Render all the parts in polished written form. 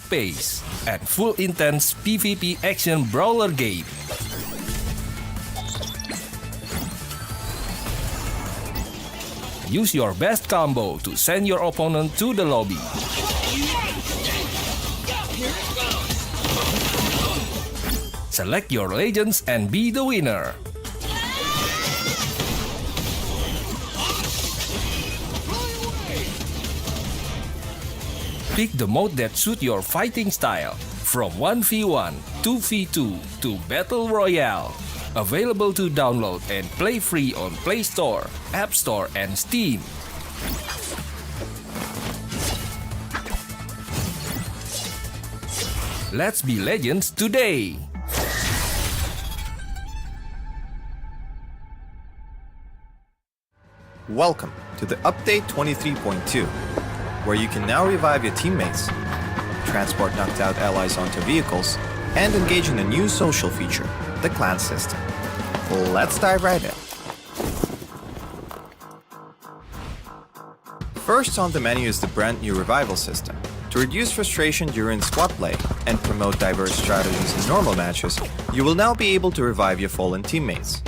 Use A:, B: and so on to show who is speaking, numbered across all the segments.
A: fast-paced and full intense PvP action brawler game. Use your best combo to send your opponent to the lobby. Select your legends and be the winner. Pick the mode that suits your fighting style, from 1v1, 2v2 to Battle Royale. Available to download and play free on Play Store, App Store and Steam. Let's be legends today!
B: Welcome to the Update 23.2, where you can now revive your teammates, transport knocked out allies onto vehicles, and engage in a new social feature, the clan system. Let's dive right in. First on the menu is the brand new revival system. To reduce frustration during squad play and promote diverse strategies in normal matches, you will now be able to revive your fallen teammates.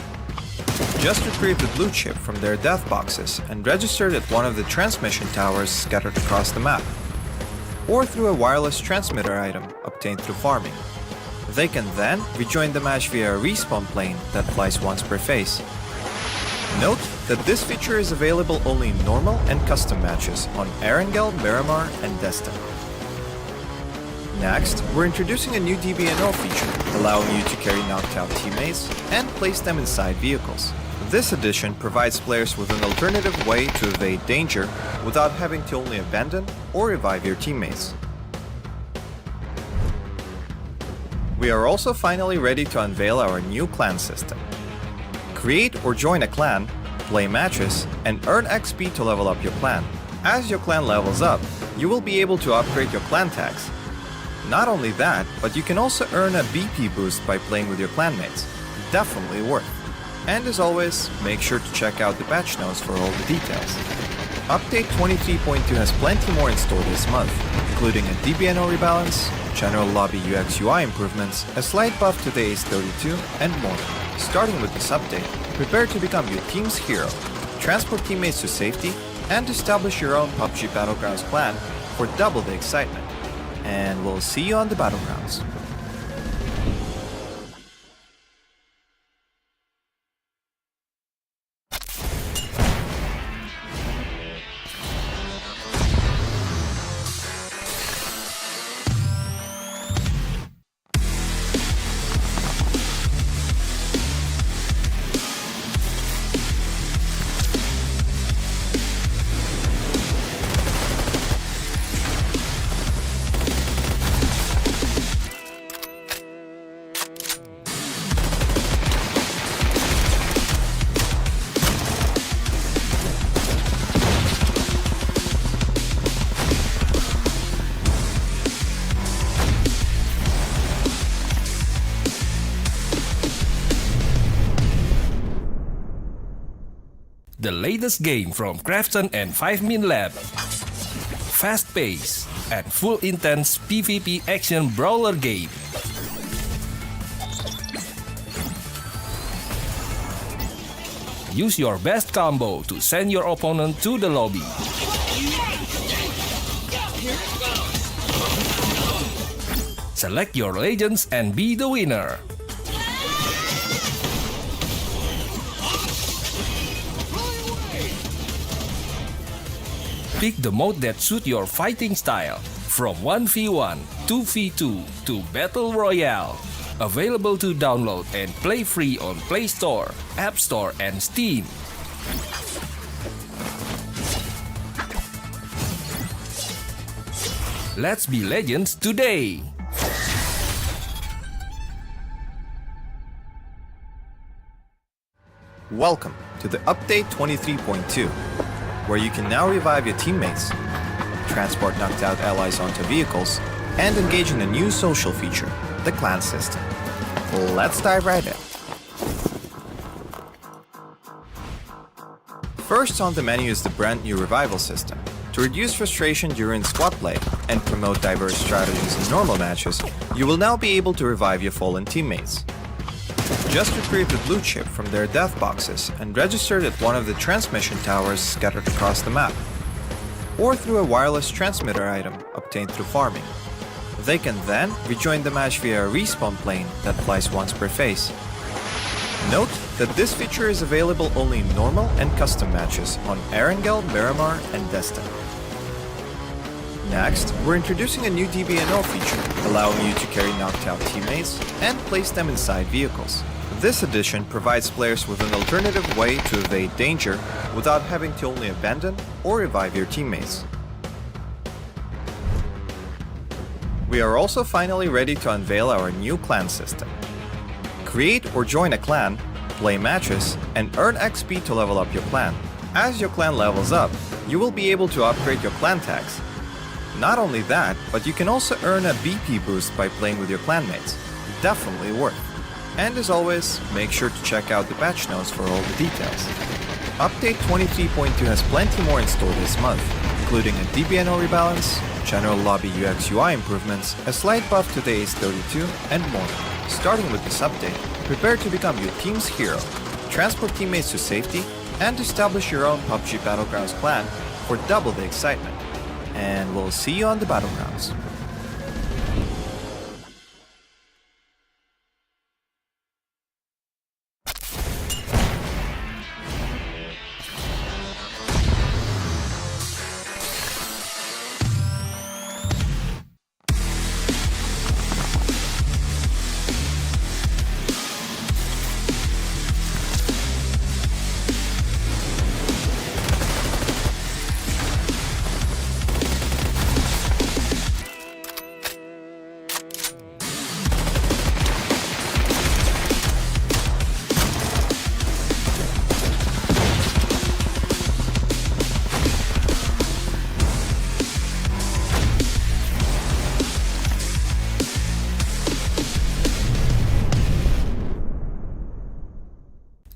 B: Just retrieve the blue chip from their death boxes and register it at one of the transmission towers scattered across the map, or through a wireless transmitter item obtained through farming. They can then rejoin the match via a respawn plane that flies once per phase. Note that this feature is available only in normal and custom matches on ArkAngel, Miramar, and Jester. Next, we're introducing a new DBNO feature, allowing you to carry knocked out teammates and place them inside vehicles. This addition provides players with an alternative way to evade danger without having to only abandon or revive your teammates. We are also finally ready to unveil our new clan system. Create or join a clan, play matches, and earn XP to level up your clan. As your clan levels up, you will be able to upgrade your clan tags. Not only that, but you can also earn a BP boost by playing with your clanmates. Definitely worth it. And as always, make sure to check out the patch notes for all the details. Update 23.2 has plenty more in store this month, including a DBNO rebalance, general lobby UX UI improvements, a slight buff to the Ace 32, and more. Starting with this update, prepare to become your team's hero, transport teammates to safety, and establish your own Pubg Battlegrounds clan for double the excitement. And we'll see you on the Battlegrounds.
A: The latest game from Krafton and 5min Lab. Fast-paced and full intense PvP action brawler game. Use your best combo to send your opponent to the lobby. Select your legends and be the winner. Pick the mode that suits your fighting style, from 1v1, 2v2 to Battle Royale. Available to download and play free on Play Store, App Store and Steam. Let's be legends today!
B: Welcome to the Update 23.2, where you can now revive your teammates, transport knocked out allies onto vehicles, and engage in a new social feature, the clan system. Let's dive right in. First on the menu is the brand new revival system. To reduce frustration during squad play and promote diverse strategies in normal matches, you will now be able to revive your fallen teammates. Just retrieve the blue chip from their death boxes and register it at one of the transmission towers scattered across the map, or through a wireless transmitter item obtained through farming. They can then rejoin the match via a respawn plane that flies once per phase. Note that this feature is available only in normal and custom matches on ArkAngel, Miramar, and Jester. Next, we're introducing a new DBNO feature, allowing you to carry knocked out teammates and place them inside vehicles. This addition provides players with an alternative way to evade danger without having to only abandon or revive your teammates. We are also finally ready to unveil our new clan system. Create or join a clan, play matches, and earn XP to level up your clan. As your clan levels up, you will be able to upgrade your clan tags. Not only that, but you can also earn a BP boost by playing with your clanmates. Definitely worth. And as always, make sure to check out the patch notes for all the details. Update 23.2 has plenty more in store this month, including a DBNO rebalance, general lobby UX UI improvements, a slight buff to DAY3, and more. Starting with this update, prepare to become your team's hero, transport teammates to safety, and establish your own Pubg Battlegrounds clan for double the excitement. And we'll see you on the Battlegrounds.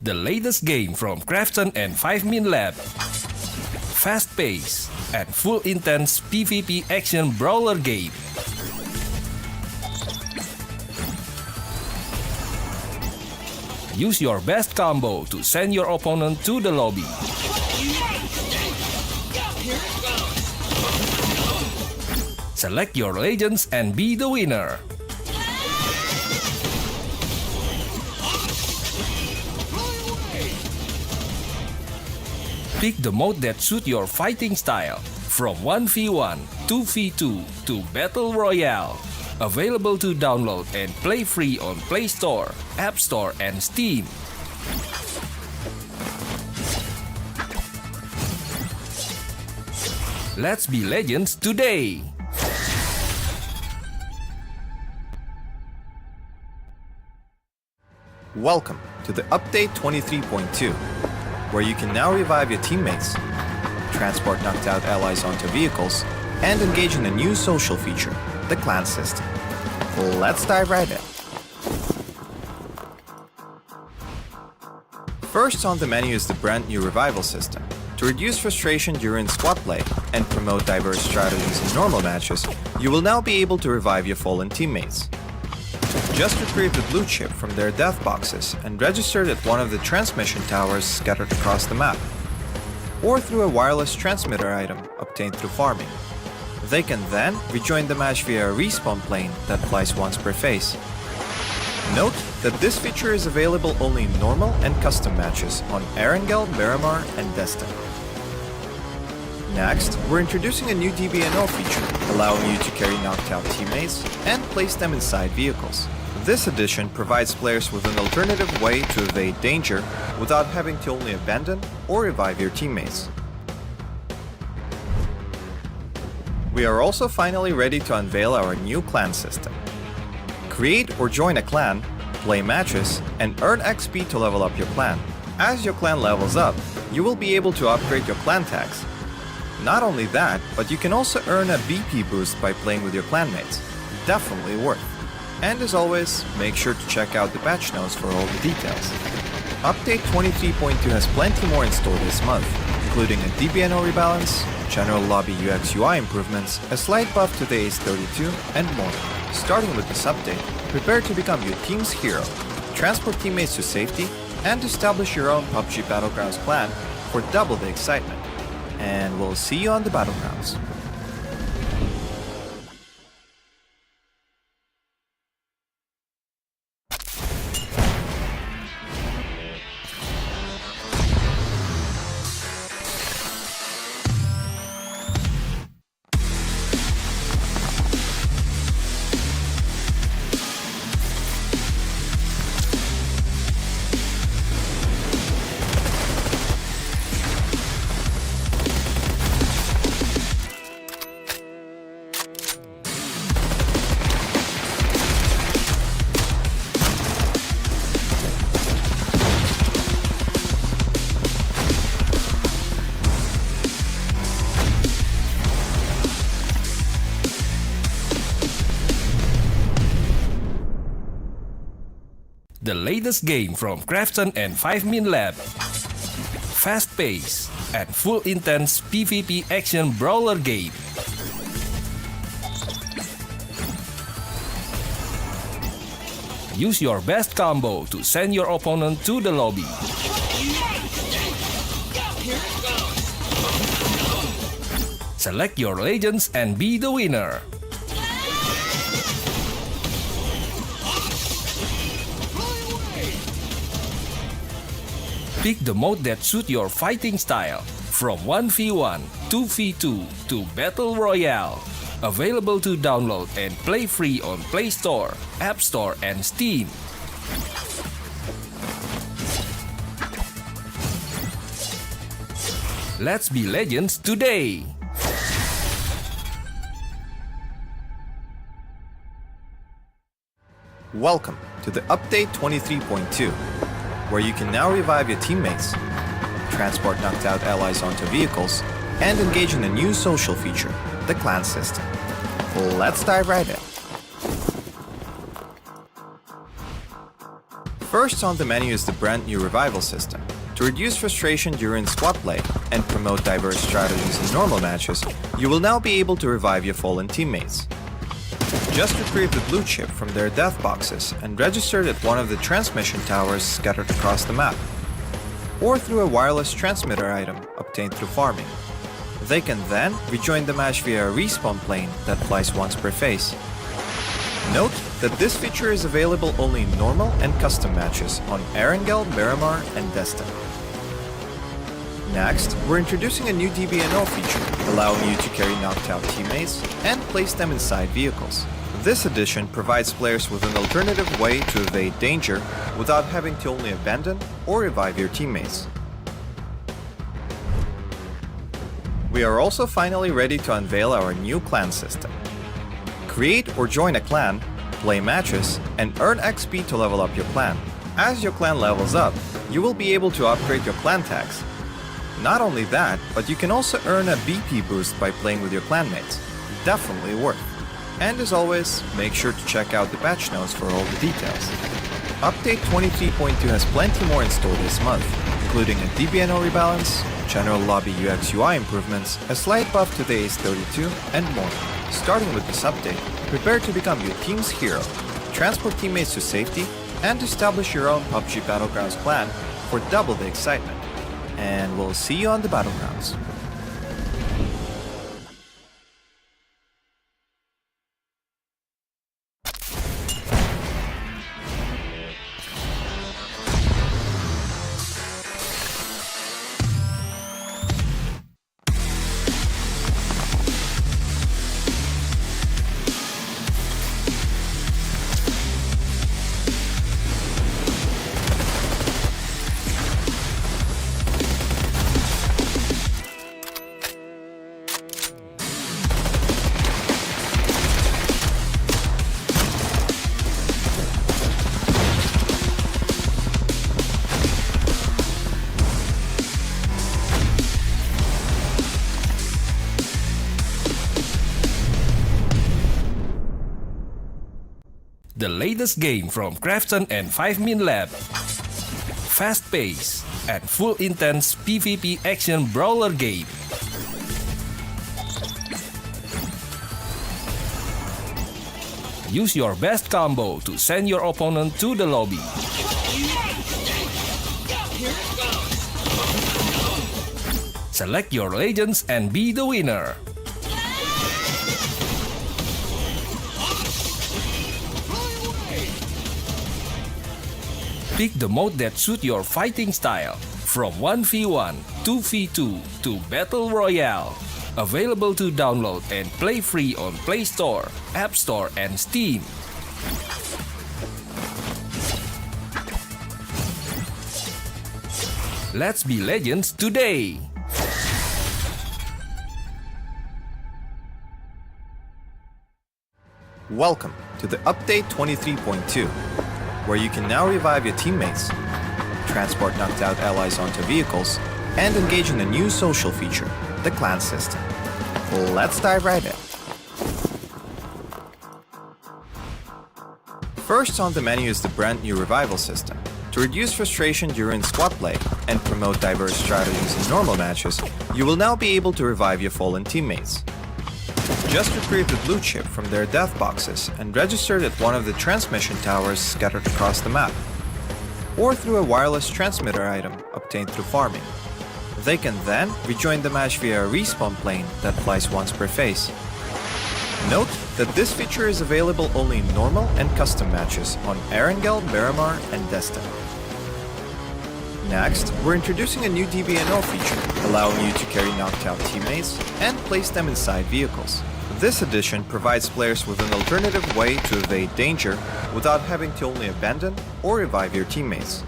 A: The latest game from Krafton and 5min Lab. Fast pace and full intense PvP action brawler game. Use your best combo to send your opponent to the lobby. Select your legends and be the winner. Pick the mode that suits your fighting style, from 1v1, 2v2 to Battle Royale. Available to download and play free on Play Store, App Store, and Steam. Let's be legends today!
B: Welcome to the Update 23.2, where you can now revive your teammates, transport knocked out allies onto vehicles, and engage in a new social feature, the clan system. Let's dive right in. First on the menu is the brand new revival system. To reduce frustration during squad play and promote diverse strategies in normal matches, you will now be able to revive your fallen teammates. Just retrieve the blue chip from their death boxes and register it at one of the transmission towers scattered across the map, or through a wireless transmitter item obtained through farming. They can then rejoin the match via a respawn plane that flies once per phase. Note that this feature is available only in normal and custom matches on ArkAngel, Miramar, and Jester. Next, we're introducing a new DBNO feature, allowing you to carry knocked out teammates and place them inside vehicles. This addition provides players with an alternative way to evade danger without having to only abandon or revive your teammates. We are also finally ready to unveil our new clan system. Create or join a clan, play matches, and earn XP to level up your clan. As your clan levels up, you will be able to upgrade your clan tags. Not only that, but you can also earn a BP boost by playing with your clanmates. Definitely worth. And as always, make sure to check out the patch notes for all the details. Update 23.2 has plenty more in store this month, including a DBNO rebalance, general lobby UX UI improvements, a slight buff to the Ace32, and more. Starting with this update, prepare to become your team's hero, transport teammates to safety, and establish your own PUBG Battlegrounds clan for double the excitement. And we'll see you on the Battlegrounds.
A: The latest game from Krafton and 5min Lab. Fast pace and full intense PvP action brawler game. Use your best combo to send your opponent to the lobby. Select your legends and be the winner. Pick the mode that suits your fighting style, from 1v1, 2v2 to Battle Royale. Available to download and play free on Play Store, App Store and Steam. Let's be legends today!
B: Welcome to the Update 23.2, where you can now revive your teammates, transport knocked out allies onto vehicles, and engage in a new social feature, the clan system. Let's dive right in. First on the menu is the brand new revival system. To reduce frustration during squad play and promote diverse strategies in normal matches, you will now be able to revive your fallen teammates. Just retrieve the blue chip from their death boxes and register it at one of the transmission towers scattered across the map, or through a wireless transmitter item obtained through farming. They can then rejoin the match via a respawn plane that flies once per phase. Note that this feature is available only in normal and custom matches on ArkAngel, Miramar, and Jester. Next, we're introducing a new DBNO feature, allowing you to carry knocked out teammates and place them inside vehicles. This addition provides players with an alternative way to evade danger without having to only abandon or revive your teammates. We are also finally ready to unveil our new clan system. Create or join a clan, play matches, and earn XP to level up your clan. As your clan levels up, you will be able to upgrade your clan tags. Not only that, but you can also earn a BP boost by playing with your clanmates. Definitely worth it. And as always, make sure to check out the patch notes for all the details. Update 23.2 has plenty more in store this month, including a DBNO rebalance, general lobby UX UI improvements, a slight buff to the Ace32, and more. Starting with this update, prepare to become your team's hero, transport teammates to safety, and establish your own PUBG Battlegrounds clan for double the excitement. And we'll see you on the Battlegrounds.
A: The latest game from Krafton and 5min Lab. Fast pace and full intense PvP action brawler game. Use your best combo to send your opponent to the lobby. Select your legends and be the winner. Pick the mode that suits your fighting style, from 1v1, 2v2 to Battle Royale. Available to download and play free on Play Store, App Store, and Steam. Let's be legends today!
B: Welcome to the Update 23.2, where you can now revive your teammates, transport knocked out allies onto vehicles, and engage in a new social feature, the clan system. Let's dive right in. First on the menu is the brand new revival system. To reduce frustration during squad play and promote diverse strategies in normal matches, you will now be able to revive your fallen teammates. Just retrieve the blue chip from their death boxes and register it at one of the transmission towers scattered across the map, or through a wireless transmitter item obtained through farming. They can then rejoin the match via a respawn plane that flies once per phase. Note that this feature is available only in normal and custom matches on ArkAngel, Miramar, and Jester. Next, we're introducing a new DBNO feature, allowing you to carry knocked out teammates and place them inside vehicles. This addition provides players with an alternative way to evade danger without having to only abandon or revive your teammates.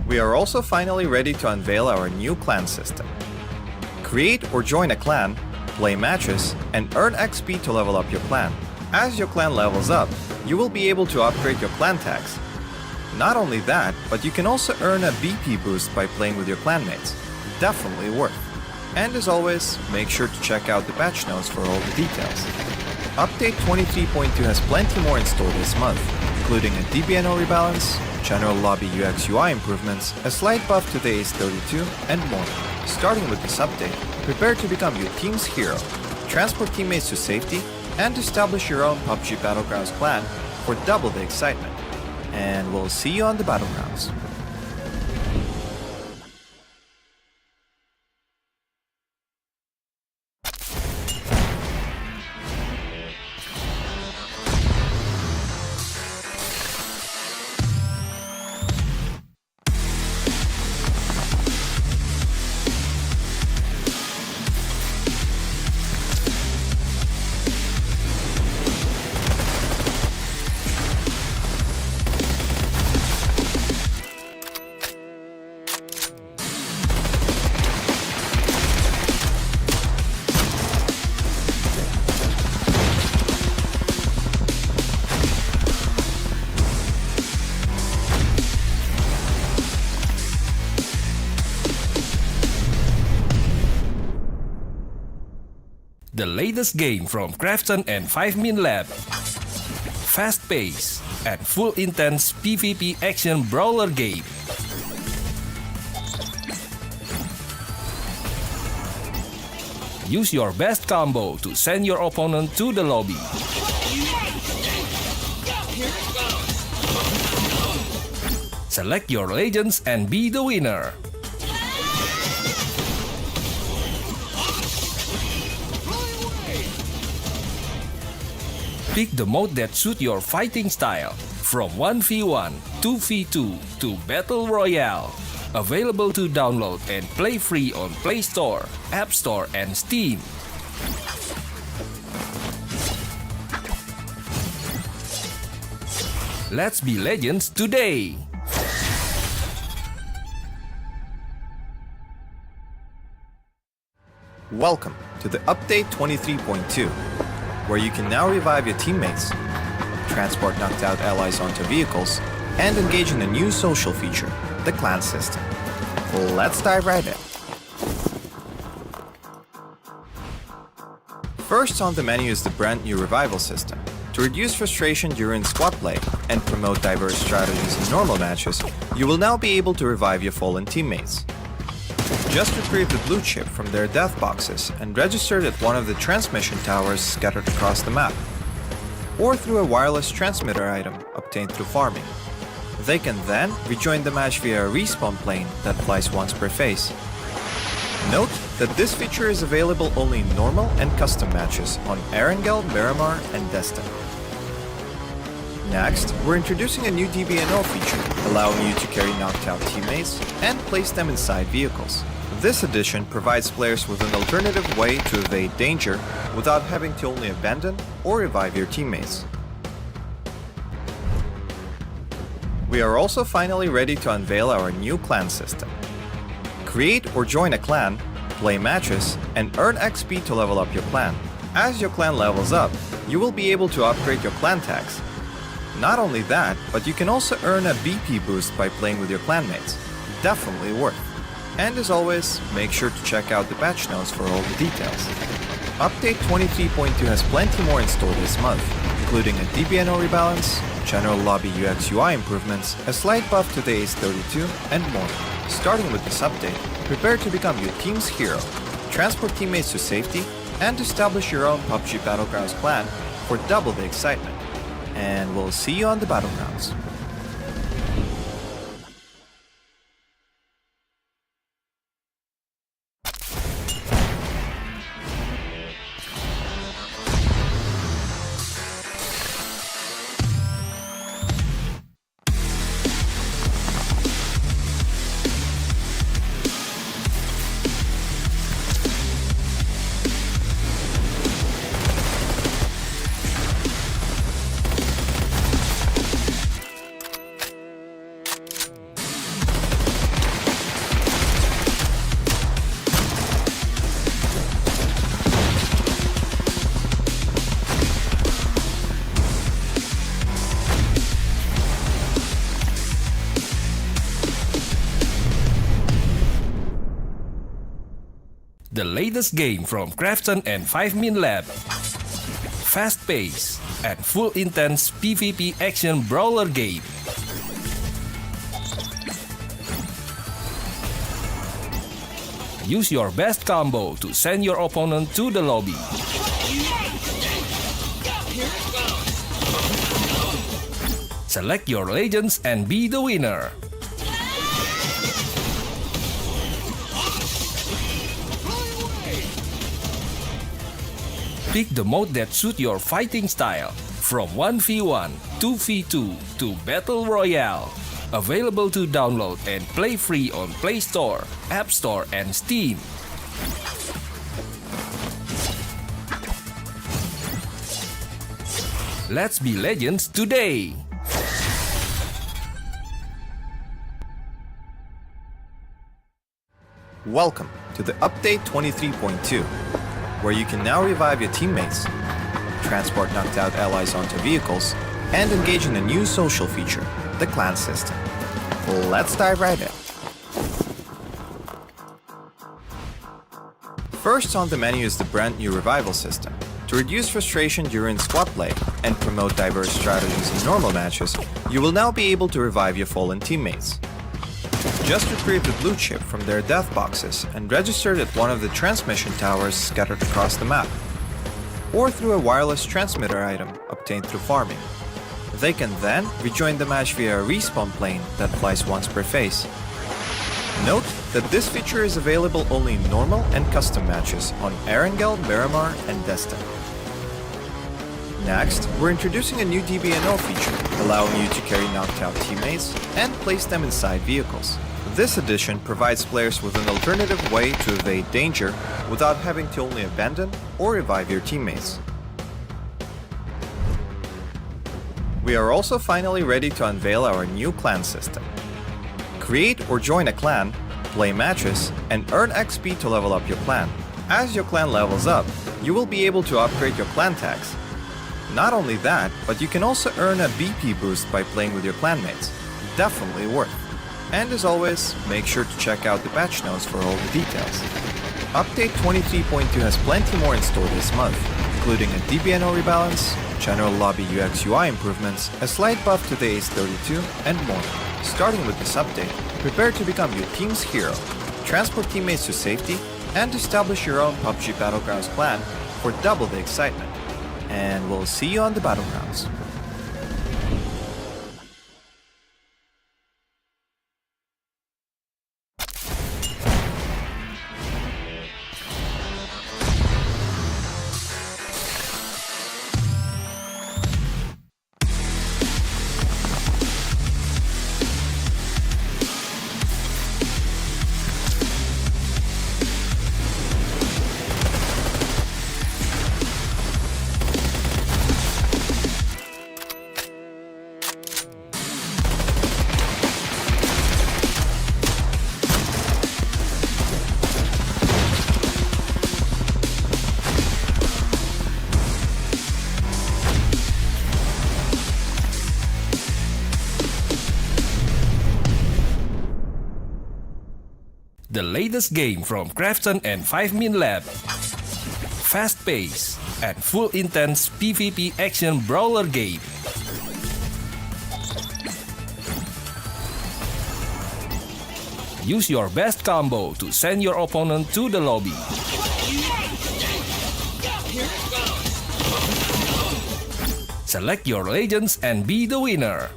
B: We are also finally ready to unveil our new clan system. Create or join a clan, play matches, and earn XP to level up your clan. As your clan levels up, you will be able to upgrade your clan tags. Not only that, but you can also earn a BP boost by playing with your clanmates. Definitely worth. And as always, make sure to check out the patch notes for all the details. Update 23.2 has plenty more in store this month, including a DBNO rebalance, general lobby UX UI improvements, a slight buff to the ACE32, and more. Starting with this update, prepare to become your team's hero, transport teammates to safety, and establish your own PUBG Battlegrounds clan for double the excitement. And we'll see you on the Battlegrounds.
A: The latest game from Krafton and 5min Lab. Fast pace and full intense PvP action brawler game. Use your best combo to send your opponent to the lobby. Select your legends and be the winner. Pick the mode that suits your fighting style, from 1v1, 2v2 to Battle Royale. Available to download and play free on Play Store, App Store, and Steam. Let's be legends today!
B: Welcome to the Update 23.2, where you can now revive your teammates, transport knocked out allies onto vehicles, and engage in a new social feature, the clan system. Let's dive right in. First on the menu is the brand new revival system. To To reduce frustration during squad play and promote diverse strategies in normal matches, you will now be able to revive your fallen teammates. Just retrieve the blue chip from their death boxes and register it at one of the transmission towers scattered across the map, or through a wireless transmitter item obtained through farming. They can then rejoin the match via a respawn plane that flies once per phase. Note that this feature is available only in normal and custom matches on ArkAngel, Miramar, and Jester. Next, we're introducing a new DBNO feature, allowing you to carry knocked out teammates and place them inside vehicles. This addition provides players with an alternative way to evade danger without having to only abandon or revive your teammates. We are also finally ready to unveil our new clan system. Create or join a clan, play matches, and earn XP to level up your clan. As your clan levels up, you will be able to upgrade your clan tags. Not only that, but you can also earn a BP boost by playing with your clanmates. Definitely worth. And as always, make sure to check out the patch notes for all the details. Update 23.2 has plenty more in store this month, including a DBNO rebalance, general lobby UX UI improvements, a slight buff to the Ace 32, and more. Starting with this update, prepare to become your team's hero, transport teammates to safety, and establish your own PUBG Battlegrounds clan for double the excitement. And we'll see you on the Battlegrounds.
A: The latest game from Krafton and 5min Lab. Fast pace and full intense PvP action brawler game. Use your best combo to send your opponent to the lobby. Select your legends and be the winner. Pick the mode that suits your fighting style, from 1v1, 2v2 to Battle Royale. Available to download and play free on Play Store, App Store, and Steam. Let's be legends today!
B: Welcome to the Update 23.2, where you can now revive your teammates, transport knocked out allies onto vehicles, and engage in a new social feature, the clan system. Let's dive right in. First on the menu is the brand new revival system. To reduce frustration during squad play and promote diverse strategies in normal matches, you will now be able to revive your fallen teammates. Just retrieve the blue chip from their death boxes and register it at one of the transmission towers scattered across the map, or through a wireless transmitter item obtained through farming. They can then rejoin the match via a respawn plane that flies once per phase. Note that this feature is available only in normal and custom matches on ArkAngel, Miramar, and Jester. Next, we're introducing a new DBNO feature, allowing you to carry knocked out teammates and place them inside vehicles. This addition provides players with an alternative way to evade danger without having to only abandon or revive your teammates. We are also finally ready to unveil our new clan system. Create or join a clan, play matches, and earn XP to level up your clan. As your clan levels up, you will be able to upgrade your clan tags. Not only that, but you can also earn a BP boost by playing with your clanmates. Definitely worth. And as always, make sure to check out the patch notes for all the details. Update 23.2 has plenty more in store this month, including a DBNO rebalance, general lobby UX UI improvements, a slight buff to the Ace 32, and more. Starting with this update, prepare to become your team's hero, transport teammates to safety, and establish your own PUBG Battlegrounds clan for double the excitement. And we'll see you on the Battlegrounds.
A: The latest game from Krafton and 5min Lab. Fast pace and full intense PvP action brawler game. Use your best combo to send your opponent to the lobby. Select your legends and be the winner.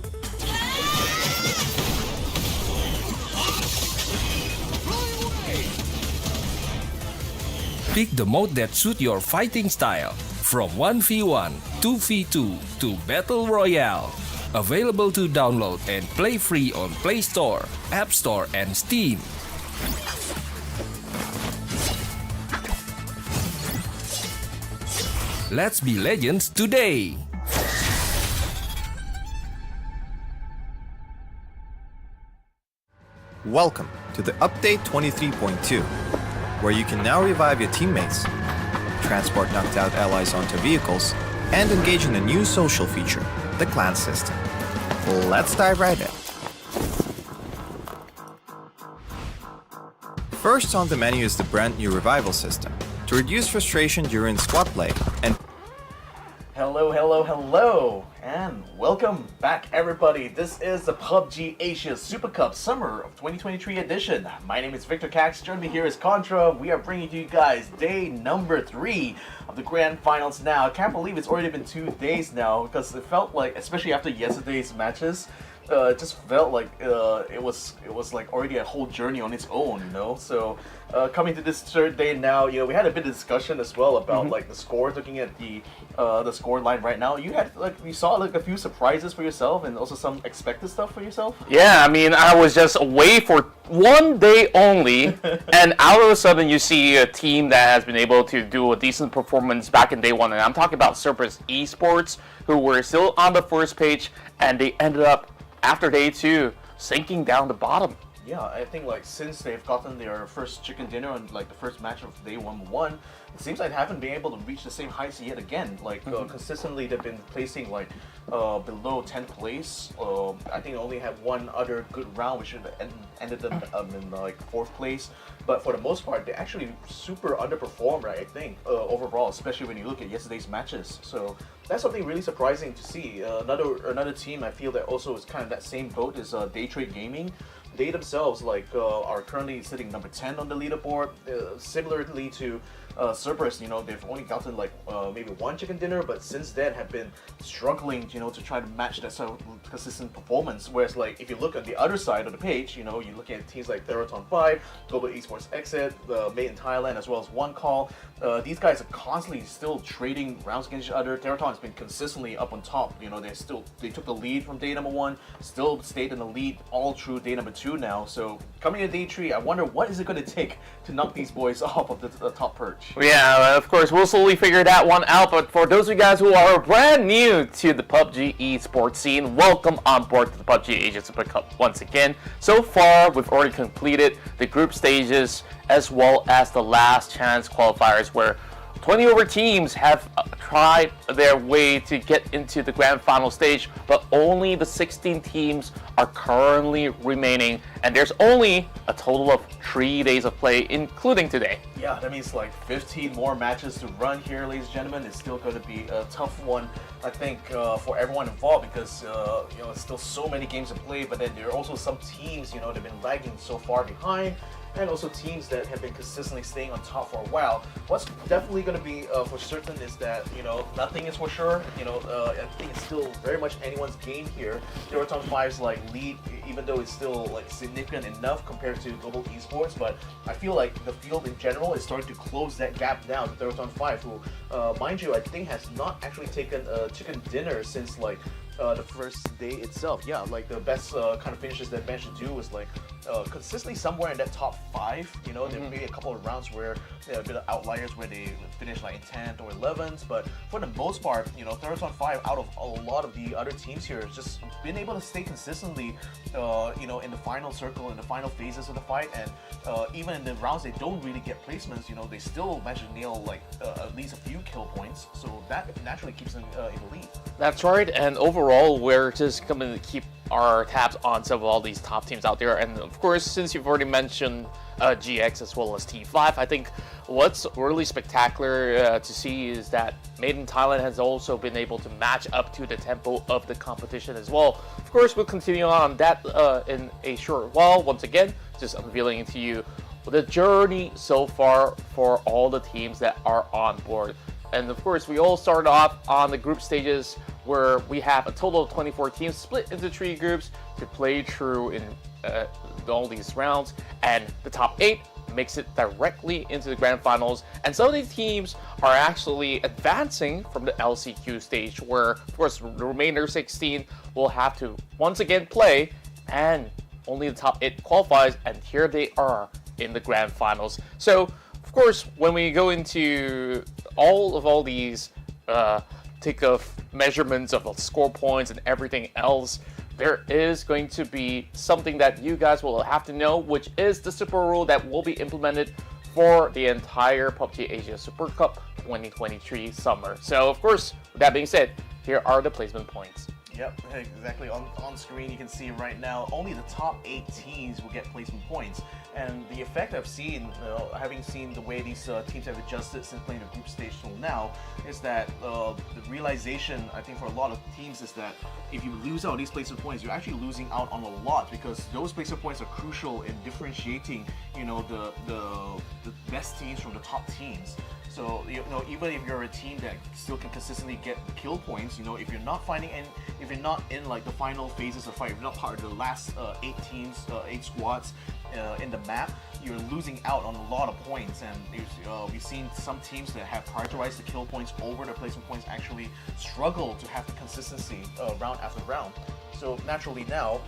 A: Pick the mode that suits your fighting style, from 1v1, 2v2 to Battle Royale. Available to download and play free on Play Store, App Store, and Steam. Let's be legends today!
B: Welcome to the Update 23.2, where you can now revive your teammates, transport knocked out allies onto vehicles, and engage in a new social feature, the clan system. Let's dive right in. First on the menu is the brand new revival system, to reduce frustration during squad play and
C: Hello, and welcome back everybody. This is the PUBG Asia Super Cup Summer of 2023 edition. My name is Victor Cax, joining me here is Contra. We are bringing to you guys day number 3 of the grand finals now. I can't believe it's already been 2 days now, because it felt like, especially after yesterday's matches, it just felt like it was like already a whole journey on its own, you know. So coming to this third day now, you know, we had a bit of discussion as well about like the scores. Looking at the score line right now, you saw like a few surprises for yourself and also some expected stuff for yourself.
D: Yeah, I mean, I was just away for 1 day only, and all of a sudden you see a team that has been able to do a decent performance back in day 1, and I'm talking about CERBERUS Esports, who were still on the first page, and they ended up after day 2 sinking down the bottom.
C: Yeah, I think like since they've gotten their first chicken dinner on like the first match of day 1-1, it seems like they haven't been able to reach the same heights yet again. Like consistently they've been placing like below 10th place. I think they only had one other good round, which ended them in like 4th place. But for the most part, they actually super underperformed, right? I think overall, especially when you look at yesterday's matches. So that's something really surprising to see. Another team I feel that also is kind of that same boat is Daytrade Gaming. They themselves are currently sitting number 10 on the leaderboard. Similarly to CERBERUS, you know, they've only gotten like maybe one chicken dinner, but since then have been struggling, you know, to try to match that sort of consistent performance. Whereas like if you look on the other side of the page, you know, you look at teams like Theerathon 5, Global Esports Xsset, made in Thailand, as well as One Call. These guys are constantly still trading rounds against each other. Theerathon has been consistently up on top. You know, they took the lead from day number 1, still stayed in the lead all through day number 2 now. So coming to day 3, I wonder what is it going to take to knock these boys off of the top perch.
D: Yeah, of course, we'll slowly figure that one out, but for those of you guys who are brand new to the PUBG esports scene, welcome on board to the PUBG Asia Super Cup once again. So far, we've already completed the group stages as well as the last chance qualifiers, where 20 over teams have tried their way to get into the grand final stage, but only the 16 teams are currently remaining, and there's only a total of 3 days of play, including today.
C: Yeah, that means like 15 more matches to run here, ladies and gentlemen. It's still going to be a tough one, I think, for everyone involved because it's still so many games to play. But then there are also some teams, that have been lagging so far behind, and also teams that have been consistently staying on top for a while. What's definitely going to be for certain is that nothing is for sure. I think it's still very much anyone's game here. Theerathon 5's lead, even though it's still significant enough compared to global esports, but I feel like the field in general is starting to close that gap down to Theerathon 5, who, mind you, I think has not actually taken a chicken dinner since the first day itself. Yeah, the best kind of finishes that managed to do was consistently somewhere in that top 5. There may be a couple of rounds where there are a bit of outliers where they finish in 10th or 11th, but for the most part, Theerathon 5 out of a lot of the other teams here has just been able to stay consistently, in the final circle, in the final phases of the fight, and even in the rounds they don't really get placements, they still manage to nail at least a few kill points, so that naturally keeps them in the lead.
D: That's right, and overall, we're just going to keep our tabs on some of all these top teams out there. And of course, since you've already mentioned GX as well as T5, I think what's really spectacular to see is that Made in Thailand has also been able to match up to the tempo of the competition as well. Of course, we'll continue on that in a short while. Once again, just unveiling to you the journey so far for all the teams that are on board. And of course, we all start off on the group stages where we have a total of 24 teams split into 3 groups to play through in all these rounds. And the top 8 makes it directly into the grand finals. And some of these teams are actually advancing from the LCQ stage where, of course, the remainder 16 will have to once again play, and only the top 8 qualifies, and here they are in the grand finals. So, of course, when we go into all these take of measurements of score points and everything else, there is going to be something that you guys will have to know, which is the super rule that will be implemented for the entire PUBG Asia Super Cup 2023 summer. So, of course, with that being said, here are the placement points.
C: Yep, exactly. On screen, you can see right now only the top 8 teams will get placement points. And the effect I've seen, having seen the way these teams have adjusted since playing the group stage till now, is that the realization, I think, for a lot of teams is that if you lose out on these placement points, you're actually losing out on a lot, because those placement points are crucial in differentiating, the best teams from the top teams. So even if you're a team that still can consistently get kill points, if you're not if you're not in the final phases of fight, if you're not part of the last 8 teams, 8 squads in the map, you're losing out on a lot of points. And we've seen some teams that have prioritized the kill points over the placement points actually struggle to have the consistency round after round. So naturally now,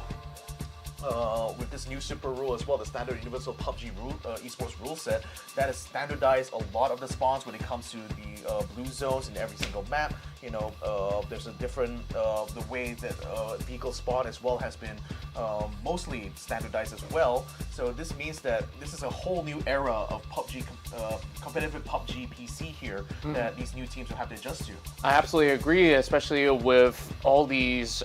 C: with this new super rule as well, the standard universal PUBG rule, esports rule set, that has standardized a lot of the spawns when it comes to the blue zones in every single map. There's a different, the way that vehicle spawn as well has been mostly standardized as well. So this means that this is a whole new era of PUBG, competitive PUBG PC here that these new teams will have to adjust to.
D: I absolutely agree, especially with all these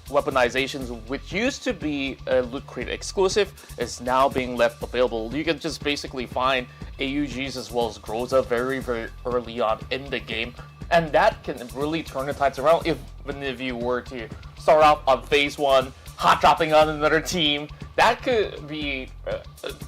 D: weaponizations, which used to be a Loot Crate exclusive, is now being left available. You can just basically find AUGs as well as Groza very, very early on in the game, and that can really turn the tides around. Even if you were to start off on phase 1, hot dropping on another team, that could be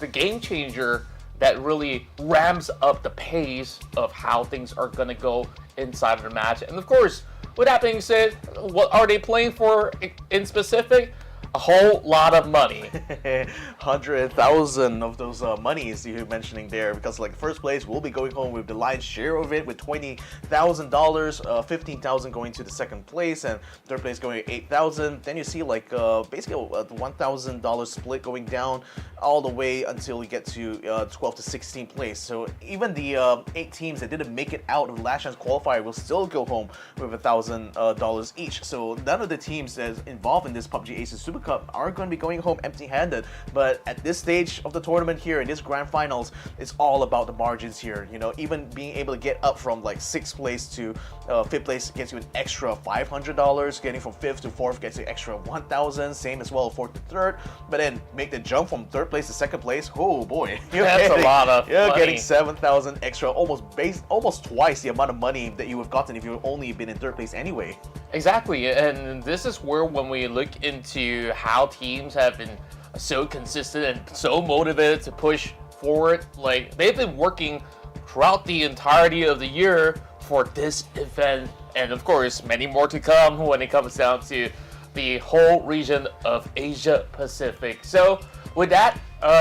D: the game changer that really ramps up the pace of how things are going to go inside of the match. And of course, with that being said, what are they playing for in specific? A whole lot of money.
C: 100,000 of those monies you're mentioning there, because first place will be going home with the lion's share of it with $20,000, 15,000 going to the second place, and third place going 8,000. Then you see basically a $1,000 split going down all the way until we get to 12th to 16th place. So even the 8 teams that didn't make it out of the last chance qualifier will still go home with $1,000 each. So none of the teams that's involved in this PUBG Aces Super Super Cup are going to be going home empty-handed. But at this stage of the tournament here, in this grand finals, it's all about the margins here. You know, even being able to get up from like 6th place to 5th place gets you an extra $500. Getting from 5th to 4th gets you extra $1,000. Same as well 4th to 3rd. But then make the jump from 3rd place to 2nd place. Oh boy,
D: that's a lot of
C: you're
D: money.
C: getting 7,000 extra, almost twice the amount of money that you would have gotten if you only been in 3rd place anyway.
D: Exactly, and this is where when we look into how teams have been so consistent and so motivated to push forward, like they've been working throughout the entirety of the year for this event, and of course many more to come when it comes down to the whole region of Asia Pacific. So with that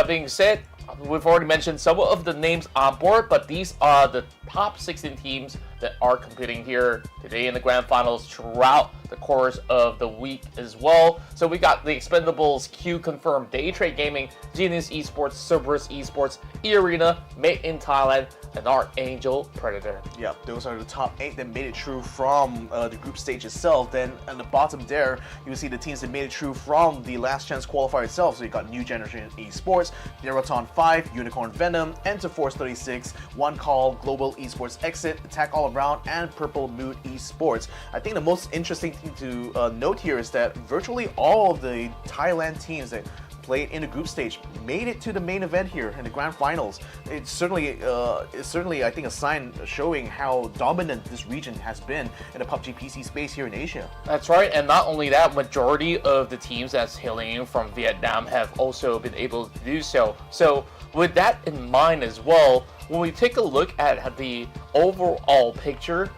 D: being said, we've already mentioned some of the names on board, but these are the top 16 teams that are competing here today in the grand finals throughout the course of the week as well. So we got the Expendables, QConfirm, Daytrade Gaming, Genius Esports, CERBERUS Esports, eArena, Made in Thailand, and ArkAngel Predator.
C: Yeah, those are the top 8 that made it through from the group stage itself. Then on the bottom there, you will see the teams that made it through from the last chance qualifier itself. So you got New Generation Esports, Theerathon 5, Unicorn Venom, Enter Force 36, One Call, Global Esports Exit, Attack All Around, and Purple Mood Esports. I think the most interesting thing to note here is that virtually all of the Thailand teams that played in the group stage made it to the main event here in the grand finals. It's certainly I think a sign showing how dominant this region has been in the PUBG PC space here in Asia.
D: That's right, and not only that, majority of the teams that's hailing from Vietnam have also been able to do so. So with that in mind as well, when we take a look at the overall picture,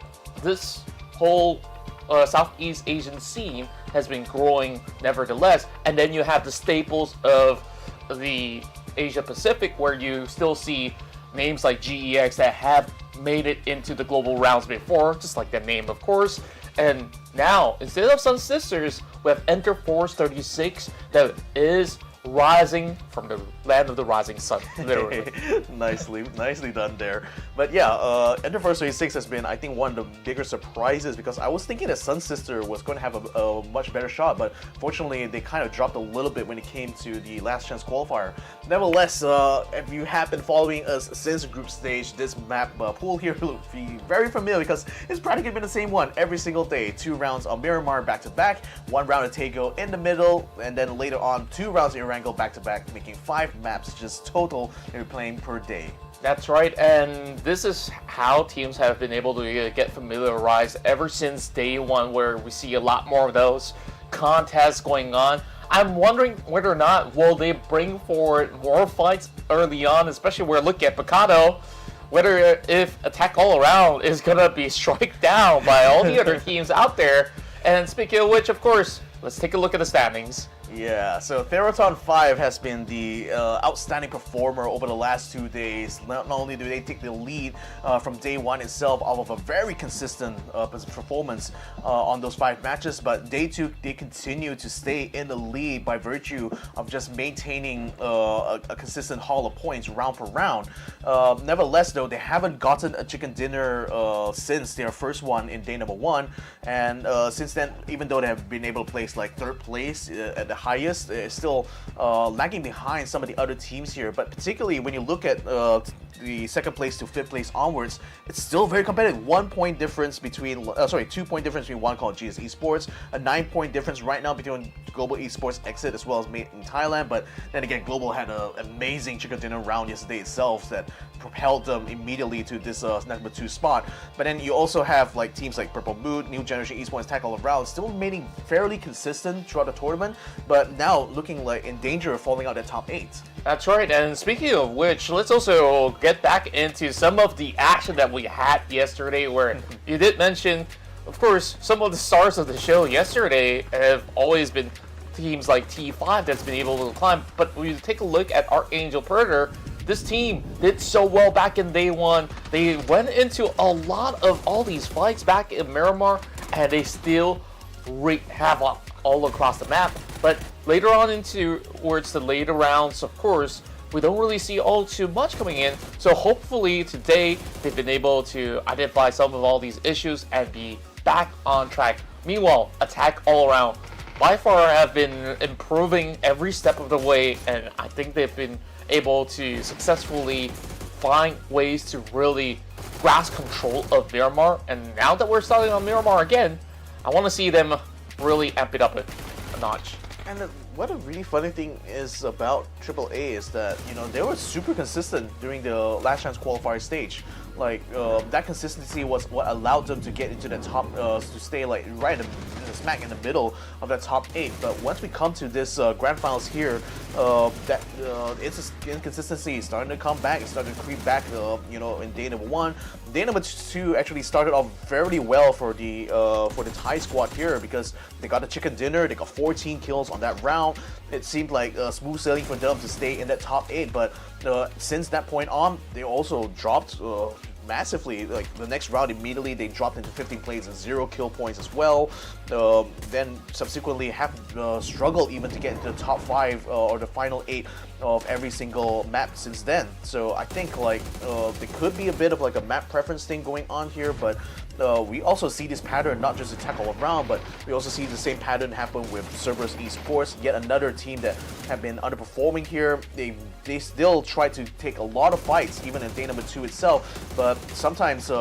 D: this whole Southeast Asian scene has been growing nevertheless, and then you have the staples of the Asia Pacific where you still see names like GEX that have made it into the global rounds before, just like the name of course. And now, instead of SunSisters, we have Enter Force 36 that is rising from the land of the rising sun, literally.
C: nicely done there. But yeah, Enter Force 36 has been, I think, one of the bigger surprises, because I was thinking that SunSister was going to have a much better shot, but fortunately they kind of dropped a little bit when it came to the last chance qualifier. Nevertheless, if you have been following us since group stage, this map pool here will be very familiar because it's practically been the same one every single day. 2 rounds on Miramar back to back, 1 round at Tego in the middle, and then later on 2 rounds in Erangel back to back, making 5 maps just total they're playing per day.
D: That's right, and this is how teams have been able to get familiarized ever since day 1, where we see a lot more of those contests going on. I'm wondering whether or not will they bring forward more fights early on, especially where look at Picado, whether if Attack All Around is gonna be struck down by all the other teams out there. And speaking of which, of course, let's take a look at the standings.
C: Yeah, so Theerathon 5 has been the outstanding performer over the last 2 days. Not only do they take the lead from day 1 itself off of a very consistent performance on those 5 matches, but day 2 they continue to stay in the lead by virtue of just maintaining a consistent haul of points round per round. Nevertheless though, they haven't gotten a chicken dinner since their first one in day number 1, and since then, even though they have been able to place like 3rd place at the highest, is still lagging behind some of the other teams here. But particularly when you look at the 2nd place to 5th place onwards, it's still very competitive. 1 point difference between 2 point difference between one called GS Esports, a 9 point difference right now between Global Esports Exit as well as Made in Thailand. But then again, Global had an amazing chicken dinner round yesterday itself that propelled them immediately to this number 2 spot. But then you also have like teams like Purple Mood, New Generation Esports, Attack All Around still remaining fairly consistent throughout the tournament, but now looking like in danger of falling out at top 8.
D: That's right, and speaking of which, let's also get back into some of the action that we had yesterday, where you did mention, of course, some of the stars of the show yesterday have always been teams like T5 that's been able to climb, but when you take a look at ArkAngel Predator, this team did so well back in day 1. They went into a lot of all these fights back in Miramar, and they still wreaked havoc all across the map. But later on towards the later rounds, of course, we don't really see all too much coming in. So hopefully today they've been able to identify some of all these issues and be back on track. Meanwhile, Attack All Around by far have been improving every step of the way, and I think they've been able to successfully find ways to really grasp control of Miramar. And now that we're starting on Miramar again, I want to see them really amp it up a notch.
C: And what a really funny thing is about AAA is that, you know, they were super consistent during the last chance qualifier stage. Like, that consistency was what allowed them to get into the top, to stay like right in the smack in the middle of that top 8. But once we come to this grand finals here, its inconsistency is starting to come back. It's starting to creep back, you know, in day number 1. Day number 2 actually started off very well for the Thai squad here, because they got a chicken dinner. They got 14 kills on that round. It seemed like smooth sailing for them to stay in that top 8. But since that point on, they also dropped massively. Like the next round, immediately they dropped into 15 plays and 0 kill points as well. Then subsequently have struggled even to get into the top 5 or the final 8 of every single map since then. So I think like there could be a bit of like a map preference thing going on here, but we also see this pattern not just attack all around, but we also see the same pattern happen with CERBERUS Esports, yet another team that have been underperforming here. They still try to take a lot of fights, even in day number 2 itself, but sometimes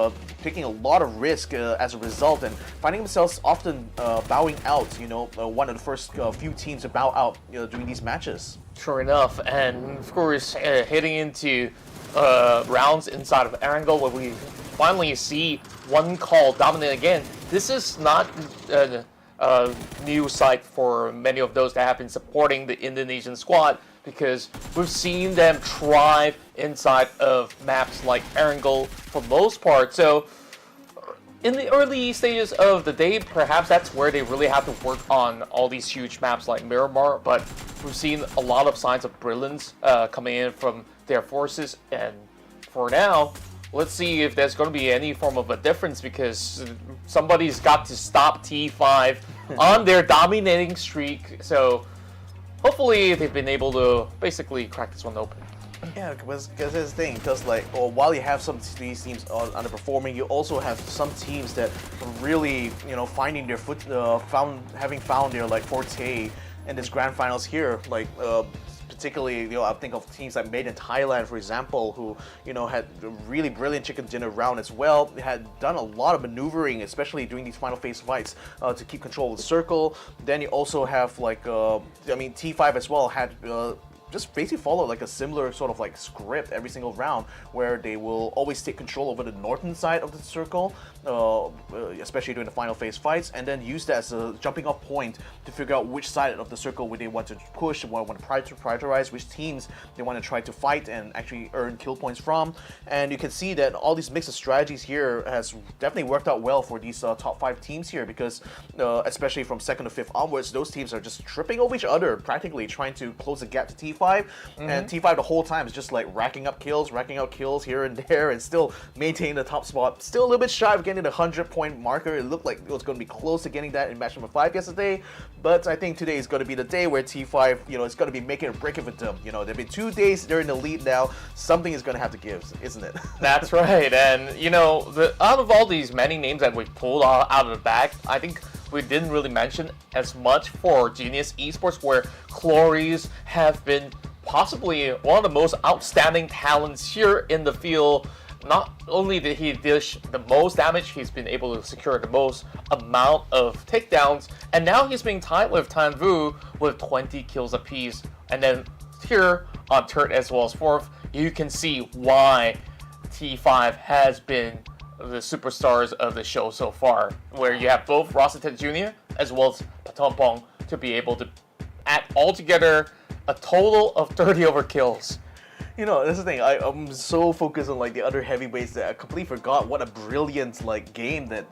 C: taking a lot of risk as a result, and finding themselves often bowing out, you know, one of the first few teams to bow out, you know, during these matches.
D: Sure enough, and of course, heading into rounds inside of ArkAngel, where we finally see one call dominate again. This is not a new sight for many of those that have been supporting the Indonesian squad, because we've seen them thrive inside of maps like ArkAngel for most part. So in the early stages of the day, perhaps that's where they really have to work on all these huge maps like Miramar, but we've seen a lot of signs of brilliance coming in from their forces, and for now, let's see if there's going to be any form of a difference, because somebody's got to stop T5 on their dominating streak. So hopefully they've been able to basically crack this one open.
C: Yeah, because here's the thing, because like, while you have some of these teams underperforming, you also have some teams that are really, you know, finding their foot, having found their like forte in this grand finals here. Like, particularly, you know, I think of teams like Made in Thailand, for example, who, you know, had a really brilliant chicken dinner round as well. They had done a lot of maneuvering, especially during these final phase fights, to keep control of the circle. Then you also have like, I mean, T5 as well had just basically follow like a similar sort of like script every single round, where they will always take control over the northern side of the circle, especially during the final phase fights, and then use that as a jumping off point to figure out which side of the circle would they want to push, want to prioritize, which teams they want to try to fight and actually earn kill points from. And you can see that all these mix of strategies here has definitely worked out well for these top 5 teams here, because especially from 2nd to 5th onwards, those teams are just tripping over each other, practically trying to close the gap to T5. And T5 the whole time is just like racking up kills here and there, and still maintaining the top spot. Still a little bit shy of getting the 100-point marker. It looked like it was going to be close to getting that in match number 5 yesterday, but I think today is going to be the day where T5, you know, it's going to be making or breaking for them. You know, they've been 2 days, they're in the lead now. Something is going to have to give, isn't it?
D: That's right, and you know, out of all these many names that we pulled out of the bag, I think we didn't really mention as much for Genius Esports, where Clories have been possibly one of the most outstanding talents here in the field. Not only did he dish the most damage, he's been able to secure the most amount of takedowns, and now he's being tied with Tan Vu with 20 kills apiece. And then here on 3rd as well as 4th, you can see why T5 has been the superstars of the show so far, where you have both Rascal Jr. as well as Patompong to be able to add all together a total of 30 overkills.
C: You know, that's the thing. I'm so focused on like the other heavyweights that I completely forgot what a brilliant like game that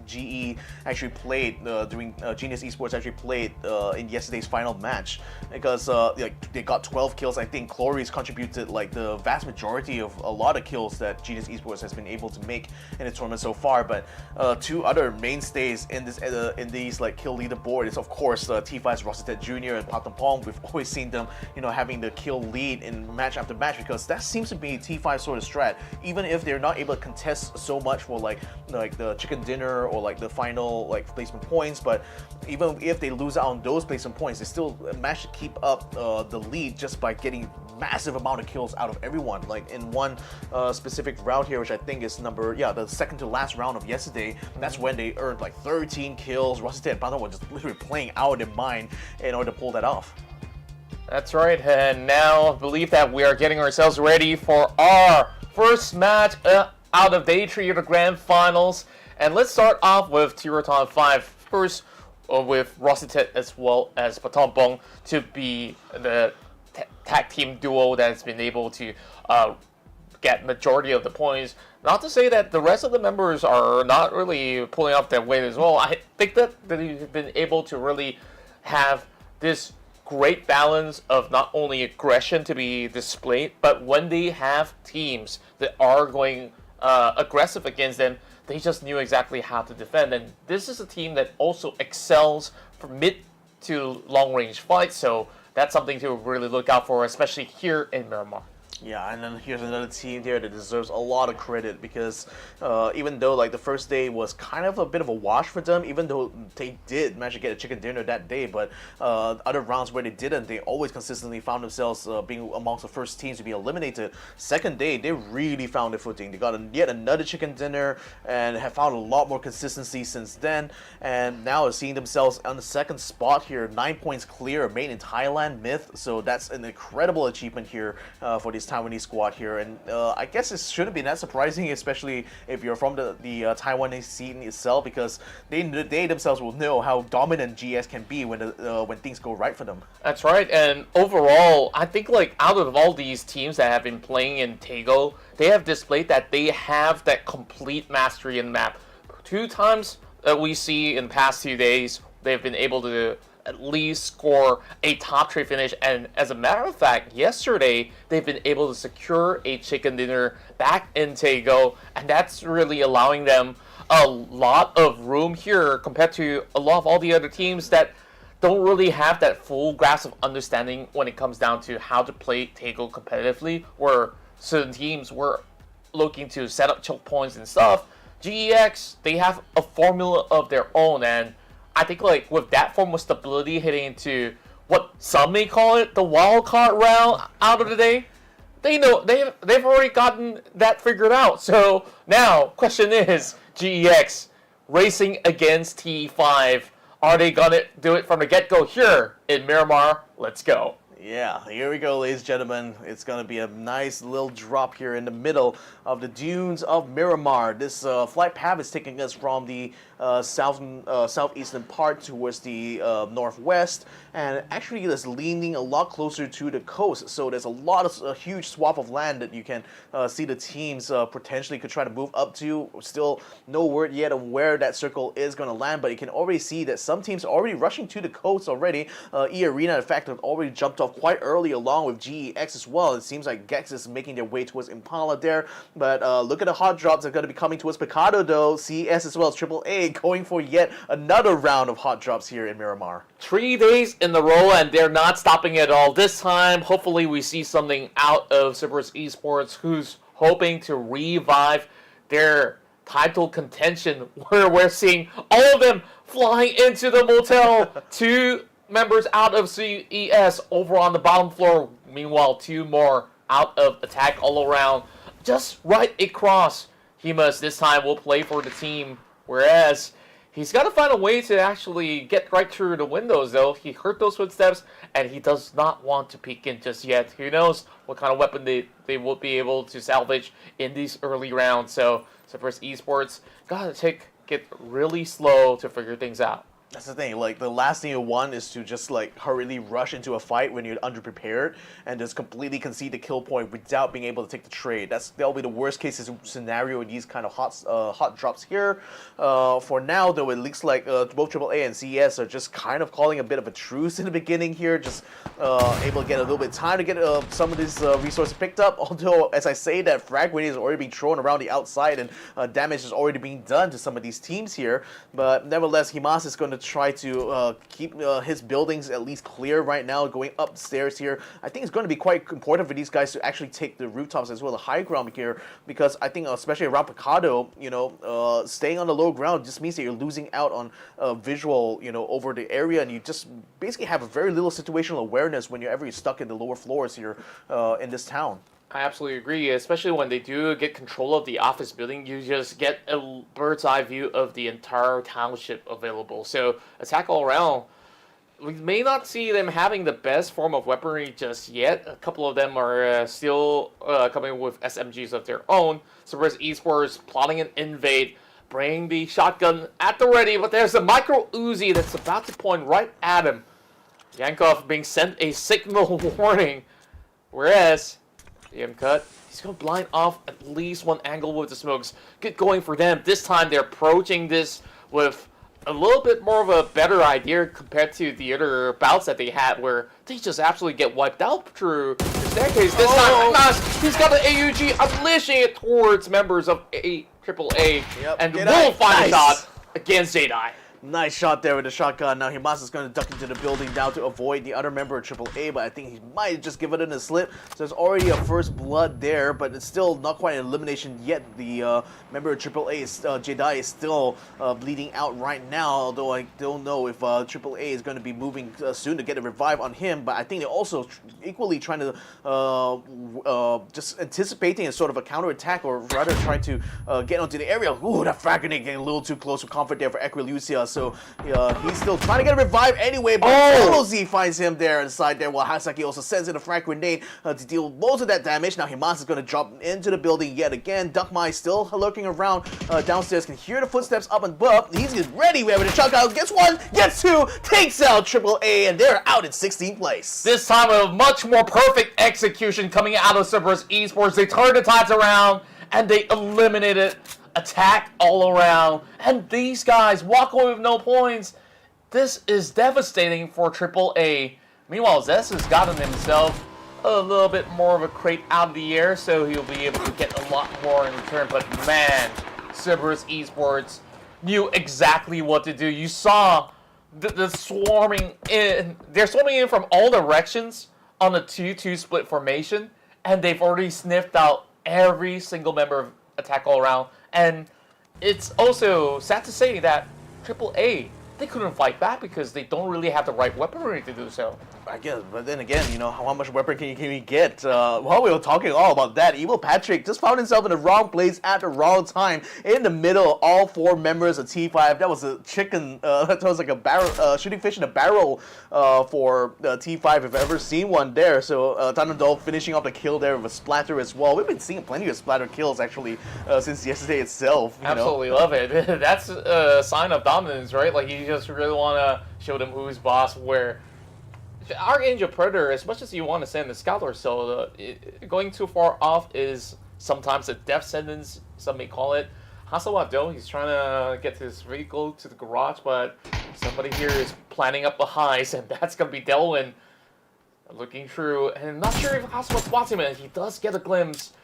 C: GE actually played during Genius Esports actually played in yesterday's final match, because like they got 12 kills. I think Clories contributed like the vast majority of a lot of kills that Genius Esports has been able to make in the tournament so far. But 2 other mainstays in this in these like kill leaderboard is of course T5's Rascal Jr. and Patompong. We've always seen them, you know, having the kill lead in match after after match, because that seems to be T5 sort of strat. Even if they're not able to contest so much for like the chicken dinner or like the final like placement points, but even if they lose out on those placement points, they still manage to keep up the lead just by getting massive amount of kills out of everyone. Like in one specific round here, which I think is the second to last round of yesterday, that's when they earned like 13 kills. Rascal and Venom were just literally playing out their mind in order to pull that off.
D: That's right, and now I believe that we are getting ourselves ready for our first match out of Daytrade, the Grand Finals. And let's start off with Theerathon 5. First, with Rascal as well as Patong to be the tag team duo that's been able to get majority of the points. Not to say that the rest of the members are not really pulling up their weight as well. I think that they've been able to really have this great balance of not only aggression to be displayed, but when they have teams that are going aggressive against them, they just knew exactly how to defend. And this is a team that also excels for mid to long range fights, so that's something to really look out for, especially here in Miramar.
C: Yeah, and then here's another team there that deserves a lot of credit, because even though like the first day was kind of a bit of a wash for them, even though they did manage to get a chicken dinner that day, but other rounds where they didn't, they always consistently found themselves being amongst the first teams to be eliminated. Second day, they really found their footing. They got yet another chicken dinner and have found a lot more consistency since then, and now are seeing themselves on the second spot here, 9 points clear, made in Thailand Myth, so that's an incredible achievement here for this Taiwanese squad here, and I guess it shouldn't be that surprising, especially if you're from the Taiwanese scene itself, because they themselves will know how dominant GS can be when things go right for them.
D: That's right, and overall, I think like out of all these teams that have been playing in Taego, they have displayed that they have that complete mastery in the map. 2 times that we see in the past 2 days, they've been able to at least score a top 3 finish, and as a matter of fact, yesterday they've been able to secure a chicken dinner back in Taego, and that's really allowing them a lot of room here compared to a lot of all the other teams that don't really have that full grasp of understanding when it comes down to how to play Taego competitively, where certain teams were looking to set up choke points and stuff. GEX, they have a formula of their own, and I think like with that form of stability hitting into what some may call it the wild card round out of the day, they know they've already gotten that figured out. So now question is, GEX racing against T5, are they gonna do it from the get-go here in Miramar? Let's go.
C: Yeah, here we go, ladies and gentlemen. It's going to be a nice little drop here in the middle of the dunes of Miramar. This flight path is taking us from the southeastern part towards the northwest, and actually it's leaning a lot closer to the coast. So there's a huge swath of land that you can see the teams potentially could try to move up to. Still no word yet on where that circle is going to land, but you can already see that some teams are already rushing to the coast already. eArena, in fact, have already jumped off quite early along with GEX as well. It seems like Gex is making their way towards Impala there, but look at the hot drops that are going to be coming towards Picado though. CS as well as AAA going for yet another round of hot drops here in Miramar.
D: 3 days in a row, and they're not stopping at all this time. Hopefully we see something out of CERBERUS Esports, who's hoping to revive their title contention, where we're seeing all of them flying into the motel. 2 members out of CES over on the bottom floor. Meanwhile, 2 more out of attack all around. Just right across. Himas this time will play for the team, whereas he's got to find a way to actually get right through the windows, though. He heard those footsteps, and he does not want to peek in just yet. Who knows what kind of weapon they will be able to salvage in these early rounds. So CERBERUS Esports got to get really slow to figure things out.
C: That's the thing, like, the last thing you want is to just, like, hurriedly rush into a fight when you're underprepared and just completely concede the kill point without being able to take the trade. That'll be the worst case scenario in these kind of hot drops here. For now, though, it looks like both AAA and CES are just kind of calling a bit of a truce in the beginning here, just able to get a little bit of time to get some of these resources picked up, although, as I say, that frag grenade is already being thrown around the outside and damage is already being done to some of these teams here. But nevertheless, Himas is going to try to keep his buildings at least clear right now, going upstairs here. I think it's going to be quite important for these guys to actually take the rooftops as well, the high ground here, because I think especially around Picado, staying on the low ground just means that you're losing out on visual, over the area, and you just basically have a very little situational awareness whenever you're stuck in the lower floors here in this town.
D: I absolutely agree, especially when they do get control of the office building, you just get a bird's eye view of the entire township available. So attack all around. We may not see them having the best form of weaponry just yet. A couple of them are still coming with SMGs of their own. Cerberus Esports plotting an invade, bringing the shotgun at the ready, but there's a micro Uzi that's about to point right at him. Yankov being sent a signal warning, whereas cut. He's going to blind off at least one angle with the smokes. Get going for them. This time they're approaching this with a little bit more of a better idea compared to the other bouts that they had where they just absolutely get wiped out through the staircase. This time, he's got the AUG unleashing it towards members of AAA.
C: Yep.
D: And will find a shot against Jedi.
C: Nice shot there with the shotgun. Now Himasa's going to duck into the building now to avoid the other member of AAA, but I think he might have just given it a slip. So there's already a first blood there, but it's still not quite an elimination yet. The member of AAA, Jedi, is still bleeding out right now, although I don't know if AAA is going to be moving soon to get a revive on him, but I think they're also equally trying to just anticipating a sort of a counterattack, or rather trying to get onto the area. Ooh, that frag grenade getting a little too close for comfort there for Equilucia. So he's still trying to get a revive anyway, but Z finds him there inside there, while Hasaki also sends in a frag grenade to deal most of that damage. Now Himasa's going to drop into the building yet again. Duckmai still lurking around downstairs, can hear the footsteps up above. He's ready with a shotgun. Gets one, gets two, takes out AAA, and they're out in 16th place.
D: This time a much more perfect execution coming out of Cerberus Esports. They turned the tides around, and they eliminated attack all around, and these guys walk away with no points. This is devastating for AAA. Meanwhile, Zess has gotten himself a little bit more of a crate out of the air, so he'll be able to get a lot more in return. But man, Cerberus Esports knew exactly what to do. You saw the swarming in. They're swarming in from all directions on a 2-2 split formation, and they've already sniffed out every single member of attack all around. And it's also sad to say that AAA, they couldn't fight back because they don't really have the right weaponry to do so.
C: I guess, but then again, how much weapon can you get? While we were talking all about that, Evil Patrick just found himself in the wrong place at the wrong time. In the middle, all four members of T5. That was a chicken, that was like a barrel, shooting fish in a barrel for T5, if I've ever seen one there. So Tanadol finishing off the kill there with a splatter as well. We've been seeing plenty of splatter kills actually since yesterday itself.
D: Absolutely love it. That's a sign of dominance, right? Like you just really want to show them who's boss where. ArkAngel Predator, as much as you want to send the scout or so, going too far off is sometimes a death sentence, some may call it. Hasawa though, he's trying to get his vehicle to the garage, but somebody here is planning up a heist, and that's going to be Delwyn looking through, and I'm not sure if Hasawa spots him, and he does get a glimpse.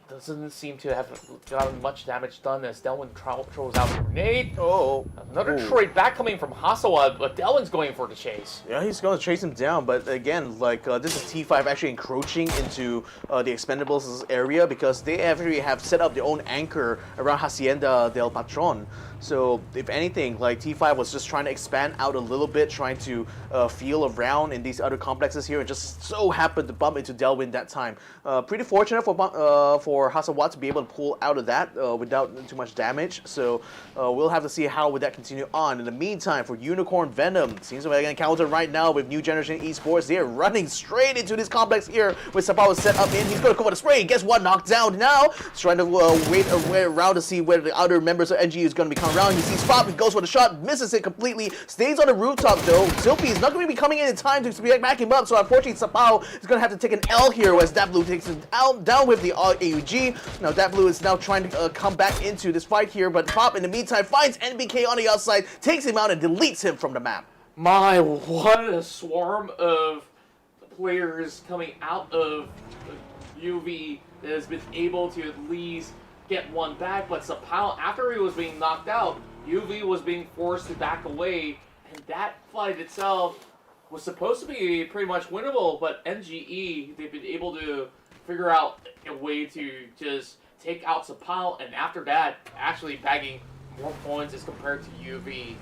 D: Doesn't seem to have gotten much damage done as Delwyn throws out a grenade. Another trade back coming from Hasawa, but Delwyn's going for the chase.
C: Yeah, he's going to chase him down, but again, this is T5 actually encroaching into the Expendables area because they actually have set up their own anchor around Hacienda del Patron. So if anything, T5 was just trying to expand out a little bit, trying to feel around in these other complexes here, and just so happened to bump into Delwyn that time. Pretty fortunate for Hasawa to be able to pull out of that without too much damage. So we'll have to see how would that continue on. In the meantime, for Unicorn Venom, seems like an encounter right now with New Generation Esports. They're running straight into this complex here with Sapao set up in. He's going to go for the spray. Guess what? Knocked down now. He's trying to wait around to see where the other members of NG is going to be coming around. He sees Pop, he goes for the shot, misses it completely, stays on the rooftop though. Silpy is not going to be coming in time to back him up, so unfortunately Sapao is going to have to take an L here as Blue takes him down with the AUG. Now Blue is now trying to come back into this fight here, but Pop in the meantime finds NBK on the outside, takes him out and deletes him from the map.
D: My, what a swarm of players coming out of UV that has been able to at least get one back, but Sapao, after he was being knocked out, UV was being forced to back away, and that fight itself was supposed to be pretty much winnable, but NGE, they've been able to figure out a way to just take out Sapal, and after that, actually bagging more points as compared to UV.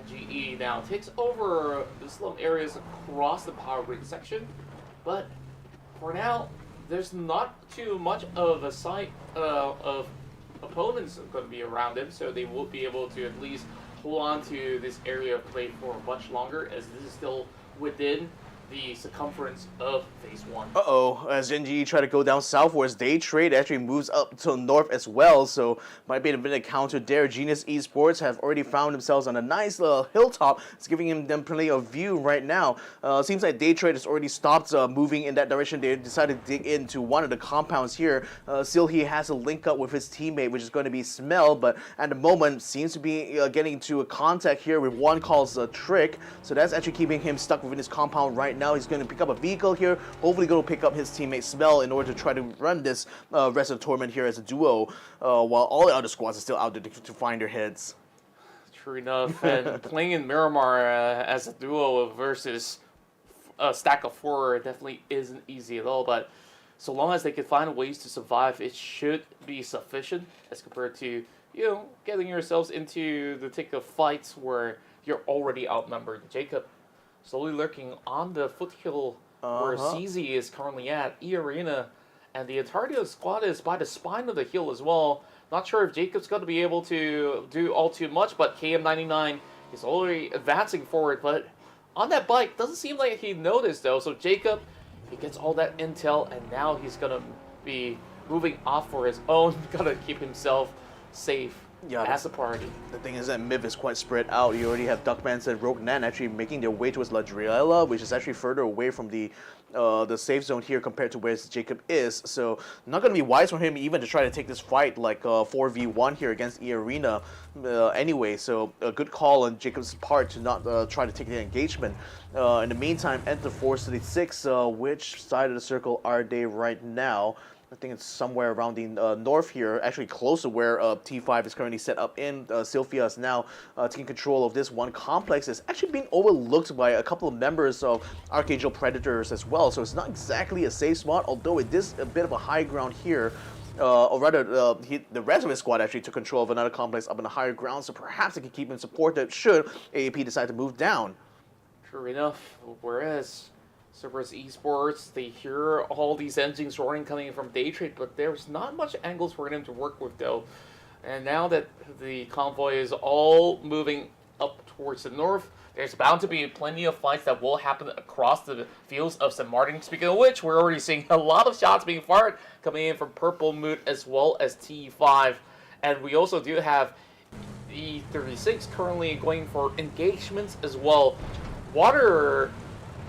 D: NGE now takes over the slum areas across the power grid section, but for now, there's not too much of a sight of opponents going to be around him, so they will be able to at least hold on to this area of play for much longer, as this is still within the circumference of phase 1.
E: Uh-oh, as NGE try to go down southwards, Daytrade actually moves up to the north as well, so might be a bit of counter there. Genius Esports have already found themselves on a nice hilltop. It's giving them plenty of view right now. Seems like Daytrade has already stopped moving in that direction. They decided to dig into one of the compounds here. Still, he has a link up with his teammate, which is going to be Smell, but at the moment seems to be getting into a contact here with one called Trick, so that's actually keeping him stuck within his compound right now. He's going to pick up a vehicle here, hopefully going to pick up his teammate Smell in order to try to run this rest of the tournament here as a duo, while all the other squads are still out there to find their heads.
D: True enough, and playing in Miramar as a duo versus a stack of 4 definitely isn't easy at all, but so long as they can find ways to survive, it should be sufficient as compared to, you know, getting yourselves into the thick of fights where you're already outnumbered. Jacob slowly lurking on the foothill where CZ is currently at, eArena, and the entirety of the squad is by the spine of the hill as well. Not sure if Jacob's going to be able to do all too much, but KM99 is already advancing forward, but on that bike, doesn't seem like he noticed though, so Jacob, he gets all that intel, and now he's going to be moving off for his own, going to keep himself safe.
E: Yeah,
D: as a party.
E: The thing is that Myth is quite spread out. You already have Duckmans and Rogue Nan actually making their way towards Ladriela, which is actually further away from the safe zone here compared to where Jacob is. So not going to be wise for him even to try to take this fight like 4v1 here against eArena anyway. So a good call on Jacob's part to not try to take the engagement. In the meantime, enter 436. Which side of the circle are they right now? I think it's somewhere around the north here, actually close to where T5 is currently set up in. Sylphia is now taking control of this one complex. It's actually being overlooked by a couple of members of ArkAngel Predators as well, so it's not exactly a safe spot, although it is a bit of a high ground here. Or rather, the rest of his squad actually took control of another complex up on the higher ground, so perhaps it can keep him supported should AAP decide to move down.
D: Sure enough, whereas Cerberus Esports, they hear all these engines roaring coming from Daytrade, but there's not much angles for them to work with though. And now that the convoy is all moving up towards the north, there's bound to be plenty of fights that will happen across the fields of St. Martin. Speaking of which, we're already seeing a lot of shots being fired coming in from Purple Mood as well as T5. And we also do have E36 currently going for engagements as well. Water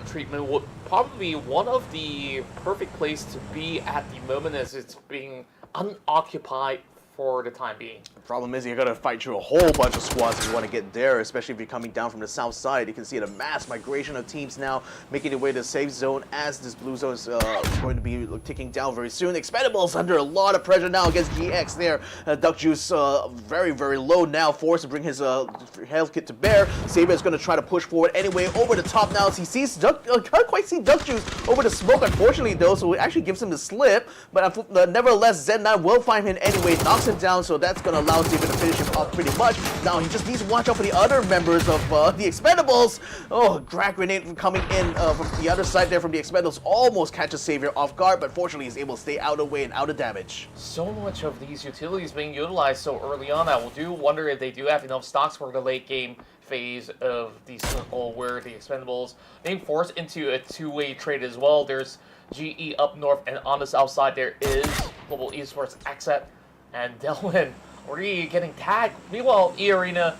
D: treatment would probably be one of the perfect place to be at the moment, as it's being unoccupied for the time being.
E: The problem is you're going to fight through a whole bunch of squads if you want to get there, especially if you're coming down from the south side. You can see the mass migration of teams now making their way to the safe zone as this blue zone is going to be ticking down very soon. Expendables under a lot of pressure now against GX there. Duck Juice very, very low now, forced to bring his health kit to bear. Saber is going to try to push forward anyway over the top now as he sees can't quite see Duck Juice over the smoke, unfortunately though, so it actually gives him the slip, but nevertheless Z9 will find him anyway, knocks him down, so that's going to allow Saber to finish him off pretty much. Now he just needs to watch out for the other members of the Expendables. Oh, drag grenade coming in from the other side there from the Expendables almost catches Savior off guard, but fortunately he's able to stay out of the way and out of damage.
D: So much of these utilities being utilized so early on. I do wonder if they do have enough stocks for the late game phase of the circle where the Expendables being forced into a two-way trade as well. There's GE up north, and on the south side there is Global Esports, Xsset, and Delwyn already getting tagged. Meanwhile, eArena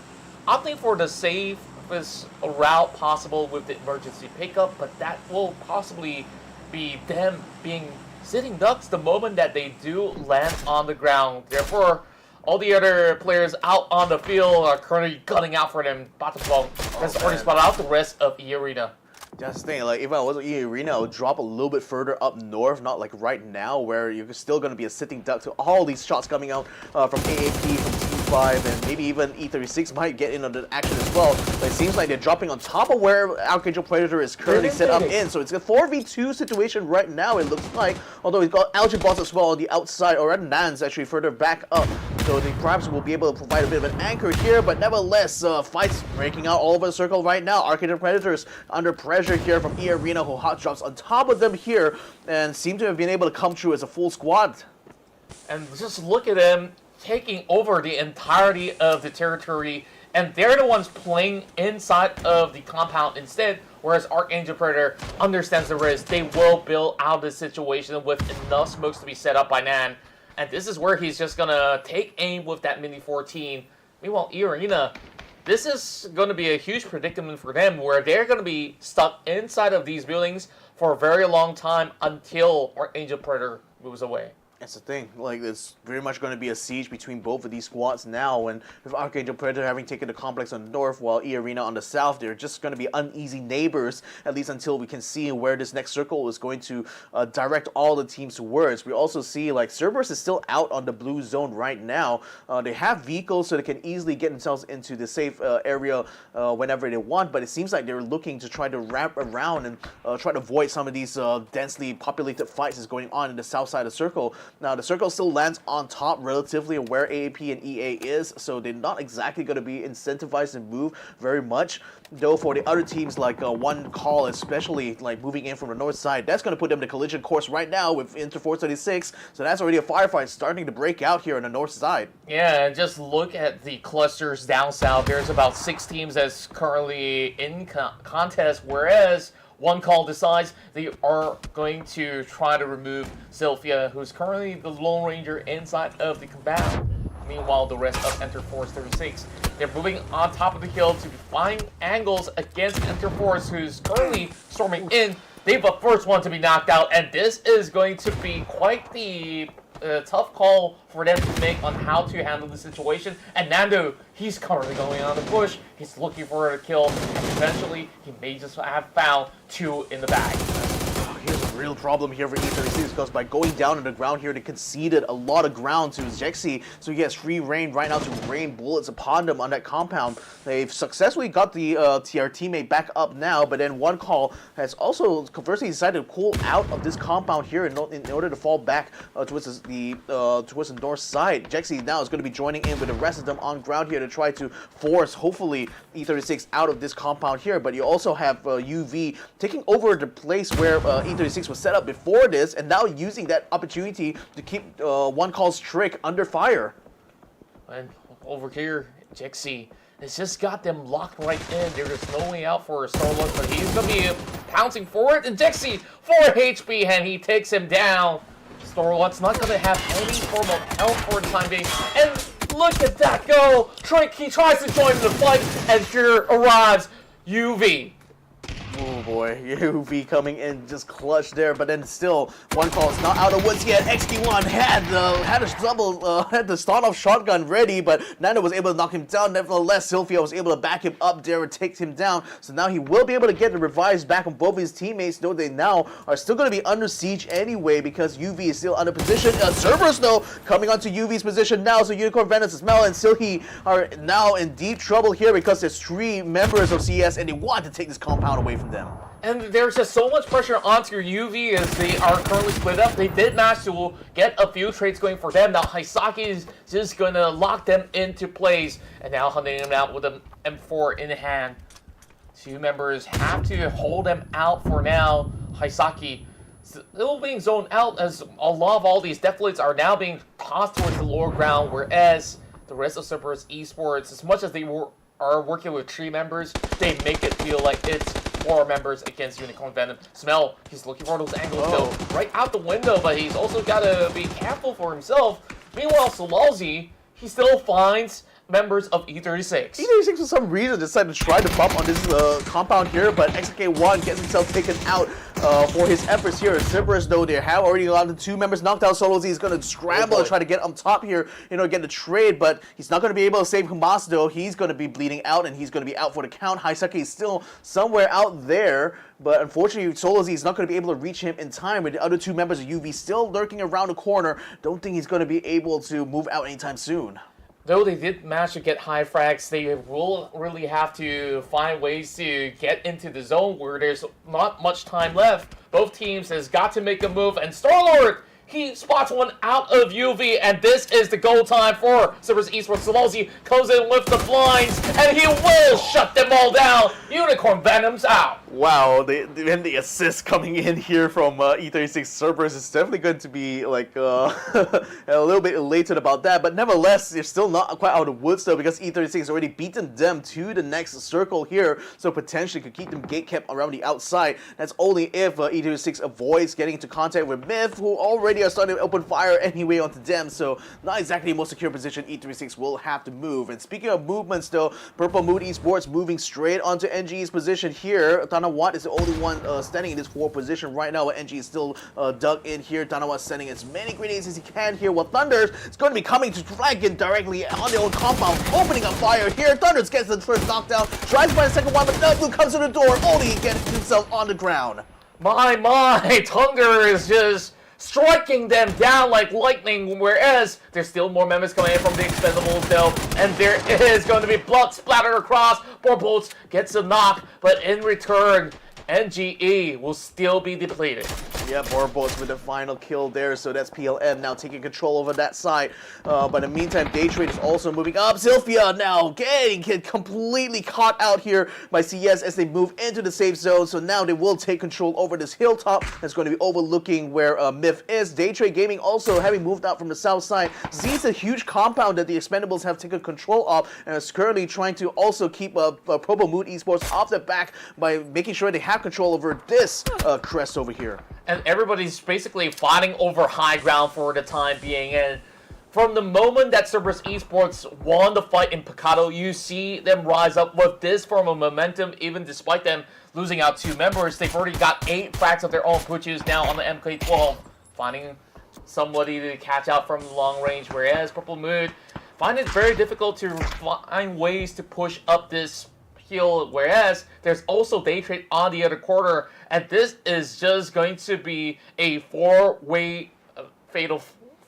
D: opting for the safest route possible with the emergency pickup, but that will possibly be them being sitting ducks the moment that they do land on the ground. Therefore, all the other players out on the field are currently gunning out for them. Battlebong has already spotted out the rest of eArena.
E: Just think, like, if I was eArena, I would drop a little bit further up north, not like right now, where you're still going to be a sitting duck to all these shots coming out from AAP, from DAY3 and maybe even E36 might get in on the action as well. But it seems like they're dropping on top of where ArkAngel Predator is currently set up in. So it's a 4v2 situation right now, it looks like. Although he's got Algebot as well on the outside, or Nan's actually further back up. So they perhaps will be able to provide a bit of an anchor here, but nevertheless, fights breaking out all over the circle right now. ArkAngel Predators under pressure here from eArena, who hot drops on top of them here and seem to have been able to come through as a full squad.
D: And just look at them taking over the entirety of the territory, and they're the ones playing inside of the compound instead, whereas ArkAngel Predator understands the risk. They will build out the situation with enough smokes to be set up by Nan. And this is where he's just going to take aim with that Mini 14. Meanwhile, eArena, this is going to be a huge predicament for them, where they're going to be stuck inside of these buildings for a very long time until ArkAngel Predator moves away.
E: That's the thing. Like, it's very much going to be a siege between both of these squads now, and with ArkAngel Predator having taken the complex on the north, while eArena on the south, they're just going to be uneasy neighbors, at least until we can see where this next circle is going to direct all the teams towards. We also see, like, CERBERUS is still out on the blue zone right now. They have vehicles, so they can easily get themselves into the safe area whenever they want, but it seems like they're looking to try to wrap around and try to avoid some of these densely populated fights that's going on in the south side of the circle. Now, the circle still lands on top relatively of where AAP and EA is, so they're not exactly going to be incentivized to move very much. Though for the other teams, like One Call, especially like moving in from the north side, that's going to put them in the collision course right now with Inter 436. So that's already a firefight starting to break out here on the north side.
D: Yeah, and just look at the clusters down south. There's about 6 teams that's currently in contest, whereas One Call decides they are going to try to remove Sylphia, who's currently the Lone Ranger inside of the compound. Meanwhile, the rest of Enter Force 36, they're moving on top of the hill to find angles against Enter Force, who's currently storming in. They're the first one to be knocked out, and this is going to be quite the tough call for them to make on how to handle the situation. And Nando, he's currently going on the push. He's looking for a kill, and eventually he may just have found 2 in the bag.
E: Here's a real problem here for E36, because by going down on the ground here, they conceded a lot of ground to Jexi, so he has free reign right now to rain bullets upon them on that compound. They've successfully got the TR teammate back up now, but then One Call has also conversely decided to pull out of this compound here in order to fall back towards the north side. Jexi now is going to be joining in with the rest of them on ground here to try to force, hopefully, E36 out of this compound here, but you also have UV taking over the place where E36 was set up before this, and now using that opportunity to keep One Call's trick under fire.
D: And over here, Jexi has just got them locked right in. There's no way out for Starlord, but he's going to be pouncing forward, and Jexi, 4 HP, and he takes him down. Starlord's not going to have any form of health for the time being, and look at that go! He tries to join the fight, and here arrives UV.
E: Oh boy, UV coming in just clutch there, but then still, One Call is not out of the woods yet. XD1 had the start-off shotgun ready, but Nando was able to knock him down. Nevertheless, Sylphia was able to back him up there and take him down. So now he will be able to get the revives back on both of his teammates, though they now are still going to be under siege anyway, because UV is still under position. CERBERUS, though, coming onto UV's position now, so Unicorn Venice, Smell, and Silky are now in deep trouble here because there's 3 members of CS, and they want to take this compound away from them.
D: And there's just so much pressure onto UV as they are currently split up. They did manage to get a few trades going for them. Now Haisaki is just going to lock them into place, and now hunting them out with an M4 in hand. 2 members have to hold them out for now. Haisaki still being zoned out as a lot of all these deathlights are now being tossed towards the lower ground, whereas the rest of CERBERUS Esports, as much as they are working with 3 members, they make it feel like it's 4 members against Unicorn Venom. Smell, he's looking for those angles though, right out the window, but he's also got to be careful for himself. Meanwhile, Solalzi, he still finds members of E36.
E: E36 for some reason decided to try to bump on this compound here, but XK1 gets himself taken out for his efforts here. CERBERUS, though, they have already gotten 2 members knocked out. Solalzi is going to scramble to try to get on top here, get the trade, but he's not going to be able to save Hamas, though. He's going to be bleeding out, and he's going to be out for the count. Haisaki is still somewhere out there, but unfortunately, Solalzi is not going to be able to reach him in time, with the other 2 members of UV still lurking around the corner. Don't think he's going to be able to move out anytime soon.
D: though they did manage to get high frags, they will really have to find ways to get into the zone where there's not much time left. Both teams has got to make a move, and Star-Lord, he spots one out of UV, and this is the goal time for CERBERUS Esports. Salozzi comes in with the blinds, and he will shut them all down. Unicorn Venom's out.
E: Wow, the assist coming in here from E36 Cerberus is definitely going to be like a little bit elated about that, but nevertheless, they're still not quite out of the woods though, because E36 has already beaten them to the next circle here, so potentially could keep them gate-kept around the outside. That's only if E36 avoids getting into contact with Myth, who already are starting to open fire anyway onto them, so not exactly the most secure position. E36 will have to move. And speaking of movements though, Purple Mood Esports moving straight onto NG's position here. Tanawat is the only one standing in this forward position right now, NG is still dug in here. Tanawat sending as many grenades as he can here, while Thunders is going to be coming to Dragon directly on their own compound, opening up fire here. Thunders gets the first knockdown, tries to find the second one, but Blue comes to the door, only he gets himself on the ground.
D: My, Thunder is just striking them down like lightning, whereas there's still more members coming in from the Expendables though, and there is going to be blood splattered across. Borbolts gets a knock, but in return, NGE will still be depleted.
E: Yeah, Borbolts with the final kill there, so that's PLM now taking control over that side. But in the meantime, Daytrade is also moving up. Sylphia now getting completely caught out here by CS as they move into the safe zone, so now they will take control over this hilltop that's going to be overlooking where Myth is. Daytrade Gaming also having moved out from the south side sees a huge compound that the Expendables have taken control of, and is currently trying to also keep Purple Mood Esports off the back by making sure they have control over this crest over here.
D: And everybody's basically fighting over high ground for the time being. And from the moment that CERBERUS Esports won the fight in Picado, you see them rise up with this form of momentum, even despite them losing out 2 members. They've already got 8 frags of their own, which is now on the MK12, finding somebody to catch out from long range, whereas Purple Mood find it very difficult to find ways to push up this hill, whereas there's also Daytrade on the other corner, and this is just going to be a 4-way fatal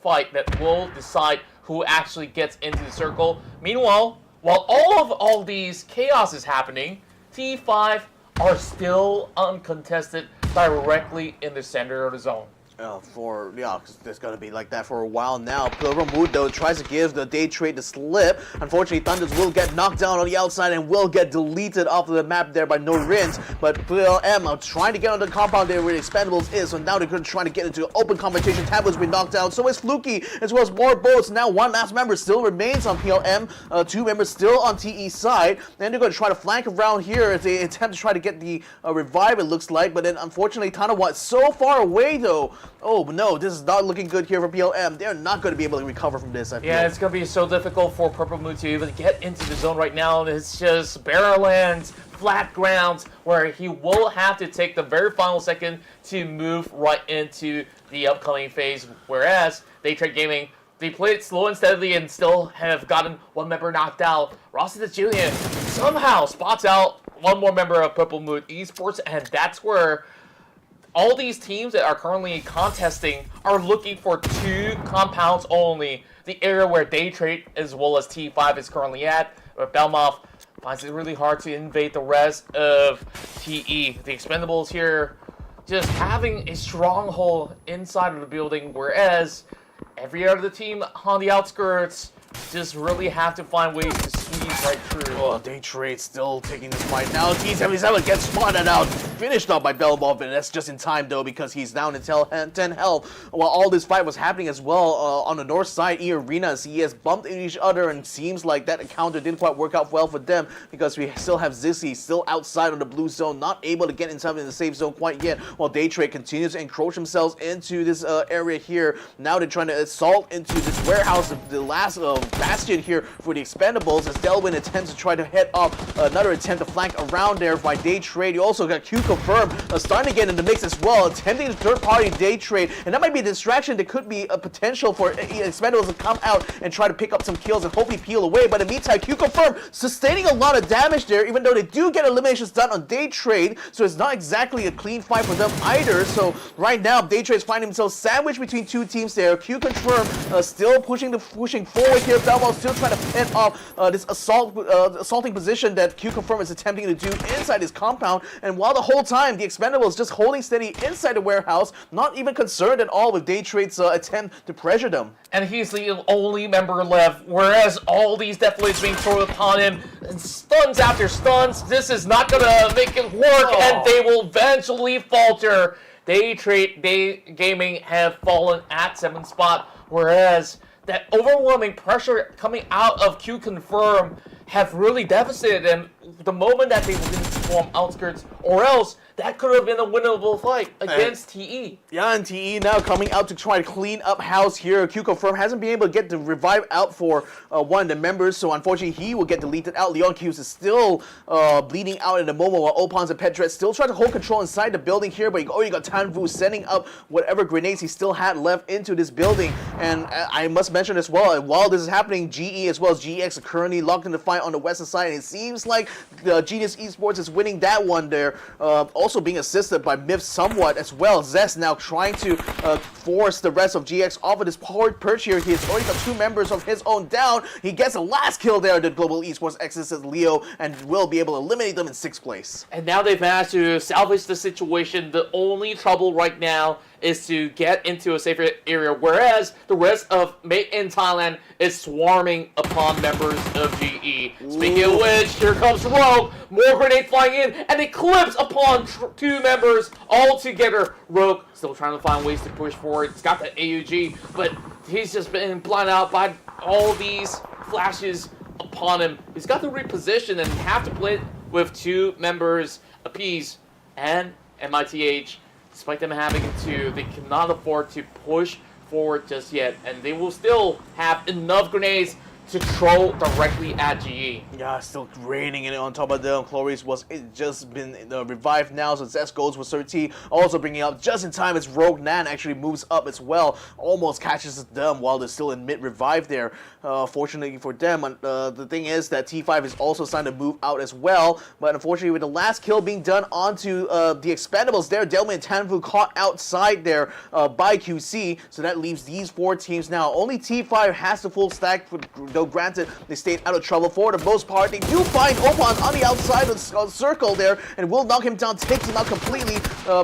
D: fight that will decide who actually gets into the circle. Meanwhile, while all these chaos is happening, T5 are still uncontested directly in the center of the zone.
E: It's gonna be like that for a while now. Purple Mood though tries to give the Daytrade the slip. Unfortunately, Thunders will get knocked down on the outside and will get deleted off of the map there by No Rins. But PLM are trying to get on the compound there where the Expendables is, so now they're gonna try to get into open competition. Tablet's been knocked down, so is Fluky, as well as more boats. Now one last member still remains on PLM, 2 members still on TE side. Then they're gonna try to flank around here as they attempt to try to get the revive, it looks like. But then unfortunately, Tanawa is so far away though. Oh no, this is not looking good here for PLM. They're not going to be able to recover from this, I feel.
D: Yeah, it's going to be so difficult for Purple Mood to even get into the zone right now. It's just barren lands, flat grounds, where he will have to take the very final second to move right into the upcoming phase. Whereas Daytrade Gaming, they played slow and steadily and still have gotten 1 member knocked out. Rossi Julian somehow spots out 1 more member of Purple Mood Esports, and that's where all these teams that are currently contesting are looking for 2 compounds only. The area where Daytrade as well as T5 is currently at, where Belmont finds it really hard to invade the rest of TE. The Expendables here just having a stronghold inside of the building, whereas every other team on the outskirts just really have to find ways to squeeze right through.
E: Oh, Daytrade still taking this fight now. T77 gets spotted out, finished up by Belbov, and that's just in time though, because he's down to 10 health. While all this fight was happening as well, on the north side, eArena and CES bumped into each other, and seems like that encounter didn't quite work out well for them, because we still have Zissy still outside of the blue zone, not able to get himself in the safe zone quite yet, while Daytrade continues to encroach themselves into this area here. Now they're trying to assault into this warehouse, the last bastion here for the Expendables, as Delwyn Silent attempts to try to head off another attempt to flank around there by Daytrade. You also got QConfirm starting to get in the mix as well, attempting to third-party Daytrade, and that might be a distraction that could be a potential for Expendables to come out and try to pick up some kills and hopefully peel away. But in the meantime, QConfirm sustaining a lot of damage there, even though they do get eliminations done on Daytrade, so it's not exactly a clean fight for them either. So right now, Daytrade is finding himself sandwiched between two teams there. QConfirm still pushing forward here, Belmont still trying to fend off this assaulting position that QConfirm is attempting to do inside his compound. And while the whole time, the Expendables just holding steady inside the warehouse, not even concerned at all with Daytrade's attempt to pressure them.
D: And he's the only member left, whereas all these death blades being thrown upon him, stuns after stuns. This is not gonna make it work, and they will eventually falter. Daytrade Gaming have fallen at 7th spot, whereas that overwhelming pressure coming out of QConfirm have really devastated them the moment that they were going to form outskirts, or else that could have been a winnable fight against TE.
E: Yeah, and TE now coming out to try to clean up house here. QConfirm hasn't been able to get the revive out for one of the members, so unfortunately he will get deleted out. Leon Q's is still bleeding out in the moment, while Opans and Petret still try to hold control inside the building here, but you got Tanvu setting up whatever grenades he still had left into this building. And I must mention as well, while this is happening, GE as well as GX are currently locked in the fight on the western side, and it seems like the Genius Esports is winning that one there. Also being assisted by Myth somewhat as well. Zest now trying to force the rest of GX off of this perch here. He has already got 2 members of his own down. He gets the last kill there, the Global Esports Xsset Leo, and will be able to eliminate them in 6th place.
D: And now they've managed to salvage the situation. The only trouble right now is to get into a safer area, whereas the rest of Mate in Thailand is swarming upon members of GE. Speaking of which, here comes Rogue, more grenades flying in, and it clips upon 2 members all together. Rogue still trying to find ways to push forward. He's got the AUG, but he's just been blinded out by all these flashes upon him. He's got to reposition and have to play with 2 members apiece, and MITH, despite them having to, they cannot afford to push forward just yet, and they will still have enough grenades to throw directly at GE.
E: Yeah, still raining in it on top of them. Chloris was just been revived now, so Zest goes with 13. Also bringing up just in time as Rogue Nan actually moves up as well. Almost catches them while they're still in mid-revive there. Fortunately for them, the thing is that T5 is also starting to move out as well. But unfortunately, with the last kill being done onto the Expendables there, Delman and Tanvu caught outside there by QC. So that leaves these 4 teams now. Only T5 has the full stack, though granted they stayed out of trouble for the most part. They do find Opan on the outside of the circle there and will knock him down, takes him out completely.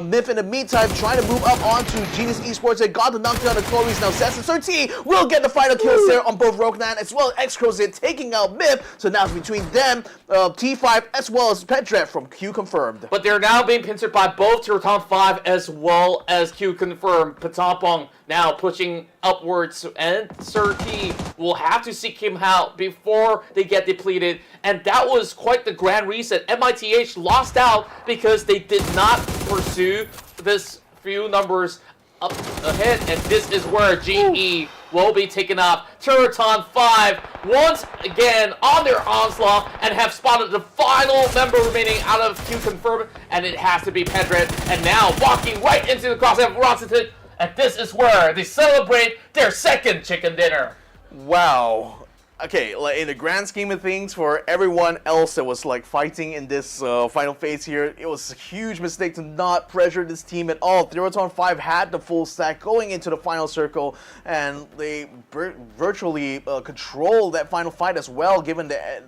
E: Myth in the meantime trying to move up onto Genius Esports. They got the knockdown of Chloe's now. Zest and 13 will get the final kills there on both Roguenan as well as Xcrozit taking out Myth. So now it's between them, T5 as well as Petret from QConfirmed.
D: But they're now being pincered by both Theerathon 5 as well as QConfirmed. Patampong now pushing upwards, and Sir T will have to seek him out before they get depleted. And that was quite the grand reset. MITH lost out because they did not pursue this few numbers up ahead, and this is where GE will be taken up. Theerathon 5 once again on their onslaught and have spotted the final member remaining out of QConfirm, and it has to be Pedret. And now walking right into the crosshair of Rossington, and this is where they celebrate their 2nd chicken dinner.
E: Wow. Okay, like in the grand scheme of things, for everyone else that was like fighting in this final phase here, it was a huge mistake to not pressure this team at all. Theerathon 5 had the full stack going into the final circle, and they virtually controlled that final fight as well, given the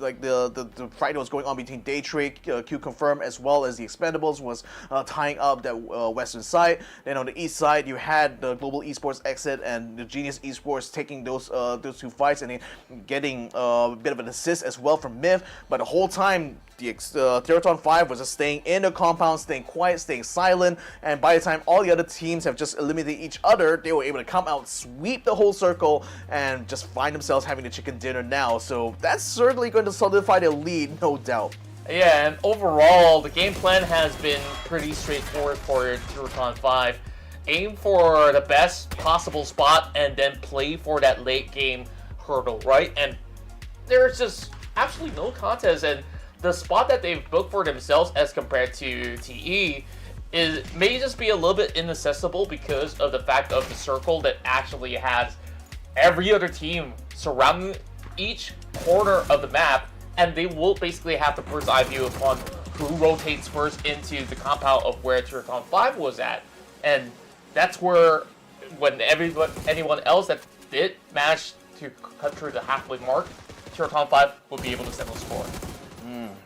E: the fight that was going on between Daytrade, QConfirm, as well as the Expendables was tying up that western side. Then on the east side, you had the Global Esports Exit and the Genius Esports taking those 2 fights and then getting a bit of an assist as well from Myth. But the whole time, the Theerathon 5 was just staying in the compound, staying quiet, staying silent, and by the time all the other teams have just eliminated each other, they were able to come out, sweep the whole circle, and just find themselves having the chicken dinner now. So that's certainly going to solidify their lead, no doubt.
D: Yeah, and overall, the game plan has been pretty straightforward for Theerathon 5. Aim for the best possible spot and then play for that late game hurdle, right? And there's just absolutely no contest, and the spot that they've booked for themselves as compared to TE may just be a little bit inaccessible because of the fact of the circle that actually has every other team surrounding each corner of the map, and they will basically have the bird's eye view upon who rotates first into the compound of where Theerathon 5 was at. And that's where, when anyone else that did manage to cut through the halfway mark, Theerathon 5 would be able to settle the score.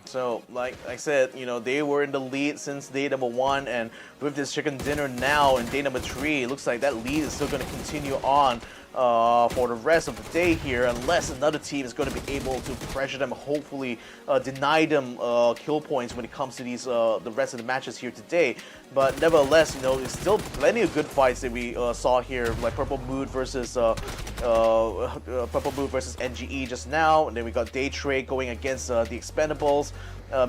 E: So, like I said, they were in the lead since day number 1, and with this chicken dinner now in day number 3, it looks like that lead is still going to continue on for the rest of the day here, unless another team is going to be able to pressure them, hopefully deny them kill points when it comes to these the rest of the matches here today. But nevertheless, there's still plenty of good fights that we saw here, like Purple Mood versus NGE just now, and then we got Daytrade going against the Expendables.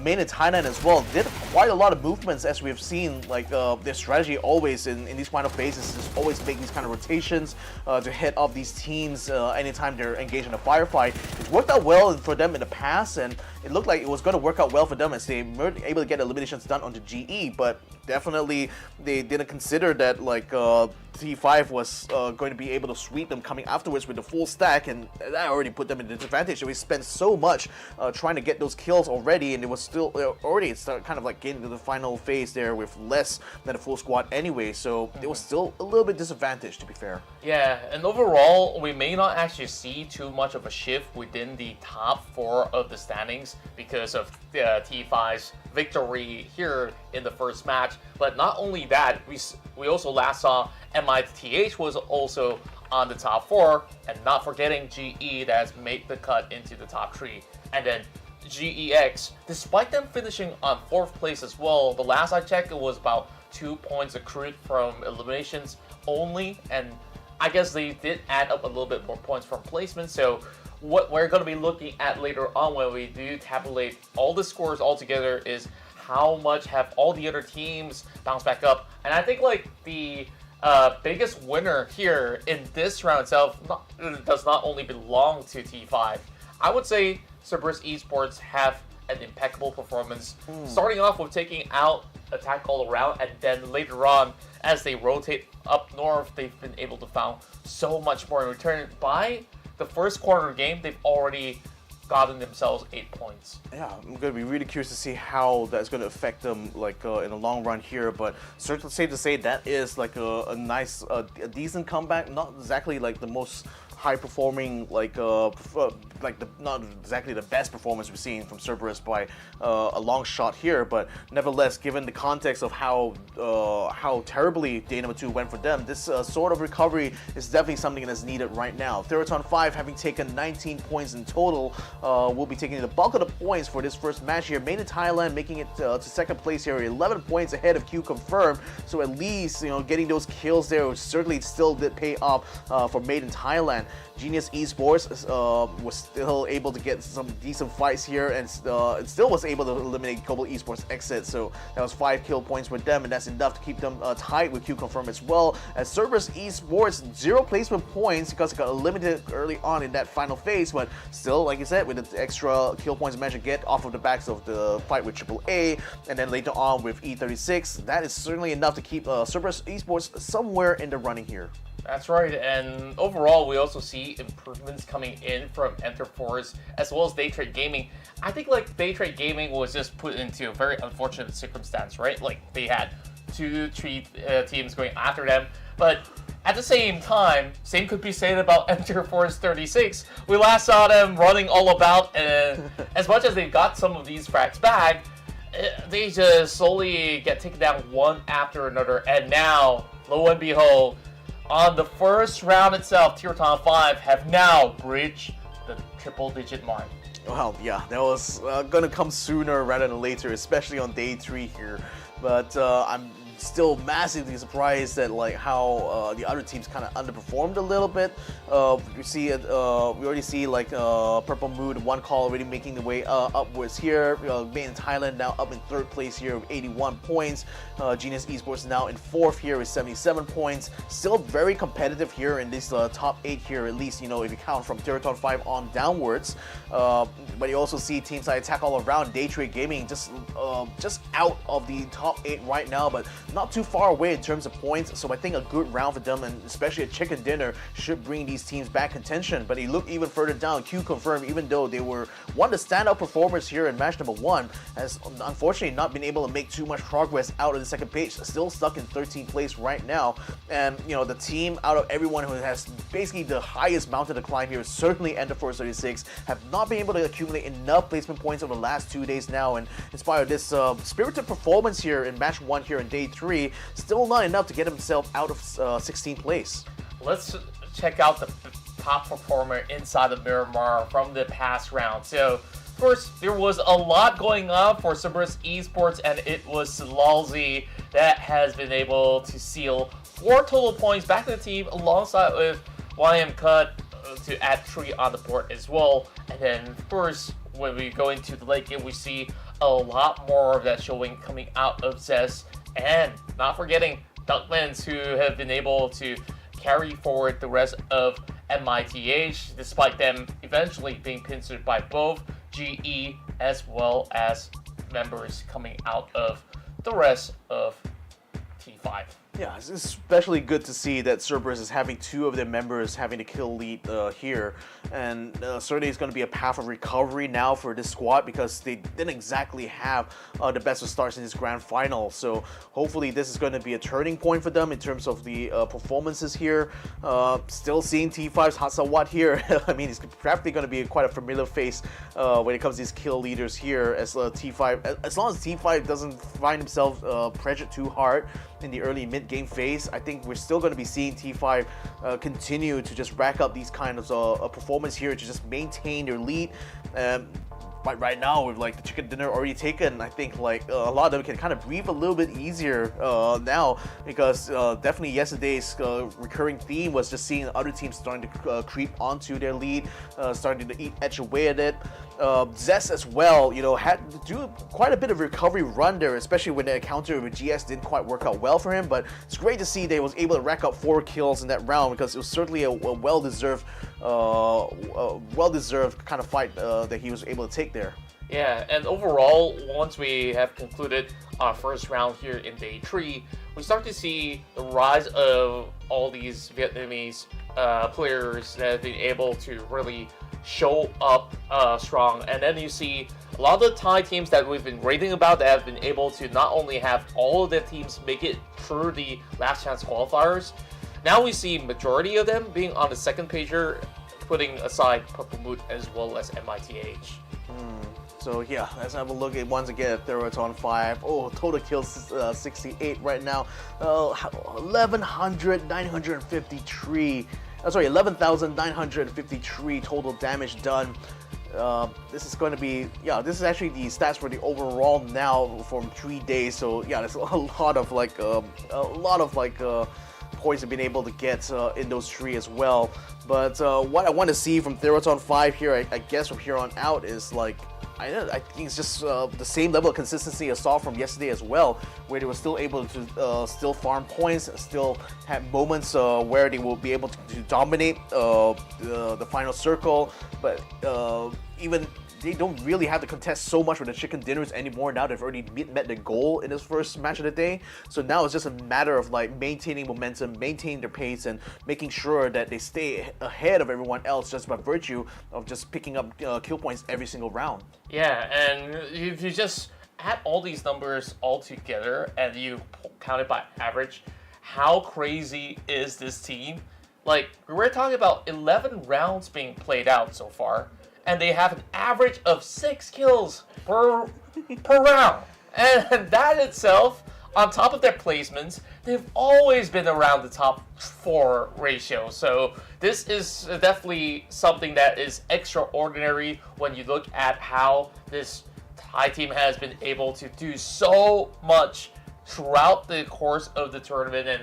E: Main in Thailand as well did quite a lot of movements, as we've seen. Like their strategy always in these final phases is always make these kind of rotations to head up these teams anytime they're engaged in a firefight. It's worked out well for them in the past, and it looked like it was going to work out well for them as they were able to get eliminations done onto GE, but definitely they didn't consider that like T5 was going to be able to sweep them coming afterwards with the full stack, and that already put them in a disadvantage. We spent so much trying to get those kills already, and it was still already kind of like getting to the final phase there with less than a full squad anyway, so it was still a little bit disadvantaged, to be fair.
D: Yeah, and overall, we may not actually see too much of a shift within the top 4 of the standings because of T5's victory here in the first match. But not only that, we also last saw MITH was also on the top 4, and not forgetting GE that has made the cut into the top 3. And then GEX, despite them finishing on 4th place as well, the last I checked it was about 2 points accrued from eliminations only, and I guess they did add up a little bit more points from placement. So what we're going to be looking at later on when we do tabulate all the scores all together is how much have all the other teams bounced back up. And I think like the biggest winner here in this round itself does not only belong to T5. I would say CERBERUS Esports have an impeccable performance, starting off with taking out Attack All Around, and then later on, as they rotate up north, they've been able to found so much more in return. By the first quarter of the game, they've already gotten themselves 8 points.
E: Yeah, I'm going to be really curious to see how that's going to affect them like in the long run here, but certainly safe to say that is like a nice, a decent comeback, not exactly like the most high-performing, not exactly the best performance we've seen from CERBERUS by a long shot here, but nevertheless, given the context of how terribly day number 2 went for them, this sort of recovery is definitely something that's needed right now. Theerathon 5, having taken 19 points in total, will be taking the bulk of the points for this first match here. Main in Thailand making it to second place here, 11 points ahead of QConfirm, so at least getting those kills there certainly still did pay off for Main in Thailand. Genius Esports was still able to get some decent fights here, and still was able to eliminate Global Esports Xsset, so that was 5 kill points for them, and that's enough to keep them tied with QConfirm as well. As CERBERUS Esports, 0 placement points because it got eliminated early on in that final phase, but still, like you said, with the extra kill points managed to get off of the backs of the fight with AAA, and then later on with E36, that is certainly enough to keep CERBERUS Esports somewhere in the running here.
D: That's right, and overall we also see improvements coming in from Enterforce as well as Daytrade Gaming. I think like Daytrade Gaming was just put into a very unfortunate circumstance, right? Like they had 2, 3 teams going after them, but at the same time, same could be said about Enterforce 36. We last saw them running all about, and as much as they got some of these frags back, they just slowly get taken down one after another, and now, lo and behold, on the first round itself, Theerathon 5 have now breached the triple-digit mark.
E: Well, yeah, that was gonna come sooner rather than later, especially on day 3 here. But I'm still massively surprised at like how the other teams kind of underperformed a little bit. We see it. We already see like Purple Mood, one call already making the way upwards here. Main in Thailand now up in 3rd place here with 81 points. Genius Esports now in 4th here with 77 points. Still very competitive here in this top 8 here. At least if you count from Theerathon 5 on downwards. But you also see teams like Attack All Around, Daytrade Gaming just out of the top 8 right now, but not too far away in terms of points. So I think a good round for them, and especially a chicken dinner, should bring these teams back contention. But you look even further down, QConfirm, even though they were one of the standout performers here in match number 1, has unfortunately not been able to make too much progress out of the second page. Still stuck in 13th place right now. And you know, the team out of everyone who has basically the highest mountain to climb here, certainly Ender Force 36, have not been able to accumulate enough placement points over the last 2 days now. And in spite of this spirited performance here in match 1 here in day 3, still not enough to get himself out of 16th place.
D: Let's check out the top performer inside the Miramar from the past round. So, of course, there was a lot going on for CERBERUS Esports, and it was Lalzi that has been able to seal 4 total points back to the team, alongside with YM Cut to add 3 on the board as well. And then, of course, when we go into the late game, we see a lot more of that showing coming out of Zest, and not forgetting Duckmans, who have been able to carry forward the rest of MITH, despite them eventually being pincered by both GE as well as members coming out of the rest of T5.
E: Yeah, it's especially good to see that CERBERUS is having 2 of their members having the kill lead here, and certainly it's going to be a path of recovery now for this squad, because they didn't exactly have the best of starts in this grand final. So hopefully this is going to be a turning point for them in terms of the performances here. Still seeing T5's Hatsawat here. I mean, it's probably going to be quite a familiar face when it comes to these kill leaders here, as T5, as long as T5 doesn't find himself pressured too hard in the early mid-game phase, I think we're still going to be seeing T5 continue to just rack up these kind of performance here to just maintain their lead. But right now, with like the chicken dinner already taken, I think like a lot of them can kind of breathe a little bit easier now, because definitely yesterday's recurring theme was just seeing other teams starting to creep onto their lead, starting to edge away at it. Zest as well, you know, had to do quite a bit of recovery run there, especially when the encounter with GS didn't quite work out well for him. But it's great to see they was able to rack up 4 kills in that round, because it was certainly a well-deserved kind of fight that he was able to take there.
D: Yeah, and overall, once we have concluded our first round here in day 3, we start to see the rise of all these Vietnamese players that have been able to really show up strong. And then you see a lot of the Thai teams that we've been raving about that have been able to not only have all of their teams make it through the last chance qualifiers, now we see majority of them being on the second pager, putting aside Purple Mood as well as MITH.
E: So yeah, let's have a look at once again at Theerathon 5. Oh, total kills 68 right now. 11,953 total damage done. This is going to be, yeah, this is actually the stats for the overall now from 3 days. So yeah, there's a lot of points have been able to get in those 3 as well. But what I want to see from Theerathon 5 here, I guess from here on out, is like, I think it's just the same level of consistency I saw from yesterday as well, where they were still able to still farm points, still have moments where they will be able to dominate the final circle, but even they don't really have to contest so much with the chicken dinners anymore. Now they've already met their goal in this first match of the day. So now it's just a matter of like maintaining momentum, maintaining their pace, and making sure that they stay ahead of everyone else just by virtue of just picking up kill points every single round.
D: Yeah, and if you just add all these numbers all together and you count it by average, how crazy is this team? Like, we're talking about 11 rounds being played out so far, and they have an average of 6 kills per round. And that itself, on top of their placements, they've always been around the top 4 ratio. So this is definitely something that is extraordinary when you look at how this Thai team has been able to do so much throughout the course of the tournament, and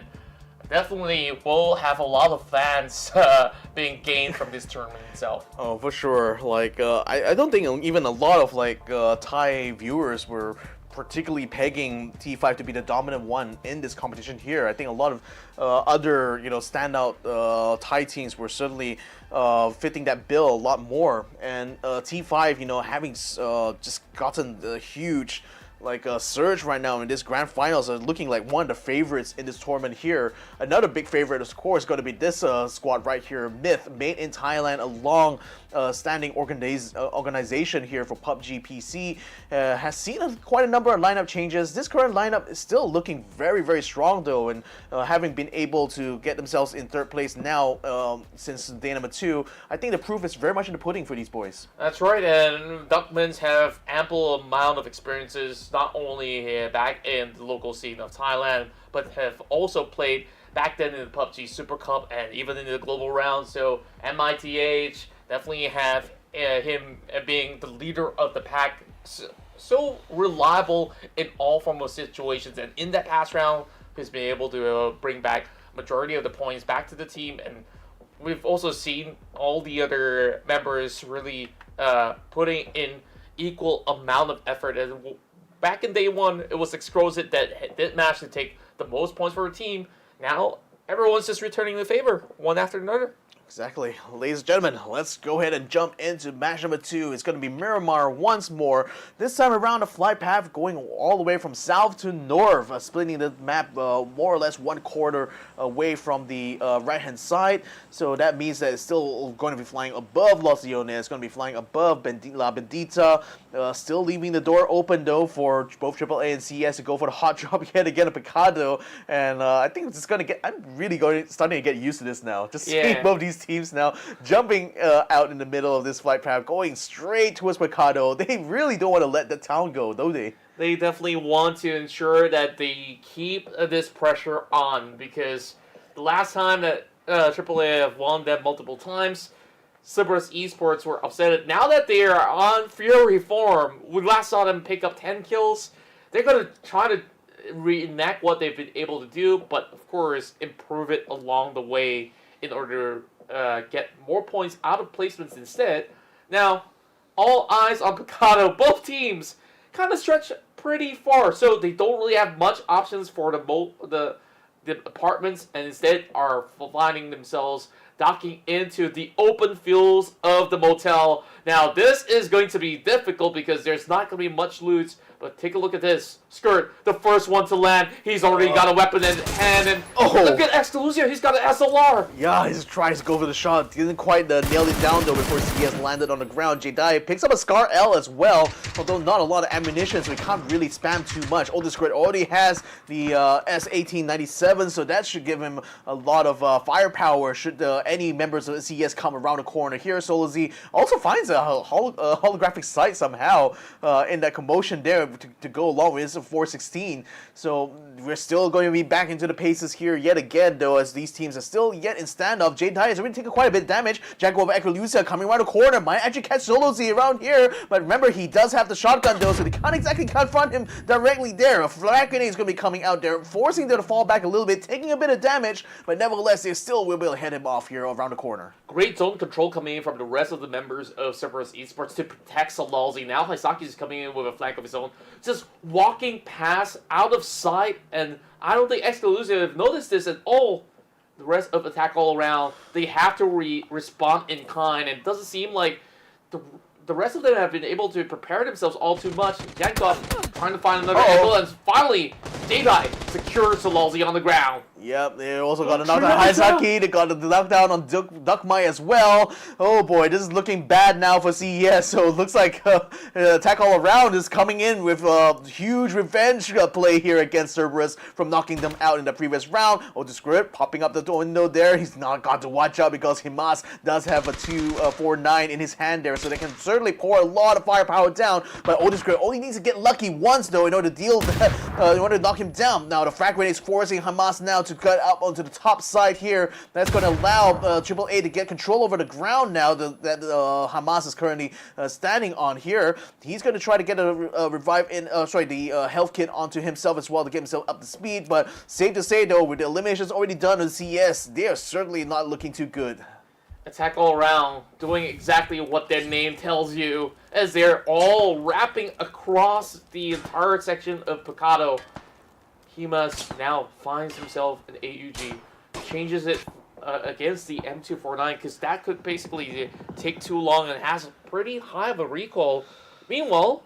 D: definitely will have a lot of fans being gained from this tournament itself.
E: Oh, for sure. Like, I don't think even a lot of like Thai viewers were particularly pegging T5 to be the dominant one in this competition here. I think a lot of other, standout Thai teams were certainly fitting that bill a lot more. And T5, having just gotten a huge surge right now in this grand finals, are looking like one of the favorites in this tournament here. Another big favorite, of course, going to be this squad right here, Myth, made in Thailand, a long standing organization here for PUBG PC, has seen quite a number of lineup changes. This current lineup is still looking very, very strong though, and having been able to get themselves in third place now since day number 2, I think the proof is very much in the pudding for these boys.
D: That's right, and Duckmans have ample amount of experiences, not only back in the local scene of Thailand, but have also played back then in the PUBG Super Cup and even in the global round. So MITH definitely have him being the leader of the pack, so reliable in all form of situations. And in that past round, he's been able to bring back majority of the points back to the team. And we've also seen all the other members really putting in equal amount of effort. And back in day 1, it was Xsset that did manage to take the most points for a team. Now, everyone's just returning the favor, one after another.
E: Exactly. Ladies and gentlemen, let's go ahead and jump into match number 2. It's going to be Miramar once more. This time around, the flight path going all the way from south to north, splitting the map more or less 1/4 away from the right-hand side. So that means that it's still going to be flying above Los Leones. It's going to be flying above La Bendita. Still leaving the door open, though, for both AAA and CS to go for the hot drop yet again of Picado. And I think it's going to get... I'm really starting to get used to this now. Just seeing both these teams now jumping out in the middle of this flight path, going straight towards Picado. They really don't want to let the town go, don't they?
D: They definitely want to ensure that they keep this pressure on, because the last time that AAA have won them multiple times, CERBERUS Esports were upset. Now that they are on Fury form, we last saw them pick up 10 kills. They're going to try to reenact what they've been able to do, but of course improve it along the way in order to get more points out of placements instead. Now, all eyes on Picado. Both teams kind of stretch pretty far, so they don't really have much options for the apartments, and instead are finding themselves docking into the open fields of the motel. Now, this is going to be difficult because there's not going to be much loot, but take a look at this. Skirt, the first one to land. He's already got a weapon in hand, and look at Extelusia, he's got an SLR.
E: Yeah, he's trying to go for the shot. Didn't quite nail it down, though, before CS landed on the ground. Jedi picks up a Scar L as well, although not a lot of ammunition, so he can't really spam too much. Skirt already has the S1897, so that should give him a lot of firepower should any members of the CS come around the corner here. Solozzi also finds a holographic sight somehow in that commotion there to go along with his 416. So we're still going to be back into the paces here yet again, though, as these teams are still yet in standoff. Jedi has already taken quite a bit of damage. Jaguar of Ekalusia coming around the corner might actually catch Solozzi around here, but remember, he does have the shotgun, though, so they can't exactly confront him directly there. A flag grenade is going to be coming out there, forcing them to fall back a little bit, taking a bit of damage, but nevertheless, they still will be able to head him off here around the corner.
D: Great zone control coming in from the rest of the members of CERBERUS Esports to protect Salalzi. Now Hisaki is coming in with a flank of his own, just walking past out of sight, and I don't think Extelusia have noticed this at all. The rest of attack all around, they have to respond in kind, and it doesn't seem like the rest of them have been able to prepare themselves all too much. Yankov trying to find another angle, and finally, Jedi secures Salalzi on the ground.
E: Yep, they also got a knockdown on Hisaki. They got a knockdown on Duckmai as well. Oh boy, this is looking bad now for CES. So it looks like attack all around is coming in with a huge revenge play here against CERBERUS from knocking them out in the previous round. The script popping up the window there. He's not got to watch out because Himas does have a 249 in his hand there, so they can certainly pour a lot of firepower down. But Script only needs to get lucky once though in order to deal that, in order to knock him down. Now the frag grenade is forcing Hamas now to cut up onto the top side here. That's going to allow AAA to get control over the ground now that Hamas is currently standing on here. He's going to try to get a revive in, the health kit onto himself as well to get himself up to speed. But safe to say though, with the eliminations already done on CS, they are certainly not looking too good.
D: attack all around, doing exactly what their name tells you, as they're all wrapping across the entire section of Picado. He must now finds himself an AUG, changes it against the M249, because that could basically take too long and has pretty high of a recall. Meanwhile,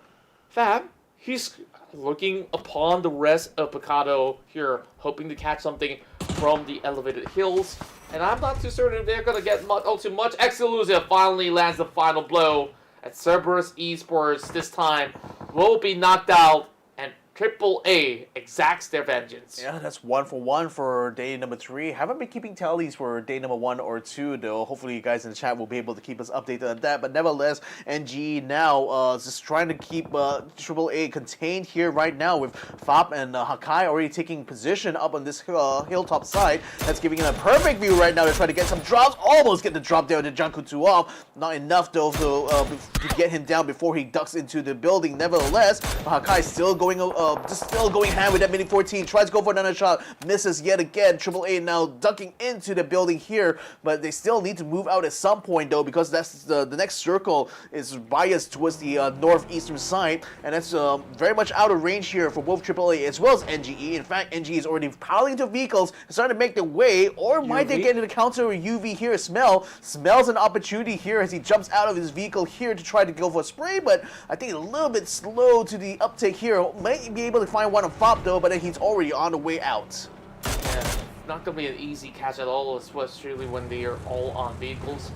D: Fab, he's looking upon the rest of Picado here, hoping to catch something from the elevated hills. And I'm not too certain if they're going to get too much. Xelusive finally lands the final blow at CERBERUS Esports. This time will be knocked out, and AAA exacts their vengeance.
E: Yeah, that's 1-for-1 for day number 3. Haven't been keeping tallies for day number 1 or 2, though. Hopefully you guys in the chat will be able to keep us updated on that. But nevertheless, NGE now just trying to keep AAA contained here right now, with Fab and Hakai already taking position up on this hilltop side. That's giving him a perfect view right now to try to get some drops. Almost get the drop there to Jankutu off. Not enough, though, to get him down before he ducks into the building. Nevertheless, Hakai still going hand with that mini 14, tries to go for another shot, misses yet again. AAA now ducking into the building here, but they still need to move out at some point, though, because that's the next circle is biased towards the northeastern side, and that's very much out of range here for both AAA as well as NGE. In fact, NGE is already piling into vehicles, starting to make their way, or might they get into the counter UV here? Smells an opportunity here as he jumps out of his vehicle here to try to go for a spray, but I think a little bit slow to the uptake here. Might be able to find one on Fop, though, but then he's already on the way out.
D: Yeah, not going to be an easy catch at all, especially when they are all on vehicles.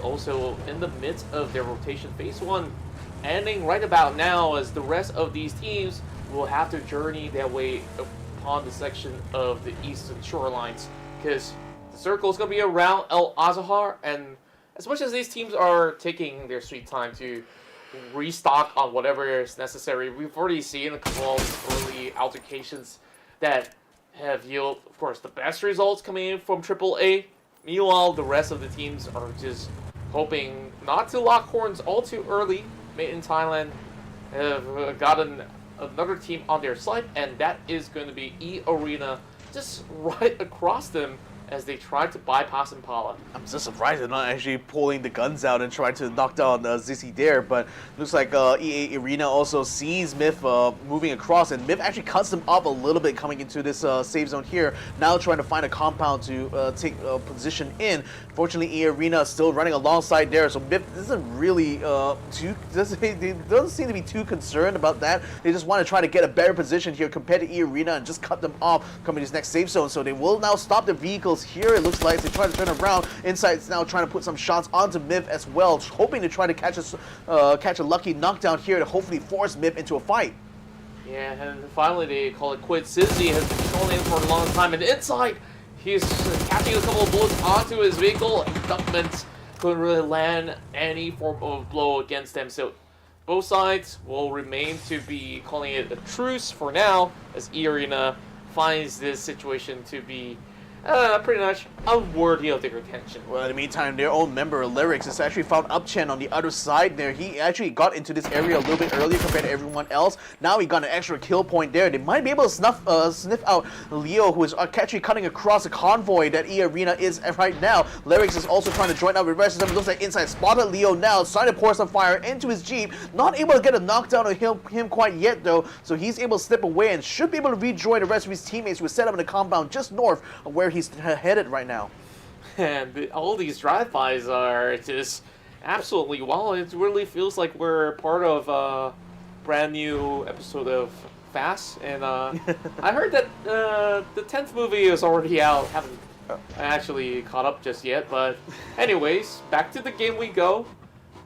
D: Also in the midst of their rotation phase 1, ending right about now, as the rest of these teams will have to journey their way upon the section of the eastern shorelines, because the circle is going to be around El Azahar, and as much as these teams are taking their sweet time to restock on whatever is necessary, we've already seen a couple of early altercations that have yielded, of course, the best results coming in from AAA. Meanwhile, the rest of the teams are just hoping not to lock horns all too early. Made in Thailand have gotten another team on their side, and that is going to be eArena just right across them as they try to bypass Impala.
E: I'm just surprised they're not actually pulling the guns out and trying to knock down Zizzy there, but looks like eArena also sees Myth moving across, and Myth actually cuts them up a little bit coming into this safe zone here, now trying to find a compound to take position in. Fortunately, eArena is still running alongside there, so Myth isn't really they don't seem to be too concerned about that. They just want to try to get a better position here compared to eArena and just cut them off coming to this next safe zone, so they will now stop the vehicles here. It looks like they try to turn around. Insight's now trying to put some shots onto Miv as well, hoping to try to catch a lucky knockdown here to hopefully force Miv into a fight.
D: Yeah, and finally they call it quits. Sizzy has been controlling him for a long time, and Insight, he's catching a couple of bullets onto his vehicle, and Duckmans couldn't really land any form of blow against them. So both sides will remain to be calling it a truce for now, as eArena finds this situation to be pretty much unworthy of their attention.
E: Well, in the meantime, their own member, Lyrics, has actually found Upchen on the other side there. He actually got into this area a little bit earlier compared to everyone else. Now he got an extra kill point there. They might be able to sniff out Leo, who is actually cutting across the convoy that eArena is right now. Lyrics is also trying to join up with the rest of them. It looks like Inside spotted Leo now, trying to pour some fire into his Jeep. Not able to get a knockdown on him quite yet, though, so he's able to slip away and should be able to rejoin the rest of his teammates who are set up in the compound just north of where he's headed right now.
D: And all these drive-bys are just absolutely wow. It really feels like we're part of a brand new episode of Fast. And I heard that the 10th movie is already out. Haven't actually caught up just yet. But anyways, back to the game we go.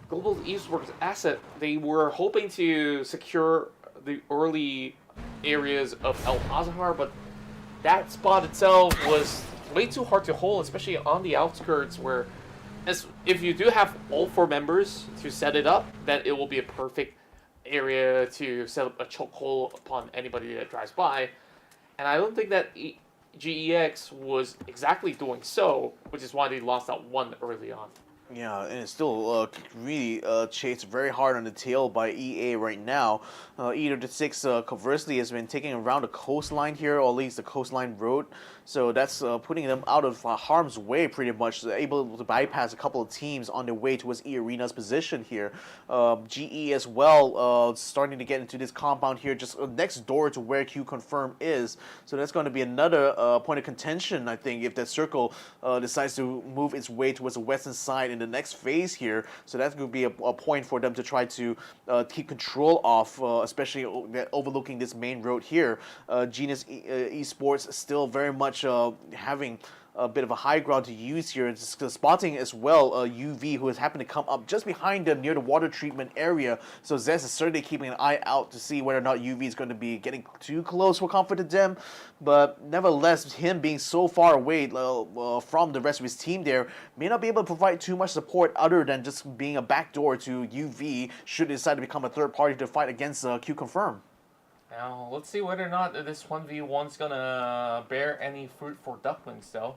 D: Global Esports Asset, they were hoping to secure the early areas of El Azahar, but that spot itself was way too hard to hold, especially on the outskirts, where if you do have all 4 members to set it up, then it will be a perfect area to set up a chokehold upon anybody that drives by. And I don't think that GEX was exactly doing so, which is why they lost that one early on.
E: Yeah, and it's still really chased very hard on the tail by EA right now. E36 conversely has been taking around the coastline here, or at least the coastline road. So that's putting them out of harm's way pretty much. They're able to bypass a couple of teams on their way towards eArena's position here. GE as well starting to get into this compound here just next door to where QConfirm is. So that's going to be another point of contention, I think, if that circle decides to move its way towards the western side in the next phase here. So that's going to be a point for them to try to keep control of, especially overlooking this main road here. Genius Esports still very much having a bit of a high ground to use here. It's spotting as well UV, who has happened to come up just behind them near the water treatment area. So Zest is certainly keeping an eye out to see whether or not UV is going to be getting too close for comfort to them. But nevertheless, him being so far away from the rest of his team there may not be able to provide too much support other than just being a backdoor to UV should they decide to become a third party to fight against QConfirm.
D: Now, let's see whether or not this 1v1's gonna bear any fruit for Ducklings, though.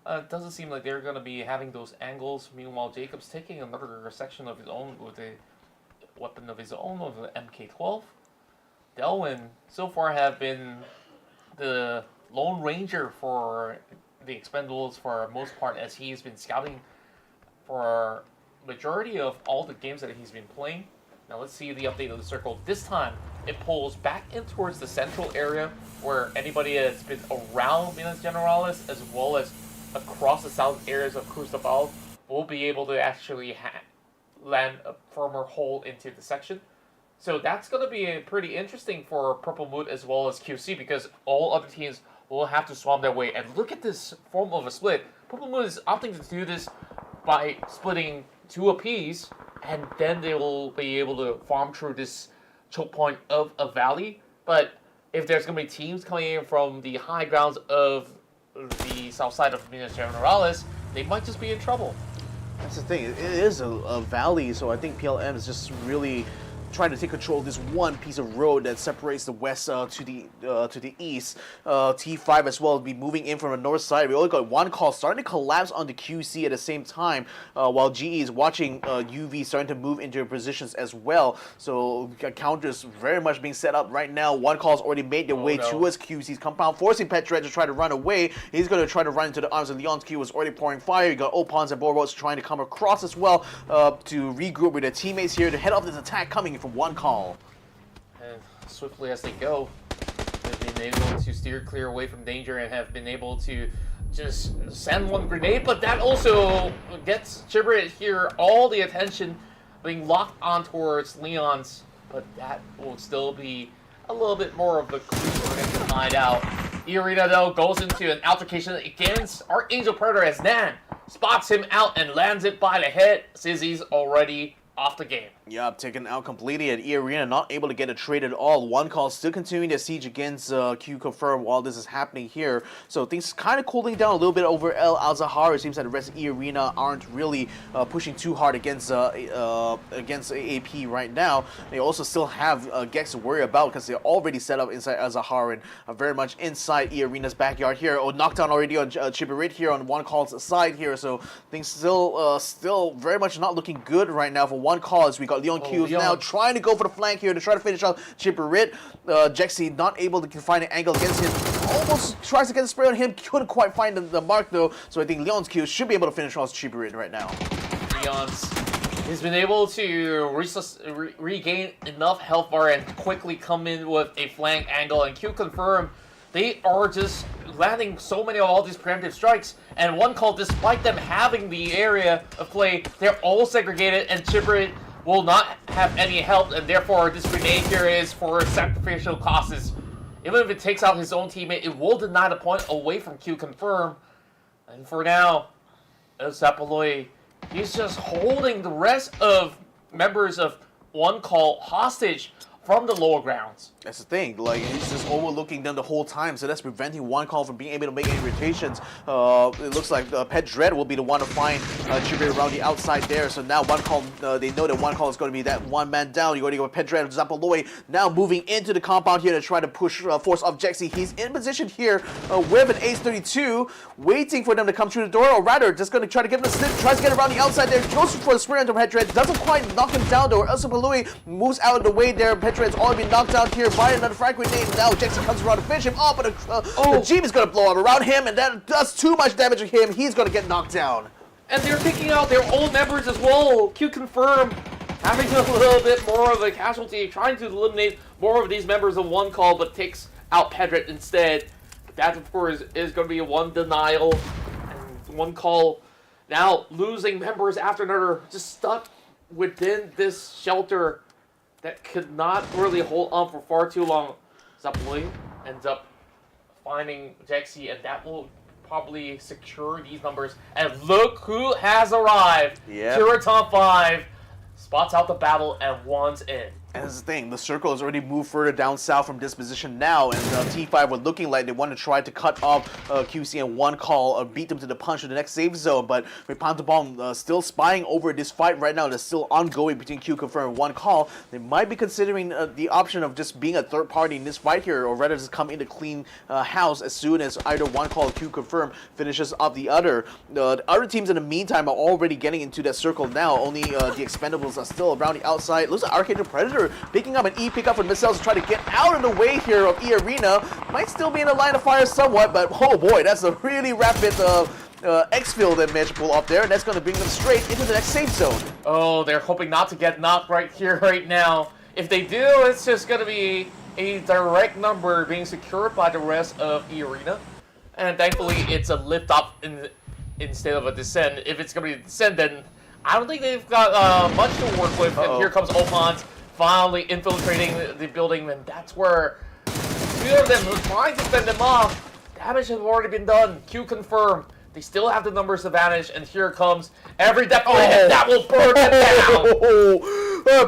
D: It doesn't seem like they're gonna be having those angles. Meanwhile, Jacob's taking another section of his own with a weapon of his own, with the MK12. Delwyn, so far, have been the Lone Ranger for the Expendables for the most part, as he's been scouting for majority of all the games that he's been playing. Now let's see the update of the circle. This time, it pulls back in towards the central area where anybody that's been around Minas Generalis as well as across the south areas of Cristobal will be able to actually land a firmer hole into the section. So that's going to be pretty interesting for Purple Mood as well as QC, because all other teams will have to swarm their way. And look at this form of a split. Purple Mood is opting to do this by splitting 2 apiece, and then they will be able to farm through this choke point of a valley. But if there's going to be teams coming in from the high grounds of the south side of Minas Generalis, they might just be in trouble.
E: That's the thing. It is a valley, so I think PLM is just really trying to take control of this one piece of road that separates the west to the east. T5 as well will be moving in from the north side. We only got one call starting to collapse on the QC at the same time, while GE is watching UV starting to move into positions as well. So counters very much being set up right now. One call's already made their way towards QC's compound, forcing Petred to try to run away. He's going to try to run into the arms of Leon's Q, was already pouring fire. You got Opons and Borbots trying to come across as well to regroup with their teammates here to head off this attack coming from one call.
D: And swiftly as they go, they've been able to steer clear away from danger and have been able to just send one grenade, but that also gets Chibrit here all the attention being locked on towards Leon's, but that will still be a little bit more of the clue for him to find out. eArena though goes into an altercation against ArkAngel Predator as Nan spots him out and lands it by the head. Sizzy's already off the game.
E: Yeah, taken out completely at eArena, not able to get a trade at all. One call still continuing their siege against QConfirm while this is happening here. So things kind of cooling down a little bit over El Al-Zahar. It seems that the rest of eArena aren't really pushing too hard against AAP right now. They also still have Gex to worry about because they're already set up inside Al-Zahar and very much inside eArena's backyard here. Oh, knockdown already on Chibarit here on One Call's side here. So things still very much not looking good right now for One Call, as we got Leon Q now trying to go for the flank here to try to finish out Chibarit. Jexy not able to find an angle against him. Almost tries to get the spray on him. Couldn't quite find the mark though. So I think Leon's Q should be able to finish off Chibarit right now.
D: Leon's has been able to regain enough health bar and quickly come in with a flank angle, and QConfirm, they are just landing so many of all these preemptive strikes, and One Call, despite them having the area of play, they're all segregated, and Chibrit will not have any help, and therefore this grenade here is for sacrificial causes. Even if it takes out his own teammate, it will deny the point away from QConfirm. And for now, El Sapaloy, he's just holding the rest of members of One Call hostage from the lower grounds.
E: That's the thing, like, he's just overlooking them the whole time, so that's preventing one call from being able to make any rotations. It looks like Pet Dread will be the one to find Chibir around the outside there, so now one call, they know that one call is going to be that one man down. You're going to go with Pet Dread, Zapaloy now moving into the compound here to try to push force off Jexy. He's in position here with an Ace 32, waiting for them to come through the door, or rather, just going to try to give him a slip, tries to get around the outside there, goes for the sprint into Pet Dread, doesn't quite knock him down though. Zapaloy moves out of the way there. Pet Dread's already been knocked out here by another frag grenade. Now Jexy comes around to finish him off, but the Jeep is going to blow up around him, and that does too much damage to him. He's going to get knocked down.
D: And they're picking out their old members as well. QConfirm having a little bit more of a casualty, trying to eliminate more of these members of one call, but takes out Pedret instead. That, of course, is going to be one denial and one call. Now losing members after another, just stuck within this shelter that could not really hold on for far too long. Zapoli ends up finding Jexy, and that will probably secure these numbers. And look who has arrived.
E: Yep.
D: Theerathon 5 spots out the battle and one's in.
E: And that's the thing, the circle has already moved further down south from this position now, and T5 were looking like they want to try to cut off QC and one call, beat them to the punch to the next safe zone, but with Pantabomb still spying over this fight right now that's still ongoing between QConfirm and one call, they might be considering the option of just being a third party in this fight here, or rather just come into clean house as soon as either one call or QConfirm finishes off the other. The other teams in the meantime are already getting into that circle now, only the Expendables are still around the outside. It looks like ArkAngel Predator picking up an E pickup for missiles to try to get out of the way here of eArena. Might still be in the line of fire somewhat, but oh boy, that's a really rapid X-field that managed to pull off there, and that's going to bring them straight into the next safe zone.
D: Oh, they're hoping not to get knocked right here, right now. If they do, it's just going to be a direct number being secured by the rest of eArena. And thankfully, it's a lift up instead of a descent. If it's going to be a descent, then I don't think they've got much to work with. And here comes Opans finally infiltrating the building, and that's where two of them were trying to fend them off. Damage has already been done. QConfirm. They still have the numbers advantage, and here comes every deathblade, and that will burn them down.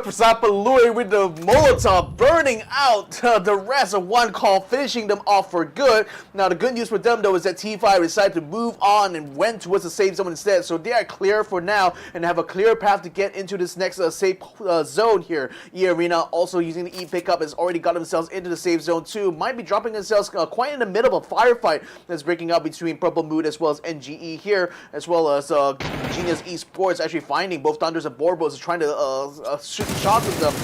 E: Zapalui with the Molotov burning out the rest of one call, finishing them off for good. Now the good news for them though is that T5 decided to move on and went towards the safe zone instead, so they are clear for now and have a clear path to get into this next safe zone here. eArena also using the E pickup has already got themselves into the safe zone too. Might be dropping themselves quite in the middle of a firefight that's breaking out between Purple Mood as well as NGE here, as well as Genius Esports actually finding both Thunders and Borbos is trying to shoot shots at them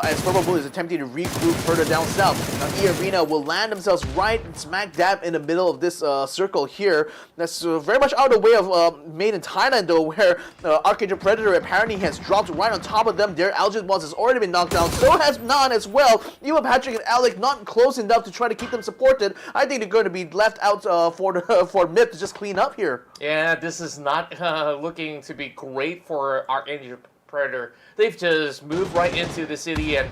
E: as Purple Mood is attempting to regroup further down south. Now eArena will land themselves right smack dab in the middle of this circle here. That's very much out of the way of made in Thailand though, where ArkAngel Predator apparently has dropped right on top of them. Their Algid Boss has already been knocked down, so has Nan as well. Even Patrick and Alec not close enough to try to keep them supported. I think they're going to be left out for Myth to just clean up here.
D: Yeah, this is not looking to be great for ArkAngel Predator. They've just moved right into the city, and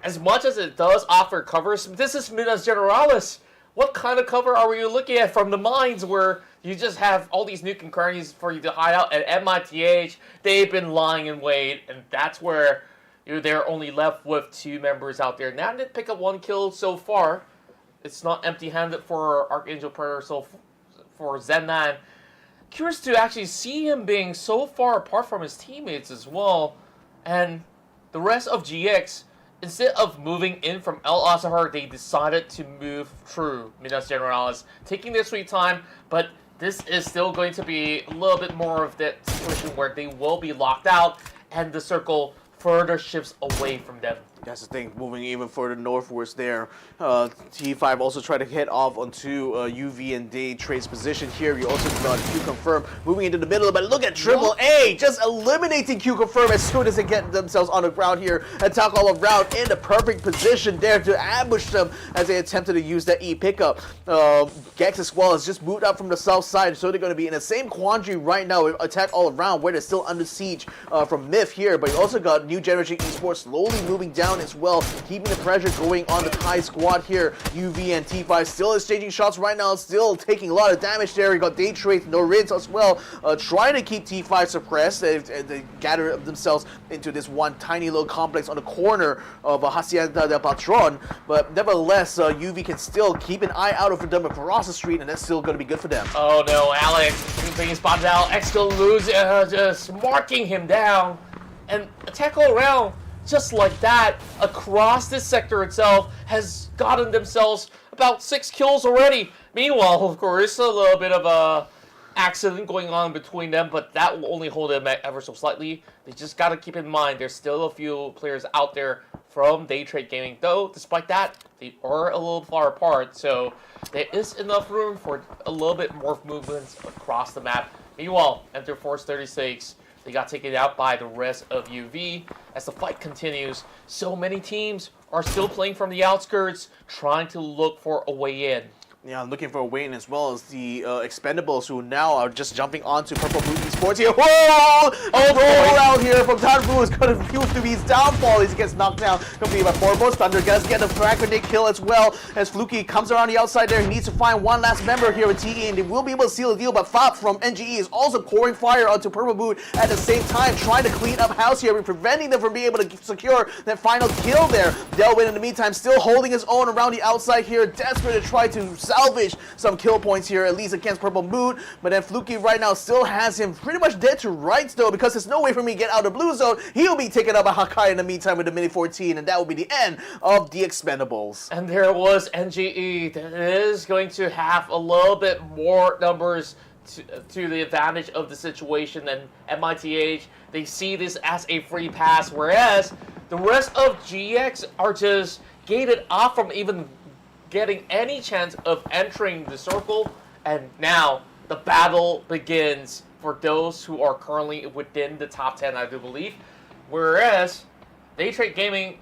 D: as much as it does offer covers, this is Minas Generalis. What kind of cover are we looking at from the mines where you just have all these nuke and crannies for you to hide out? At MITH, they've been lying in wait, and that's where they're only left with two members out there. Now they pick up one kill so far. It's not empty-handed for ArkAngel Predator, so for Zen9. Curious to actually see him being so far apart from his teammates as well. And the rest of GX, instead of moving in from El Azahar, they decided to move through Minas Generalis, taking their sweet time, but this is still going to be a little bit more of that situation where they will be locked out, and the circle further shifts away from them.
E: That's the thing, moving even further northwards there. T5 also tried to head off onto UV and Daytrade's position here. You also got QConfirm moving into the middle, but look at Triple A just eliminating QConfirm as soon as they get themselves on the ground here. Attack all around in the perfect position there to ambush them as they attempted to use that E pickup. Gex as well has just moved up from the south side, so they're going to be in the same quandary right now with Attack all around, where they're still under siege from Myth here. But you also got New Generation Esports slowly moving down down as well, keeping the pressure going on the Thai squad here. UV and T5 still exchanging shots right now, still taking a lot of damage there. You got Daytrade, no Rids as well, trying to keep T5 suppressed. They gather themselves into this one tiny little complex on the corner of Hacienda del Patron, but nevertheless, UV can still keep an eye out for them across the street, and that's still going to be good for them.
D: Oh no, Alex being spotted out. Exco lose, just marking him down, and a tackle around just like that across this sector itself has gotten themselves about 6 kills already. Meanwhile, of course, a little bit of a accident going on between them, but that will only hold them ever so slightly. They just got to keep in mind there's still a few players out there from Daytrade Gaming, though despite that they are a little far apart, so there is enough room for a little bit more movements across the map. Meanwhile, enter Force 36. They got taken out by the rest of UV. As the fight continues, so many teams are still playing from the outskirts, trying to look for a way in.
E: Yeah, looking for a way in as well as the Expendables, who now are just jumping onto Purple Boot Esports here. Whoa! Oh, roll out here from Tanfu is going to fuse to be his downfall as he gets knocked down. Completed by Forbos. Thunder does get a frag grenade kill as well as Fluky comes around the outside there. He needs to find one last member here with TE, and they will be able to seal the deal. But Fab from NGE is also pouring fire onto Purple Boot at the same time, trying to clean up house here, preventing them from being able to secure that final kill there. Delwin in the meantime still holding his own around the outside here, desperate to try to salvage some kill points here, at least against Purple Mood. But then Fluky right now still has him pretty much dead to rights, though, because there's no way for me to get out of the blue zone. He'll be taken up by Hakai in the meantime with the Mini 14, and that will be the end of the Expendables.
D: And there was NGE that is going to have a little bit more numbers to the advantage of the situation than MITH. They see this as a free pass, whereas the rest of GX are just gated off from even getting any chance of entering the circle, and now the battle begins for those who are currently within the top 10, I do believe. Whereas Daytrade Gaming,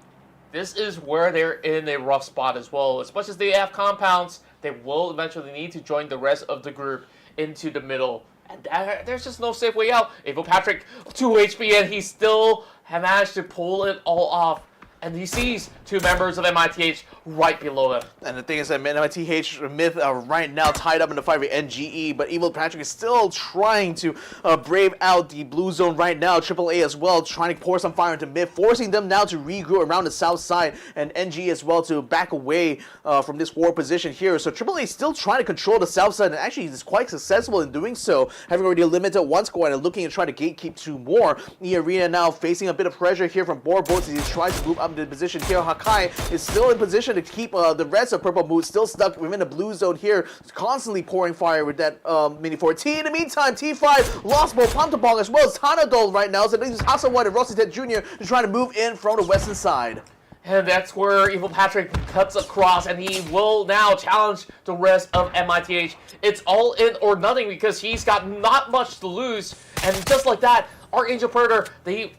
D: this is where they're in a rough spot as well. As much as they have compounds, they will eventually need to join the rest of the group into the middle. And there's just no safe way out. Evil Patrick, 2 HP, and he still managed to pull it all off. And he sees 2 members of MITH right below him.
E: And the thing is that MITH Myth are right now tied up in the fight with NGE, but Evil Patrick is still trying to brave out the blue zone right now. AAA as well, trying to pour some fire into Myth, forcing them now to regroup around the south side, and NG as well to back away from this war position here. So AAA is still trying to control the south side, and actually is quite successful in doing so, having already limited 1 squad and looking to try to gatekeep 2 more. eArena now facing a bit of pressure here from Boarboats as he tries to move up into the position here. Hakai is still in position to keep the rest of Purple Mood still stuck within the blue zone here, constantly pouring fire with that Mini 14. In the meantime, T5 lost both Pantapong as well as Tanadol right now, so this is Hasawad and Rossitet Jr. to try to move in from the western side.
D: And that's where Evil Patrick cuts across, and he will now challenge the rest of MITH. It's all in or nothing because he's got not much to lose. And just like that, ArkAngel Predator, they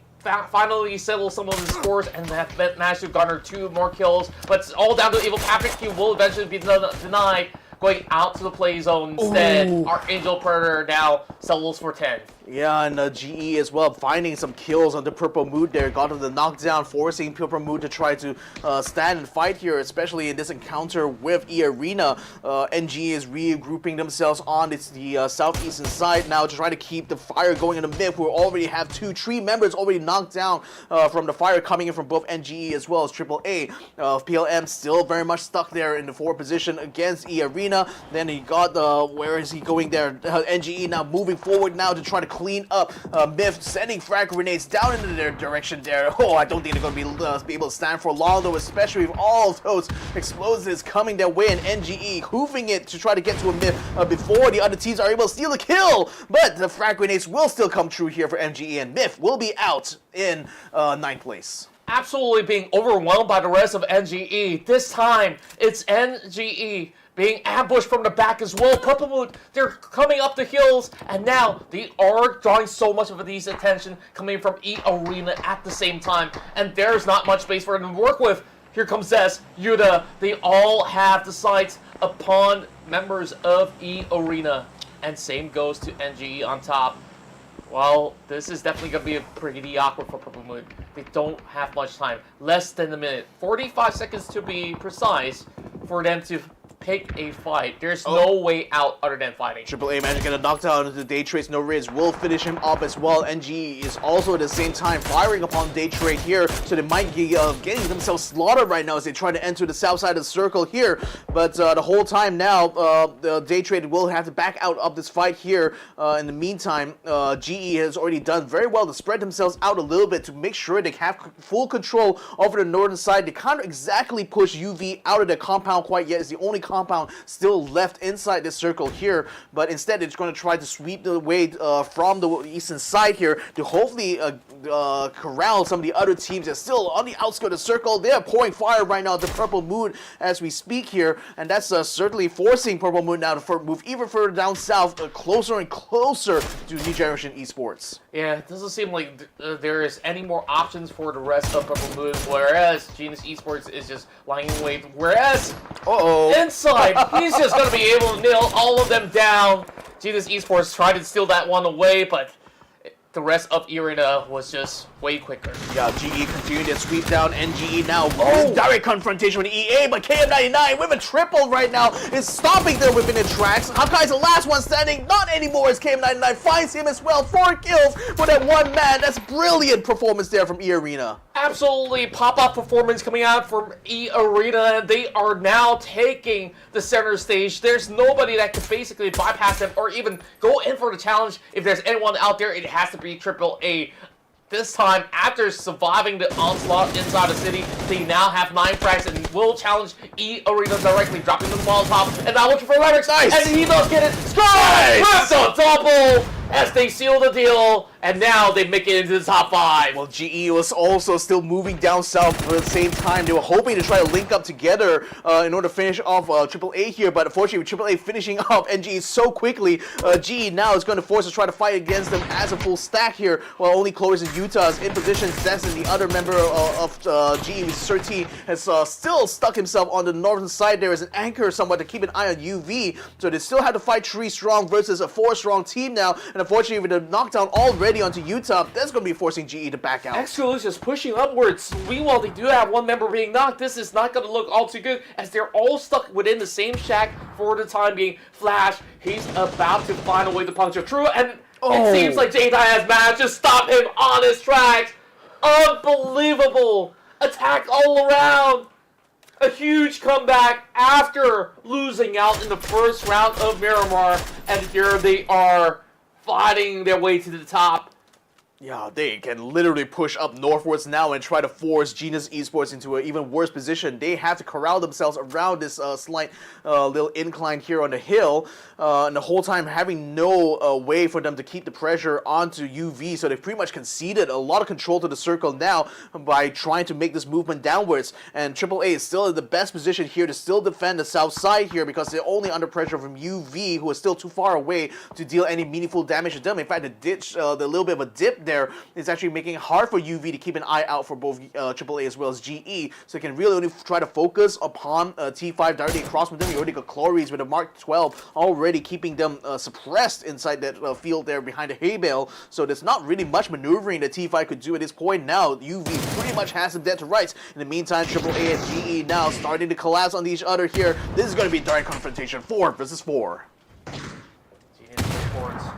D: finally settle some of the scores and have managed to garner 2 more kills. But it's all down to Evil Patrick. He will eventually be denied going out to the play zone instead. ArkAngel Predator now settles for 10.
E: Yeah, and GE as well, finding some kills on the Purple Mood there. Got to the knockdown, forcing Purple Mood to try to stand and fight here, especially in this encounter with eArena. NG is regrouping themselves on the southeastern side now to try to keep the fire going in the mid. We already have 3 members already knocked down from the fire coming in from both NGE as well as AAA. PLM still very much stuck there in the forward position against eArena. Then he got where is he going there? NGE now moving forward now to try to clean up Myth, sending frag grenades down into their direction there. Oh, I don't think they're going to be able to stand for long, though, especially with all of those explosives coming their way, and NGE hoofing it to try to get to a Myth before the other teams are able to steal the kill. But the frag grenades will still come true here for MGE, and Myth will be out in 9th place.
D: Absolutely being overwhelmed by the rest of NGE. This time, it's NGE being ambushed from the back as well. Purple Moon, they're coming up the hills, and now they are drawing so much of these attention coming from eArena at the same time, and there's not much space for them to work with. Here comes Zess, Yuda, they all have the sights upon members of eArena, and same goes to NGE on top. Well, this is definitely going to be a pretty awkward for Purple Moon. They don't have much time. Less than a minute. 45 seconds to be precise for them to pick a fight. There's no way out other than fighting.
E: AAA managed to get a knockdown into Daytrade. No Riz will finish him off as well. NGE is also at the same time firing upon Daytrade here, so they might be getting themselves slaughtered right now as they try to enter the south side of the circle here. But the whole time now, the Daytrade will have to back out of this fight here. In the meantime, GE has already done very well to spread themselves out a little bit to make sure they have full control over the northern side. They can't exactly push UV out of the compound quite yet. It's the only compound still left inside this circle here, but instead it's going to try to sweep the way from the eastern side here to hopefully corral some of the other teams that's still on the outskirts of the circle. They are pouring fire right now at the Purple Moon as we speak here, and that's certainly forcing Purple Moon now to move even further down south, closer and closer to New Generation Esports.
D: Yeah, it doesn't seem like there is any more options for the rest of Purple Moon, whereas Genius Esports is just lying in wait. Whereas inside, he's just going to be able to nail all of them down. Genius Esports tried to steal that one away, but the rest of eArena was just way quicker.
E: Yeah, GE continued to sweep down NGE now. Direct confrontation with EA, but KM99 with a triple right now is stopping them within the tracks. Hakkai's the last one standing, not anymore as KM99 finds him as well. 4 kills for that one man. That's brilliant performance there from eArena.
D: Absolutely pop-up performance coming out from eArena, and they are now taking the center stage. There's nobody that can basically bypass them or even go in for the challenge. If there's anyone out there, it has to be AAA. This time, after surviving the onslaught inside the city, they now have 9 frags and will challenge eArena directly, dropping the Molotov, and now looking for Leverage.
E: Nice.
D: And he does get it. Nice. Triple double as they seal the deal, and now they make it into the top 5.
E: Well, GE was also still moving down south at the same time. They were hoping to try to link up together in order to finish off AAA here, but unfortunately with AAA finishing off NGE so quickly, GE now is going to force to try to fight against them as a full stack here, while only Chloris and Utah is in position. Zest and the other member of GE, Sir T, has still stuck himself on the northern side there as an anchor somewhat to keep an eye on UV, so they still have to fight 3 strong versus a 4 strong team now, and unfortunately with the knockdown already onto Utah, that's going to be forcing GE to back out.
D: Xsset is pushing upwards. Meanwhile, they do have one member being knocked. This is not going to look all too good as they're all stuck within the same shack for the time being. Flash, he's about to find a way to puncture through, and it seems like J-Dye has managed to stop him on his tracks. Unbelievable attack all around. A huge comeback after losing out in the first round of Miramar, and here they are fighting their way to the top.
E: Yeah, they can literally push up northwards now and try to force Genius Esports into an even worse position. They have to corral themselves around this slight little incline here on the hill, and the whole time having no way for them to keep the pressure onto UV, so they've pretty much conceded a lot of control to the circle now by trying to make this movement downwards, and AAA is still in the best position here to still defend the south side here because they're only under pressure from UV, who is still too far away to deal any meaningful damage to them. In fact, the little bit of a dip there is actually making it hard for UV to keep an eye out for both AAA as well as GE, so they can really only try to focus upon T5 directly across from them. You already got Chloris with a Mark 12 already keeping them suppressed inside that field there behind the hay bale, so there's not really much maneuvering that T5 could do at this point now. UV pretty much has them dead to rights. In the meantime, AAA and GE now starting to collapse on each other here. This is going to be a direct confrontation, 4 versus 4.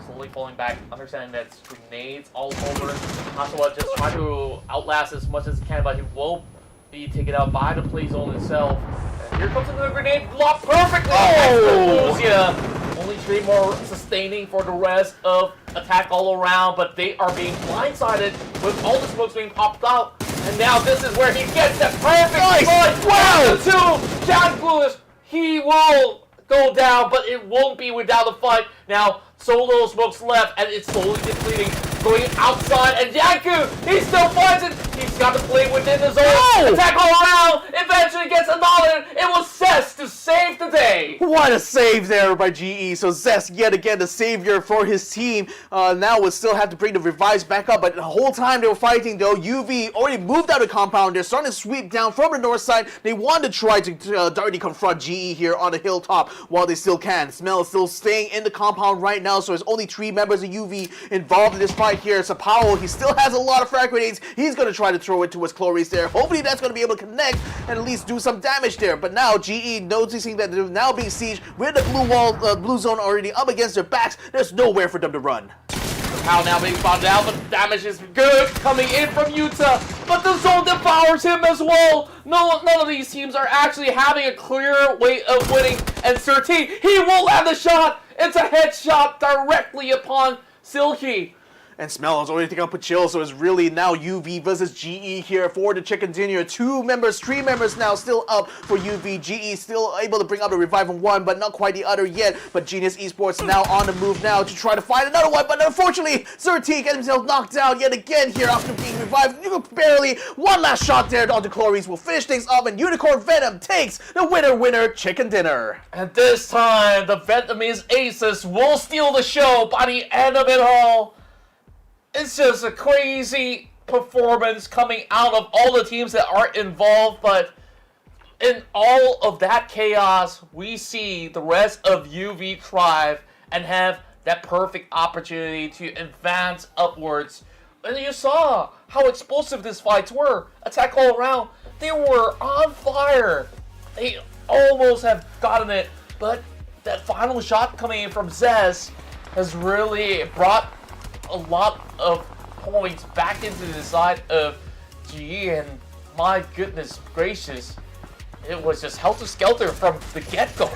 D: Slowly falling back, understanding that it's grenades all over. Nashua just trying to outlast as much as he can, but he will be taken out by the play zone itself. And here comes another grenade, blocked perfectly! Only 3 more sustaining for the rest of attack all around, but they are being blindsided with all the smokes being popped out. And now this is where he gets the perfect punch! Wow! 2, John Lewis, he will go down, but it won't be without a fight. Now, so little smokes left, and it's slowly depleting. Going outside, and Yaku, he still fights it. He's got to play within the zone. Attack all around. Eventually gets another. It was Zest to save the day.
E: What a save there by GE. So Zest yet again the savior for his team. Now would still have to bring the revives back up, but the whole time they were fighting though, UV already moved out of the compound. They're starting to sweep down from the north side. They want to try to directly confront GE here on the hilltop while they still can. Smell is still staying in the compound right now. now, so there's only 3 members of UV involved in this fight here. So Powell, he still has a lot of frag grenades. He's going to try to throw it towards Chloris there. Hopefully that's going to be able to connect and at least do some damage there. But now GE noticing that they're now being sieged with the blue wall, blue zone already up against their backs. There's nowhere for them to run.
D: Powell now being spotted out, but the damage is good coming in from Utah. But the zone devours him as well. None of these teams are actually having a clear way of winning. And Surti, he will land the shot. It's a headshot directly upon Silky.
E: And Smell has already taken up a chill, so it's really now UV versus GE here for the chicken dinner. 2 members, 3 members now still up for UV. GE still able to bring up the revive on one, but not quite the other yet. But Genius Esports now on the move now to try to find another one, but unfortunately, Surti gets himself knocked down yet again here after being revived. Barely one last shot there onto Chloris will finish things up, and Unicorn Venom takes the winner chicken dinner.
D: And this time, the Vietnamese aces will steal the show by the end of it all. It's just a crazy performance coming out of all the teams that are involved, but in all of that chaos, we see the rest of UV thrive and have that perfect opportunity to advance upwards. And you saw how explosive these fights were. Attack all around. They were on fire. They almost have gotten it, but that final shot coming in from Zez has really brought a lot of points back into the side of GE, and my goodness gracious, it was just helter-skelter from the get-go.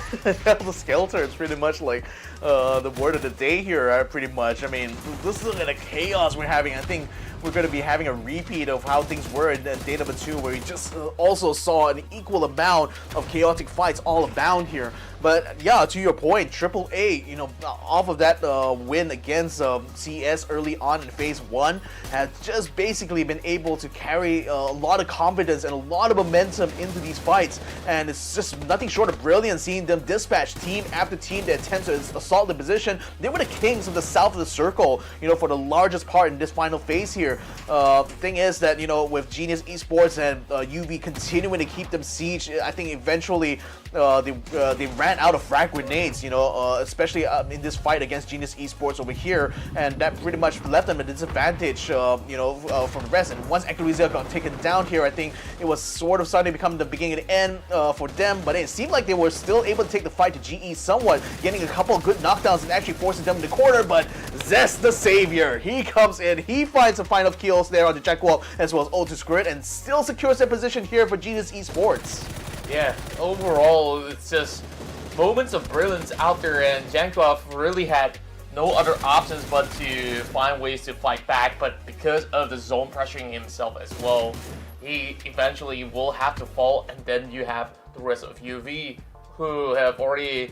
E: Helter-skelter is pretty much like the word of the day here, pretty much. I mean, this is the chaos we're having. I think we're going to be having a repeat of how things were in day number 2, where we just also saw an equal amount of chaotic fights all abound here. But yeah, to your point, AAA, you know, off of that win against CS early on in Phase 1, has just basically been able to carry a lot of confidence and a lot of momentum into these fights. And it's just nothing short of brilliant seeing them dispatch team after team that attempt to assault the position. They were the kings of the south of the circle, you know, for the largest part in this final phase here. The thing is that, you know, with Genius Esports and UV continuing to keep them siege, I think eventually they ran out of frag grenades, you know, especially in this fight against Genius Esports over here, and that pretty much left them a disadvantage, you know, from the rest. And once Ekarizia got taken down here, I think it was sort of starting to become the beginning and end for them, but it seemed like they were still able to take the fight to GE somewhat, getting a couple of good knockdowns and actually forcing them in the corner. But Zest the Savior, he comes in, he finds a final kills there on the Jackwalk as well as Ult to Squirt, and still secures their position here for Genius Esports.
D: Yeah, overall, it's just moments of brilliance out there, and Jankov really had no other options but to find ways to fight back, but because of the zone pressuring himself as well, he eventually will have to fall, and then you have the rest of UV who have already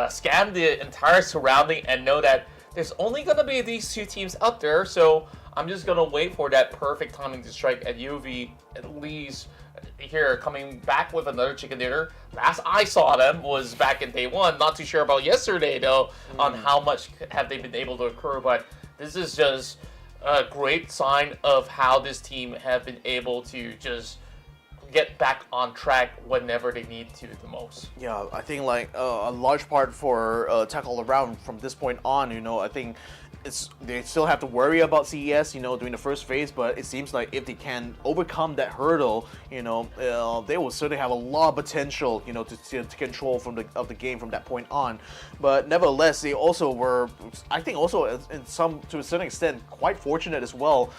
D: scanned the entire surrounding and know that there's only going to be these 2 teams out there, so I'm just going to wait for that perfect timing to strike at UV, at least here, coming back with another chicken dinner. Last I saw them was back in day 1. Not too sure about yesterday, though, on how much have they been able to occur, but this is just a great sign of how this team have been able to just get back on track whenever they need to the most.
E: Yeah, I think like a large part for Attack All Around from this point on, you know, I think they still have to worry about CES, you know, during the first phase, but it seems like if they can overcome that hurdle, you know, they will certainly have a lot of potential, you know, to control of the game from that point on. But nevertheless, they also were, I think, also to a certain extent, quite fortunate as well,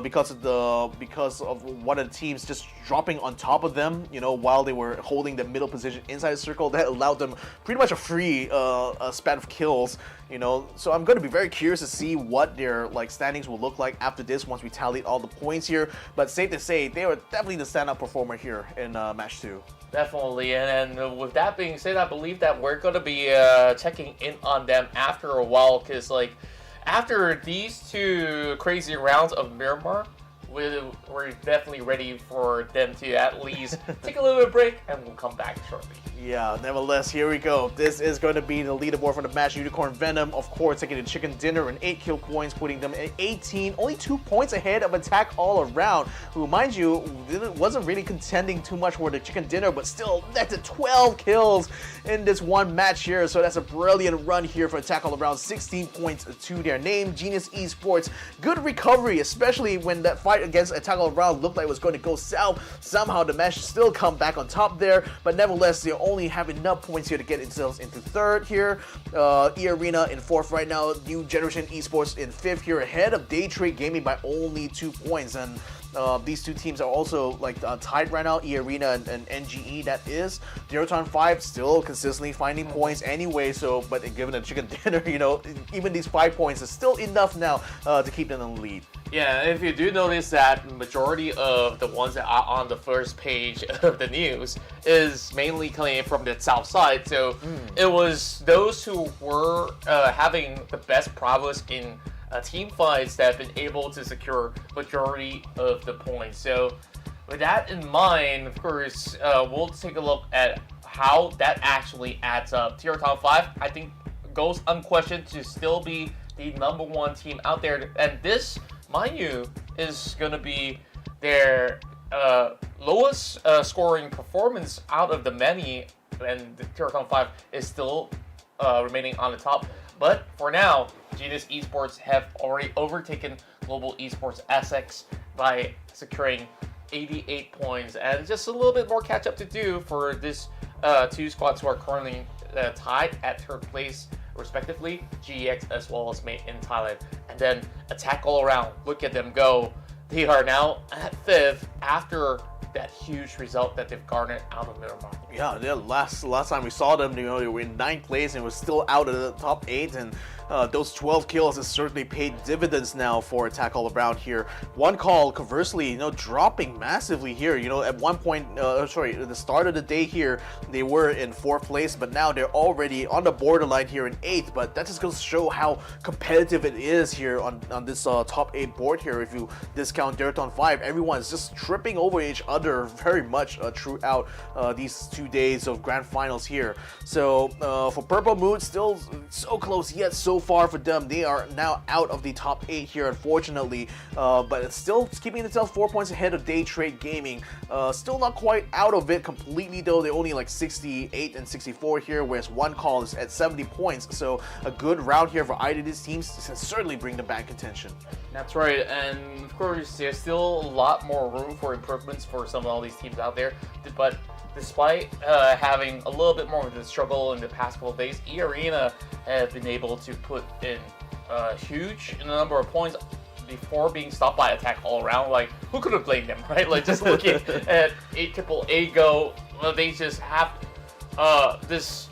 E: because of one of the teams just dropping on top of them, you know, while they were holding the middle position inside the circle. That allowed them pretty much a free span of kills. You know, so I'm going to be very curious to see what their standings will look like after this once we tallied all the points here. But safe to say, they were definitely the standout performer here in match 2.
D: Definitely, and with that being said, I believe that we're going to be checking in on them after a while, because after these 2 crazy rounds of Miramar, we're definitely ready for them to at least take a little bit of break, and we'll come back shortly.
E: Yeah, nevertheless, here we go. This is going to be the leaderboard for the match. Unicorn Venom, of course, taking the chicken dinner and 8 kill points, putting them at 18, only 2 points ahead of Attack All Around, who, mind you, wasn't really contending too much for the chicken dinner, but still, that's at 12 kills. in this one match here. So that's a brilliant run here for Attack All Around. 16 points to their name. Genius Esports, good recovery, especially when that fight against Attack All Around looked like it was going to go south. Somehow the match still come back on top there, but nevertheless, they only have enough points here to get themselves into third here. eArena in fourth right now. New Generation Esports in fifth here, ahead of Daytrade Gaming by only 2 points. And these two teams are also like tied right now, eArena and NGE, that is. Theerathon 5 still consistently finding points anyway, so, but given a chicken dinner, you know, even these 5 points is still enough now to keep them in the lead.
D: Yeah, if you do notice that majority of the ones that are on the first page of the news is mainly coming from the south side, so it was those who were having the best prowess in team fights that have been able to secure majority of the points. So with that in mind, of course, we'll take a look at how that actually adds up. Theerathon 5, I think, goes unquestioned to still be the #1 team out there, and this, mind you, is going to be their lowest scoring performance out of the many, and the Theerathon 5 is still remaining on the top. But for now, Genius Esports have already overtaken Global Esports SX by securing 88 points, and just a little bit more catch up to do for this two squads who are currently tied at third place respectively, GEX as well as Mate in Thailand. And then Attack All Around, look at them go. They are now at fifth after that huge result that they've garnered out of Miramar.
E: Yeah, last time we saw them, you know, they were in 9th place and was still out of the top 8, and those 12 kills has certainly paid dividends now for Attack All Around here. One call, conversely, you know, dropping massively here. You know, at one point, at the start of the day here, they were in 4th place, but now they're already on the borderline here in 8th. But that just goes to show how competitive it is here on this top 8 board here. If you discount Theerathon 5, everyone's just tripping over each other very much throughout these 2 days of grand finals here. So for Purple Moon, still so close yet so far for them. They are now out of the top 8 here, unfortunately, but it's still keeping themselves 4 points ahead of Daytrade Gaming. Still not quite out of it completely though. They're only like 68 and 64 here, whereas One Call is at 70 points. So a good round here for either of these teams can certainly bring them back contention.
D: That's right, and of course there's still a lot more room for improvements for some of all these teams out there, but despite having a little bit more of a struggle in the past couple of days, eArena have been able to put in a huge number of points before being stopped by Attack All Around. Like, who could have blamed them, right? Like, just looking at AAA go, well, they just have this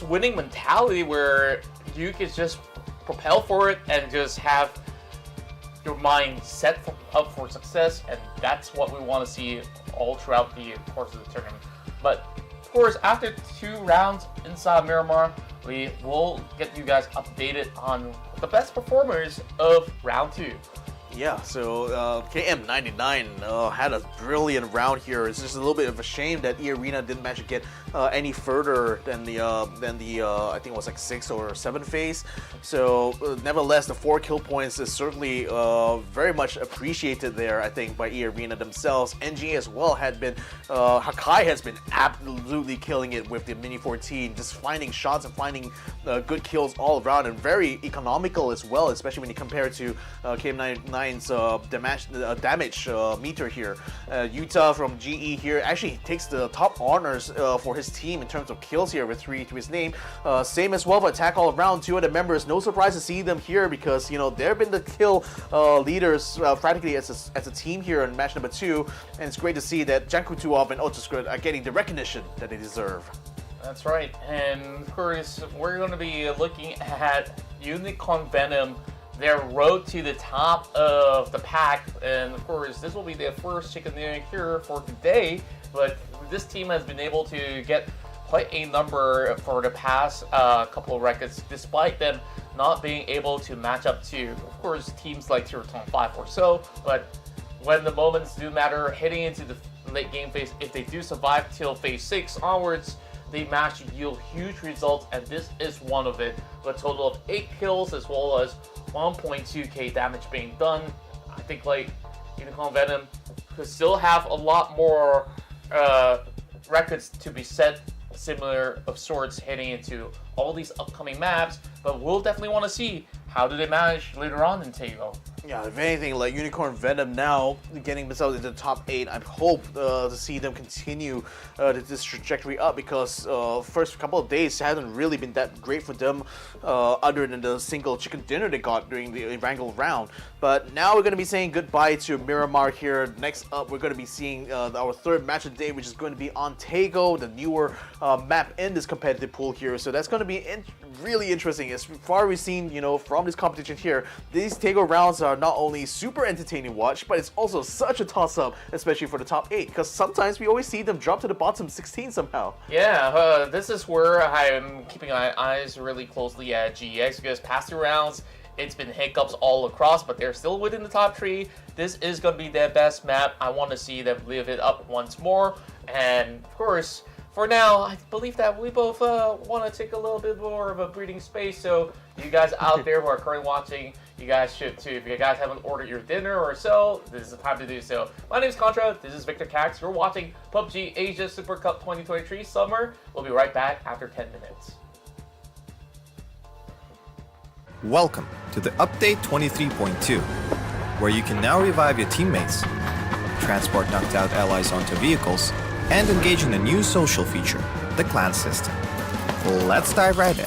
D: winning mentality where you can just propel for it and just have your mind set up for success, and that's what we want to see all throughout the course of the tournament. But of course, after 2 rounds inside Miramar, we will get you guys updated on the best performers of round 2.
E: Yeah, so KM99 had a brilliant round here. It's just a little bit of a shame that eArena didn't manage to get any further than the I think it was like 6th or 7th phase. So nevertheless, the 4 kill points is certainly very much appreciated there, I think, by eArena themselves. NG as well had been, Hakai has been absolutely killing it with the Mini 14, just finding shots and finding good kills all around, and very economical as well, especially when you compare it to KM99's damage meter here. Utah from GE here actually takes the top honors for his team in terms of kills here with 3 to his name. Same as well for Attack All Around, 2 of the members. No surprise to see them here because, you know, they've been the kill leaders practically as a team here in match number 2, and it's great to see that Jankutuov and Otusgrid are getting the recognition that they deserve.
D: That's right, and of course we're going to be looking at Unicorn Venom, their road to the top of the pack, and of course this will be their first chicken dinner here for today, but this team has been able to get quite a number for the past couple of records, despite them not being able to match up to, of course, teams like Theerathon 5 or so. But when the moments do matter, heading into the late game phase, if they do survive till phase 6 onwards, they manage to yield huge results, and this is one of it. A total of 8 kills as well as 1.2k damage being done. I think like Unicorn Venom could still have a lot more records to be set similar of sorts heading into all these upcoming maps, but we'll definitely want to see how do they manage later on in Tago.
E: Yeah, if anything, like Unicorn Venom now getting themselves into the top 8, I hope to see them continue this trajectory up because first couple of days hasn't really been that great for them other than the single chicken dinner they got during the Wrangle round. But now we're going to be saying goodbye to Miramar here. Next up, we're going to be seeing our third match of the day, which is going to be on Tago, the newer map in this competitive pool here. So that's going to be really interesting. As far as we've seen, from this competition here, these Tago rounds are not only super entertaining to watch, but it's also such a toss-up, especially for the top 8, because sometimes we always see them drop to the bottom 16 somehow.
D: Yeah, this is where I'm keeping my eyes really closely at GX, because past 2 rounds, it's been hiccups all across, but they're still within the top 3. This is going to be their best map. I want to see them live it up once more, and of course, for now, I believe that we both want to take a little bit more of a breathing space. So you guys out there who are currently watching, you guys should too. If you guys haven't ordered your dinner or so, this is the time to do so. My name is Contra. This is Victor Cax. You're watching PUBG Asia Super Cup 2023 Summer. We'll be right back after 10 minutes.
B: Welcome to the Update 23.2, where you can now revive your teammates, transport knocked out allies onto vehicles, and engage in a new social feature, the clan system. Let's dive right in.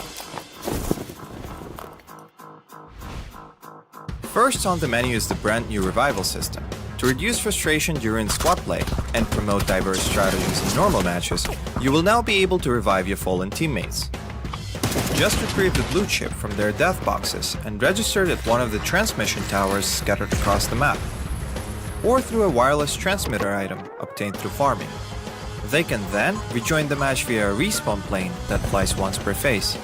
B: First on the menu is the brand new revival system. To reduce frustration during squad play and promote diverse strategies in normal matches, you will now be able to revive your fallen teammates. Just retrieve the blue chip from their death boxes and register it at one of the transmission towers scattered across the map, or through a wireless transmitter item obtained through farming. They can then rejoin the match via a respawn plane that flies once per phase.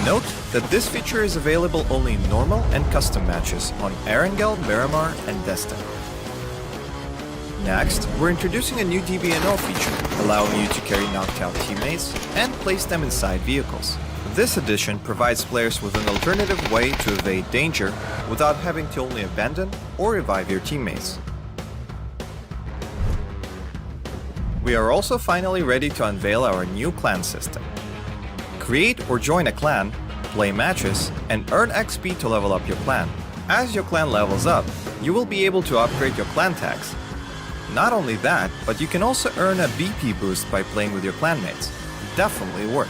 B: Note that this feature is available only in normal and custom matches on ArkAngel, Miramar, and Jester. Next, we're introducing a new DBNO feature, allowing you to carry knocked out teammates and place them inside vehicles. This addition provides players with an alternative way to evade danger without having to only abandon or revive your teammates. We are also finally ready to unveil our new clan system. Create or join a clan, play matches, and earn XP to level up your clan. As your clan levels up, you will be able to upgrade your clan tags. Not only that, but you can also earn a BP boost by playing with your clanmates. Definitely worth.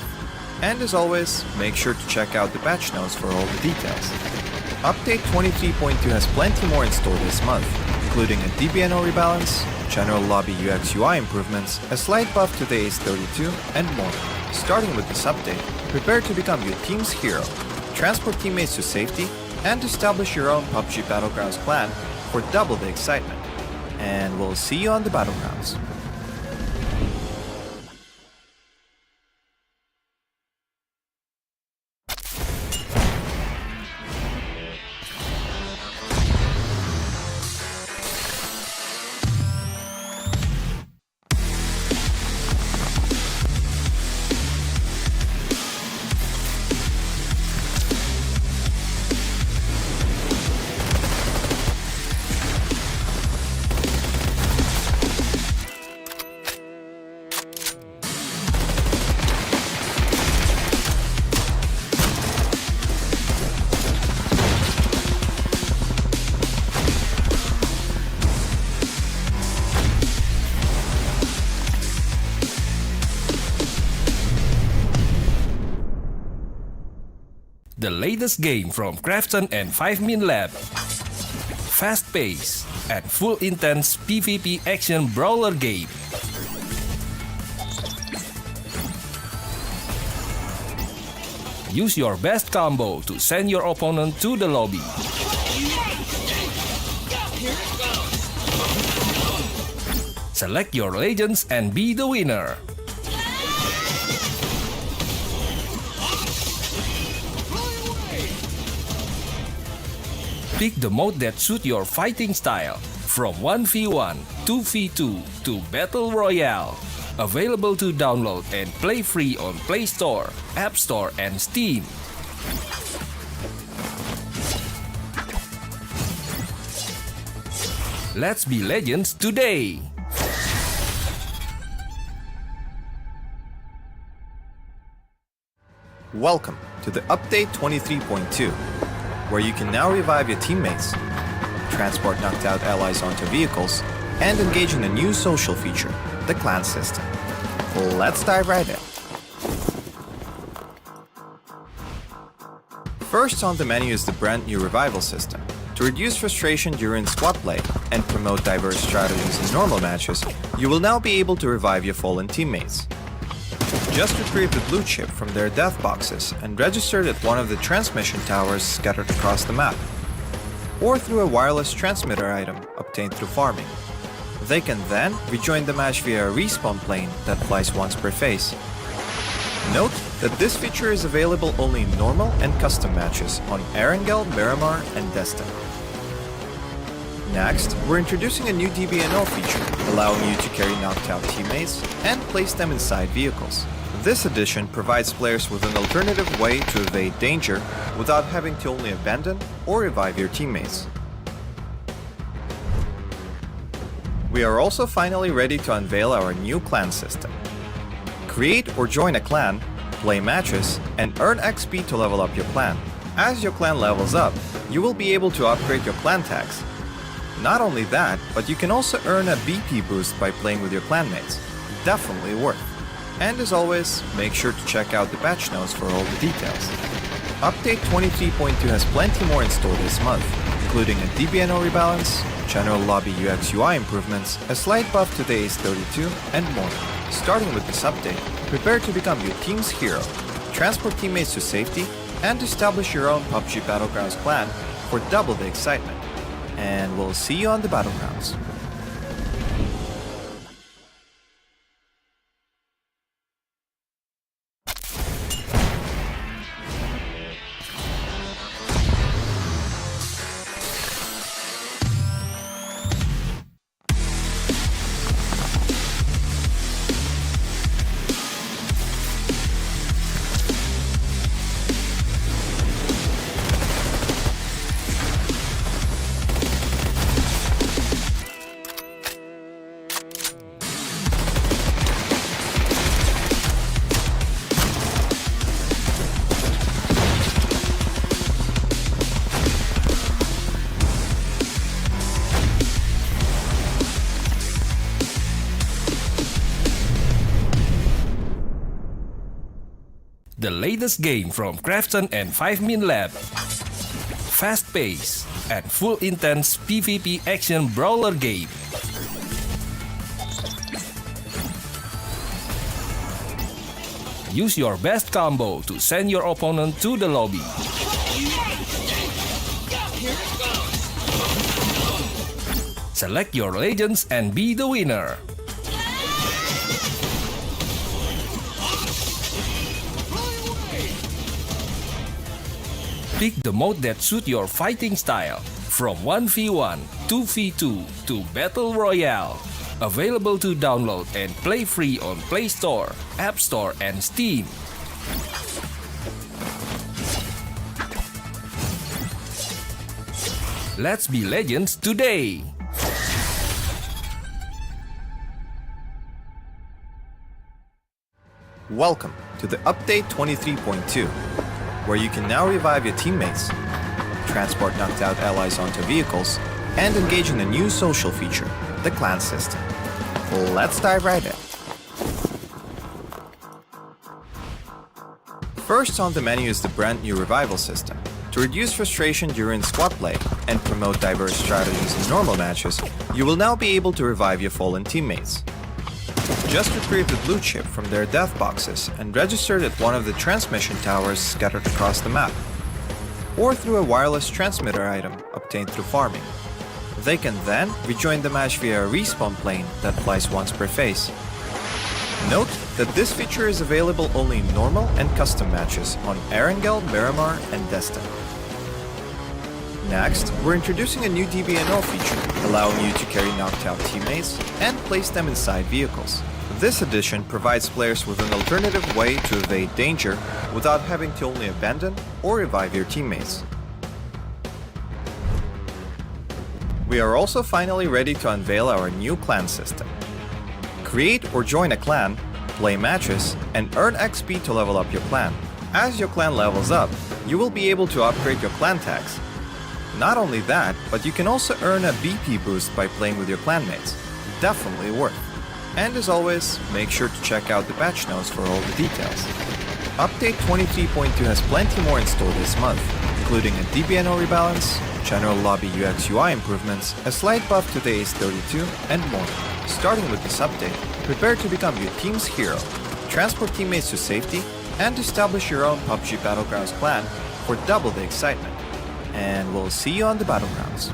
B: And as always, make sure to check out the patch notes for all the details. Update 23.2 has plenty more in store this month, including a DBNO rebalance, general lobby UX UI improvements, a slight buff to the Ace 32, and more. Starting with this update, prepare to become your team's hero, transport teammates to safety, and establish your own PUBG Battlegrounds clan for double the excitement. And we'll see you on the Battlegrounds.
A: The latest game from Krafton and 5min Lab. Fast pace and full intense PvP action brawler game. Use your best combo to send your opponent to the lobby. Select your legends and be the winner. Pick the mode that suits your fighting style, from 1v1, 2v2 to Battle Royale. Available to download and play free on Play Store, App Store, and Steam. Let's be legends today!
B: Welcome to the Update 23.2, where you can now revive your teammates, transport knocked out allies onto vehicles, and engage in a new social feature, the clan system. Let's dive right in. First on the menu is the brand new revival system. To reduce frustration during squad play and promote diverse strategies in normal matches, you will now be able to revive your fallen teammates. Just retrieve the blue chip from their death boxes and register it at one of the transmission towers scattered across the map, or through a wireless transmitter item obtained through farming. They can then rejoin the match via a respawn plane that flies once per phase. Note that this feature is available only in normal and custom matches on ArkAngel, Miramar, and Jester. Next, we're introducing a new DBNO feature, allowing you to carry knocked out teammates and place them inside vehicles. This addition provides players with an alternative way to evade danger without having to only abandon or revive your teammates. We are also finally ready to unveil our new clan system. Create or join a clan, play matches, and earn XP to level up your clan. As your clan levels up, you will be able to upgrade your clan tags. Not only that, but you can also earn a BP boost by playing with your clanmates. Definitely worth. And as always, make sure to check out the patch notes for all the details. Update 23.2 has plenty more in store this month, including a DBNO rebalance, general lobby UX UI improvements, a slight buff to the Ace 32, and more. Starting with this update, prepare to become your team's hero, transport teammates to safety, and establish your own PUBG Battlegrounds clan for double the excitement. And we'll see you on the Battlegrounds.
A: The latest game from Krafton and 5min Lab. Fast pace and full intense PvP action brawler game. Use your best combo to send your opponent to the lobby. Select your legends and be the winner. Pick the mode that suits your fighting style, from 1v1, 2v2 to Battle Royale. Available to download and play free on Play Store, App Store, and Steam. Let's be legends today!
B: Welcome to the Update 23.2, where you can now revive your teammates, transport knocked out allies onto vehicles, and engage in a new social feature, the clan system. Let's dive right in. First on the menu is the brand new revival system. To reduce frustration during squad play and promote diverse strategies in normal matches, you will now be able to revive your fallen teammates. Just retrieve the blue chip from their death boxes and register it at one of the transmission towers scattered across the map, or through a wireless transmitter item obtained through farming. They can then rejoin the match via a respawn plane that flies once per phase. Note that this feature is available only in normal and custom matches on ArkAngel, Miramar, and Jester. Next, we're introducing a new DBNO feature, allowing you to carry knocked out teammates and place them inside vehicles. This addition provides players with an alternative way to evade danger without having to only abandon or revive your teammates. We are also finally ready to unveil our new clan system. Create or join a clan, play matches, and earn XP to level up your clan. As your clan levels up, you will be able to upgrade your clan tags. Not only that, but you can also earn a BP boost by playing with your clanmates. Definitely worth. And as always, make sure to check out the patch notes for all the details. Update 23.2 has plenty more in store this month, including a DBNO rebalance, general lobby UX UI improvements, a slight buff to the Ace 32, and more. Starting with this update, prepare to become your team's hero, transport teammates to safety, and establish your own PUBG Battlegrounds clan for double the excitement. And we'll see you on the Battlegrounds.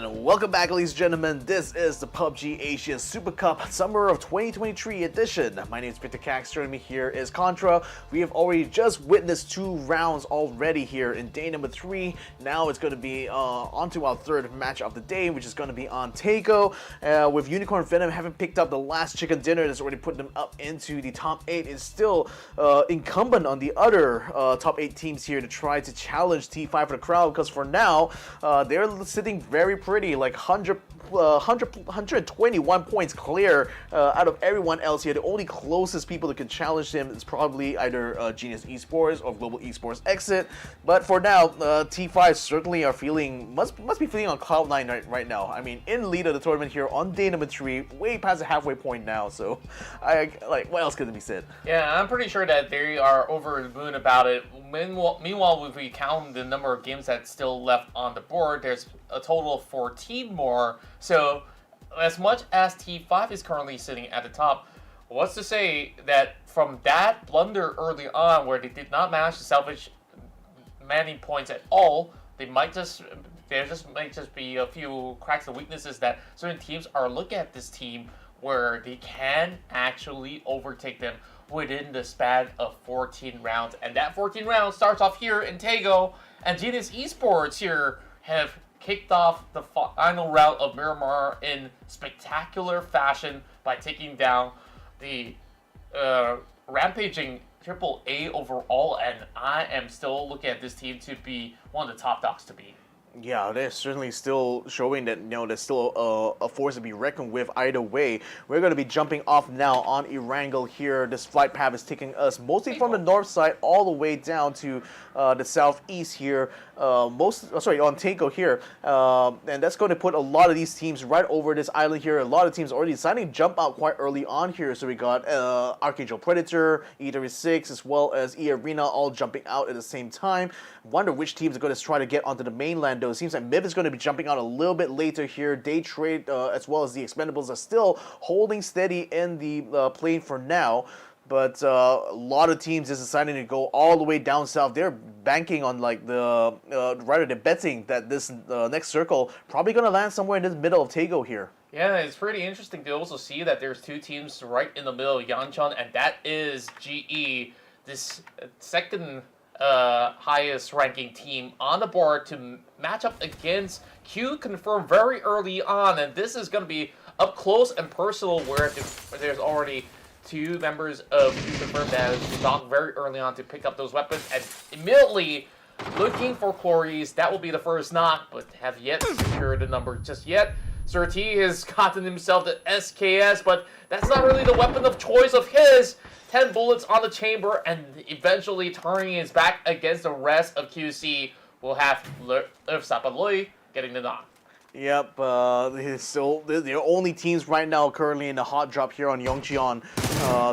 E: Welcome back, ladies and gentlemen. This is the PUBG Asia Super Cup Summer of 2023 edition. My name is Victor Cax. Joining me here is Contra. We have already just witnessed 2 rounds already here in day number 3. Now it's going to be on to our third match of the day, which is going to be on Taiko. With Unicorn Venom having picked up the last chicken dinner that's already put them up into the top 8, is still incumbent on the other top 8 teams here to try to challenge T5 for the crowd, because for now, they're sitting very pretty, like 121 points clear out of everyone else here. The only closest people that can challenge him is probably either Genius Esports or Global Esports Xsset. But for now, T5 certainly are feeling, must be feeling on cloud 9 right now. I mean, in lead of the tournament here on day number 3, way past the halfway point now. So, what else could be said?
D: Yeah, I'm pretty sure that they are over the moon about it. Meanwhile, if we count the number of games that's still left on the board, there's a total of 14 more. So, as much as T5 is currently sitting at the top, what's to say that from that blunder early on, where they did not manage to salvage many points at all, there might just be a few cracks and weaknesses that certain teams are looking at this team where they can actually overtake them within the span of 14 rounds. And that 14 rounds starts off here in Taiko, and Genius Esports here have kicked off the final round of Miramar in spectacular fashion by taking down the rampaging AAA overall, and I am still looking at this team to be one of the top dogs to beat.
E: Yeah, they're certainly still showing that, there's still a force to be reckoned with either way. We're going to be jumping off now on eArena here. This flight path is taking us mostly from the north side all the way down to the southeast here, on Taiko here. And that's going to put a lot of these teams right over this island here. A lot of teams already deciding to jump out quite early on here. So we got ArkAngel Predator, E36, as well as eArena all jumping out at the same time. Wonder which teams are going to try to get onto the mainland, though. It seems like MIP is going to be jumping out a little bit later here. Daytrade, as well as the Expendables, are still holding steady in the plane for now. But a lot of teams is deciding to go all the way down south. They're banking on they're betting that this next circle probably going to land somewhere in the middle of Taiko here.
D: Yeah, it's pretty interesting to also see that there's 2 teams right in the middle of Yanchon, and that is GE, this second highest ranking team on the board, to match up against QConfirm very early on, and this is going to be up close and personal, where there's already 2 members of QConfirm that have docked very early on to pick up those weapons, and immediately looking for quarries. That will be the first knock, but have yet to secure the number just yet. Sir T has gotten himself the SKS, but that's not really the weapon of choice of his. 10 bullets on the chamber, and eventually turning his back against the rest of QC will have Sapaloy getting the knock.
E: Yep, so they're only teams right now currently in the hot drop here on Yongcheon.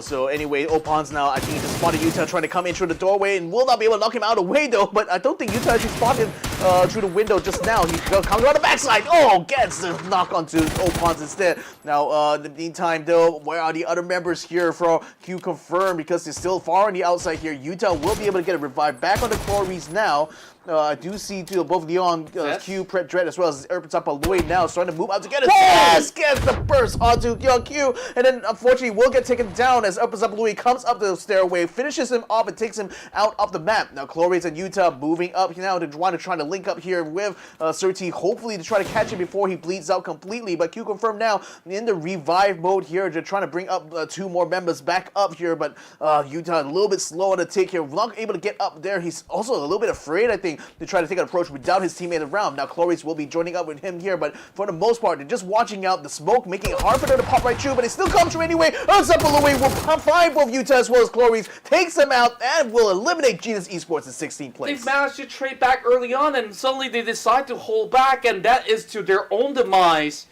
E: So anyway, Opan's now, I think he just spotted Yuta trying to come in through the doorway and will not be able to knock him out of the way though, but I don't think Yuta actually spotted him through the window just now. He comes around the backside. Oh, gets the knock onto Opan's instead. Now, in the meantime though, where are the other members here from QConfirm? Because they're still far on the outside here. Yuta will be able to get a revive back on the Chloris now. I do see both Leon, Q, Pret Dread, as well as Erpatapaloi now starting to move out together. Yes! Gets the burst onto Young Q, and then unfortunately will get taken down as Erpatapaloi comes up the stairway, finishes him off, and takes him out of the map. Now Chloris and Yuta moving up now to try to link up here with Surti, hopefully to try to catch him before he bleeds out completely. But QConfirm now in the revive mode here, they're trying to bring up 2 more members back up here, but Yuta a little bit slow on the take here, not able to get up there. He's also a little bit afraid, I think, to try to take an approach without his teammate around. Now Chloris will be joining up with him here, but for the most part, they're just watching out the smoke, making it hard for them to pop right through, but it still comes through anyway. Untitled will find both Yuta as well as Chloris, takes them out, and will eliminate Genius Esports in 16th place.
D: They've managed to trade back early on, and suddenly they decide to hold back, and that is to their own demise.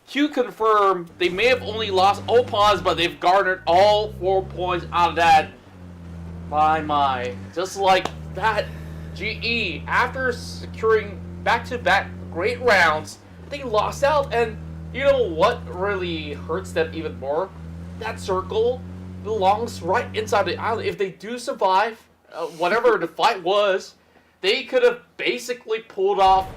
D: QConfirm, they may have only lost Opaz, but they've garnered all 4 points out of that. My. Just like that, GE, after securing back-to-back great rounds, they lost out, and you know what really hurts them even more? That circle belongs right inside the island. If they do survive, whatever the fight was, they could have basically pulled off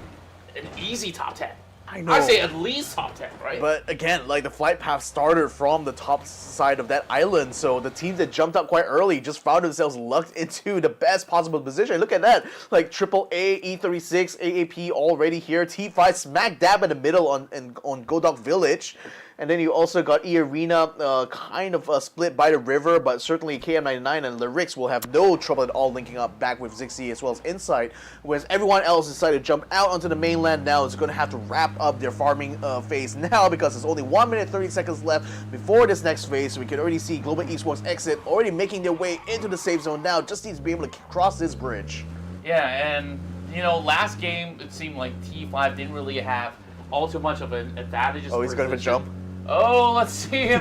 D: an easy top 10.
E: I know.
D: I'd say at least top 10, right?
E: But again, like the flight path started from the top side of that island, so the teams that jumped up quite early just found themselves lucked into the best possible position. Look at that, like AAA, E36, AAP already here, T5 smack dab in the middle on Godok Village. And then you also got eArena kind of split by the river, but certainly KM99 and Lyrics will have no trouble at all linking up back with Zixi as well as Insight, whereas everyone else decided to jump out onto the mainland now is going to have to wrap up their farming phase now because there's only 1 minute 30 seconds left before this next phase, so we can already see Global Esports Xsset already making their way into the safe zone now, just needs to be able to cross this bridge.
D: Yeah, and you know, last game it seemed like T5 didn't really have all too much of an advantage.
E: Oh, he's going for a jump.
D: Oh, let's see him.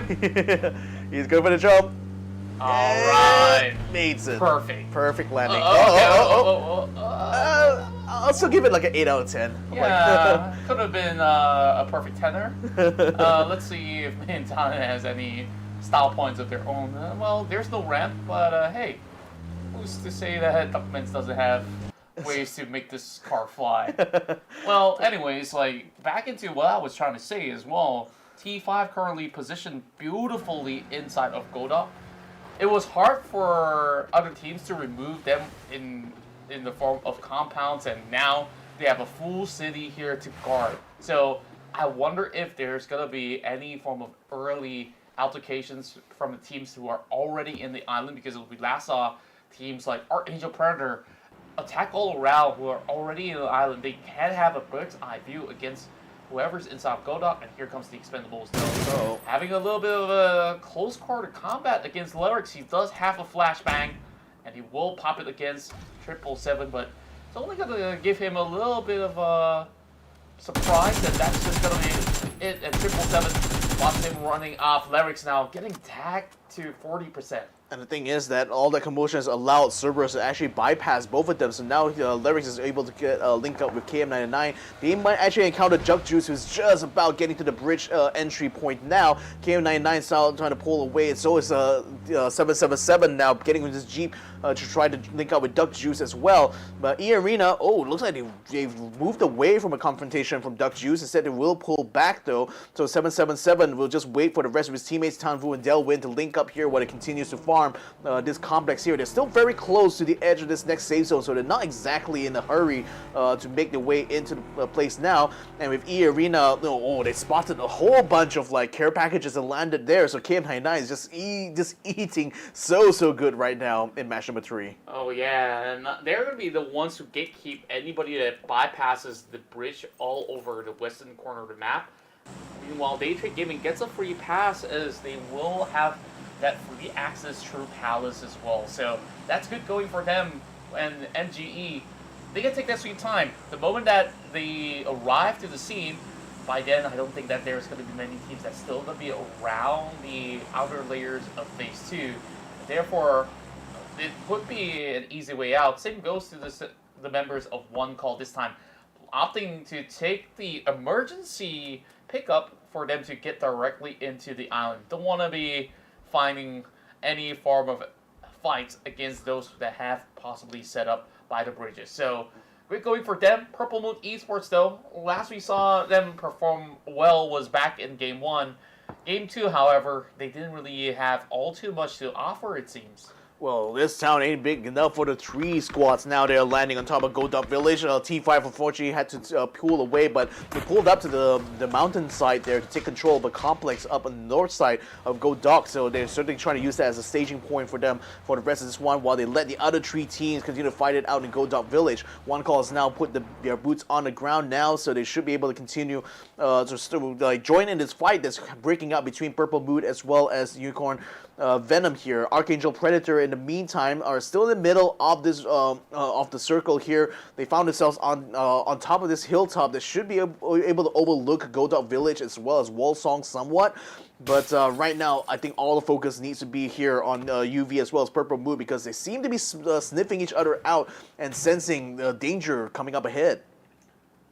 E: He's going for the jump.
D: All right.
E: Mates it.
D: Perfect.
E: Perfect landing.
D: Okay.
E: I'll still give it like an 8 out of 10.
D: Yeah, could have been a perfect tenor. Let's see if Montana has any style points of their own. Well, there's no ramp, but hey, who's to say that Duckmans doesn't have ways to make this car fly? Well, anyways, like back into what I was trying to say as well. T5 currently positioned beautifully inside of Godok. It was hard for other teams to remove them in the form of compounds, and now they have a full city here to guard. So I wonder if there's going to be any form of early altercations from the teams who are already in the island, because we last saw teams like ArkAngel Predator attack all around who are already in the island. They can have a bird's eye view against whoever's inside Godok, and here comes the Expendables though. Having a little bit of a close quarter combat against Lyrics. He does have a flashbang, and he will pop it against 777, but it's only going to give him a little bit of a surprise, and that's just going to be it. And 777 wants him running off. Lyrics now getting tagged to 40%.
E: And the thing is that all the commotion has allowed Cerberus to actually bypass both of them. So now Lyrics is able to get linked up with KM99. They might actually encounter Jug Juice, who's just about getting to the bridge entry point now. KM99 style trying to pull away, and so is 777 now getting with his Jeep to try to link up with Duck Juice as well. But eArena, it looks like they've moved away from a confrontation from Duck Juice. Instead, they will pull back though. So 777 will just wait for the rest of his teammates, Tanvu and Delwin, to link up here while it continues to farm this complex here. They're still very close to the edge of this next safe zone, so they're not exactly in a hurry to make their way into the place now. And with eArena, they spotted a whole bunch of like care packages and landed there. So KM99 is just eating so good right now in match number 3.
D: Oh yeah, and they're gonna be the ones who gatekeep anybody that bypasses the bridge all over the western corner of the map. Meanwhile, Daytrade Gaming gets a free pass, as they will have that free access through Palace as well. So that's good going for them. And MGE, they can take that sweet time. The moment that they arrive to the scene, by then, I don't think that there's going to be many teams that's still going to be around the outer layers of Phase 2. Therefore, it would be an easy way out. Same goes to the members of One Call this time, opting to take the emergency pickup for them to get directly into the island. Don't want to be finding any form of fights against those that have possibly set up by the bridges. So we're going for them. Purple Moon Esports, though, last we saw them perform well was back in Game 1. Game 2, however, they didn't really have all too much to offer, it seems.
E: Well, this town ain't big enough for the 3 squads. Now they're landing on top of Gold Dog Village. T5 unfortunately had to pull away, but they pulled up to the mountain side there to take control of a complex up on the north side of Gold Dog. So they're certainly trying to use that as a staging point for them for the rest of this one, while they let the other 3 teams continue to fight it out in Gold Dog Village. One Call has now put their boots on the ground now, so they should be able to continue to join in this fight that's breaking out between Purple Moon as well as Unicorn Venom here. ArkAngel Predator in the meantime are still in the middle of this of the circle here. They found themselves on top of this hilltop that should be able to overlook Gold Dog Village as well as Wolsong somewhat. But right now, I think all the focus needs to be here on UV as well as Purple Moon, because they seem to be sniffing each other out and sensing danger coming up ahead.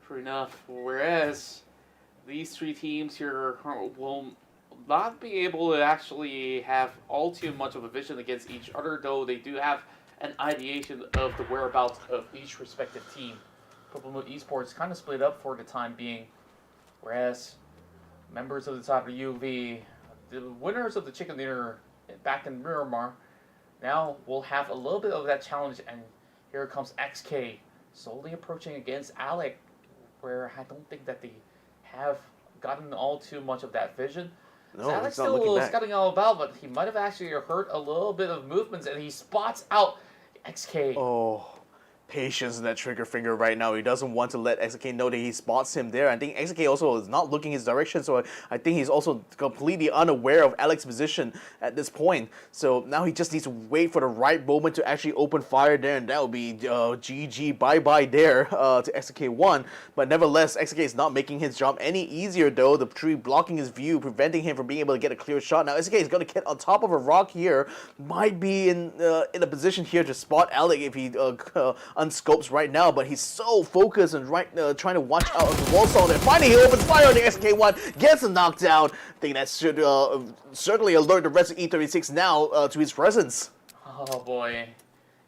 D: True enough. Whereas these 3 teams here will not be able to actually have all too much of a vision against each other, though they do have an ideation of the whereabouts of each respective team. Purple Moon Esports kind of split up for the time being, whereas members of the top of UV, the winners of the chicken dinner back in Miramar, now will have a little bit of that challenge, and here comes XK slowly approaching against Alec, where I don't think that they have gotten all too much of that vision.
E: No,
D: Alex
E: he's not looking
D: still
E: back.
D: scouting all about, but he might have actually heard a little bit of movements, and he spots out XK.
E: Oh, patience in that trigger finger right now. He doesn't want to let XK know that he spots him there. I think XK also is not looking his direction, so I think he's also completely unaware of Alex's position at this point. So now he just needs to wait for the right moment to actually open fire there, and that would be GG bye-bye there to XK1. But nevertheless, XK is not making his job any easier though. The tree blocking his view, preventing him from being able to get a clear shot. Now XK is going to get on top of a rock here. Might be in a position here to spot Alex if he unscopes right now, but he's so focused and trying to watch out of the wall zone. And finally, he opens fire on the SK1, gets a knockdown. I think that should certainly alert the rest of E36 now to his presence.
D: Oh boy.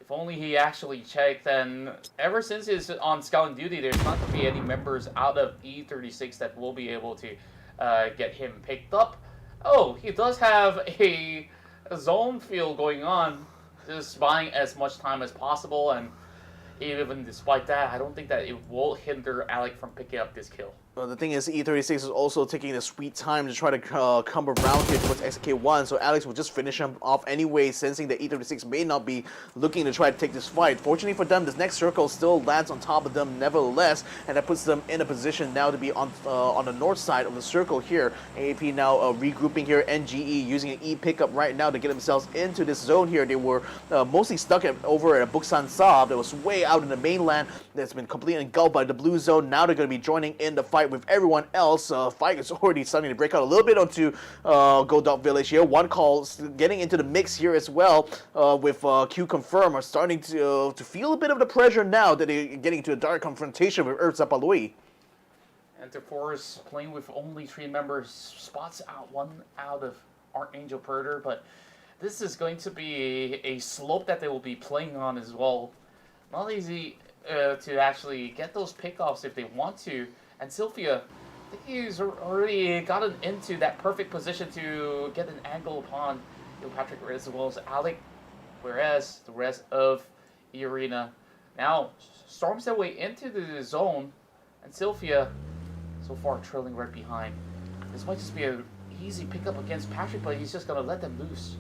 D: If only he actually checked, and ever since he's on scouting duty, there's not going to be any members out of E36 that will be able to get him picked up. Oh, he does have a zone field going on, just buying as much time as possible, and even despite that, I don't think that it will hinder Alec from picking up this kill.
E: Well, the thing is, E36 is also taking the sweet time to try to come around here towards XK1, so Alex will just finish him off anyway, sensing that E36 may not be looking to try to take this fight. Fortunately for them, this next circle still lands on top of them nevertheless, and that puts them in a position now to be on the north side of the circle here. AAP now regrouping here, NGE using an E pickup right now to get themselves into this zone here. They were mostly stuck over at Buksan Saab that was way out in the mainland that's been completely engulfed by the blue zone. Now they're going to be joining in the fight with everyone else. Fight is already starting to break out a little bit onto Gold Dog Village here. One Call getting into the mix here as well with QConfirm are starting to feel a bit of the pressure now that they're getting into a direct confrontation with Zapalui.
D: And to Force playing with only 3 members, spots out one out of ArkAngel Predator, but this is going to be a slope that they will be playing on as well. Not easy to actually get those pickoffs if they want to. And Sylphia, I think he's already gotten into that perfect position to get an angle upon Patrick as well as Alec, whereas the rest of eArena now storms their way into the zone, and Sylphia so far trailing right behind. This might just be an easy pickup against Patrick, but he's just going to let them loose.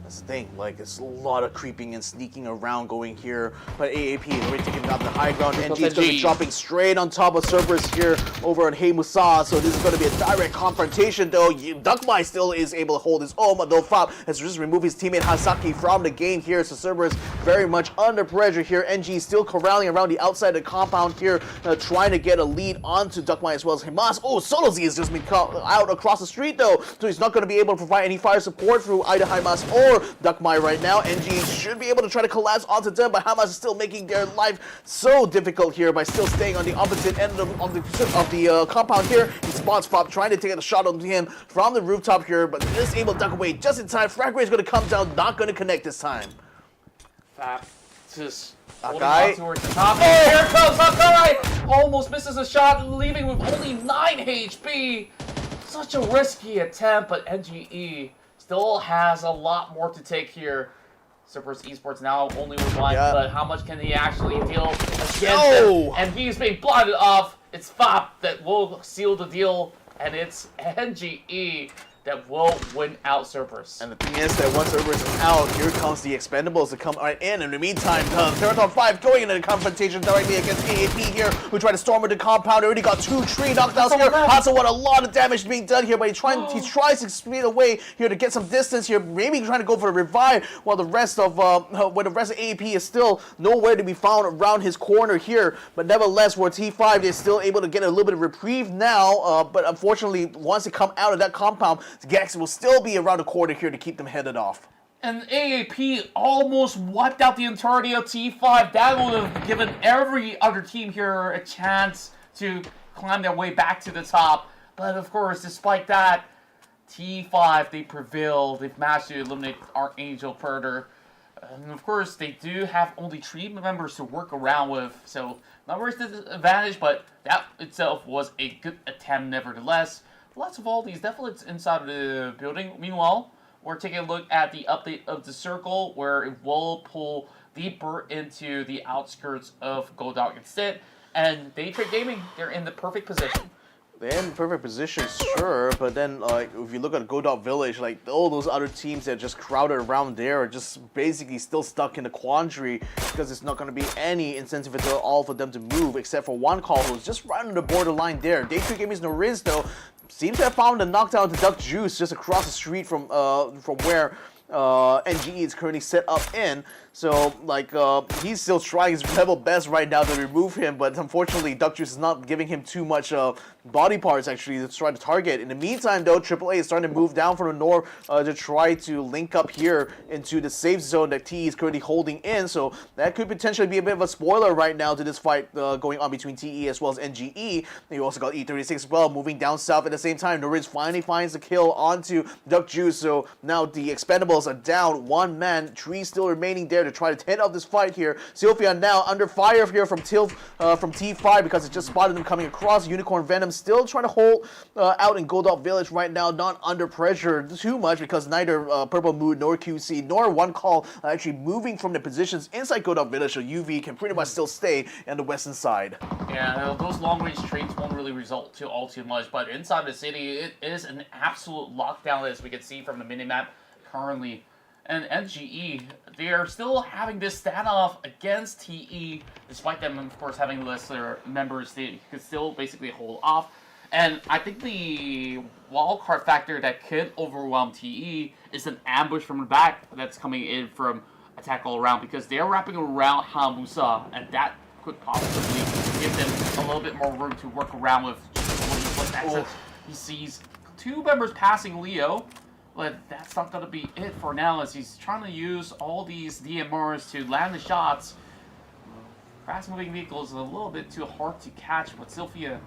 E: That's the thing, like, it's a lot of creeping and sneaking around going here, but AAP is already taking down the high ground. NG is going to be dropping straight on top of Cerberus here over on Hey Musa, so this is going to be a direct confrontation though. Duckmai still is able to hold his own, but no foul has just removed his teammate Hasaki from the game here, so Cerberus very much under pressure here. NG still corralling around the outside of the compound here, trying to get a lead onto Duckmine as well as Hamas. Oh, SoloZ has just been caught out across the street though, so he's not going to be able to provide any fire support through either Hamas or Duckmine right now. NG should be able to try to collapse onto them, but Hamas is still making their life so difficult here by still staying on the opposite end of the compound here. He spots Fop trying to take a shot on him from the rooftop here, but is able to duck away just in time. Frag Ray is going to come down, not going to connect this time.
D: Fap just
E: Hakai.
D: towards the top. Oh, here comes Hakai! Almost misses a shot, leaving with only 9 HP. Such a risky attempt, but NGE still has a lot more to take here. Cerberus Esports now only with 1, but how much can he actually deal against him? And he's being blotted off. It's Fop that will seal the deal, and it's NGE that will win out Cerberus.
E: And the thing is that once Cerberus is out, here comes the Expendables to come right in. In the meantime, Theerathon 5 going into the confrontation directly against AAP here, who tried to storm into the compound. Already got 2 tree knockdowns here. Hasselwatt, a lot of damage being done here, but he tries to speed away here to get some distance here, maybe trying to go for a revive, while the rest of AAP is still nowhere to be found around his corner here. But nevertheless, for T5, they're still able to get a little bit of reprieve now. But unfortunately, once they come out of that compound, Gex will still be around the corner here to keep them headed off.
D: And AAP almost wiped out the entirety of T5. That would have given every other team here a chance to climb their way back to the top. But of course, despite that, T5, they prevailed. They've managed to eliminate ArkAngel further. And of course, they do have only 3 members to work around with. So, not worth the advantage, but that itself was a good attempt nevertheless. Lots of all these definitely inside of the building. Meanwhile, we're taking a look at the update of the circle, where it will pull deeper into the outskirts of Goldog instead. And Daytrade Gaming, they're in the perfect position.
E: They're in perfect position, sure, but then if you look at Godot Village, like all those other teams that just crowded around there are just basically still stuck in the quandary, because it's not going to be any incentive at all for them to move, except for one call who's just right on the borderline there. Daytrade Gaming's Noriz, though, seems to have found a knockdown to Duck Juice just across the street from where NGE is currently set up in. So, he's still trying his level best right now to remove him, but unfortunately, Duck Juice is not giving him too much body parts, actually, to try to target. In the meantime, though, AAA is starting to move down from the north to try to link up here into the safe zone that TE is currently holding in, so that could potentially be a bit of a spoiler right now to this fight going on between TE as well as NGE. You also got E36 as well, moving down south at the same time. Noriz finally finds the kill onto Duck Juice, so now the Expendables are down 1 man, 3 still remaining there to try to head up this fight here. Sylphia now under fire here from T5 because it just spotted them coming across. Unicorn Venom still trying to hold out in Goldop Village right now, not under pressure too much because neither Purple Mood nor QC nor One Call are actually moving from their positions inside Goldop Village, so UV can pretty much still stay on the western side.
D: Yeah, those long-range trades won't really result to all too much, but inside the city, it is an absolute lockdown, as we can see from the minimap currently. And NGE, they are still having this standoff against TE, despite them, of course, having lesser members. They could still basically hold off. And I think the wildcard factor that could overwhelm TE is an ambush from the back that's coming in from Attack All Around, because they're wrapping around Hamusa, and that could possibly give them a little bit more room to work around with. He sees 2 members passing Leo. But that's not going to be it for now, as he's trying to use all these DMRs to land the shots. Fast-moving vehicles is a little bit too hard to catch, but Sylphia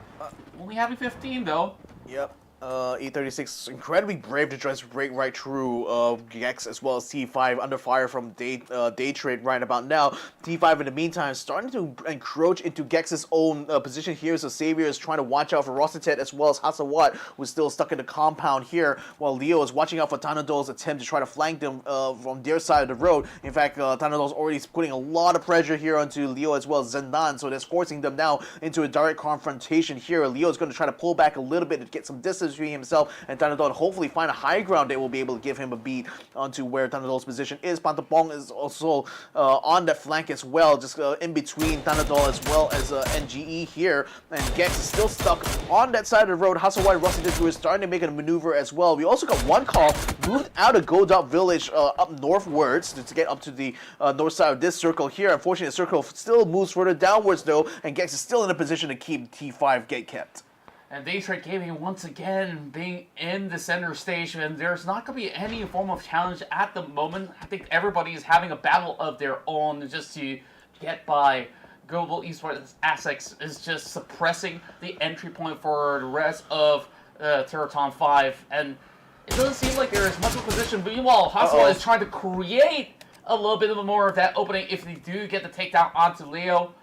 D: only having 15, though.
E: Yep. E36 incredibly brave to try to break right through Gex as well as T5 under fire from Daytrade right about now. T5 in the meantime starting to encroach into Gex's own position here, so Xavier is trying to watch out for Rossitet as well as Hasawat, who's still stuck in the compound here, while Leo is watching out for Tanadol's attempt to try to flank them from their side of the road. In fact, Tanadol's already putting a lot of pressure here onto Leo as well as Zendan, so that's forcing them now into a direct confrontation here. Leo's going to try to pull back a little bit to get some distance between himself and Therathon. Hopefully find a high ground that will be able to give him a beat onto where Therathon's position is. Pantapong is also on that flank as well, just in between Therathon as well as NGE here. And Gex is still stuck on that side of the road. Hasawai Rusty is starting to make a maneuver as well. We also got one call moved out of Godot Village up northwards to get up to the north side of this circle here. Unfortunately, the circle still moves further downwards though, and Gex is still in a position to keep T5 get kept.
D: And Daytrade Gaming once again being in the center stage, and there's not going to be any form of challenge at the moment. I think everybody is having a battle of their own just to get by. Global Esports Essex is just suppressing the entry point for the rest of Theerathon 5, and it doesn't seem like there is much of a position. Meanwhile, Hasawai is trying to create a little bit more of that opening if they do get the takedown onto Leo.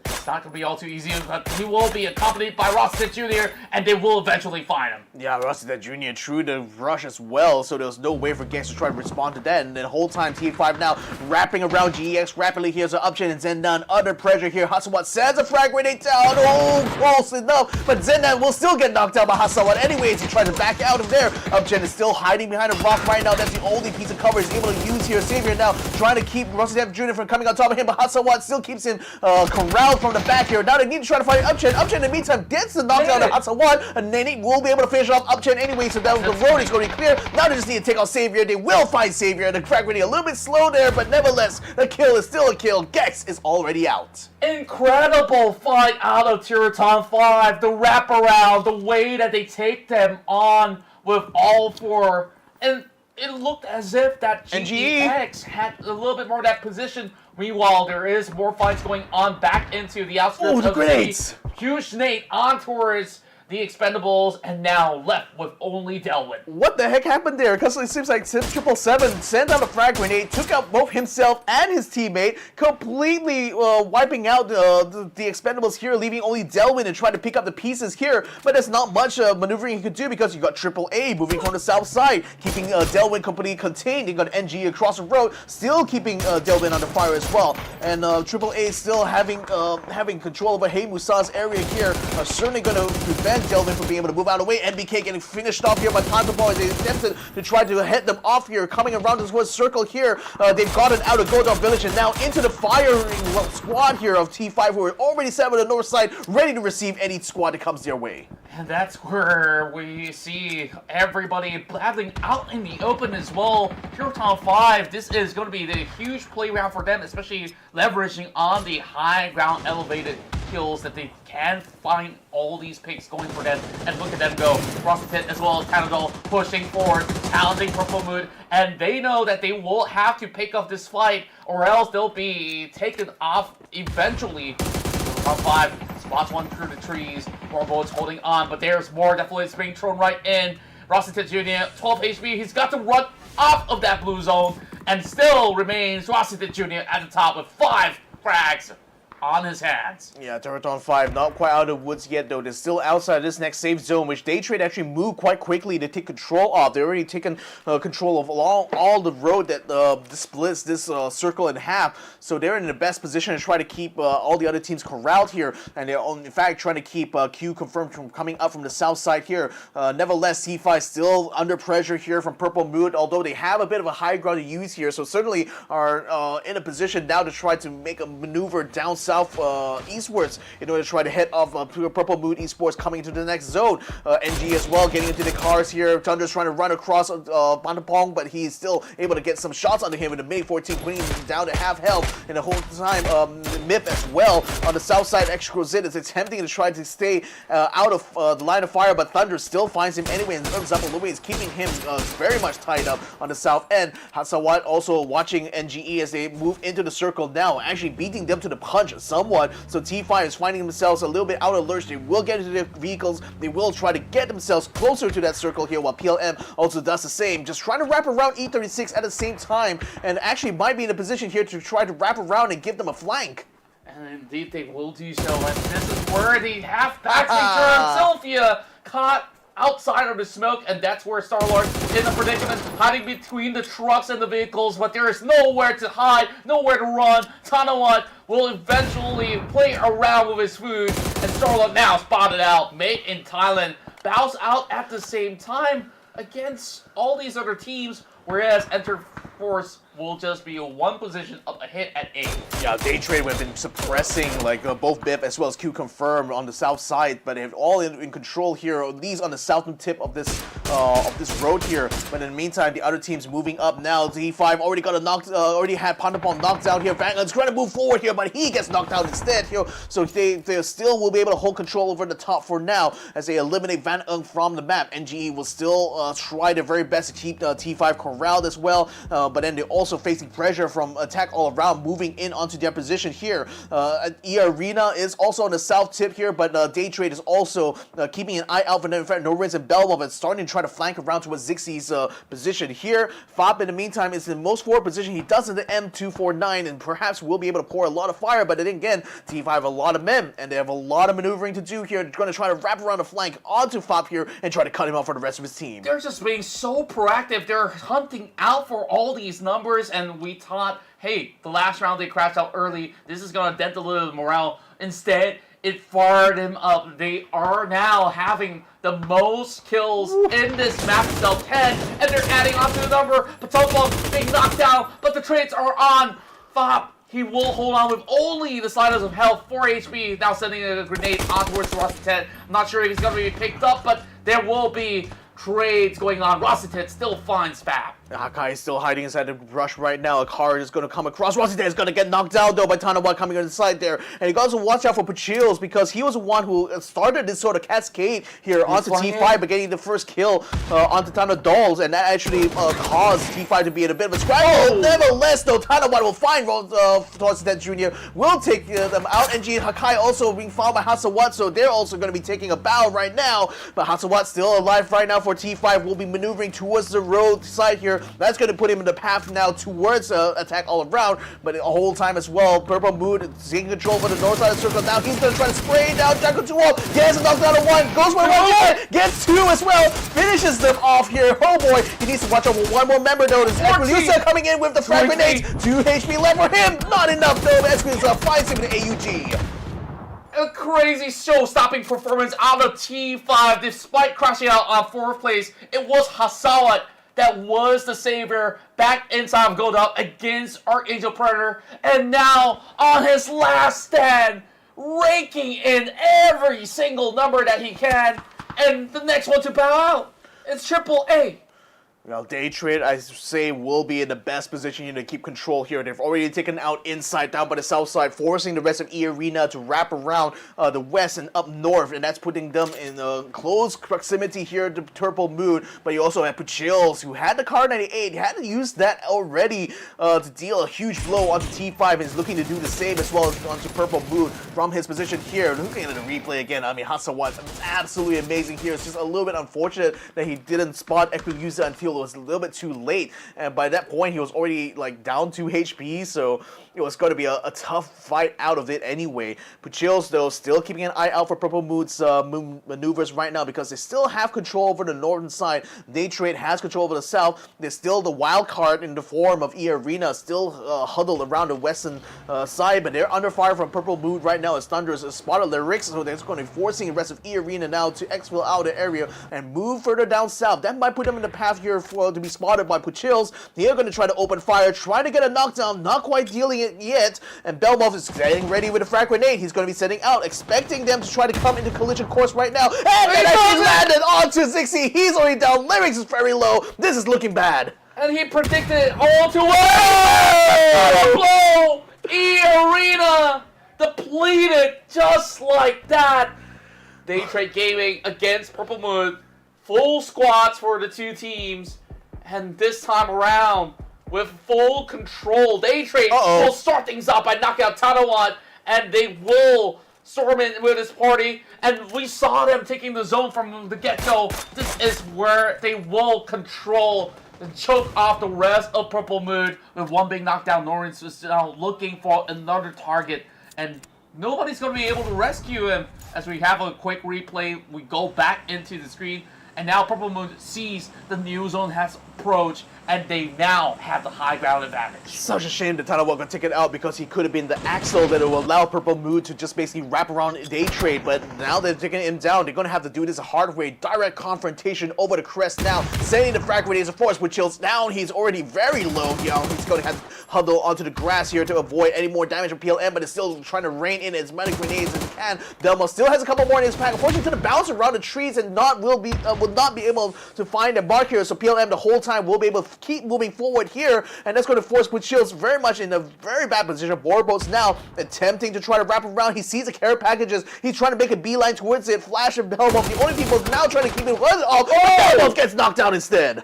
D: It's not going to be all too easy, but he will be accompanied by Rascal Jr., and they will eventually find him.
E: Yeah, Rascal Jr. threw the rush as well, so there was no way for Gex to try to respond to that. And the whole time, T5 now wrapping around GEX rapidly. Here's an Upchin and Zendan under pressure here. Hasawat sends a frag grenade down. Oh, close enough, but Zendan will still get knocked out by Hasawat anyways. He tries to back out of there. Upchin is still hiding behind a rock right now. That's the only piece of cover he's able to use here. Savior now trying to keep Rascal Jr. from coming on top of him, but Hasawat still keeps him corralled from the back here. Now they need to try to fight Upchin. Upchin in the meantime gets the knockdown of Hasawat, and Nene will be able to finish off Upchin anyway, so that the road is going to be clear. Now they just need to take out Savior. They will find Savior. The frag grenade a little bit slow there, but nevertheless, the kill is still a kill. Gex is already out.
D: Incredible fight out of Theerathon 5. The wraparound, the way that they take them on with all four. And it looked as if that GEX had a little bit more of that position. Meanwhile, there is more fights going on back into the outskirts of the
E: grenades.
D: Huge nade on towards the Expendables, and now left with only Delwyn.
E: What the heck happened there? Because it seems like 777 sent out a frag grenade, took out both himself and his teammate, completely wiping out the Expendables here, leaving only Delwyn and trying to pick up the pieces here. But there's not much maneuvering he could do because you got AAA moving from the south side, keeping Delwyn completely contained. You got NG across the road, still keeping Delwyn under fire as well. And AAA still having control over Hey Musa's area here, are certainly going to prevent Delvin from being able to move out of the way. NBK getting finished off here by Pantapong as they attempted to try to head them off here, coming around this circle here. They've gotten out of Godot Village and now into the firing squad here of T5, who are already set on the north side, ready to receive any squad that comes their way.
D: And that's where we see everybody battling out in the open as well. Theerathon 5, this is going to be the huge play round for them, especially leveraging on the high ground elevated kills that they can find all these picks going for them. And look at them go. Frosted as well as Panadol pushing forward, challenging Purple Mood. And they know that they will have to pick up this fight or else they'll be taken off eventually. Theerathon 5 spots one through the trees. More bullets holding on, but there's more definitely being thrown right in. Rascal Jr., 12 HP. He's got to run off of that blue zone and still remains Rascal Jr. at the top with 5 frags on his hands.
E: Yeah, Theerathon 5 not quite out of the woods yet though. They're still outside this next safe zone, which Daytrade actually moved quite quickly to take control of. They've already taken control of all the road that splits this circle in half. So they're in the best position to try to keep all the other teams corralled here. And they're in fact trying to keep QConfirm from coming up from the south side here. Nevertheless, T5 still under pressure here from Purple Mood, although they have a bit of a high ground to use here. So certainly are in a position now to try to make a maneuver down south eastwards in order to try to head off Purple Mood Esports coming into the next zone. NG as well getting into the cars here. Thunder's trying to run across Pantapong, but he's still able to get some shots under him with the Mini 14 putting him down to half health. And the whole time MIP as well on the south side. Exquisite is attempting to try to stay out of the line of fire, but Thunder still finds him anyway and turns up a little bit. Is keeping him very much tied up on the south end. Hasawat also watching NGE as they move into the circle now, actually beating them to the punch somewhat. So T5 is finding themselves a little bit out of lurch. They will get into their vehicles. They will try to get themselves closer to that circle here, while PLM also does the same. Just trying to wrap around E36 at the same time, and actually might be in a position here to try to wrap around and give them a flank.
D: And indeed they will do so. And this is where the half-back turn Sylphia caught outside of the smoke, and that's where Star-Lord in a predicament, hiding between the trucks and the vehicles, but there is nowhere to hide, nowhere to run. Tanawat will eventually play around with his food, and Star-Lord now spotted out, made in Thailand bows out at the same time against all these other teams, whereas Enter Force will just be one position up ahead at 8.
E: Yeah, Daytrade have been suppressing like both BIP as well as QConfirm on the south side, but they have all in control here, at least on the southern tip of this road here. But in the meantime, the other teams moving up now. D5 already got already had Pandapon knocked out here. Vanguard's trying to move forward here, but he gets knocked out instead here. So they still will be able to hold control over the top for now as they eliminate Van Ung from the map. NGE will still try their very best to keep T5 corralled as well, but then they're also facing pressure from attack all around, moving in onto their position here. eArena is also on the south tip here, but Daytrade is also keeping an eye out for them. In fact, Norris and Belmont are starting to try to flank around towards Zixie's position here. Fab, in the meantime, is in the most forward position he does in the M249, and perhaps will be able to pour a lot of fire, but then again, T5 have a lot of men, and they have a lot of maneuvering to do here. They're going to try to wrap around the flank onto Fab here and try to cut him off for the rest of his team.
D: They're just being so proactive. They're hunting out for all these numbers, and we thought, hey, the last round they crashed out early. This is going to dent a little bit of morale. Instead, it fired him up. They are now having the most kills in this map itself, 10, and they're adding on to the number. Patopov being knocked down, but the trades are on. Fop, he will hold on with only the sliders of health, 4 HP, now sending a grenade on towards Rossitet. I'm not sure if he's going to be picked up, but there will be trades going on. Rossitet still finds Fab.
E: Hakai is still hiding inside the brush right now. A car is going to come across. Rossitet is going to get knocked out though by Tanawa coming on the side there. And you got to watch out for Pachills because he was the one who started this sort of cascade here onto T5 by getting the first kill onto Tana Dolls. And that actually caused T5 to be in a bit of a scramble. Nevertheless though, Tanawa will find Rossitet Jr. will take them out. And Hakai also being found by Hasawat, so they're also going to be taking a bow right now. But Hasawat still alive right now for T5. Will be maneuvering towards the road side here. That's going to put him in the path now towards attack all around, but the whole time as well, Purple Mood taking control for the north side of the circle. Now he's going to try to spray down Jacko 2-0. Gets a knockdown of 1, goes for 1 more, gets 2 as well, finishes them off here. Oh boy, he needs to watch out for one more member though. There's Esquilisa coming in with the frag grenades. 2 HP left for him, not enough though. Esquilisa finds him in the AUG.
D: A crazy show-stopping performance out of T5 despite crashing out on 4th place. It was Hasawat that was the savior back inside of Gold Up against ArkAngel Predator, and now on his last stand, raking in every single number that he can, and the next one to bow out is AAA.
E: Well, Daytrade, I say, will be in the best position to keep control here. They've already taken out inside, down by the south side, forcing the rest of eArena to wrap around the west and up north, and that's putting them in close proximity here to Purple Moon. But you also have Pachills, who had the Car 98, had to use that already to deal a huge blow onto T5, and is looking to do the same as well as onto Purple Moon from his position here. Looking at the replay again, I mean, Hasawat, absolutely amazing here. It's just a little bit unfortunate that he didn't spot Equiusa until it was a little bit too late, and by that point he was already like down 2 HP, so it was going to be a tough fight out of it anyway. Pachills though still keeping an eye out for Purple Moon's maneuvers right now because they still have control over the northern side. Daytrade has control over the south. There's still the wild card in the form of eArena still huddled around the western side, but they're under fire from Purple Moon right now as Thunder's spotted Lyrics, so they're just going to be forcing the rest of eArena now to exfil out the area and move further down south. That might put them in the path here to be spotted by Pachills. They're going to try to open fire, trying to get a knockdown, not quite dealing it yet, and Belmov is getting ready with a frag grenade. He's going to be setting out, expecting them to try to come into collision course right now, and then actually landed onto Zixie. He's already down, Lyrics is very low. This is looking bad.
D: And he predicted it all to blow! eArena depleted just like that. Daytrade Gaming against Purple Moon. Full squads for the two teams. And this time around, with full control, Daytrade will start things up by knocking out Tanawan, and they will storm in with his party. And we saw them taking the zone from the get-go. This is where they will control and choke off the rest of Purple Moon with one big knockdown. Norris is now looking for another target, and nobody's going to be able to rescue him. As we have a quick replay, we go back into the screen. And now Purple Moon sees the new zone has approached, and they now have the high ground advantage.
E: Such a shame that Tanawa got taken out because he could have been the axle that will allow Purple Moon to just basically wrap around Daytrade. But now they're taking him down. They're going to have to do this the hard way. Direct confrontation over the crest now. Sending the frag grenades, of course, with Chills down. He's already very low. He's going to have to huddle onto the grass here to avoid any more damage from PLM, but it's still trying to rain in as many grenades as he can. Delmo still has a couple more in his pack. Unfortunately, to the bounce around the trees and will not be able to find a mark here. So PLM the whole time will be able to keep moving forward here, and that's going to force Quick Shields very much in a very bad position. Borbo's now attempting to try to wrap around. He sees the care packages. He's trying to make a beeline towards it. Flash and Belmo, the only people now trying to keep it off. Belmo gets knocked down instead.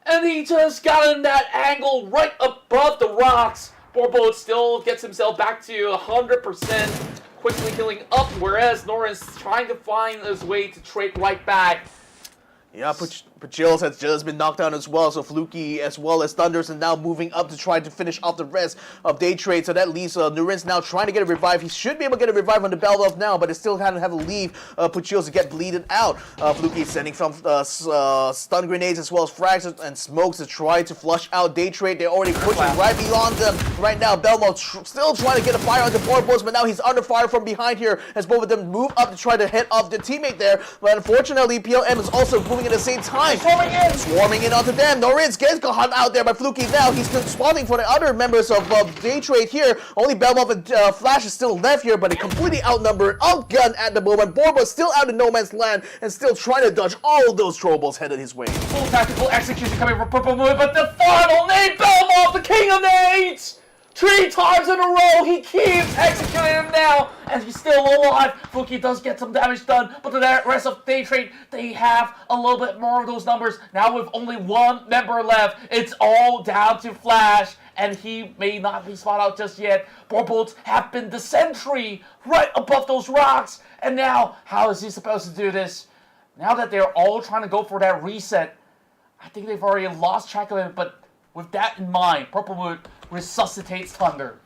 D: And he just got in that angle right above the rocks. Borbo still gets himself back to 100%, quickly healing up, whereas Norin's trying to find his way to trade right back.
E: Yeah, Pachills has just been knocked down as well, so Fluky as well as Thunders are now moving up to try to finish off the rest of Daytrade, so that leaves Nurin's now trying to get a revive. He should be able to get a revive on the Bellof now, but it still kind of have to leave Pachills to get bleeded out. Fluky sending some stun grenades as well as frags and smokes to try to flush out Daytrade. They're already pushing right beyond them right now. Belmo still trying to get a fire on the boards, but now he's under fire from behind here as both of them move up to try to head off the teammate there, but unfortunately PLM is also moving at the same time. Swarming in onto them. Norins gets caught out there by Fluky now. He's still spawning for the other members of Daytrade here. Only Belmov and Flash is still left here, but they completely outnumbered, outgunned at the moment. Borbo's still out in no man's land and still trying to dodge all of those troubles headed his way.
D: Full tactical execution coming from Purple Moon, but the final nade, Belmov, the king of nades! 3 times in a row, he keeps executing him now, and he's still alive. Fluky does get some damage done, but the rest of Daytrade, they have a little bit more of those numbers. Now with only 1 member left, it's all down to Flash, and he may not be spotted out just yet. Borbolts have been the sentry right above those rocks, and now, how is he supposed to do this? Now that they're all trying to go for that reset, I think they've already lost track of it, but with that in mind, Purple Moon resuscitates Thunder.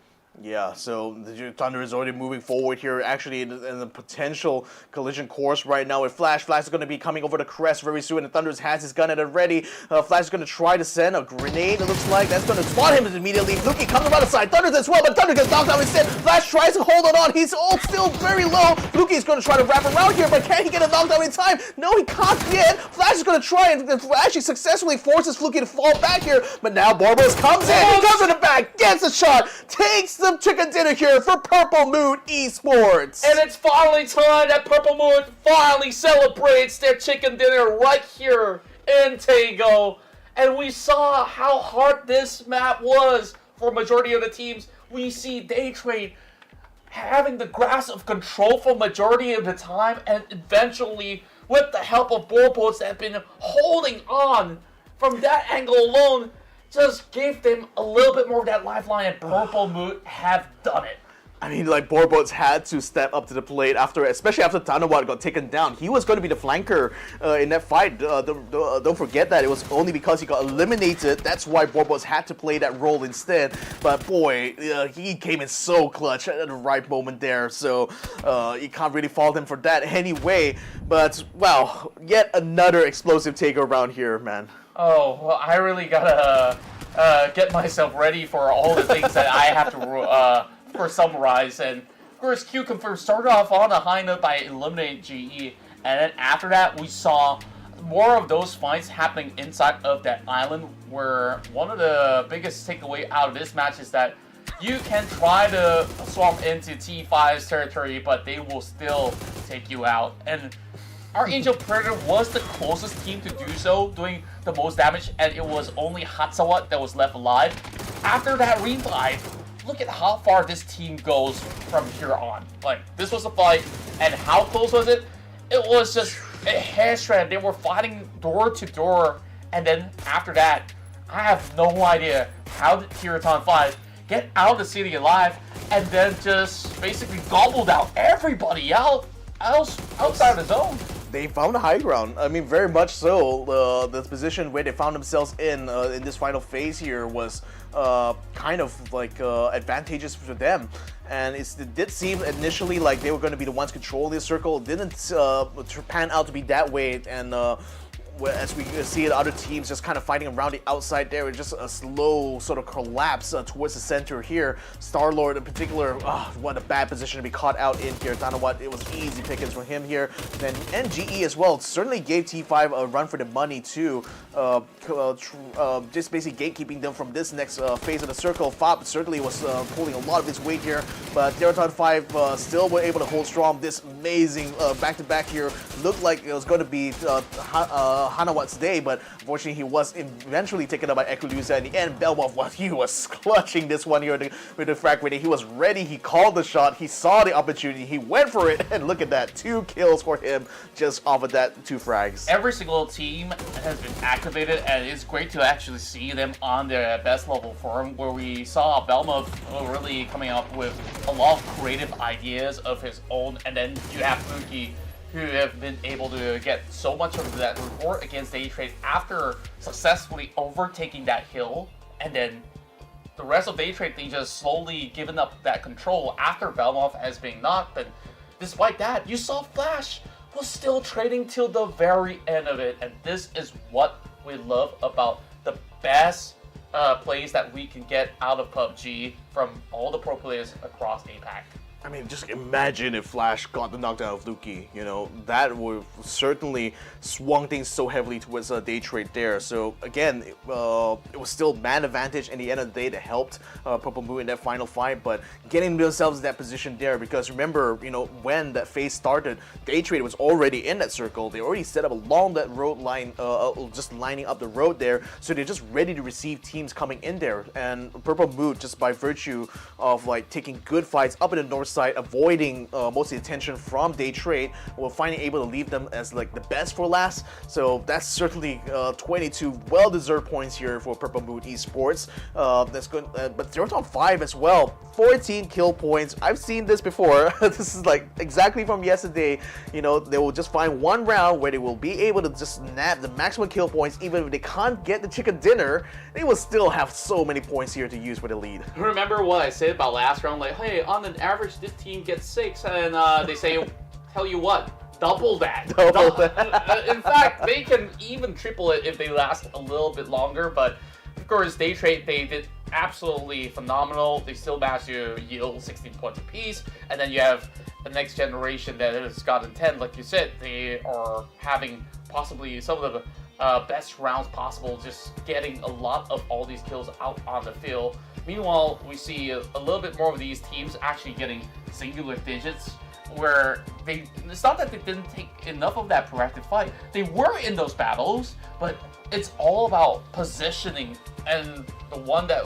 E: Yeah, so the Thunder is already moving forward here, actually in the potential collision course right now with Flash. Flash is going to be coming over the crest very soon, and Thunder has his gun at it ready. Flash is going to try to send a grenade, it looks like. That's going to spot him immediately. Fluky comes around the side. Thunder as well, but Thunder gets knocked out instead. Flash tries to hold on. He's all still very low. Fluky is going to try to wrap around here, but can he get a knockdown in time? No, he can't yet. Flash is going to try and actually successfully forces Fluky to fall back here, but now Borbos comes in. He comes in the back, gets a shot, takes the chicken dinner here for Purple Moon Esports.
D: And it's finally time that Purple Moon finally celebrates their chicken dinner right here in Tago. And we saw how hard this map was for majority of the teams. We see Daytrade having the grasp of control for majority of the time, and eventually, with the help of Borbots that have been holding on from that angle alone, just gave them a little bit more of that lifeline, and Purple Moon have done it.
E: I mean, like, Borbots had to step up to the plate especially after Tanawat got taken down. He was going to be the flanker in that fight. Don't forget that. It was only because he got eliminated. That's why Borbots had to play that role instead. But boy, he came in so clutch at the right moment there. So you can't really fault him for that anyway. But, wow, yet another explosive take around here, man.
D: Oh, well, I really gotta get myself ready for all the things that I have to for summarize. And of course, QConfirm started off on a high note by eliminating GE, and then after that we saw more of those fights happening inside of that island, where one of the biggest takeaway out of this match is that you can try to swamp into T5's territory, but they will still take you out. And ArkAngel Predator was the closest team to do so, doing the most damage, and it was only Hatsawat that was left alive. After that revive, look at how far this team goes from here on. Like, this was a fight, and how close was it? It was just a hair shred. They were fighting door to door, and then after that, I have no idea how did Theerathon 5 get out of the city alive, and then just basically gobbled out everybody outside the zone.
E: They found the high ground. I mean, very much so. The position where they found themselves in this final phase here was kind of like advantageous for them. And it did seem initially like they were going to be the ones controlling this circle. It didn't pan out to be that way. And as we see other teams just kind of fighting around the outside there, it's just a slow sort of collapse towards the center here. Star-Lord in particular, what a bad position to be caught out in here. Don't know what, it was easy pickings for him here. Then NGE as well certainly gave T5 a run for the money too. Just basically gatekeeping them from this next phase of the circle. Fob certainly was pulling a lot of his weight here, but Theerathon 5 still were able to hold strong. This amazing back-to-back here looked like it was going to be Hanawat's day, but unfortunately he was eventually taken up by Ekulusa in the end. Belmov, he was clutching this one here with the frag grenade. He was ready, he called the shot, he saw the opportunity, he went for it, and look at that, 2 kills for him just off of that 2 frags.
D: Every single team has been activated, and it's great to actually see them on their best level form, where we saw Belmov really coming up with a lot of creative ideas of his own, and then you have Pubg, who have been able to get so much of that reward against Daytrade after successfully overtaking that hill, and then the rest of Daytrade, they just slowly given up that control after Belmov has been knocked, and despite that, you saw Flash was still trading till the very end of it, and this is what we love about the best plays that we can get out of PUBG from all the pro players across APAC.
E: I mean, just imagine if Flash got the knockdown of Luki, you know, that would certainly swung things so heavily towards Daytrade there. So again, it was still man advantage in the end of the day that helped Purple Moon in that final fight, but getting themselves in that position there, because remember, you know, when that phase started, Daytrade was already in that circle. They already set up along that road line, just lining up the road there, so they're just ready to receive teams coming in there. And Purple Moon, just by virtue of like taking good fights up in the north side, avoiding most of the attention from Daytrade, were finally able to leave them as like the best for last. So that's certainly 22 well-deserved points here for Purple Moon Esports. That's good, but Theerathon 5 as well. 14 kill points. I've seen this before. This is like exactly from yesterday. You know, they will just find one round where they will be able to just nab the maximum kill points, even if they can't get the chicken dinner. They will still have so many points here to use for the lead.
D: Remember what I said about last round? Like, hey, on an average, this team gets 6, and they say, tell you what, double that.
E: Double that.
D: In fact, they can even triple it if they last a little bit longer, but of course, Daytrade, they did absolutely phenomenal. They still managed to yield 16 points apiece, and then you have the next generation that has gotten 10. Like you said, they are having possibly some of the best rounds possible, just getting a lot of all these kills out on the field. Meanwhile, we see a little bit more of these teams actually getting singular digits, where it's not that they didn't take enough of that proactive fight. They were in those battles, but it's all about positioning, and the one that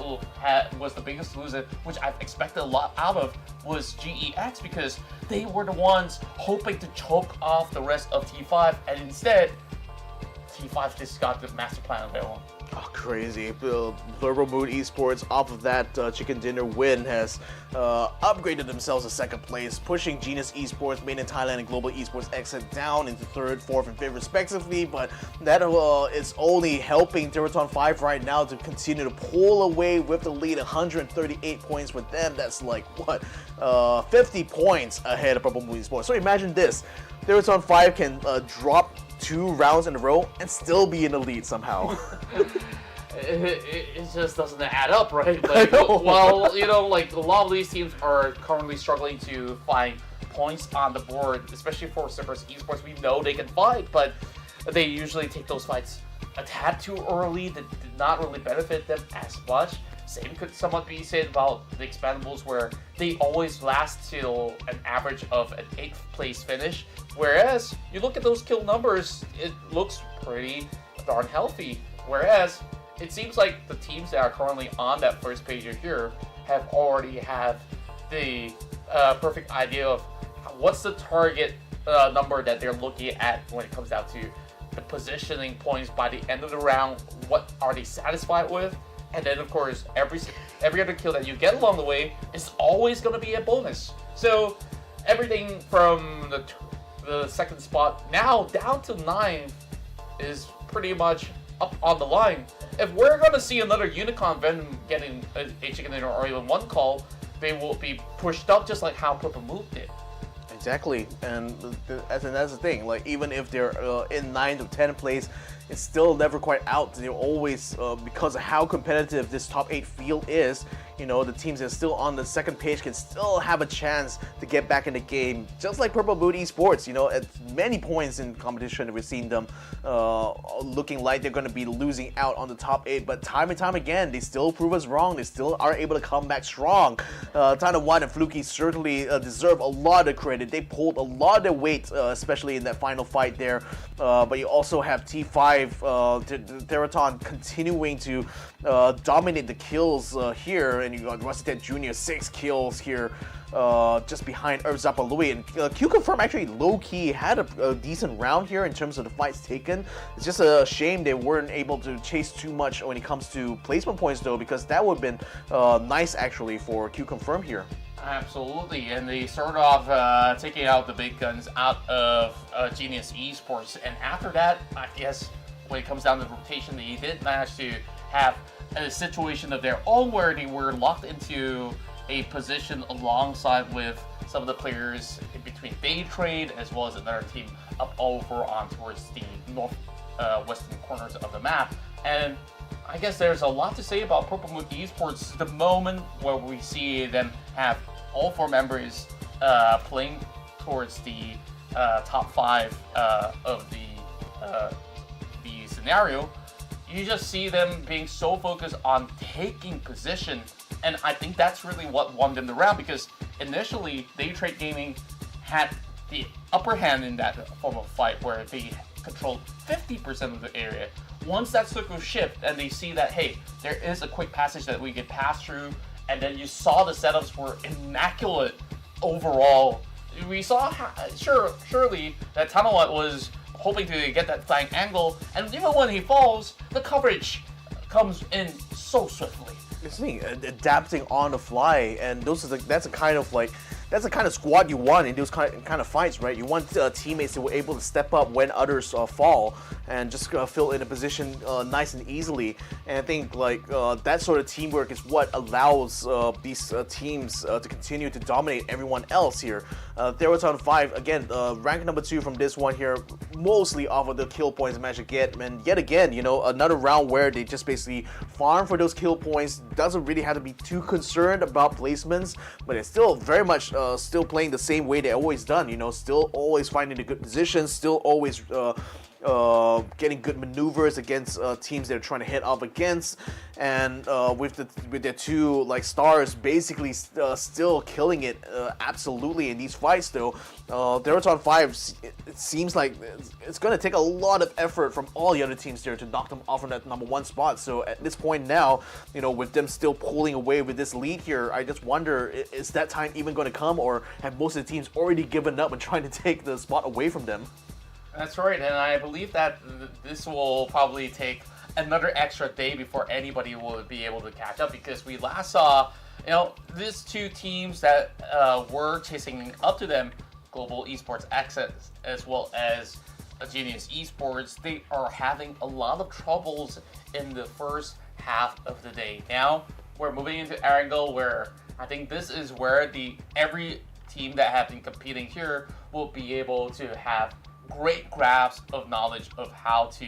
D: was the biggest loser, which I've expected a lot out of, was GEX, because they were the ones hoping to choke off the rest of T5, and instead, T5 just got the master plan of their own.
E: Oh, crazy. Purple Moon Esports, off of that chicken dinner win, has upgraded themselves to second place, pushing Genius Esports, Made in Thailand, and Global Esports Xsset down into 3rd, 4th, and 5th respectively, but that is only helping Theerathon 5 right now to continue to pull away with the lead. 138 points with them. That's like, what, 50 points ahead of Purple Moon Esports. So imagine this. Theerathon 5 can drop 2 rounds in a row and still be in the lead somehow.
D: It just doesn't add up, right? Like, well, you know, like a lot of these teams are currently struggling to find points on the board, especially for CERBERUS Esports. We know they can fight, but they usually take those fights a tad too early that did not really benefit them as much. Same could somewhat be said about the Expendables, where they always last till an average of an 8th place finish. Whereas, you look at those kill numbers, it looks pretty darn healthy. Whereas, it seems like the teams that are currently on that first page here have already have the perfect idea of what's the target number that they're looking at when it comes down to the positioning points by the end of the round. What are they satisfied with? And then, of course, every other kill that you get along the way is always going to be a bonus. So everything from the second spot now down to 9th is pretty much up on the line. If we're going to see another Unicorn Venom getting a chicken dinner or even one call, they will be pushed up just like how Purple Moon did.
E: And Exactly, and that's the thing. Like even if they're in 9th or 10th place, it's still never quite out. They're always because of how competitive this top 8 field is. You know, the teams that are still on the second page can still have a chance to get back in the game, just like Purple Boot Esports. You know, at many points in competition, we've seen them looking like they're going to be losing out on the top 8. But time and time again, they still prove us wrong. They still are able to come back strong. Thailand 1 and Fluky certainly deserve a lot of credit. They pulled a lot of their weight, especially in that final fight there. But you also have T5, Theerathon continuing to dominate the kills here. And you got Rusted Jr. 6 kills here, just behind Zapalui. And QConfirm actually low-key had a decent round here in terms of the fights taken. It's just a shame they weren't able to chase too much when it comes to placement points though, because that would have been nice actually for QConfirm here.
D: Absolutely, and they started off taking out the big guns out of Genius Esports, and after that, I guess when it comes down to rotation, they did manage to have a situation of their own where they were locked into a position alongside with some of the players in between Daytrade as well as another team up over on towards the north western corners of the map. And I guess there's a lot to say about Purple Moon Esports. The moment where we see them have all 4 members playing towards the top 5 of the scenario, you just see them being so focused on taking position, and I think that's really what won them the round, because initially Daytrade Gaming had the upper hand in that form of fight where they controlled 50% of the area. Once that circle shift and they see that, hey, there is a quick passage that we can pass through, and then you saw the setups were immaculate overall. We saw surely that Tanawat was hoping to get that flying angle, and even when he falls, the coverage comes in so swiftly.
E: It's me adapting on the fly, and that's the kind of squad you want in those kind of fights, right? You want teammates that were able to step up when others fall and just fill in a position nice and easily. And I think like that sort of teamwork is what allows these teams to continue to dominate everyone else here. Theerathon 5 again, rank number 2 from this one here, mostly off of the kill points they managed to get. And yet again, you know, another round where they just basically farm for those kill points. Doesn't really have to be too concerned about placements, but it's still very much still playing the same way they always done. You know, still always finding the good positions, still always getting good maneuvers against teams they're trying to hit up against, and with their 2 like stars basically still killing it absolutely in these fights though. Theerathon 5, it seems like it's going to take a lot of effort from all the other teams there to knock them off on that number 1 spot. So at this point now, you know, with them still pulling away with this lead here, I just wonder, is that time even going to come, or have most of the teams already given up and trying to take the spot away from them?
D: That's right, and I believe that this will probably take another extra day before anybody will be able to catch up, because we last saw, you know, these 2 teams that were chasing up to them, Global Esports Xsset as well as Genius Esports, they are having a lot of troubles in the first half of the day. Now we're moving into ArkAngel, where I think this is where every team that have been competing here will be able to have great grasp of knowledge of how to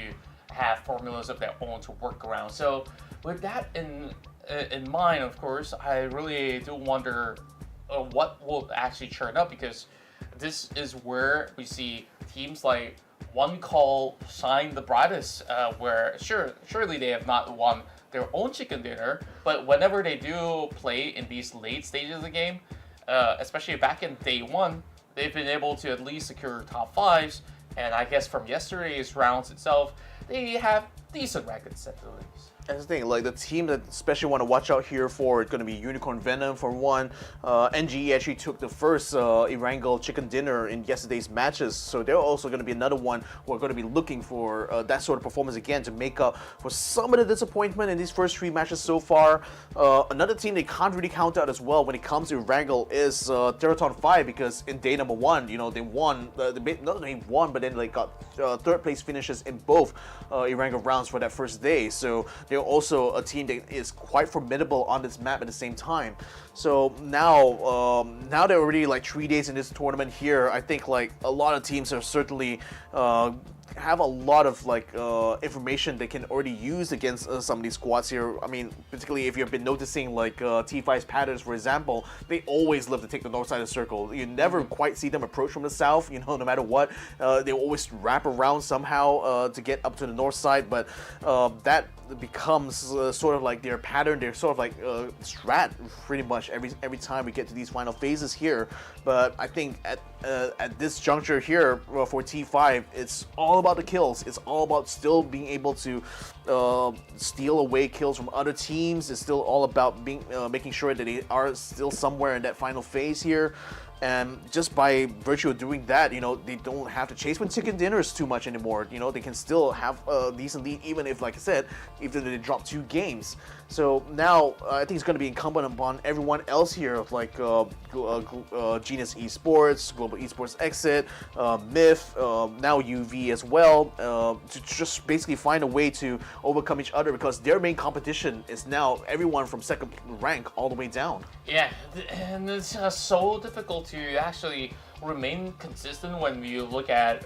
D: have formulas of their own to work around. So with that in mind, of course, I really do wonder what will actually churn up, because this is where we see teams like One Call shine the brightest, where surely they have not won their own chicken dinner, but whenever they do play in these late stages of the game, especially back in day 1, they've been able to at least secure top 5s, and I guess from yesterday's rounds itself, they have decent records at the least.
E: That's the thing, like the team that especially want to watch out here for is going to be Unicorn Venom for one. NGE actually took the first eArena chicken dinner in yesterday's matches, so they're also going to be another one who are going to be looking for that sort of performance again to make up for some of the disappointment in these first 3 matches so far. Another team they can't really count out as well when it comes to eArena is Theerathon 5, because in day number 1, you know, they won, not they won, but then they got 3rd place finishes in both eArena rounds for that first day. So they're also a team that is quite formidable on this map at the same time. So now they're already like 3 days in this tournament here. I think like a lot of teams are certainly have a lot of like information they can already use against some of these squads here. I mean, particularly if you've been noticing like T5's patterns, for example, they always love to take the north side of the circle. You never quite see them approach from the south, you know, no matter what. They always wrap around somehow to get up to the north side, but that becomes sort of like their pattern, their sort of like strat pretty much every time we get to these final phases here. But I think at this juncture here for T5, it's all about the kills. It's all about still being able to steal away kills from other teams. It's still all about being making sure that they are still somewhere in that final phase here. And just by virtue of doing that, you know, they don't have to chase when chicken dinners too much anymore. You know, they can still have a decent lead, even if, like I said, even if they drop 2 games. So now I think it's going to be incumbent upon everyone else here, like Genius Esports, Global Esports Exit, Myth, now UV as well, to just basically find a way to overcome each other, because their main competition is now everyone from second rank all the way down.
D: Yeah, and it's so difficult to actually remain consistent when you look at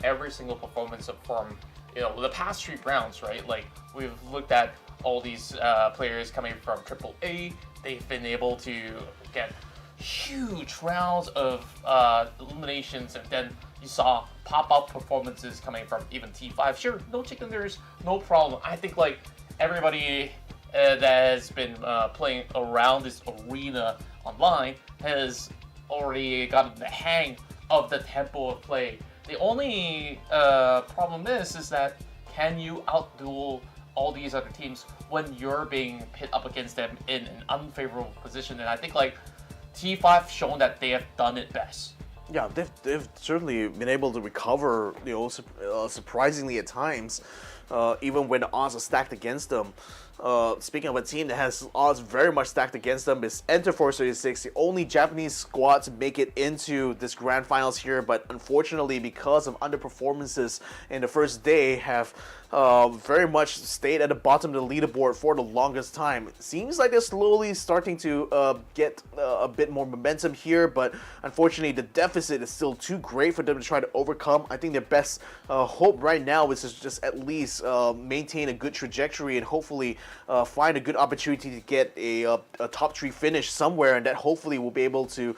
D: every single performance from, you know, the past 3 rounds, right? Like, we've looked at all these players coming from AAA. They've been able to get huge rounds of eliminations, and then you saw pop-up performances coming from even T5. Sure, no chicken dinners, no problem. I think like everybody that has been playing around this arena online has already gotten the hang of the tempo of play. The only problem is that can you outduel all these other teams when you're being pit up against them in an unfavorable position? And I think like T5 shown that they have done it best.
E: Yeah, they've certainly been able to recover, you know, surprisingly at times, even when the odds are stacked against them. Speaking of a team that has odds very much stacked against them, is Enter Force 36, the only Japanese squad to make it into this grand finals here, but unfortunately because of underperformances in the first day have very much stayed at the bottom of the leaderboard for the longest time. It seems like they're slowly starting to get a bit more momentum here, but unfortunately the deficit is still too great for them to try to overcome. I think their best hope right now is to just at least maintain a good trajectory and hopefully find a good opportunity to get a top 3 finish somewhere, and that hopefully will be able to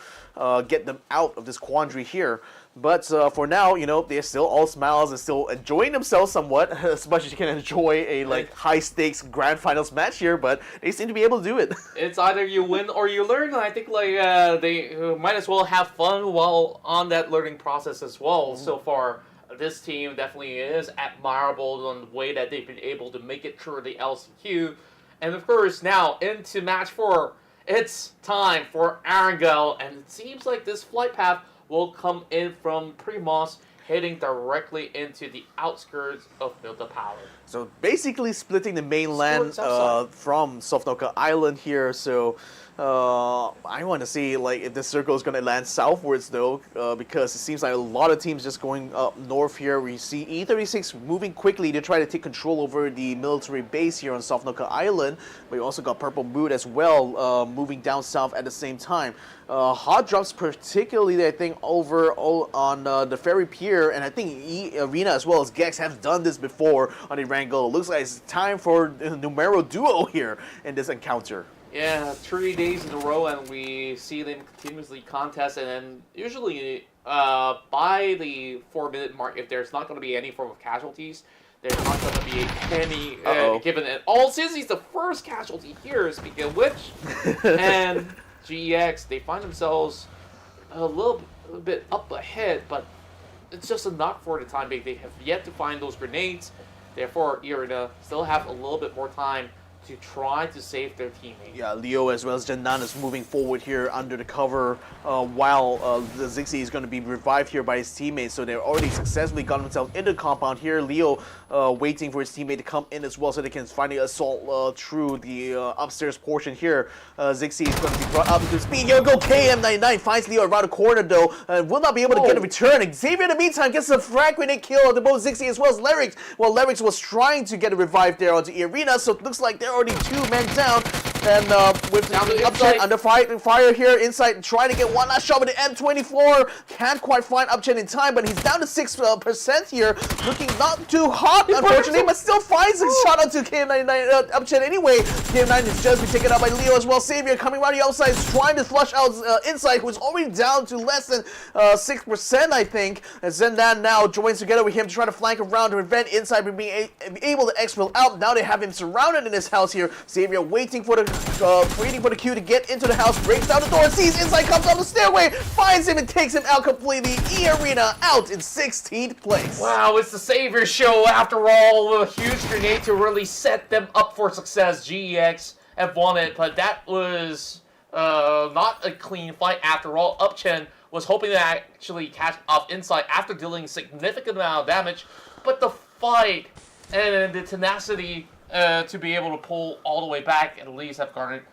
E: get them out of this quandary here. But for now, you know, they're still all smiles and still enjoying themselves somewhat, as much as you can enjoy a like high-stakes grand finals match here, but they seem to be able to do it.
D: It's either you win or you learn, and I think like they might as well have fun while on that learning process as well. So far, this team definitely is admirable on the way that they've been able to make it through the LCQ. And of course, now into match 4, it's time for ArkAngel, and it seems like this flight path will come in from Primos, heading directly into the outskirts of Milta Power.
E: So basically splitting the mainland from Sofnoka Island here. So I want to see like if this circle is going to land southwards though, because it seems like a lot of teams just going up north here. We see E36 moving quickly to try to take control over the military base here on Sofnoka Island. We also got Purple Mood as well, moving down south at the same time. Hot drops particularly, I think, over on the ferry pier, and I think eArena as well as Gex have done this before on the Wrangle. Looks like it's time for the numero duo here in this encounter.
D: Yeah, 3 days in a row, and we see them continuously contest, and then usually by the 4-minute mark, if there's not going to be any form of casualties, there's not going to be any given at all. Since he's the first casualty here, speaking of which, and GEX, they find themselves a little bit up ahead, but it's just a knock for the time being. They have yet to find those grenades. Therefore, eArena still have a little bit more time to try to save their teammate.
E: Yeah, Leo as well as Jannan is moving forward here under the cover while the Zixi is going to be revived here by his teammates. So they've already successfully got themselves into the compound here. Leo waiting for his teammate to come in as well so they can finally assault through the upstairs portion here. Zixi is going to be brought up to speed. Here we go, KM99 finds Leo around the corner though. Will not be able to get a return. Xavier in the meantime gets a frag grenade kill on both Zixi as well as Lyrics. Well, Lyrics was trying to get a revive there onto eArena, so it looks like they're already 2 men down. And with the Upchat under fire here, inside trying to get one last shot with the M24. Can't quite find Upchat in time, but he's down to 6% here. Looking not too hot, unfortunately, but still finds a shot onto KM99 Upchat anyway. KM9 is just been taken out by Leo as well. Xavier coming around the outside, trying to flush out inside, who's already down to less than 6%, I think. And Zendan now joins together with him to try to flank around to prevent inside from being able to exfil out. Now they have him surrounded in his house here. Xavier waiting for the queue to get into the house, breaks down the door, sees inside, comes down the stairway, finds him and takes him out completely. eArena out in 16th place.
D: Wow, it's the Savior show after all. A huge grenade to really set them up for success. GEX have won it, but that was not a clean fight after all. Upchen was hoping to actually catch up inside after dealing significant amount of damage, but the fight and the tenacity to be able to pull all the way back and at least have garnered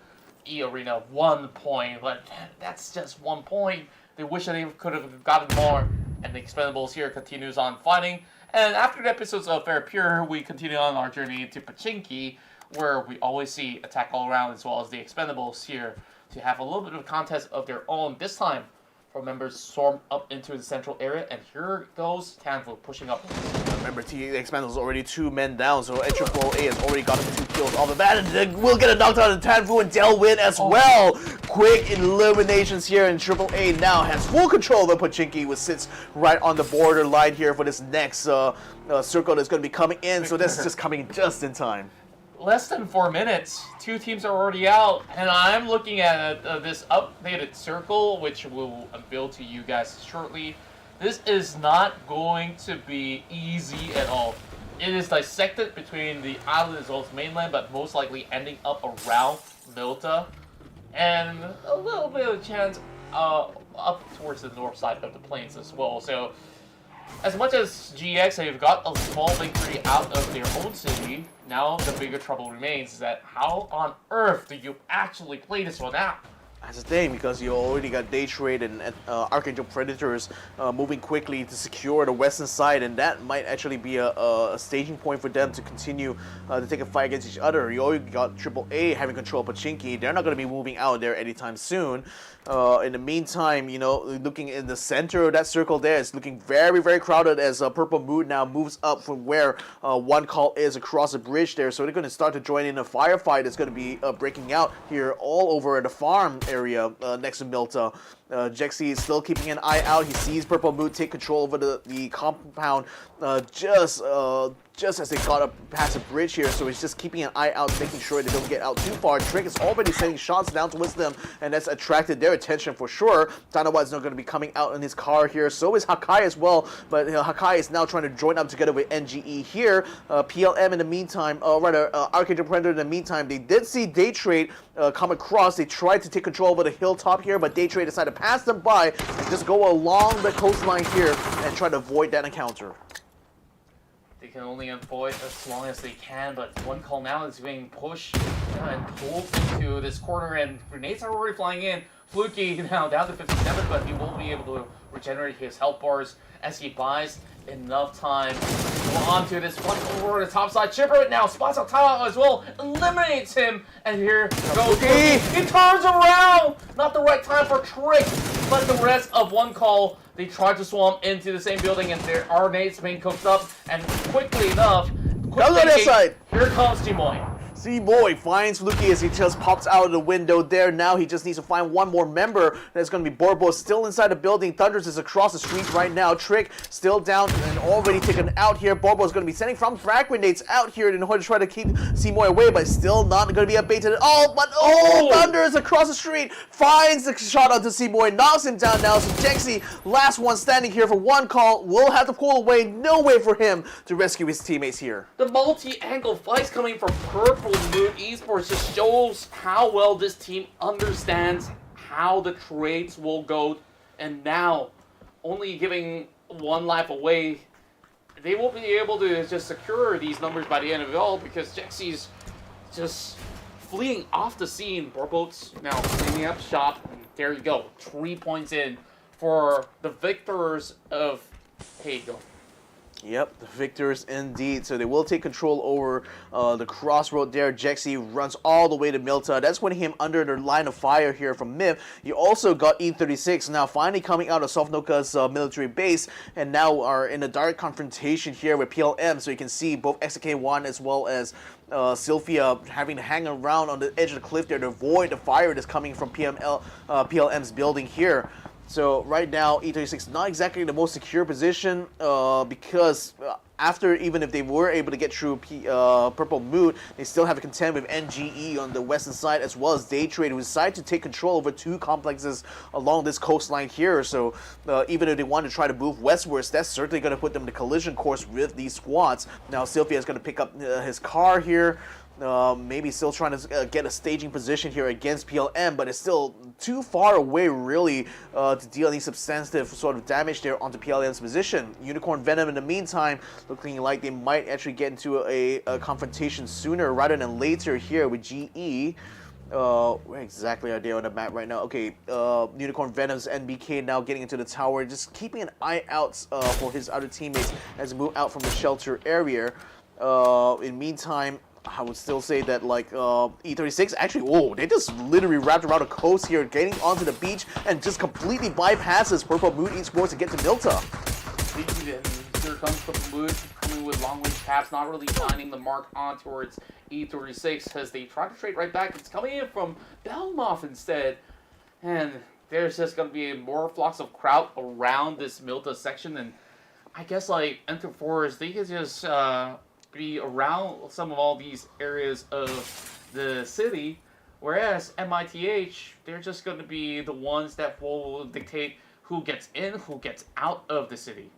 D: eArena 1 point, but that's just 1 point. They wish that they could have gotten more, and the Expendables here continues on fighting. And after the episodes of Fair Pure, we continue on our journey to Pachinki, where we always see attack all around as well as the Expendables here to have a little bit of a contest of their own. This time, for members swarm up into the central area, and here goes Tanfu pushing up.
E: Remember, the Expendables already 2 men down, so AAA has already got 2 kills off the bat, and we'll get a knockdown on Tanfu and Delwin as well. Quick eliminations here, and AAA now has full control of Pachinki, which sits right on the borderline here for this next circle that's going to be coming in, so this is just coming just in time.
D: Less than 4 minutes, 2 teams are already out, and I'm looking at this updated circle, which we'll unveil to you guys shortly. This is not going to be easy at all. It is dissected between the island as well as mainland, but most likely ending up around Milta, and a little bit of a chance up towards the north side of the plains as well. So, as much as GX have got a small victory out of their own city, now the bigger trouble remains is that how on earth do you actually play this one out?
E: That's the thing, because you already got Daytrade and ArkAngel Predators moving quickly to secure the western side, and that might actually be a staging point for them to continue to take a fight against each other. You already got AAA having control of Pachinki. They're not going to be moving out there anytime soon. In the meantime, you know, looking in the center of that circle there, it's looking very, very crowded as Purple Mood now moves up from where one call is across the bridge there. So they're going to start to join in a firefight that's going to be breaking out here all over the farm area next to Milta. Jexy is still keeping an eye out. He sees Purple Mood take control over the compound just as they got up past the bridge here, so he's just keeping an eye out, making sure they don't get out too far. Trick is already sending shots down towards them, and that's attracted their attention for sure. Danawa is not going to be coming out in his car here, so is Hakai as well, but Hakai is now trying to join up together with NGE here. PLM in the meantime, ArkAngel Predator in the meantime, they did see Daytrade come across. They tried to take control over the hilltop here, but Daytrade decided to pass them by and just go along the coastline here and try to avoid that encounter.
D: They can only avoid as long as they can, but one call now is being pushed and pulled into this corner, and grenades are already flying in. Fluky now down to 57, but he will be able to regenerate his health bars as he buys enough time to go onto this one over the top side. Chipper now spots on top as well, eliminates him, and here goes Fluky. He turns around! Not the right time for Trick, but the rest of one call, they tried to swarm into the same building, and their nades being cooked up, and quickly enough, here comes Timoy.
E: C-Boy finds Fluky as he just pops out of the window there. Now he just needs to find one more member. That's going to be Borbo, still inside the building. Thunders is across the street right now. Trick still down and already taken out here. Borbo is going to be sending from frag grenades out here in order to try to keep C-Boy away, but still not going to be abated at all. But Thunders across the street finds the shot onto C-Boy, knocks him down now. So Jexy, last one standing here for one call, will have to pull away. No way for him to rescue his teammates here.
D: The multi-angle fights coming from Purple Purple Moon Esports just shows how well this team understands how the trades will go, and now, only giving one life away, they will be able to just secure these numbers by the end of it all because Jexy's just fleeing off the scene. Boat's now cleaning up shop, and there you go, 3 points in for the victors of Hagel.
E: Yep, the victors indeed. So they will take control over the crossroad there. Jexy runs all the way to Milta. That's putting him under the line of fire here from Mif. You also got E36 now finally coming out of Sofnoka's military base and now are in a direct confrontation here with PLM. So you can see both XK1 as well as Sylphia having to hang around on the edge of the cliff there to avoid the fire that's coming from PLM's building here. So right now, E36 not exactly the most secure position because after, even if they were able to get through Purple Moon, they still have to contend with NGE on the western side as well as Daytrade, who decided to take control over 2 complexes along this coastline here. So even if they want to try to move westwards, that's certainly going to put them in the collision course with these squads. Now Sylphia is going to pick up his car here. Maybe still trying to get a staging position here against PLM, but it's still too far away really to deal any substantive sort of damage there onto PLM's position. Unicorn Venom in the meantime looking like they might actually get into a confrontation sooner rather than later here with GE. Where exactly are they on the map right now? Okay, Unicorn Venom's NBK now getting into the tower, just keeping an eye out for his other teammates as they move out from the shelter area. In meantime, I would still say that like E36 actually, whoa, they just literally wrapped around the coast here, getting onto the beach and just completely bypasses Purple Moon Esports to get to Milta.
D: Here comes Purple Moon coming with long range taps, not really finding the mark on towards E36 as they try to trade right back. It's coming in from Belmoff instead, and there's just going to be more flocks of crowd around this Milta section, and I guess like Enter Forest, they could just be around some of all these areas of the city, whereas MITH, they're just going to be the ones that will dictate who gets in, who gets out of the city.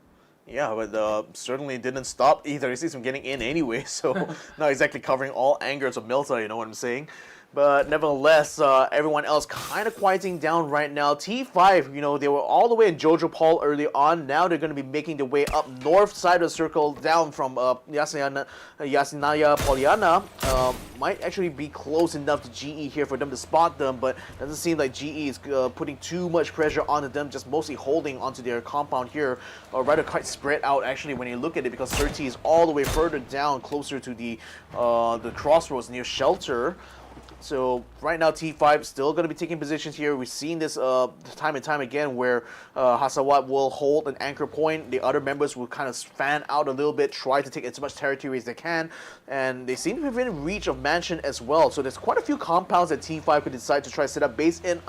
E: Yeah, but certainly didn't stop E36 from getting in anyway, so not exactly covering all angles of Milta, you know what I'm saying? But nevertheless, everyone else kind of quieting down right now. T5, you know, they were all the way in Jojo Paul early on. Now they're going to be making their way up north side of the circle down from Yasinaya Poliana. Might actually be close enough to GE here for them to spot them, but doesn't seem like GE is putting too much pressure onto them, just mostly holding onto their compound here, or rather quite spread out actually when you look at it, because Surti is all the way further down, closer to the crossroads near shelter. So right now T5 still going to be taking positions here. We've seen this time and time again where Hasawat will hold an anchor point. The other members will kind of fan out a little bit, try to take as much territory as they can. And they seem to be within reach of Mansion as well. So there's quite a few compounds that T5 could decide to try to set up base in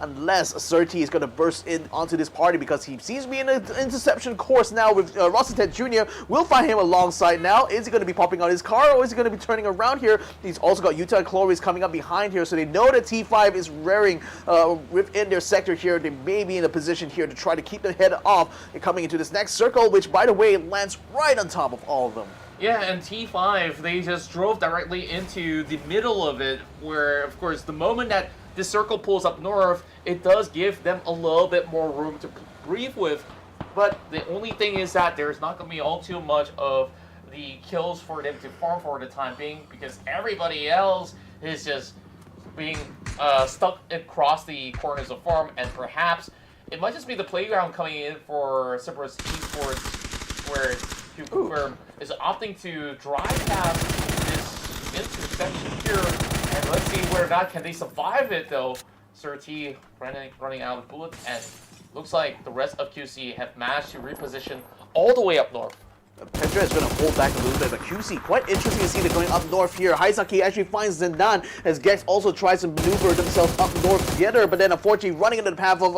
E: unless Surti is going to burst in onto this party, because he seems to be in an interception course now with Rossitet Jr. We'll find him alongside now. Is he going to be popping out his car, or is he going to be turning around here? He's also got Utah and Chloris coming up behind here, so they know that T5 is rearing within their sector here. They may be in a position here to try to keep their head off and coming into this next circle, which, by the way, lands right on top of all of them.
D: Yeah, and T5, they just drove directly into the middle of it, where, of course, the moment that this circle pulls up north, it does give them a little bit more room to breathe with. But the only thing is that there's not going to be all too much of the kills for them to farm for the time being, because everybody else is just being stuck across the corners of farm, and perhaps it might just be the playground coming in for CERBERUS Esports, where QConfirm is opting to drive past this intersection here. And let's see whether or not can they survive it though. Surti running out of bullets, and looks like the rest of QC have managed to reposition all the way up north.
E: Petra is going to hold back a little bit, but QC, quite interesting to see they're going up north here. Haizaki actually finds Zendan as Gex also tries to maneuver themselves up north together, but then unfortunately running into the path of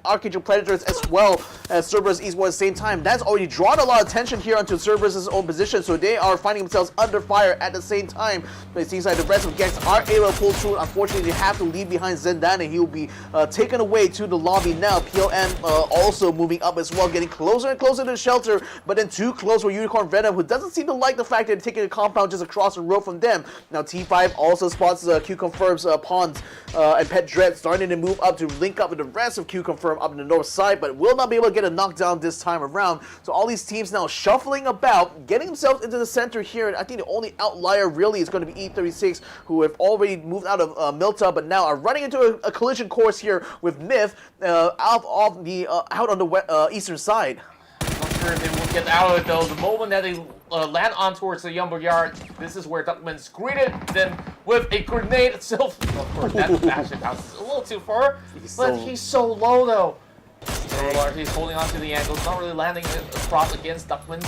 E: ArkAngel Predators as well as CERBERUS Esports at the same time. That's already drawn a lot of attention here onto CERBERUS' own position, so they are finding themselves under fire at the same time. But it seems like the rest of Gex are able to pull through. Unfortunately, they have to leave behind Zendan, and he will be taken away to the lobby now. PLM also moving up as well, getting closer and closer to the shelter, but then too close goes for Unicorn Venom, who doesn't seem to like the fact that they're taking a compound just across the road from them. Now T5 also spots QConfirm's pawns and Pet Dread starting to move up to link up with the rest of QConfirm up in the north side, but will not be able to get a knockdown this time around. So all these teams now shuffling about, getting themselves into the center here, and I think the only outlier really is going to be E36, who have already moved out of Milta, but now are running into a collision course here with Myth out on the eastern side.
D: Not sure if they will get out of it though. The moment that they land on towards the Yumber Yard, this is where Duckman's greeted them with a grenade itself. Of course, that bastion bounces a little too far, he's so low though. He's holding on to the angles, not really landing across against Duckman's.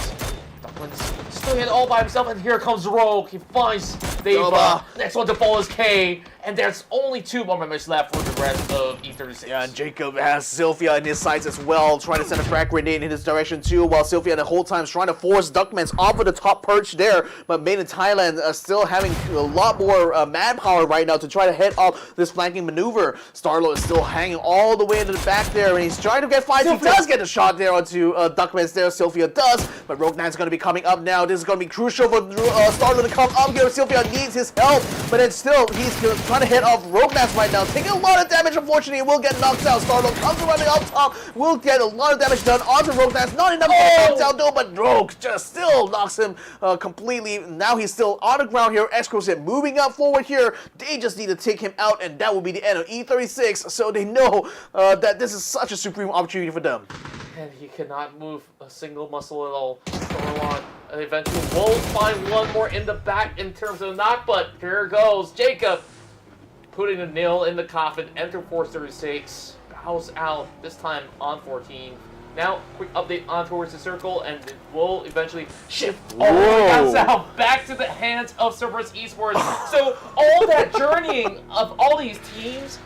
D: Duckman's still hit all by himself, and here comes Rogue. He finds Deva. Next one to fall is K, and there's only 2 more members left for the rest of E36.
E: Yeah, and Jacob has Sylphia in his sights as well, trying to send a frag grenade in his direction too, while Sylphia the whole time is trying to force Duckmans off of the top perch there, but Made in Thailand are still having a lot more manpower right now to try to head off this flanking maneuver. Starlo is still hanging all the way into the back there, and he's trying to get fights. He does get a shot there onto Duckmans there, Sylphia does, but Rogue Knight's going to be coming up now. This is going to be crucial for Starlo to come up here. Sylphia needs his help, but then still, he's trying to hit off Rogue Knight right now, taking a lot of damage. Unfortunately, will get knocked out. Starlo comes running up top, will get a lot of damage done onto Rogue Knight. Not enough to get knocked out though, but Rogue just still knocks him completely. Now he's still on the ground here. Xsset moving up forward here. They just need to take him out, and that will be the end of E36. So they know that this is such a supreme opportunity for them.
D: And he cannot move a single muscle at all. Stormon eventually will find one more in the back in terms of knock, but here goes Jacob putting a nail in the coffin. Enter 436, bows out, this time on 14. Now, quick update on towards the circle, and it will eventually shift all the way down south back to the hands of Cerberus Esports. So all that journeying of all these teams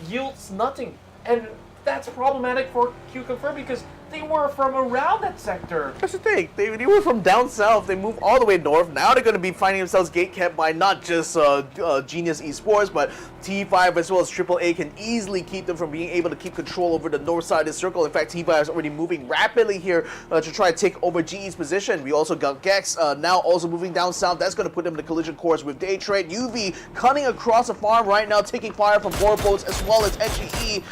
D: yields nothing. And that's problematic for QConfirm because they were from around that sector.
E: That's the thing. They were from down south. They moved all the way north. Now they're going to be finding themselves gate-kept by not just Genius Esports, but T5 as well as AAA can easily keep them from being able to keep control over the north side of the circle. In fact, T5 is already moving rapidly here to try to take over GE's position. We also got Gex now also moving down south. That's going to put them in the collision course with Daytrade. UV cutting across the farm right now, taking fire from board boats as well as NGE.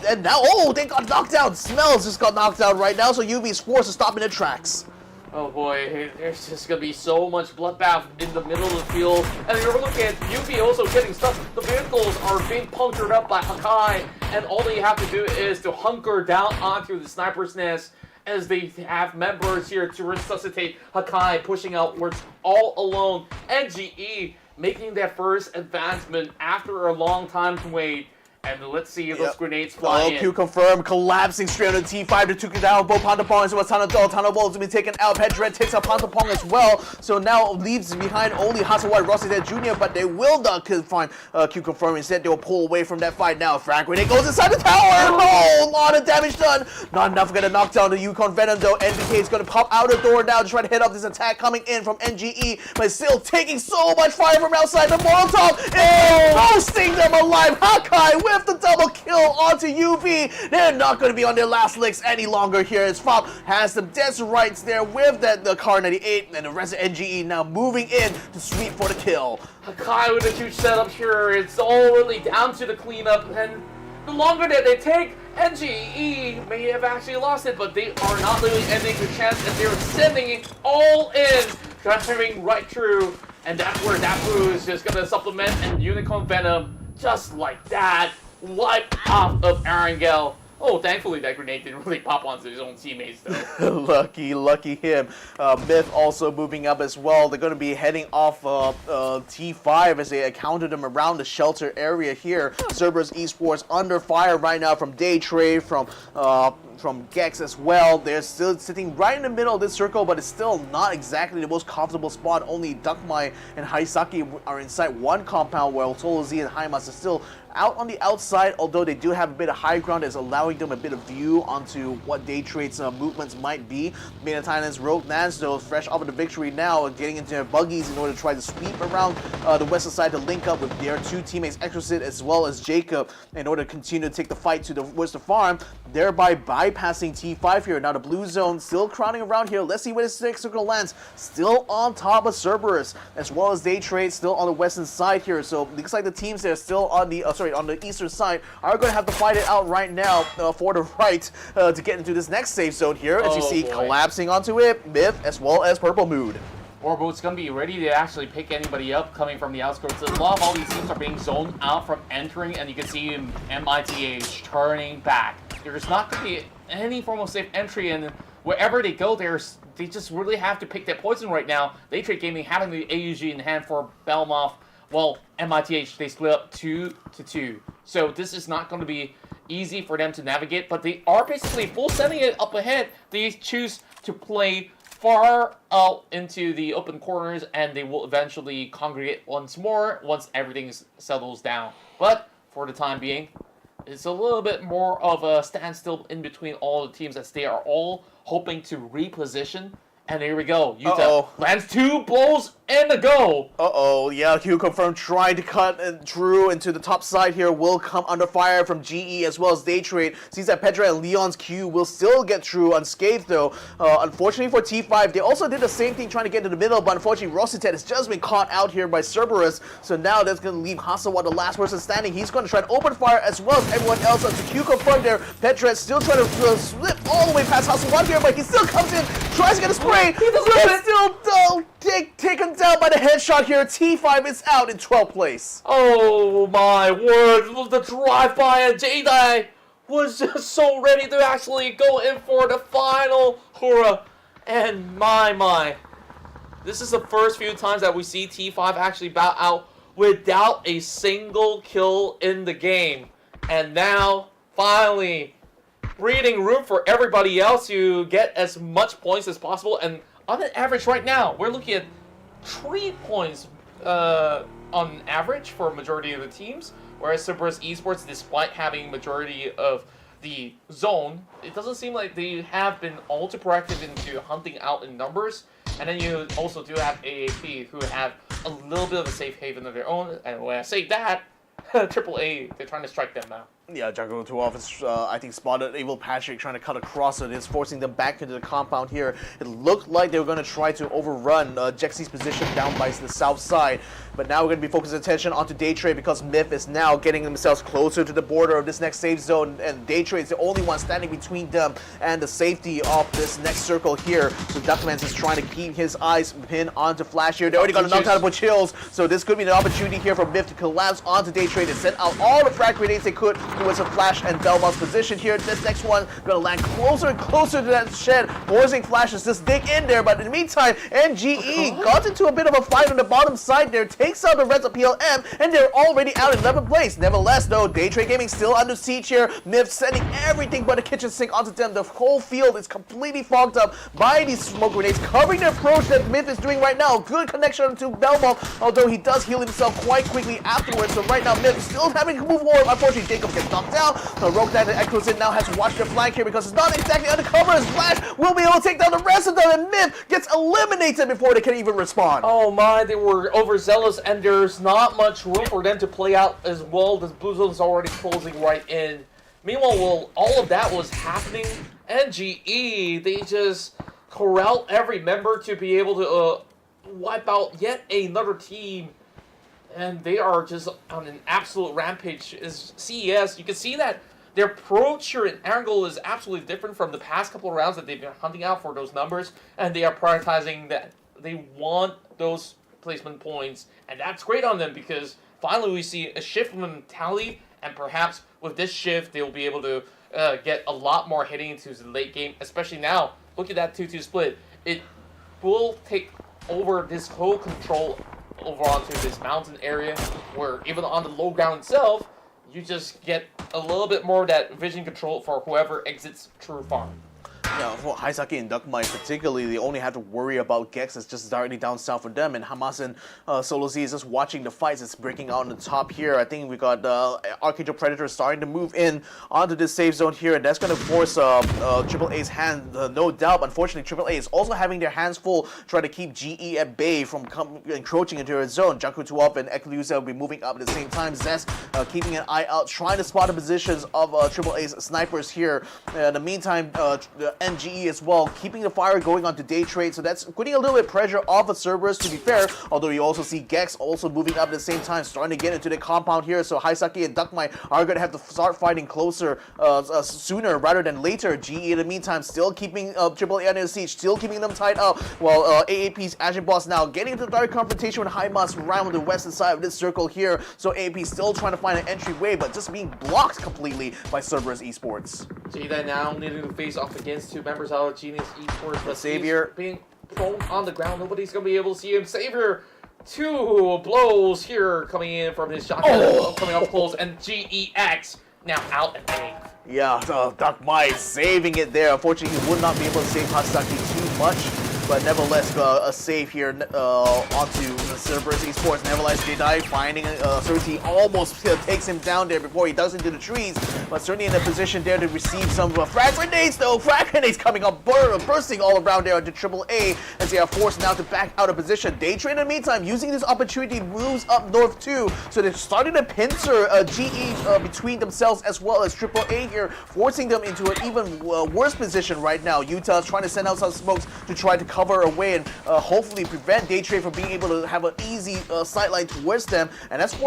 E: And now, they got knocked out. Smells just got knocked out right now, so UV is forced to stop in their tracks.
D: Oh boy, there's just gonna be so much bloodbath in the middle of the field. And you're looking at UV also getting stuck. The vehicles are being punctured up by Hakai, and all they have to do is to hunker down onto the sniper's nest as they have members here to resuscitate Hakai, pushing outwards all alone. NGE making their first advancement after a long time to wait. And let's see if those grenades fly in.
E: QConfirm collapsing straight on the T5 to took it down. Both Pantapong as well as Tanabol to be taken out. Pet Dread takes out Pantapong as well. So now leaves behind only Hasawai Rossitet Jr., but they will not find QConfirm. Instead, they will pull away from that fight now. Frag grenade goes inside the tower. Oh, a lot of damage done. Not enough going to knock down the Yukon Venom though. NBK is going to pop out the door now to try to head up this attack coming in from NGE, but still taking so much fire from outside. The Molotov is roasting them alive. Hakai with the double kill onto UV. They're not going to be on their last legs any longer here as Fob has some dead rights there with the Car 98, and the rest of NGE now moving in to sweep for the kill.
D: Hakai with a huge setup here. It's all really down to the cleanup, and the longer that they take, NGE may have actually lost it, but they are not really ending the chance, and they're sending it all in, driving right through, and that's where Dapu is just going to supplement, and Unicorn Venom, just like that, wiped off of ArkAngel. Oh, thankfully that grenade didn't really pop onto his own teammates, though.
E: Lucky him. Myth also moving up as well. They're going to be heading off T5 as they encounter them around the shelter area here. Cerberus Esports under fire right now from Daytrade, from Gex as well. They're still sitting right in the middle of this circle, but it's still not exactly the most comfortable spot. Only Duckmai and Haisaki are inside one compound, while Tolo Z and Haimas are still out on the outside, although they do have a bit of high ground that's allowing them a bit of view onto what Daytrade's movements might be. Thailand's Rogue Nans, though, fresh off of the victory now, getting into their buggies in order to try to sweep around the western side to link up with their two teammates, Xsset as well as Jacob, in order to continue to take the fight towards the farm, thereby bypassing T5 here. Now the blue zone still crowding around here. Let's see where this next circle lands. Still on top of CERBERUS, as well as Daytrade still on the western side here. So looks like the teams that are still on the on the eastern side are going to have to fight it out right now for the right to get into this next safe zone here. As you see, collapsing onto it, Myth as well as Purple Mood.
D: Orbo's going to be ready to actually pick anybody up coming from the outskirts. A lot of all these teams are being zoned out from entering, and you can see MITH turning back. There's not going to be any form of safe entry, and wherever they go, they just really have to pick their poison right now. Daytrade Gaming having the AUG in hand for Belmoth. Well, MITH, they split up 2-2. So this is not going to be easy for them to navigate, but they are basically full setting it up ahead. They choose to play far out into the open corners, and they will eventually congregate once more once everything settles down. But for the time being, it's a little bit more of a standstill in between all the teams, as they are all hoping to reposition. And here we go. Utah lands 2 blows and a go.
E: Yeah, QConfirm trying to cut Drew into the top side here. Will come under fire from GE as well as Daytrade. Sees that Pedra and Leon's Q will still get Drew unscathed though. Unfortunately for T5, they also did the same thing trying to get to the middle, but unfortunately Rositet has just been caught out here by CERBERUS. So now that's going to leave Hasselwatt the last person standing. He's going to try to open fire as well as everyone else. So QConfirm there. Pedra still trying to slip all the way past Hasselwatt here, but he still comes in, tries to get a spray. He still taken down by the headshot here. T5 is out in 12th place.
D: Oh my word, the drive-by, and J-Dye was just so ready to actually go in for the final hurrah. And my, this is the first few times that we see T5 actually bow out without a single kill in the game. And now, finally, breathing room for everybody else to get as much points as possible. And on an average right now, we're looking at 3 points on average for a majority of the teams, whereas CERBERUS Esports, despite having majority of the zone, it doesn't seem like they have been all too proactive into hunting out in numbers. And then you also do have AAP, who have a little bit of a safe haven of their own. And when I say that, AAA, they're trying to strike them now.
E: Yeah, Jungle 2 Office, I think, spotted Evil Patrick trying to cut across it. It's forcing them back into the compound here. It looked like they were going to try to overrun Jexy's position down by the south side. But now we're going to be focusing attention onto Daytrade, because Myth is now getting themselves closer to the border of this next safe zone. And Daytrade is the only one standing between them and the safety of this next circle here. So Duckmans is trying to keep his eyes pinned onto Flash here. They already got a knockdown with Chills. So this could be an opportunity here for Myth to collapse onto Daytrade and send out all the frag grenades they could towards a Flash and Belmont's position here. This next one gonna land closer and closer to that shed, forcing Flash to just dig in there. But in the meantime, MGE got into a bit of a fight on the bottom side there, takes out the Reds of PLM, and they're already out in 11th place. Nevertheless, though, Daytrade Gaming still under siege here. Myth sending everything but a kitchen sink onto them. The whole field is completely fogged up by these smoke grenades, covering the approach that Myth is doing right now. Good connection to Belmont, although he does heal himself quite quickly afterwards. So right now, Myth is still having to move forward. Unfortunately, Jacob gets knocked down. The Rogue Knight and Exosin now has to watch their flank here, because it's not exactly undercover, as Flash will be able to take down the rest of them, and Myth gets eliminated before they can even respond.
D: Oh my, they were overzealous, and there's not much room for them to play out as well. The blue zone is already closing right in. Meanwhile, while all of that was happening, NGE, they just corralled every member to be able to wipe out yet another team. And they are just on an absolute rampage. Is CES, you can see that their approach here in Angle is absolutely different from the past couple of rounds that they've been hunting out for those numbers, and they are prioritizing that. They want those placement points, and that's great on them, because finally we see a shift in mentality, and perhaps with this shift they'll be able to get a lot more heading into the late game, especially now. Look at that 2-2 split. It will take over this whole control over onto this mountain area, where even on the low ground itself, you just get a little bit more of that vision control for whoever exits True Farm.
E: Yeah, for Haisaki and Duckmite particularly, they only have to worry about Gex. It's just directly down south for them, and Hamas and Solo Z is just watching the fights. It's breaking out on the top here. I think we got ArkAngel Predator starting to move in onto this safe zone here, and that's going to force Triple A's hand, no doubt. Unfortunately, Triple A is also having their hands full, trying to keep GE at bay from encroaching into their zone. Janku Tuop and Eklusa will be moving up at the same time. Zest keeping an eye out, trying to spot the positions of Triple A's snipers here. In the meantime, NGE as well, keeping the fire going on to Daytrade, so that's putting a little bit of pressure off of Cerberus, to be fair, although you also see Gex also moving up at the same time, starting to get into the compound here, so Haisaki and Duckmite are going to have to start fighting closer sooner rather than later. GE in the meantime still keeping Triple A under the siege, still keeping them tied up, while AAP's Agent Boss now getting into the direct confrontation with Haimas around the western side of this circle here, so AAP still trying to find an entryway, but just being blocked completely by Cerberus Esports.
F: G-Day now needing to face off against two members out of Genius Esports, but
E: Savior
F: being thrown on the ground. Nobody's going to be able to see him. Savior, 2 blows here coming in from his shotgun, coming up close, and GEX now out and in.
E: Yeah, Duckmite saving it there. Unfortunately, he would not be able to save Hatsaki too much, but nevertheless, a save here onto Cerberus Esports. Nevertheless, Jedi finding Cersei almost takes him down there before he does into the trees, but certainly in a position there to receive some frag grenades, though. Frag grenades coming up, bursting all around there onto Triple A as they are forced now to back out of position. Daytrade in the meantime, using this opportunity, moves up north too, so they're starting to pincer GE between themselves as well as Triple A here, forcing them into an even worse position right now. Utah's trying to send out some smokes to try to cover away and hopefully prevent Daytrade from being able to have an easy sightline towards them, and that's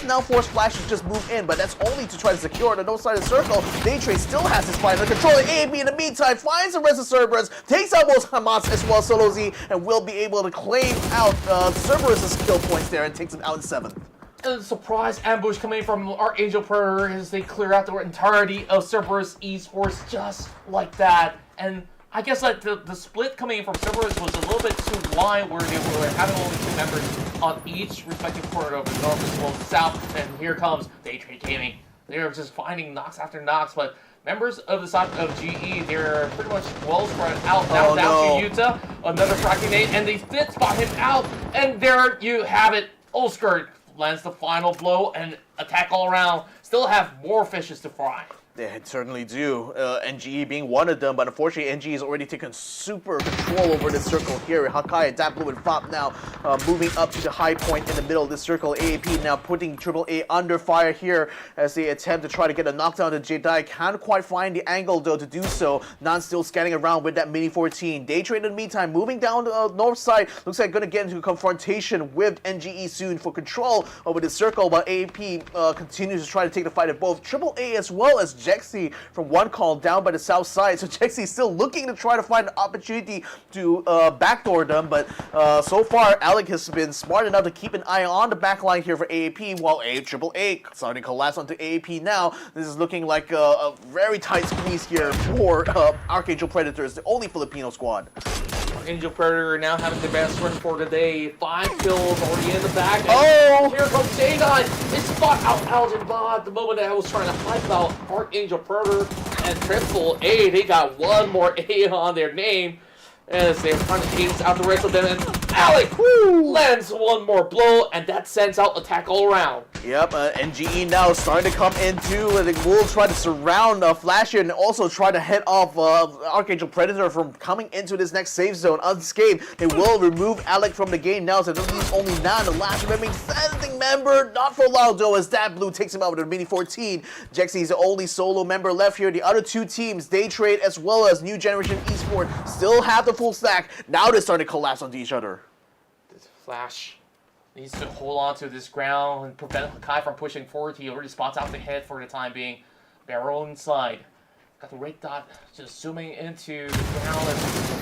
E: now forced Flash to just move in, but that's only to try to secure the north side of the circle. Daytrade still has his fight under control, and AAB in the meantime finds the rest of Cerberus, takes out both Hamas as well as Solo Z, and will be able to claim out Cerberus' kill points there and takes him out in 7th.
F: A surprise ambush coming from ArkAngel Predator as they clear out the entirety of Cerberus Esports just like that, and I guess like the split coming in from Cerberus was a little bit too wide, where they were having only 2 members on each respective corner of the north as well as south, and here comes Daytrade Gaming. They're just finding knocks after knocks, but members of the side of GE, they're pretty much well spread out. Now down to Utah, another frag grenade, and they did spot him out, and there you have it. Ulsker lands the final blow, and attack all around. Still have more fishes to fry.
E: They certainly do, NGE being one of them, but unfortunately NGE has already taken super control over this circle here. Hakai, Dablu, and Fop now moving up to the high point in the middle of this circle. AAP now putting Triple A under fire here as they attempt to try to get a knockdown to Jedi. Can't quite find the angle though to do so. Nan still scanning around with that Mini 14. Daytrade in the meantime moving down the north side. Looks like gonna get into a confrontation with NGE soon for control over the circle, but AAP continues to try to take the fight at both Triple A as well as Jexy from one call down by the south side. So Jexy is still looking to try to find an opportunity to backdoor them, but so far Alec has been smart enough to keep an eye on the backline here for AAP, while Triple A starting to collapse onto AAP now. This is looking like a very tight squeeze here for ArkAngel Predators, the only Filipino squad.
F: Angel Predator now having the best run for the day. 5 kills already in the bag.
E: Oh!
F: Here comes J9. They spot out Algin Bod. The moment that I was trying to hype out ArkAngel Predator and Triple A, they got one more A on their name as they're trying to ace out the rest of them. And Alec lands one more blow, and that sends out attack all around.
E: Yep, NGE now starting to come into, and they will try to surround Flasher and also try to head off ArkAngel Predator from coming into this next safe zone unscathed. They will remove Alec from the game now, so it leaves only Nan, the last remaining standing member. Not for long though, as that blue takes him out with a Mini 14. Jexy's the only solo member left here. The other 2 teams, Daytrade as well as New Generation Esport, still have the full stack. Now they're starting to collapse onto each other.
F: This Flash needs to hold on to this ground and prevent Kai from pushing forward. He already spots out the head for the time being. Barrel inside. Got the red dot just zooming into the ground and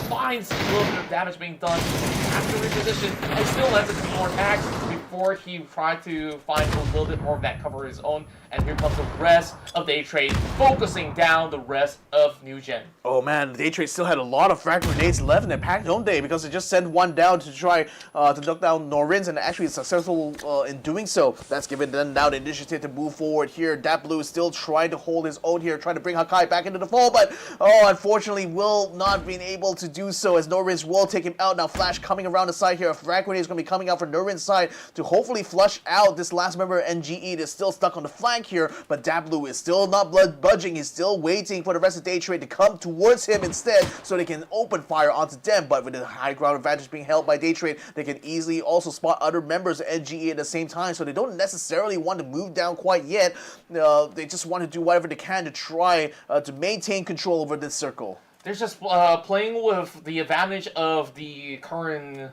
F: finds a little bit of damage being done. After reposition, and still lands a few more attacks before he tried to find a little bit more of that cover of his own. And here comes the rest of Daytrade, focusing down the rest of New Gen.
E: Oh man, Daytrade still had a lot of frag grenades left in their pack, don't they? Because they just sent one down to try to knock down Norins, and actually successful in doing so. That's given them now the initiative to move forward here. That Blue is still trying to hold his own here, trying to bring Hakai back into the fold, but unfortunately will not be able to do so as Norins will take him out. Now Flash coming around the side here. A frag grenade is going to be coming out from Norin's side to hopefully flush out this last member of NGE that's still stuck on the flank here, but Dablu is still not budging. He's still waiting for the rest of Daytrade to come towards him instead so they can open fire onto them, but with the high ground advantage being held by Daytrade, they can easily also spot other members of NGE at the same time, so they don't necessarily want to move down quite yet. They just want to do whatever they can to try to maintain control over this circle.
F: They're just playing with the advantage of the current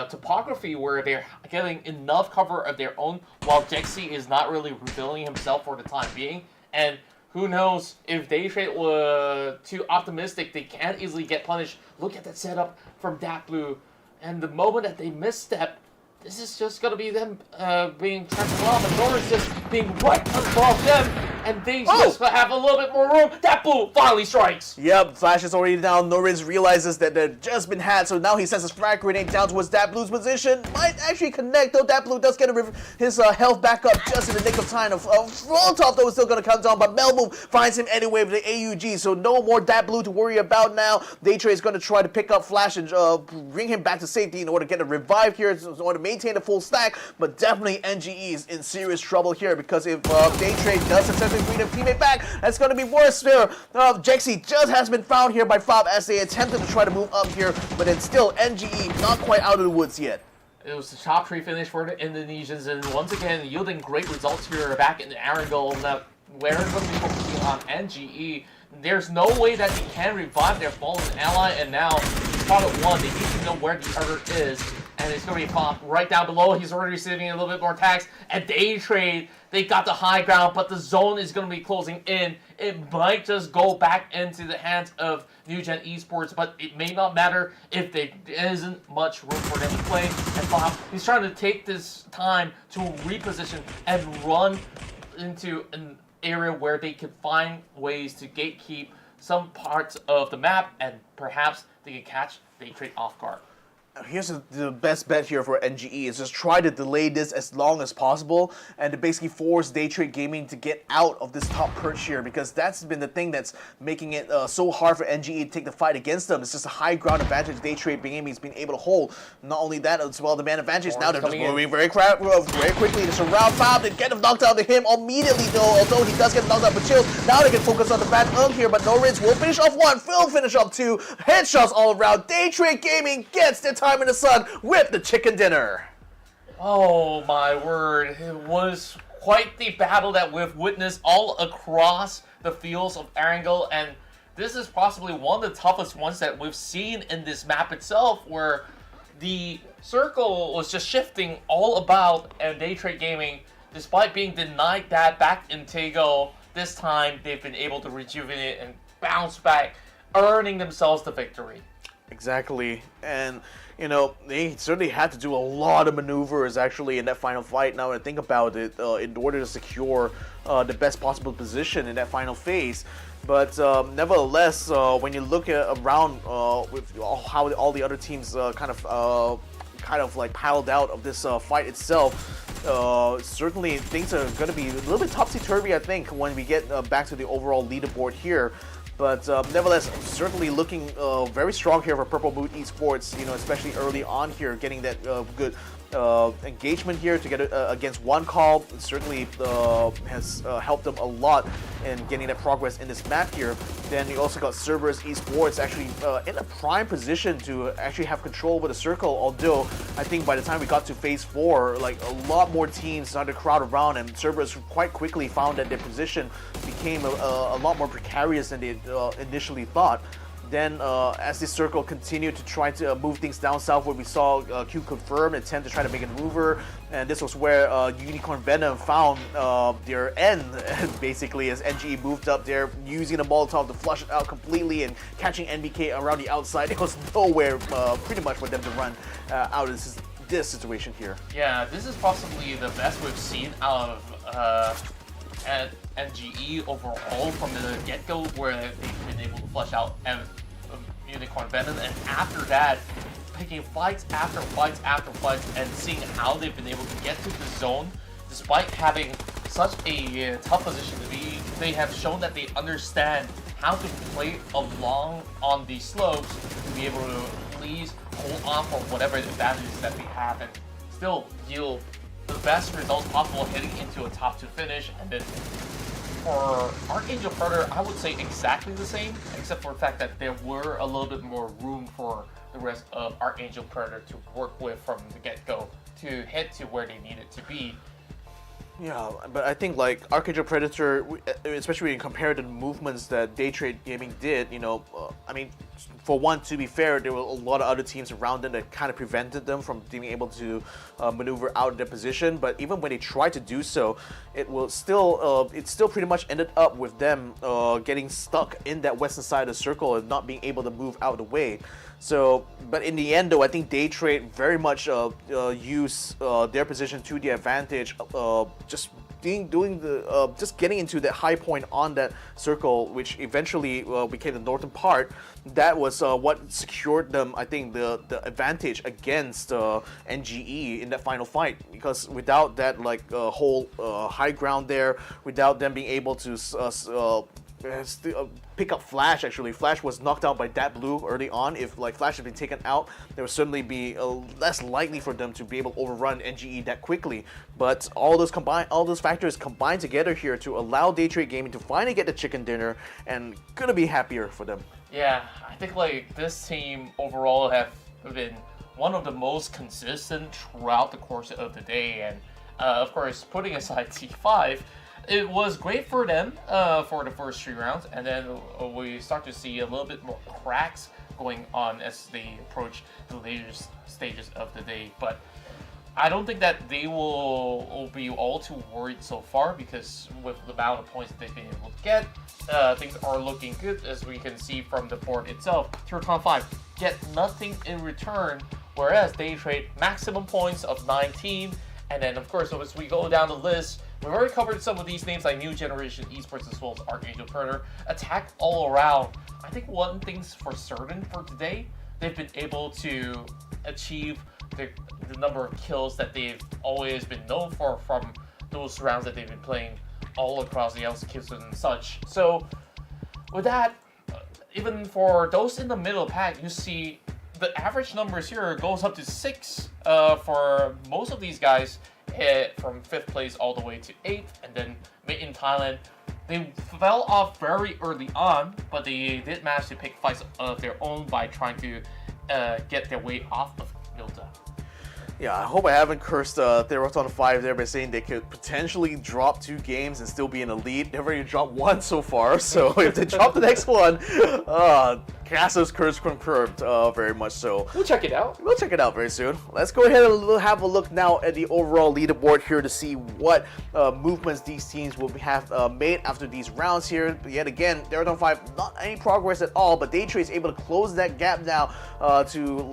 F: topography where they're getting enough cover of their own while Jexy is not really revealing himself for the time being. And who knows, if Daytrade were too optimistic, they can easily get punished. Look at that setup from Dat Blue. And the moment that they misstep, this is just going to be them being trampled off, and Norris just being right above them, and they just have a little bit more room. That Blue finally strikes.
E: Yep, Flash is already down. Norris realizes that they've just been had, so now he sends his frag grenade down towards Dat Blue's position. Might actually connect, though. Dat Blue does get his health back up just in the nick of time. Molotov, though, is still going to come down, but Melboom finds him anyway with the AUG, so no more Dat Blue to worry about now. Daytrade is going to try to pick up Flash and bring him back to safety in order to get a revive here, in order to maintain the full stack, but definitely NGE is in serious trouble here, because if Daytrade does successfully bring their teammate back, that's going to be worse there. Jexy just has been found here by Fob as they attempted to try to move up here, but then still NGE not quite out of the woods yet.
F: It was the top 3 finish for the Indonesians, and once again yielding great results here back in the ArkAngel. Now, we're going to be focusing on NGE. There's no way that they can revive their fallen ally, and now target 1, they need to know where the other is, and it's going to be Fob right down below. He's already receiving a little bit more attacks. And Daytrade, they got the high ground, but the zone is going to be closing in. It might just go back into the hands of New Gen Esports, but it may not matter if there isn't much room for them to play. And Fob, he's trying to take this time to reposition and run into an area where they can find ways to gatekeep some parts of the map, and perhaps they can catch Daytrade off guard.
E: Here's the best bet here for NGE is just try to delay this as long as possible and to basically force Daytrade Gaming to get out of this top perch here, because that's been the thing that's making it so hard for NGE to take the fight against them. It's just a high ground advantage Daytrade Gaming has been able to hold. Not only that, as well, the man advantage. Now they're just moving very quickly to surround Fob and get him knocked out to him immediately, though. Although he does get knocked out for chills, now they can focus on the bad here, but Norins will finish off 1, Phil finish off 2, headshots all around. Daytrade Gaming gets their time in the sun with the chicken dinner.
F: Oh my word, it was quite the battle that we've witnessed all across the fields of ArkAngel, and this is possibly one of the toughest ones that we've seen in this map itself, where the circle was just shifting all about, and Daytrade Gaming, despite being denied that back in Tego, this time they've been able to rejuvenate and bounce back, earning themselves the victory.
E: Exactly, and you know, they certainly had to do a lot of maneuvers actually in that final fight. Now when I think about it, in order to secure the best possible position in that final phase. But nevertheless, when you look at around with how all the other teams kind of like piled out of this fight itself, certainly things are going to be a little bit topsy-turvy, I think, when we get back to the overall leaderboard here. But nevertheless, certainly looking very strong here for Purple Moon Esports, you know, especially early on here, getting that good engagement here to get against one call. It certainly has helped them a lot in getting that progress in this map here. Then you also got CERBERUS Esports actually in a prime position to actually have control over the circle, although I think by the time we got to phase 4, like a lot more teams started to crowd around, and CERBERUS quite quickly found that their position became a lot more precarious than they initially thought. Then, as this circle continued to try to move things down southward, we saw QConfirm attempt to try to make a maneuver, and this was where Unicorn Venom found their end, basically, as NGE moved up there, using the Molotov to flush it out completely and catching NBK around the outside. It was nowhere, pretty much, for them to run out of this situation here.
F: Yeah, this is possibly the best we've seen out of NGE overall from the get-go, where they've been able to flush out Unicorn Venom, and after that, picking fights after fights after fights and seeing how they've been able to get to the zone despite having such a tough position to be. They have shown that they understand how to play along on the slopes to be able to at least hold on for whatever advantages that they have and still yield the best results possible heading into a top 2 finish. And then for ArkAngel Predator, I would say exactly the same, except for the fact that there were a little bit more room for the rest of ArkAngel Predator to work with from the get-go to head to where they needed to be.
E: Yeah, but I think like ArkAngel Predator, especially when you compare the movements that Daytrade Gaming did, I mean, for one, to be fair, there were a lot of other teams around them that kind of prevented them from being able to maneuver out of their position. But even when they tried to do so, it still pretty much ended up with them getting stuck in that western side of the circle and not being able to move out of the way. So, but in the end, though, I think Daytrade very much used their position to the advantage, just getting into that high point on that circle, which eventually became the northern part. That was what secured them, I think, the advantage against NGE in that final fight. Because without that whole high ground there, without them being able to pick up Flash. Actually, Flash was knocked out by that blue early on. If Flash had been taken out, there would certainly be less likely for them to be able to overrun NGE that quickly. But all those factors combined together here to allow Daytrade Gaming to finally get the chicken dinner, and couldn't be happier for them.
F: Yeah, I think this team overall have been one of the most consistent throughout the course of the day, and of course, putting aside T5. It was great for them for the first 3 rounds, and then we start to see a little bit more cracks going on as they approach the later stages of the day. But I don't think that they will be all too worried so far, because with the amount of points that they've been able to get, things are looking good, as we can see from the board itself. Theerathon 5 get nothing in return, whereas Daytrade maximum points of 19, and then of course as we go down the list, we've already covered some of these names like New Generation Esports as well as ArkAngel Predator. Attack all around. I think one thing's for certain for today, they've been able to achieve the number of kills that they've always been known for from those rounds that they've been playing all across the LCQ and such. So with that, even for those in the middle pack, you see the average numbers here goes up to 6 for most of these guys. From 5th place all the way to 8th, and then made in Thailand. They fell off very early on, but they did manage to pick fights of their own by trying to get their way off of Milta.
E: Yeah, I hope I haven't cursed Theerathon 5 there by saying they could potentially drop 2 games and still be in the lead. They've already dropped 1 so far, so if they drop the next one, Casso's curse confirmed, very much so.
F: We'll check it out.
E: We'll check it out very soon. Let's go ahead and have a look now at the overall leaderboard here to see what movements these teams will have made after these rounds here. Yet again, Theerathon 5, not any progress at all, but Daytrade is able to close that gap now to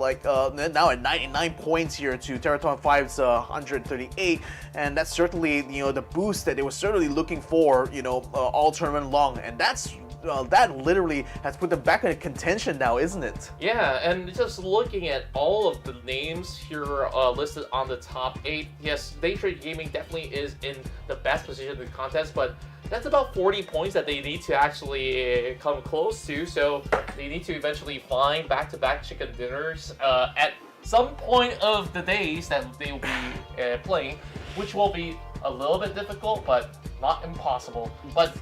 E: now at 99 points here to Theerathon 5's 138, and that's certainly the boost that they were certainly looking for all tournament long, and that literally has put them back in contention now, isn't it?
F: Yeah, and just looking at all of the names here listed on the top 8, yes, Daytrade Gaming definitely is in the best position in the contest, but that's about 40 points that they need to actually come close to, so they need to eventually find back-to-back chicken dinners at some point of the days that they will be playing, which will be a little bit difficult, but not impossible. But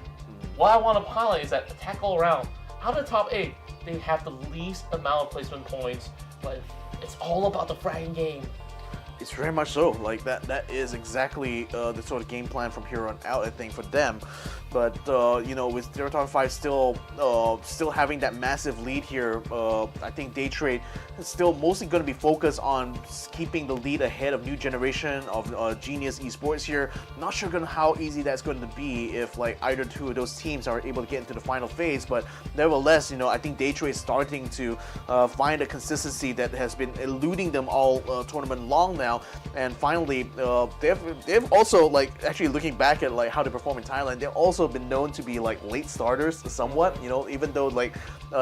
F: what I want to highlight is that attack all around, out of the top 8, they have the least amount of placement points, but it's all about the fragging game.
E: It's very much so. That is exactly the sort of game plan from here on out, I think, for them. But with Theerathon 5 still having that massive lead here, I think Daytrade is still mostly going to be focused on keeping the lead ahead of new generation of Genius Esports here. Not sure how easy that's going to be if like either two of those teams are able to get into the final phase. But nevertheless, I think Daytrade is starting to find a consistency that has been eluding them all tournament long now. And finally, they've also like actually looking back at like how they perform in Thailand, they've also been known to be like late starters somewhat, even though like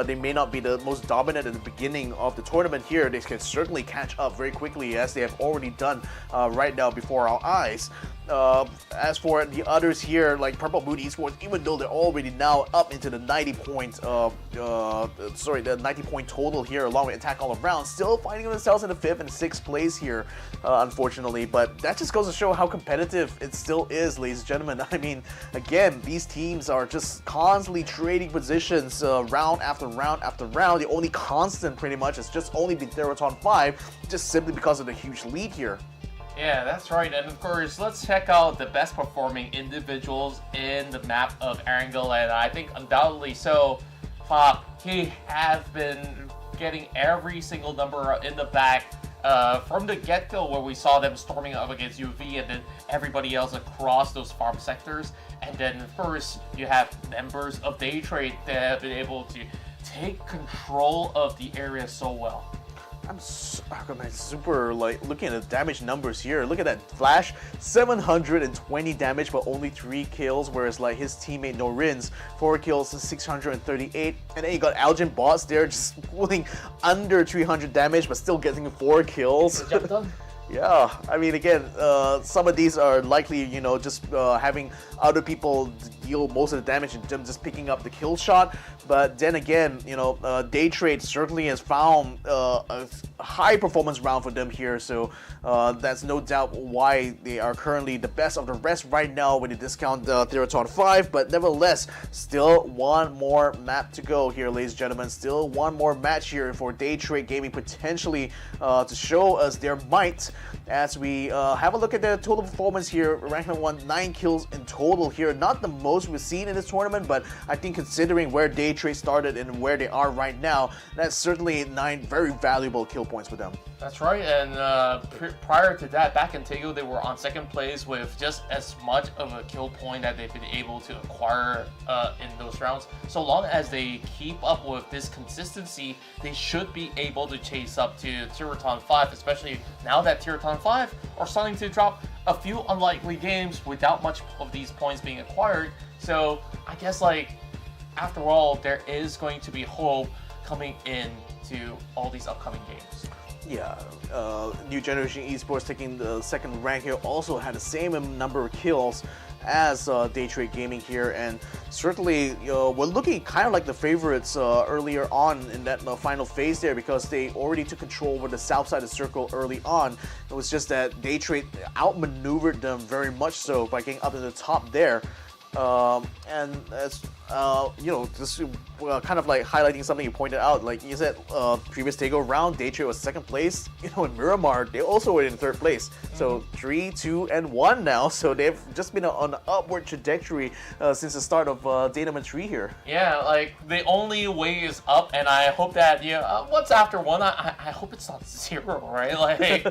E: they may not be the most dominant at the beginning of the tournament here, they can certainly catch up very quickly as they have already done right now before our eyes. As for the others here, like Purple Moon Esports, even though they're already now up into the 90 point total here, along with attack all around, still finding themselves in the 5th and 6th place here, unfortunately. But that just goes to show how competitive it still is, ladies and gentlemen. I mean, again, these teams are just constantly trading positions round after round after round. The only constant, pretty much, has just only been Theerathon 5, just simply because of the huge lead here.
F: Yeah, that's right. And of course, let's check out the best performing individuals in the map of ArkAngel. And I think undoubtedly so, he has been getting every single number in the back from the get-go, where we saw them storming up against UV and then everybody else across those farm sectors. And then first, you have members of Daytrade that have been able to take control of the area so well.
E: I'm super like looking at the damage numbers here. Look at that Flash, 720 damage but only 3 kills, whereas like his teammate Norin's 4 kills, 638, and then you got Algin Bots there just pulling under 300 damage but still getting 4 kills. Yeah, I mean, again, some of these are likely, just having other people deal most of the damage and them just picking up the kill shot. But then again, Daytrade certainly has found a high performance round for them here. So that's no doubt why they are currently the best of the rest right now when you discount Theerathon 5. But nevertheless, still one more map to go here, ladies and gentlemen. Still one more match here for Daytrade Gaming potentially to show us their might. As we have a look at their total performance here, ranking 1, 9 kills in total here. Not the most we've seen in this tournament, but I think considering where Daytrade started and where they are right now, that's certainly 9 very valuable kill points for them.
F: That's right, and prior to that, back in Tego, they were on 2nd place with just as much of a kill point that they've been able to acquire in those rounds. So long as they keep up with this consistency, they should be able to chase up to Theerathon 5, especially now that Theerathon 5 are starting to drop a few unlikely games without much of these points being acquired. So I guess like after all, there is going to be hope coming into all these upcoming games.
E: Yeah, New Generation Esports taking the 2nd rank here also had the same number of kills as Daytrade Gaming here, and certainly we're looking kind of like the favorites earlier on in that final phase there, because they already took control over the south side of the circle early on. It was just that Daytrade outmaneuvered them very much so by getting up to the top there. And as just kind of like highlighting something you pointed out, like you said, previous takeover round, Daytrade was 2nd place. In Miramar, they also were in 3rd place. So 3, 2, and 1 now. So they've just been on an upward trajectory since the start of Dynamite 3 here.
F: Yeah, like the only way is up, and I hope that what's after 1? I hope it's not 0, right? Like,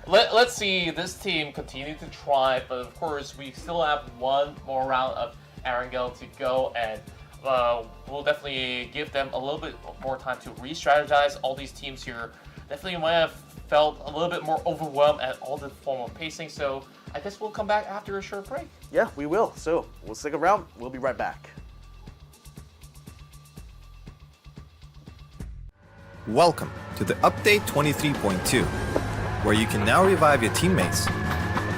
F: let's see this team continue to try, but of course we still have one more round of ArkAngel to go, and we'll definitely give them a little bit more time to re-strategize. All these teams here definitely might have felt a little bit more overwhelmed at all the form of pacing, so I guess we'll come back after a short break.
E: Yeah, we will. So we'll stick around. We'll be right back.
B: Welcome to the Update 23.2, where you can now revive your teammates,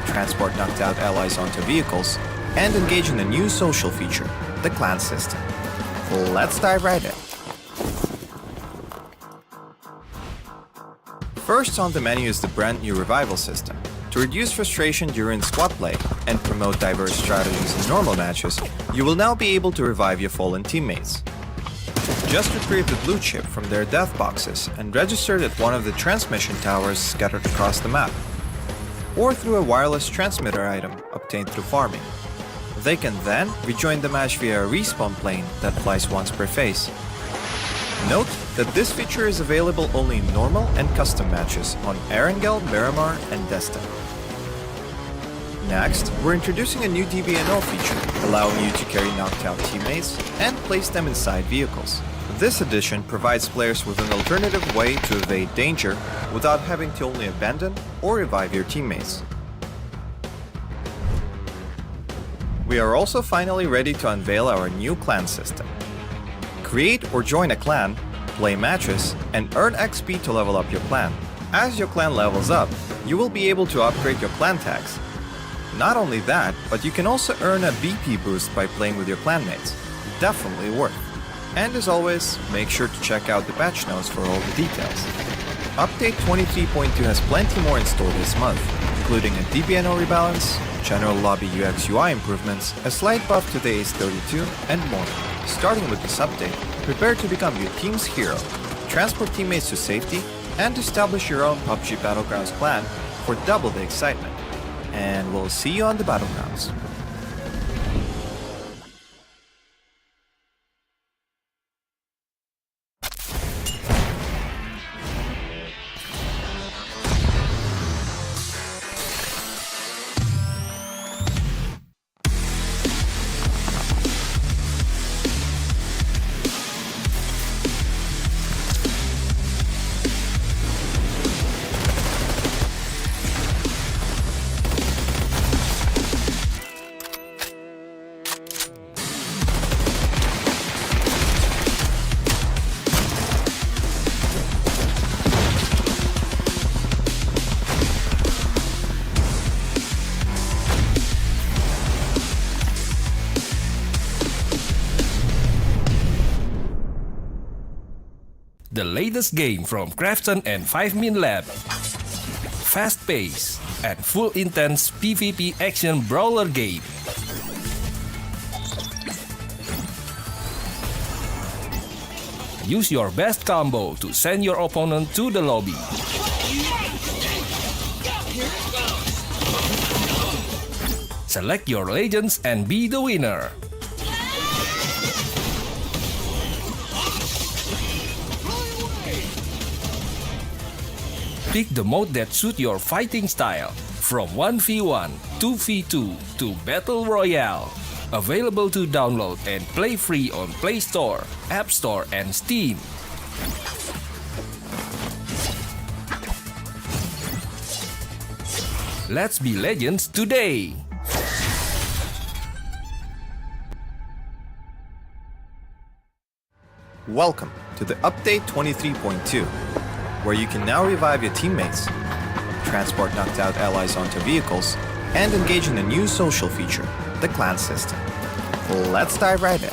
B: transport knocked out allies onto vehicles, and engage in a new social feature, the clan system. Let's dive right in. First on the menu is the brand new revival system. To reduce frustration during squad play and promote diverse strategies in normal matches, you will now be able to revive your fallen teammates. Just retrieve the blue chip from their death boxes and register it at one of the transmission towers scattered across the map, or through a wireless transmitter item obtained through farming. They can then rejoin the match via a respawn plane that flies once per phase. Note that this feature is available only in normal and custom matches on ArkAngel, Miramar, and Jester. Next, we're introducing a new DBNO feature, allowing you to carry knocked out teammates and place them inside vehicles. This addition provides players with an alternative way to evade danger without having to only abandon or revive your teammates. We are also finally ready to unveil our new clan system. Create or join a clan, play matches, and earn XP to level up your clan. As your clan levels up, you will be able to upgrade your clan tags. Not only that, but you can also earn a BP boost by playing with your clanmates. Definitely worth. And as always, make sure to check out the patch notes for all the details. Update 23.2 has plenty more in store this month, including a DBNO rebalance, general lobby UX UI improvements, a slight buff to the ACE32, and more. Starting with this update, prepare to become your team's hero, transport teammates to safety, and establish your own PUBG Battlegrounds clan for double the excitement. And we'll see you on the Battlegrounds.
A: The latest game from Krafton and 5min Lab. Fast-paced and full intense PvP action brawler game. Use your best combo to send your opponent to the lobby. Select your legends and be the winner. Pick the mode that suits your fighting style, from 1v1, 2v2 to Battle Royale. Available to download and play free on Play Store, App Store, and Steam. Let's be legends today!
B: Welcome to the Update 23.2, where you can now revive your teammates, transport knocked out allies onto vehicles, and engage in a new social feature, the clan system. Let's dive right in.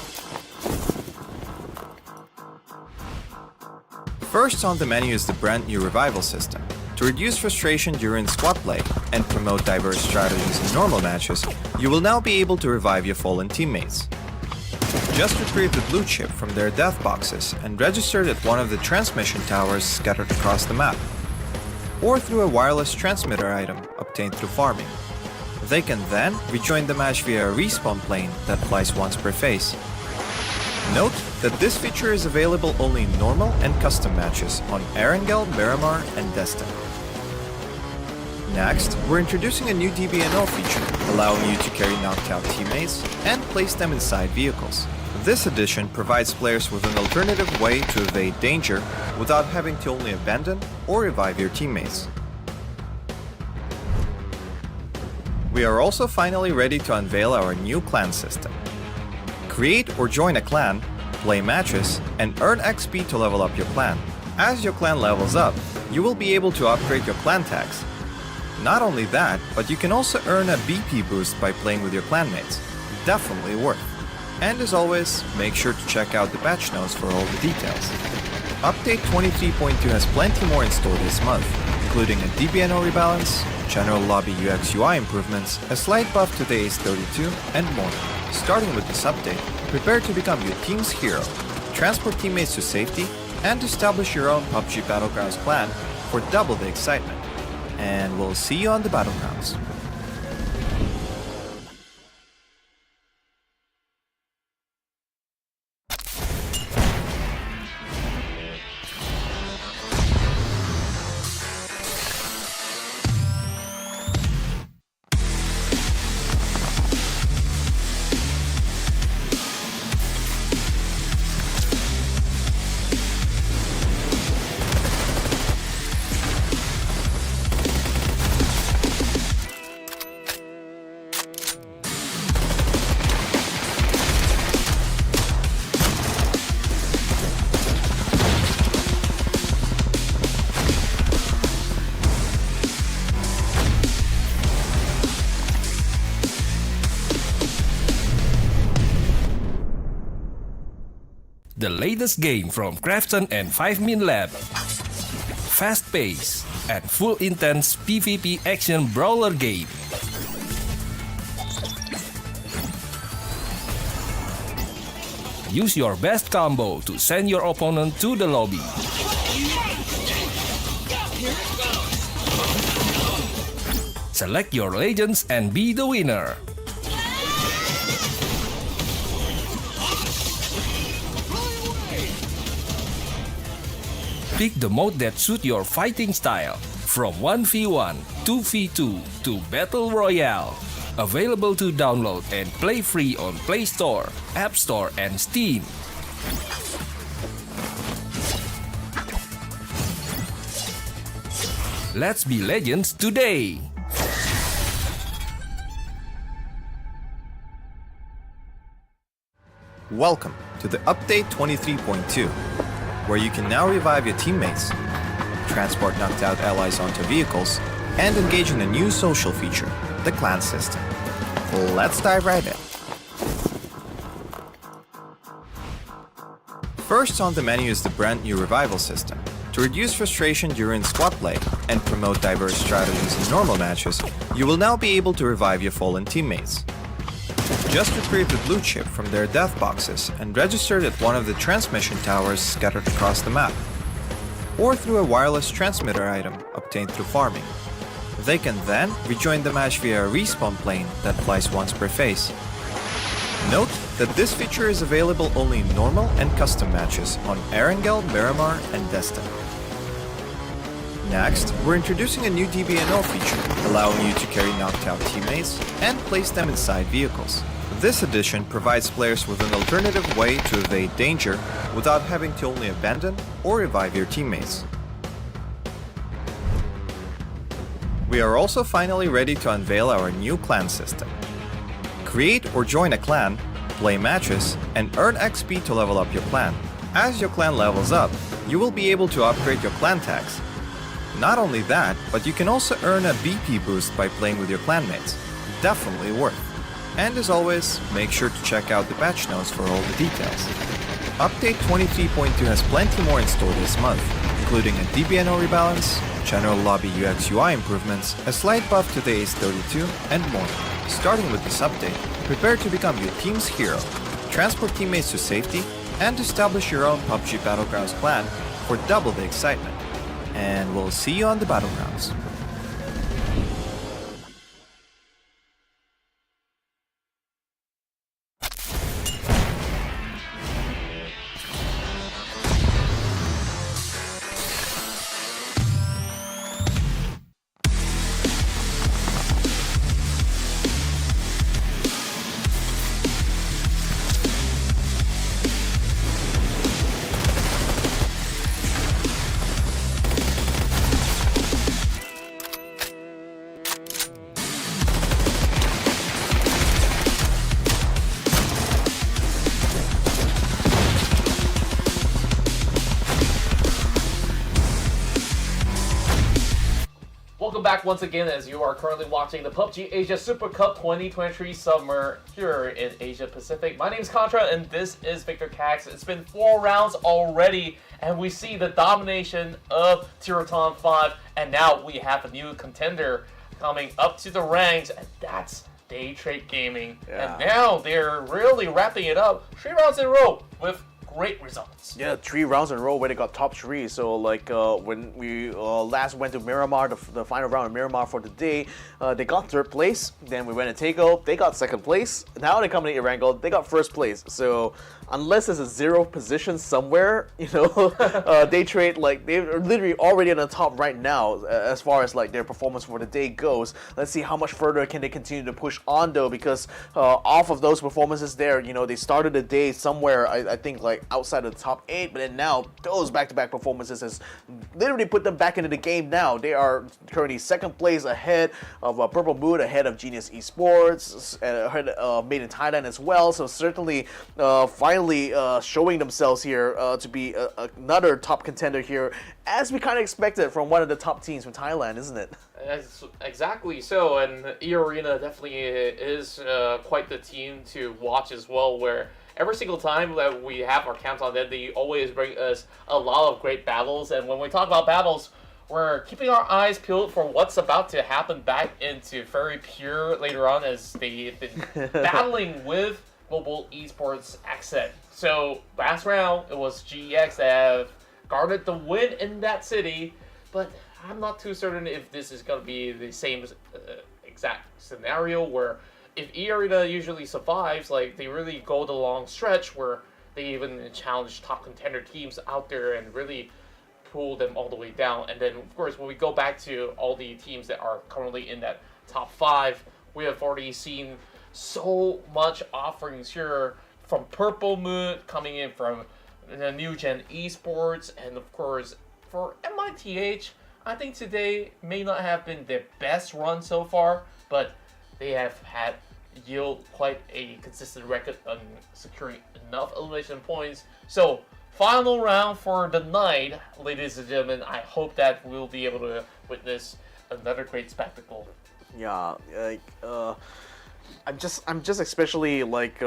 B: First on the menu is the brand new revival system. To reduce frustration during squad play and promote diverse strategies in normal matches, you will now be able to revive your fallen teammates. Just retrieve the blue chip from their death boxes and register it at one of the transmission towers scattered across the map, or through a wireless transmitter item obtained through farming. They can then rejoin the match via a respawn plane that flies once per phase. Note that this feature is available only in normal and custom matches on ArkAngel, Miramar, and Jester. Next, we're introducing a new DBNO feature, allowing you to carry knocked out teammates and place them inside vehicles. This addition provides players with an alternative way to evade danger without having to only abandon or revive your teammates. We are also finally ready to unveil our new clan system. Create or join a clan, play matches, and earn XP to level up your clan. As your clan levels up, you will be able to upgrade your clan tags. Not only that, but you can also earn a BP boost by playing with your clanmates. Definitely worth. And as always, make sure to check out the patch notes for all the details. Update 23.2 has plenty more in store this month, including a DBNO rebalance, general lobby UX UI improvements, a slight buff to the ACE32, and more. Starting with this update, prepare to become your team's hero, transport teammates to safety, and establish your own PUBG Battlegrounds clan for double the excitement. And we'll see you on the Battlegrounds.
A: the latest game from Krafton and 5min Lab. Fast pace and full intense PvP action brawler game. Use your best combo to send your opponent to the lobby. Select your legends and be the winner. Pick the mode that suits your fighting style, from 1v1, 2v2 to Battle Royale. Available to download and play free on Play Store, App Store, and Steam. Let's be legends today!
B: Welcome to the Update 23.2, where you can now revive your teammates, transport knocked out allies onto vehicles, and engage in a new social feature, the clan system. Let's dive right in. First on the menu is the brand new revival system. To reduce frustration during squad play and promote diverse strategies in normal matches, you will now be able to revive your fallen teammates. Just retrieve the blue chip from their death boxes and register it at one of the transmission towers scattered across the map, or through a wireless transmitter item obtained through farming. They can then rejoin the match via a respawn plane that flies once per phase. Note that this feature is available only in normal and custom matches on ArkAngel, Miramar, and Jester. Next, we're introducing a new DBNO feature, allowing you to carry knocked out teammates and place them inside vehicles. This addition provides players with an alternative way to evade danger without having to only abandon or revive your teammates. We are also finally ready to unveil our new clan system. Create or join a clan, play matches, and earn XP to level up your clan. As your clan levels up, you will be able to upgrade your clan tags. Not only that, but you can also earn a BP boost by playing with your clanmates. Definitely worth. And as always, make sure to check out the patch notes for all the details. Update 23.2 has plenty more in store this month, including a DBNO rebalance, general lobby UX UI improvements, a slight buff to the Ace 32, and more. Starting with this update, prepare to become your team's hero, transport teammates to safety, and establish your own PUBG Battlegrounds clan for double the excitement. And we'll see you on the Battlegrounds.
F: Welcome back once again as you are currently watching the PUBG Asia Super Cup 2023 Summer here in Asia Pacific. My name is Contra and this is Victor Cax. It's been 4 rounds already and we see the domination of Theerathon 5 and now we have a new contender coming up to the ranks and that's Daytrade Gaming.
E: Yeah.
F: And now they're really wrapping it up 3 rounds in a row with great results.
E: Yeah, 3 rounds in a row where they got top 3. So like when we last went to Miramar, the final round of Miramar for the day, they got 3rd place. Then we went to Takeo, they got 2nd place. Now they come to Erangel, they got 1st place. So unless there's a 0 position somewhere, you know, Daytrade, like they're literally already on the top right now as far as like their performance for the day goes. Let's see how much further can they continue to push on though, because off of those performances there, you know, they started the day somewhere, I think like outside of the top 8, but then now those back-to-back performances has literally put them back into the game now. They are currently 2nd place ahead of Purple Moon, ahead of Genius Esports, ahead of Made in Thailand as well. So certainly finally showing themselves here to be another top contender here, as we kind of expected from one of the top teams from Thailand, isn't it?
F: Exactly so, and eArena definitely is quite the team to watch as well, where every single time that we have our countdown, then they always bring us a lot of great battles. And when we talk about battles, we're keeping our eyes peeled for what's about to happen back into Very Pure later on, as they've been battling with Global Esports Xsset. So last round, it was GEX that have garnered the win in that city, but I'm not too certain if this is going to be the same exact scenario where if eArena usually survives, like they really go the long stretch where they even challenge top contender teams out there and really pull them all the way down. And then, of course, when we go back to all the teams that are currently in that top 5, we have already seen so much offerings here from Purple Moon coming in from the New Gen Esports, and of course, for MITH, I think today may not have been their best run so far, but they have had yield quite a consistent record on securing enough elimination points. So, final round for the night, ladies and gentlemen. I hope that we'll be able to witness another great spectacle.
E: Yeah, like I'm just especially like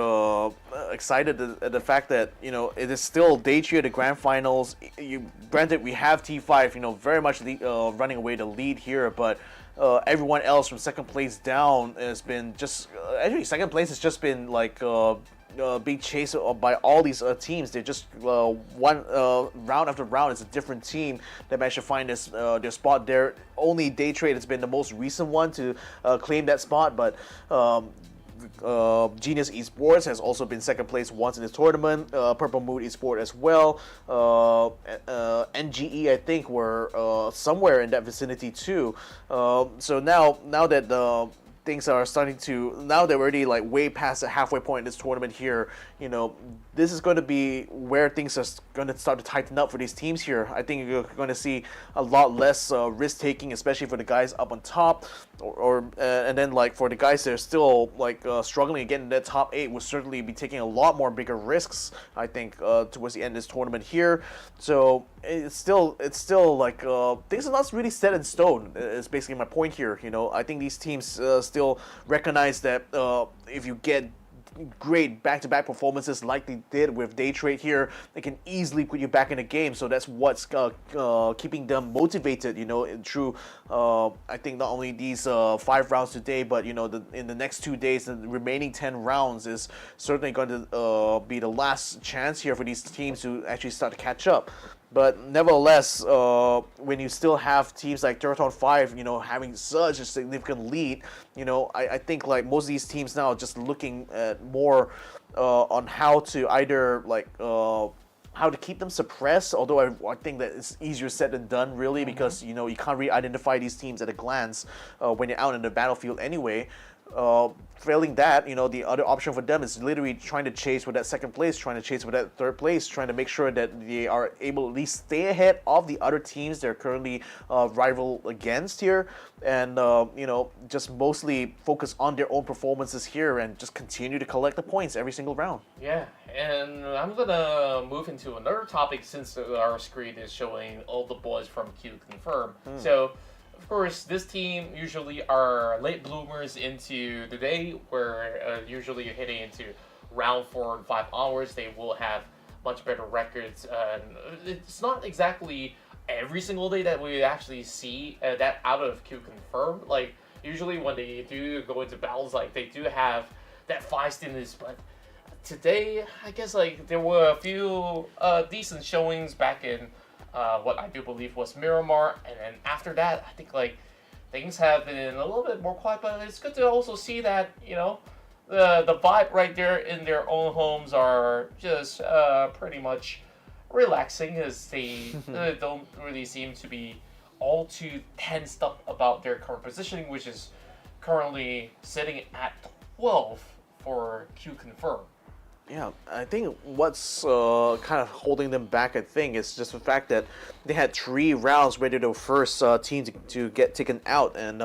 E: excited at the fact that it is still day 3 of the grand finals. Granted, we have T5 very much running away the lead here, but everyone else from second place down has been just actually second place has just been like being chased by all these teams. They're just one round after round. It's a different team that managed to find their spot there. Only Daytrade has been the most recent one to claim that spot, but Genius Esports has also been second place once in this tournament. Purple Moon Esport as well. NGE, I think, were somewhere in that vicinity too. So now that things are starting to, now they're already like way past the halfway point in this tournament here, this is going to be where things are going to start to tighten up for these teams here. I think you're going to see a lot less risk taking, especially for the guys up on top, and then like for the guys that are still like struggling again in that top 8 will certainly be taking a lot more bigger risks, I think, towards the end of this tournament here. So it's still like things are not really set in stone. Is basically my point here. I think these teams still recognize that if you get great back-to-back performances like they did with Daytrade here, they can easily put you back in the game. So that's what's keeping them motivated, through I think not only these 5 rounds today, but in the next 2 days, the remaining 10 rounds is certainly going to be the last chance here for these teams to actually start to catch up. But nevertheless, when you still have teams like Theerathon 5, having such a significant lead, I think like most of these teams now are just looking at more on how to either like how to keep them suppressed. Although I think that it's easier said than done, really, because you can't really identify these teams at a glance when you're out in the battlefield anyway. Failing that, the other option for them is literally trying to chase for that second place, trying to chase for that third place, trying to make sure that they are able to at least stay ahead of the other teams they're currently rival against here, and just mostly focus on their own performances here and just continue to collect the points every single round.
F: Yeah, and I'm gonna move into another topic since our screen is showing all the boys from QConfirm. So, of course, this team usually are late bloomers into the day, where usually you're hitting into round 4 and 5 hours. They will have much better records. It's not exactly every single day that we actually see that out of QConfirm. Like, usually when they do go into battles, like, they do have that feistiness, but today, I guess, like, there were a few decent showings back in what I do believe was Miramar, and then after that, I think like things have been a little bit more quiet. But it's good to also see that the vibe right there in their own homes are just pretty much relaxing, as they don't really seem to be all too tensed up about their current positioning, which is currently sitting at 12 for QConfirm.
E: Yeah, I think what's kind of holding them back, I think, is just the fact that they had 3 rounds where they're the first team to get taken out, and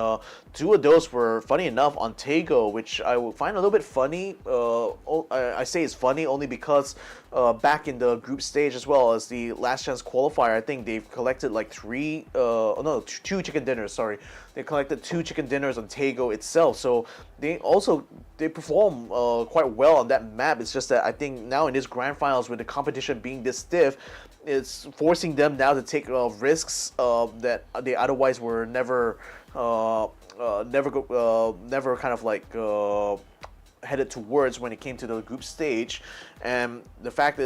E: 2 of those were, funny enough, on Tego, which I would find a little bit funny. I say it's funny only because back in the group stage as well as the last chance qualifier. I think they've collected like two chicken dinners. Sorry, they collected 2 chicken dinners on Tago itself. So they perform quite well on that map. It's just that I think now in this grand finals, with the competition being this stiff, it's forcing them now to take risks that they otherwise were never kind of like headed towards when it came to the group stage. And the fact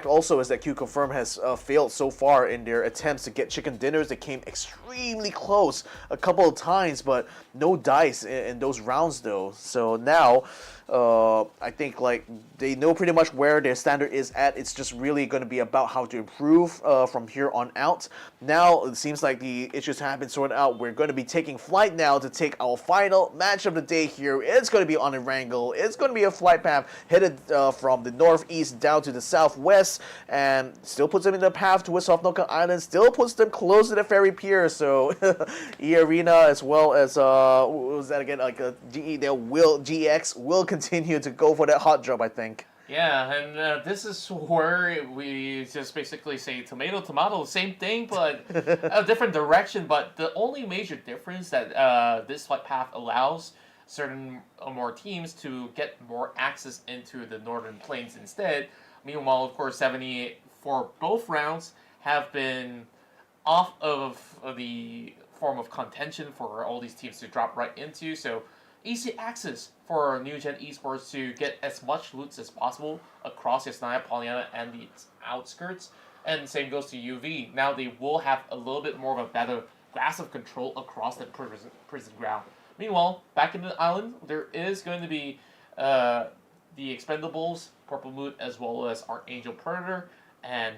E: also is that QConfirm has failed so far in their attempts to get chicken dinners. They came extremely close a couple of times, but no dice in those rounds though. So now I think like they know pretty much where their standard is at. It's just really going to be about how to improve from here on out. Now it seems like the issues have been sorted out. We're going to be taking flight now to take our final match of the day here. It's going to be on ArkAngel. It's going to be a flight path headed from the northeast down to the southwest, and still puts them in the path towards South Noka Island. Still puts them close to the ferry pier. So eArena as well as what was that again? Like GX will continue to go for that hot job, I think.
F: Yeah, and this is where we just basically say tomato, tomato, same thing, but a different direction. But the only major difference that this flight path allows certain more teams to get more access into the northern plains instead. Meanwhile, of course, 70 for both rounds have been off of the form of contention for all these teams to drop right into. So easy access for New Gen Esports to get as much loot as possible across Yasnaya, Pollyanna, and the outskirts. And same goes to UV. Now they will have a little bit more of a better grasp of control across the prison ground. Meanwhile, back in the island, there is going to be the Expendables, Purple Mood, as well as ArkAngel Predator. And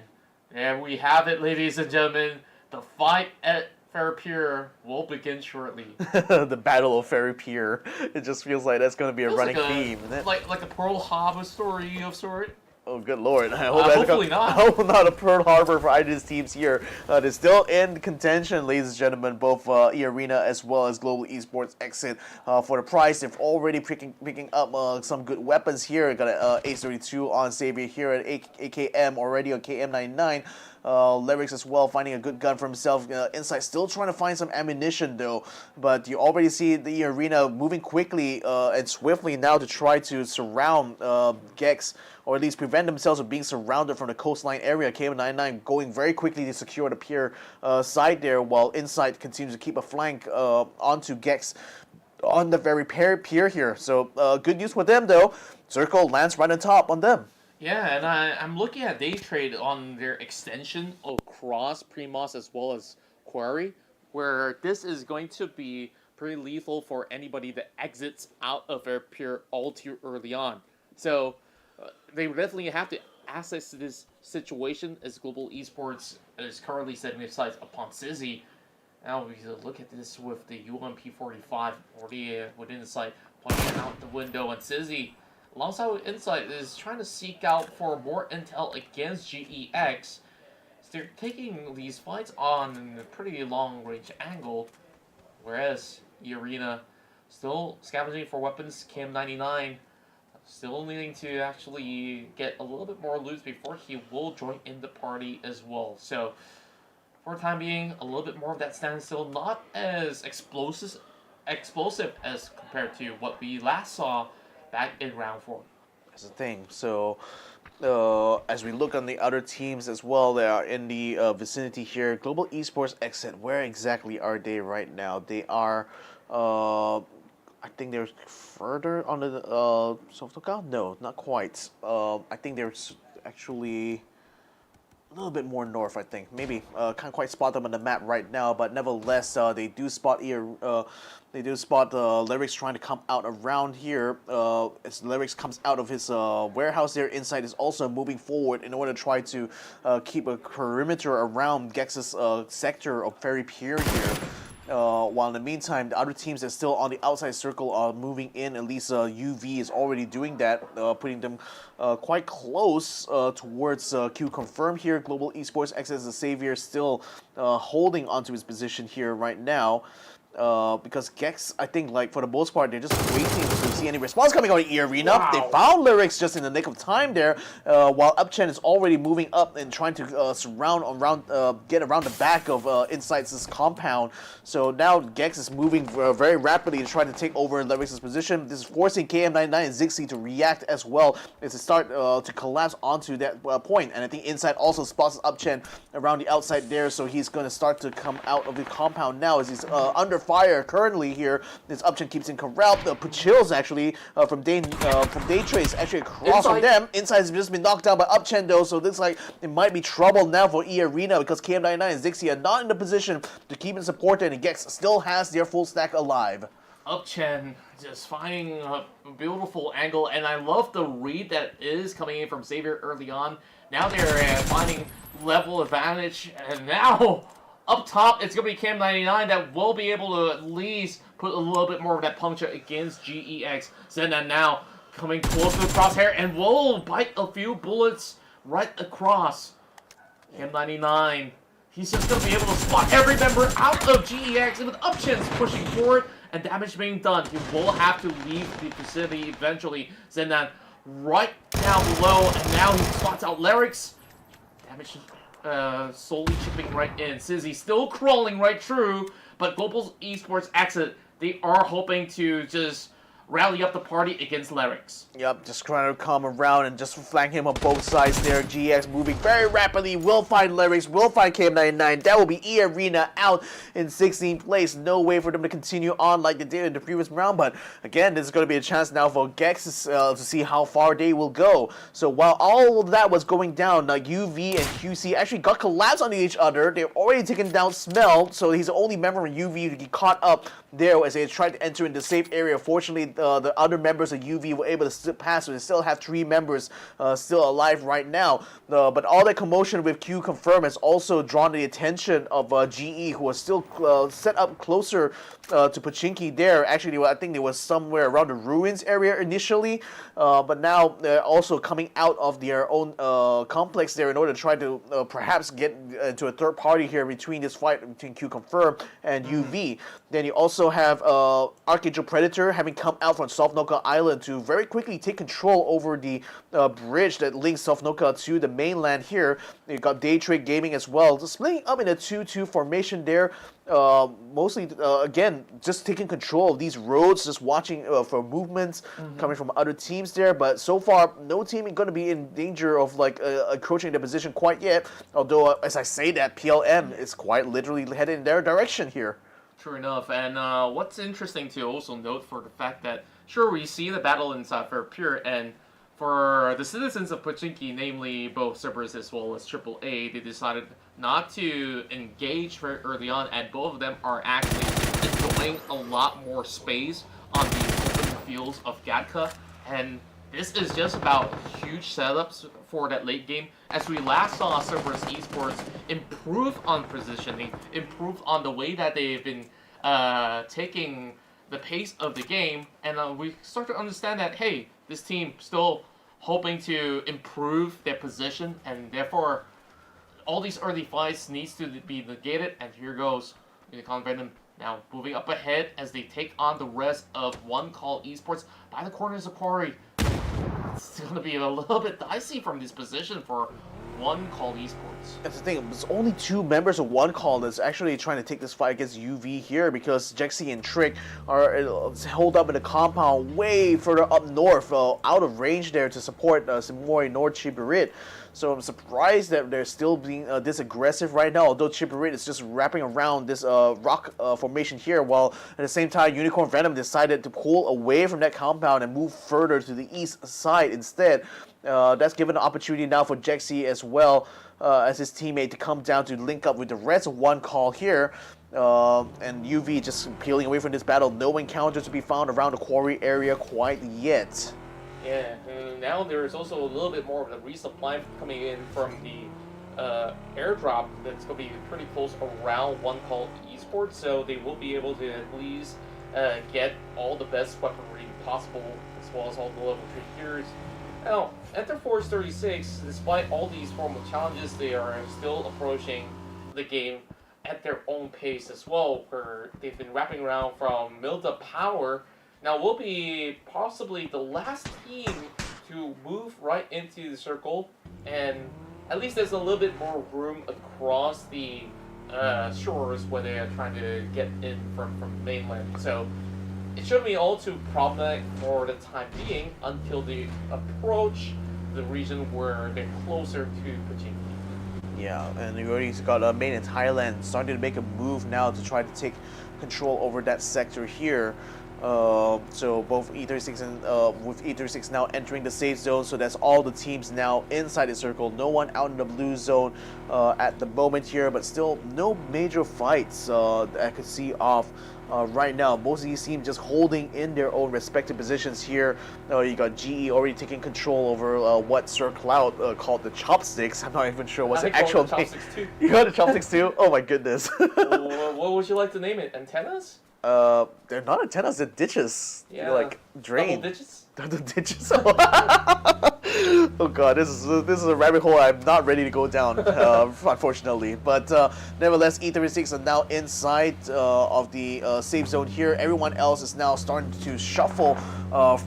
F: there we have it, ladies and gentlemen. The fight at Ferry Pier will begin shortly.
E: The Battle of Ferry Pier. It just feels like that's going to be a running theme, isn't it?
F: Like a Pearl Harbor story of sort.
E: Oh, good lord. I hope
F: hopefully not.
E: I hope not a Pearl Harbor for either of these teams here. They're still in contention, ladies and gentlemen, both eArena as well as Global Esports Xsset for the prize. They've already picking up some good weapons here. Got an Ace-32 on Xavier here at AKM, already on KM99. Lyrics as well, finding a good gun for himself. Inside, still trying to find some ammunition though. But you already see the eArena moving quickly and swiftly now to try to surround Gex, or at least prevent themselves from being surrounded from the coastline area. KM99 going very quickly to secure the pier side there, while Inside continues to keep a flank onto Gex on the very pier here. So good news for them though. Circle lands right on top on them.
F: Yeah, and I'm looking at Daytrade on their extension across Primos as well as Quarry, where this is going to be pretty lethal for anybody that exits out of their pier all too early on. So they definitely have to access this situation as Global Esports is currently setting their sights upon Sizzy. Now we look at this with the UMP-45 already within the sight, pointing out the window, and Sizzy, alongside with Insight, is trying to seek out for more intel against GEX. So they're taking these fights on a pretty long-range angle, whereas eArena still scavenging for weapons. KM99 still needing to actually get a little bit more loot before he will join in the party as well. So for the time being, a little bit more of that standstill, not as explosive as compared to what we last saw back in round 4.
E: That's the thing. So as we look on the other teams as well, they are in the vicinity here. Global Esports Xsset, where exactly are they right now? They are, I think they're further on the soft lookout? No, not quite. I think they're actually a little bit more north, I think. Maybe can't quite spot them on the map right now, but nevertheless, they do spot Lyrics trying to come out around here. As Lyrics comes out of his warehouse there, Inside is also moving forward in order to try to keep a perimeter around Gex's sector of Ferry Pier here. While in the meantime, the other teams that are still on the outside circle are moving in. At least UV is already doing that, putting them quite close towards QConfirm here. Global Esports Xsset as the savior still holding onto his position here right now. because Gex, I think, like, for the most part, they're just waiting to see any response coming out of eArena.
F: Wow.
E: They found Lyrics just in the nick of time there, while Upchen is already moving up and trying to get around the back of Insight's compound. So now Gex is moving very rapidly to try to take over Lyrics' position. This is forcing KM99 and Zixi to react as well as to start to collapse onto that point. And I think Insight also spots Upchen around the outside there, so he's going to start to come out of the compound now as he's under fire currently here. This Upchen keeps in corral. Puchil's actually from Daytrade is actually across from them. Inside has just been knocked down by Upchen though, so it looks like it might be trouble now for eArena because KM99 and Zixi are not in the position to keep it supported, and Gex still has their full stack alive.
F: Upchen just finding a beautiful angle, and I love the read that is coming in from Xavier early on. Now they're finding level advantage, and now up top it's going to be KM99 that will be able to at least put a little bit more of that puncture against GEX. Zendan now coming close to the crosshair and will bite a few bullets right across. KM99, he's just going to be able to spot every member out of GEX, and with Upchen's pushing forward and damage being done, he will have to leave the facility eventually. Zendan right down below, and now he spots out Lyrics. Damage slowly chipping right in. Sizzy still crawling right through, but Global Esports exit, they are hoping to just rally up the party against Lyrics.
E: Yep, just trying to come around and just flank him on both sides there. GX moving very rapidly, will find Lyrics, will find KM99. That will be eArena out in 16th place. No way for them to continue on like they did in the previous round, but again, this is going to be a chance now for Gex to see how far they will go. So while all of that was going down, UV and QC actually got collapsed on each other. They've already taken down Smell, so he's the only member from UV to get caught up there as they tried to enter in the safe area. Fortunately, the other members of UV were able to slip past, so they still have 3 members still alive right now. But all that commotion with QConfirm has also drawn the attention of GE, who was still set up closer to Pachinki there. Actually, I think they were somewhere around the ruins area initially, but now they're also coming out of their own complex there in order to try to perhaps get into a third party here between this fight between QConfirm and UV. Then you also have ArkAngel Predator having come out from Sofnoka Island to very quickly take control over the bridge that links Sofnoka to the mainland here. You got Daytrade Gaming as well, just splitting up in a 2-2 formation there. Mostly, again, just taking control of these roads, just watching for movements coming from other teams there. But so far, no team is going to be in danger of like encroaching their position quite yet. Although, as I say that, PLM is quite literally headed in their direction here.
F: True enough, and what's interesting to also note for the fact that, sure, we see the battle inside for Pure, and for the citizens of Pachinki, namely both Cerberus as well as AAA, they decided not to engage very early on, and both of them are actually enjoying a lot more space on the open fields of Gatka, and this is just about huge setups for that late game. As we last saw Cerberus Esports improve on positioning, improve on the way that they've been taking the pace of the game, and we start to understand that, hey, this team still hoping to improve their position, and therefore all these early fights needs to be negated, and here goes Unicorn Venom now moving up ahead as they take on the rest of One Call Esports by the corners of Quarry. It's going to be a little bit dicey from this position for One Call Esports.
E: That's the thing, there's only 2 members of One Call that's actually trying to take this fight against UV here, because Jexy and Trick are holed up in the compound way further up north, out of range there to support Simori nor Chiburit. So I'm surprised that they're still being this aggressive right now, although Chiburit is just wrapping around this rock formation here, while at the same time Unicorn Venom decided to pull away from that compound and move further to the east side instead. That's given an opportunity now for Jexy as well as his teammate to come down to link up with the rest of One Call here. And UV just peeling away from this battle. No encounters to be found around the quarry area quite yet.
F: Yeah, now there is also a little bit more of the resupply coming in from the airdrop that's going to be pretty close around One Call Esports, so they will be able to at least get all the best weaponry possible, as well as all the level 3 heroes. Now, Enter Force 36, despite all these formal challenges, they are still approaching the game at their own pace as well, where they've been wrapping around from Milda Power. Now will be possibly the last team to move right into the circle, and at least there's a little bit more room across the shores where they are trying to get in from mainland. So it shouldn't be all too problematic for the time being until they approach the region where they're closer to Pubg.
E: Yeah, and you already got main in Thailand starting to make a move now to try to take control over that sector here. So both E36 and with E36 now entering the safe zone, so that's all the teams now inside the circle. No one out in the blue zone at the moment here, but still no major fights that I could see off right now. Most of these teams just holding in their own respective positions here. You got GE already taking control over what Sir Cloud called the chopsticks. I'm not even sure what's the actual name.
F: Chopsticks too.
E: You got the chopsticks too? Oh my goodness.
F: What would you like to name it? Antennas?
E: They're not antennas, they're ditches.
F: Yeah.
E: They're like drain.
F: Double digits?
E: The ditches. Oh god, this is a rabbit hole I'm not ready to go down, unfortunately. But nevertheless, E36 are now inside of the safe zone here. Everyone else is now starting to shuffle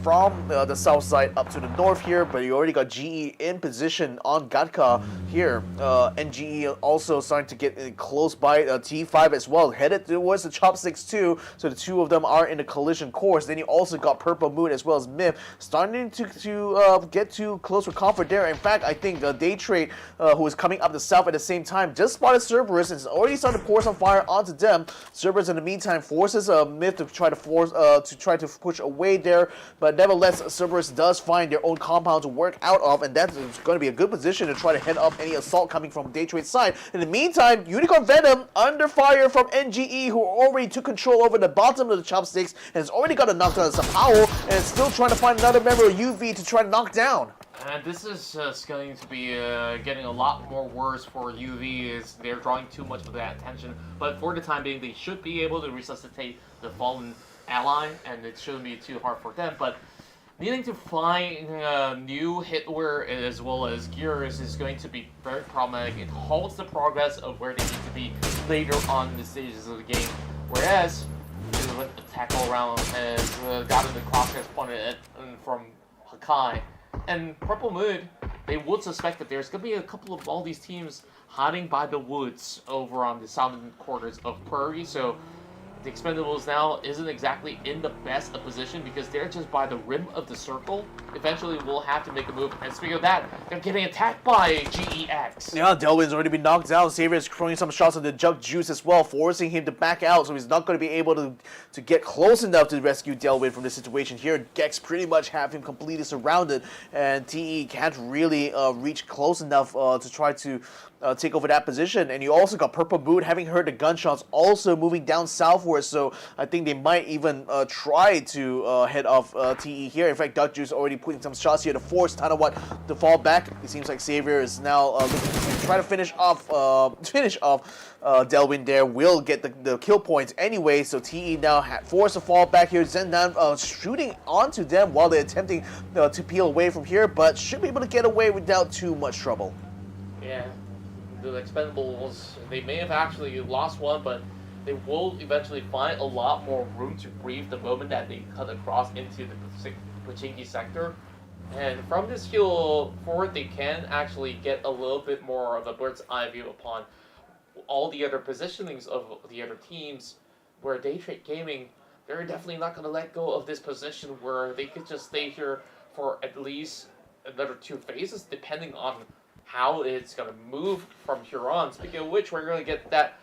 E: from the south side up to the north here. But you already got GE in position on Gatka here, and GE also starting to get close by T5 as well, headed towards the chopsticks too. So the two of them are in a collision course. Then you also got Purple Moon as well as Myth starting to get too close with comfort there. In fact, I think Daytrade, who is coming up the south at the same time, just spotted Cerberus and is already starting to pour some fire onto them. Cerberus in the meantime forces Myth to try to push away there, but nevertheless, Cerberus does find their own compound to work out of, and that's going to be a good position to try to head up any assault coming from Daytrade's side. In the meantime, Unicorn Venom under fire from NGE, who already took control over the bottom of the chopsticks and has already got a knockdown as a Powell, and is still trying to find another member of UV to try to knock down.
F: And this is just going to be getting a lot more worse for UV, as they're drawing too much of that attention. But for the time being, they should be able to resuscitate the fallen ally, and it shouldn't be too hard for them. But needing to find new hitware as well as gears is going to be very problematic. It halts the progress of where they need to be later on in the stages of the game. Whereas the tackle round has gotten the crosshairs pointed at from Hakai. And Purple Moon, they would suspect that there's going to be a couple of all these teams hiding by the woods over on the southern quarters of Pubg. So the Expendables now isn't exactly in the best of position because they're just by the rim of the circle. Eventually, we'll have to make a move. And speaking of that, they're getting attacked by GEX.
E: Yeah, Delwin's already been knocked down. Xavier is throwing some shots at the Jug Juice as well, forcing him to back out, so he's not going to be able to get close enough to rescue Delwin from this situation here. Gex pretty much have him completely surrounded, and TE can't really reach close enough to try to take over that position. And you also got Purple Moon, having heard the gunshots, also moving down southward, so I think they might even try to head off TE here. In fact, Duck Juice already putting some shots here to force Tanawat to fall back. It seems like Xavier is now looking to try to finish off Delwin there. Will get the kill points anyway, so TE now forced to fall back here. Zendan shooting onto them while they're attempting to peel away from here, but should be able to get away without too much trouble.
F: Yeah, the Expendables, they may have actually lost one, but they will eventually find a lot more room to breathe the moment that they cut across into the Pachinki sector. And from this hill forward, they can actually get a little bit more of a bird's eye view upon all the other positionings of the other teams, where Daytrade Gaming, they're definitely not going to let go of this position where they could just stay here for at least another 2 phases, depending on how it's going to move from here on. Speaking of which, we're going to get that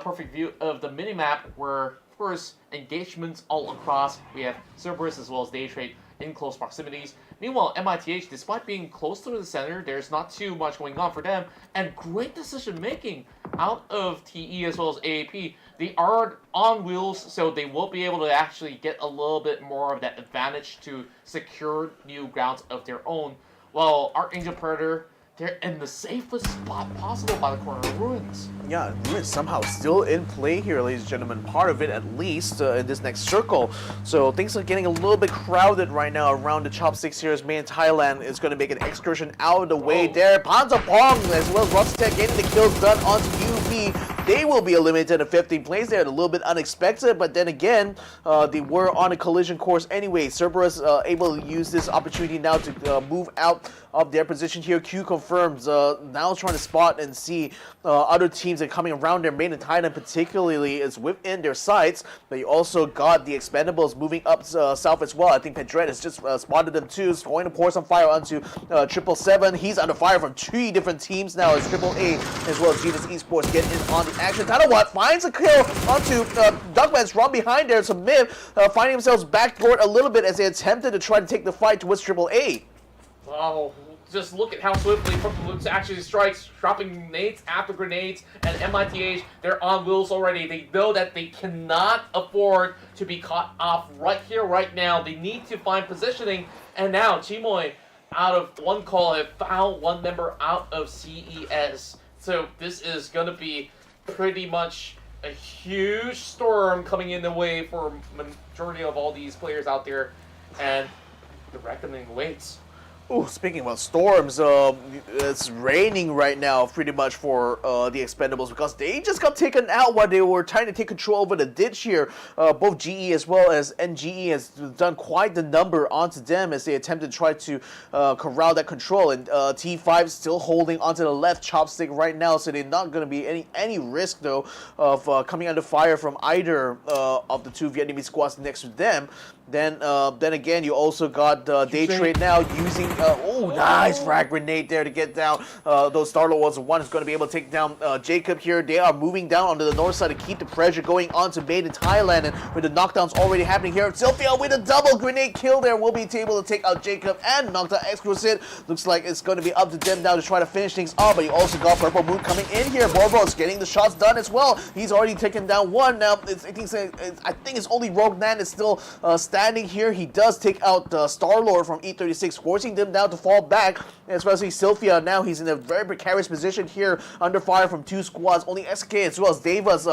F: perfect view of the minimap where, of course, engagements all across. We have Cerberus as well as Daytrade in close proximities. Meanwhile, MITH, despite being close to the center, there's not too much going on for them, and great decision making out of TE as well as AAP. They are on wheels, so they will be able to actually get a little bit more of that advantage to secure new grounds of their own. While ArkAngel Predator, they're in the safest spot possible by the corner of Ruins.
E: Yeah, Ruins somehow still in play here, ladies and gentlemen. Part of it, at least, in this next circle. So things are getting a little bit crowded right now around the chopsticks here, as main Thailand is going to make an excursion out of the way there. Panza Pong as well as Roxtech getting the kills done onto UV. they will be eliminated in 15th place. They're a little bit unexpected, but then again, they were on a collision course anyway. Cerberus able to use this opportunity now to move out of their position here. QConfirm's now trying to spot and see other teams that are coming around their main, and Thailand particularly is within their sights. But you also got the Expendables moving up south as well. I think Pedret has just spotted them too. He's going to pour some fire onto 777. He's under fire from 3 different teams now as AAA as well as Genius Esports get in on the action. Tanawatt finds a kill onto Duckman's from behind there. So Miv finding themselves backboard a little bit as they attempted to try to take the fight towards AAA.
F: Wow, just look at how swiftly Pubg actually strikes, dropping grenades after grenades, and MITH, they're on wheels already. They know that they cannot afford to be caught off right here, right now. They need to find positioning, and now Chimoy, out of one call, have found one member out of CES. So this is going to be pretty much a huge storm coming in the way for majority of all these players out there, and the reckoning waits.
E: Ooh, speaking about storms, it's raining right now pretty much for the Expendables because they just got taken out while they were trying to take control over the ditch here. Both GE as well as NGE has done quite the number onto them as they attempt to try to corral that control. And T5 still holding onto the left chopstick right now, so they're not going to be any risk though of coming under fire from either of the 2 Vietnamese squads next to them. Then again, you also got Daytrade now using nice frag grenade there to get down those Starlord Wars. One is going to be able to take down Jacob here. They are moving down onto the north side to keep the pressure going on to Made in Thailand, and with the knockdowns already happening here, Sophia with a double grenade kill there will be able to take out Jacob and knock down Xsset. Looks like it's going to be up to them now to try to finish things off, but you also got Purple Moon coming in here. Borbo is getting the shots done as well. He's already taken down one. Now I think it's only Rogue Nan is still standing here. He does take out Starlord from E36, forcing them now to fall back, especially Sylphia. Now he's in a very precarious position here, under fire from 2 squads. Only SK as well as Deva's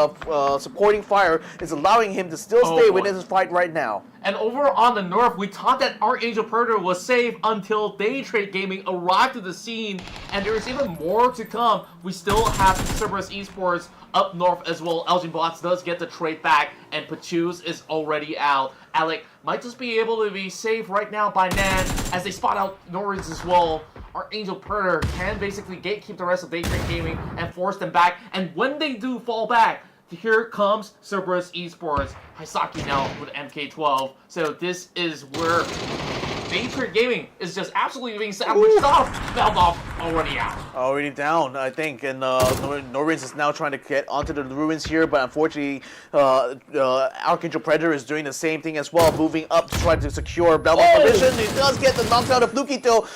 E: supporting fire is allowing him to still stay within this fight right now.
F: And over on the north, we thought that ArkAngel Predator was safe until Daytrade Gaming arrived to the scene, and there is even more to come. We still have Cerberus Esports up north as well. Elgin Bots does get the trade back, and Pachus is already out. Alec might just be able to be saved right now by Nan as they spot out Norris as well. ArkAngel Predator can basically gatekeep the rest of Daytrade Gaming and force them back, and when they do fall back, here comes Cerberus Esports. Hisaki now with MK12. So this is where Daytrade Gaming is just absolutely being sandwiched off. Veldov already out.
E: Already down, I think. And Norins is now trying to get onto the ruins here, but unfortunately, ArkAngel Predator is doing the same thing as well, moving up to try to secure Belmont position. He does get the knockdown of Fluky though.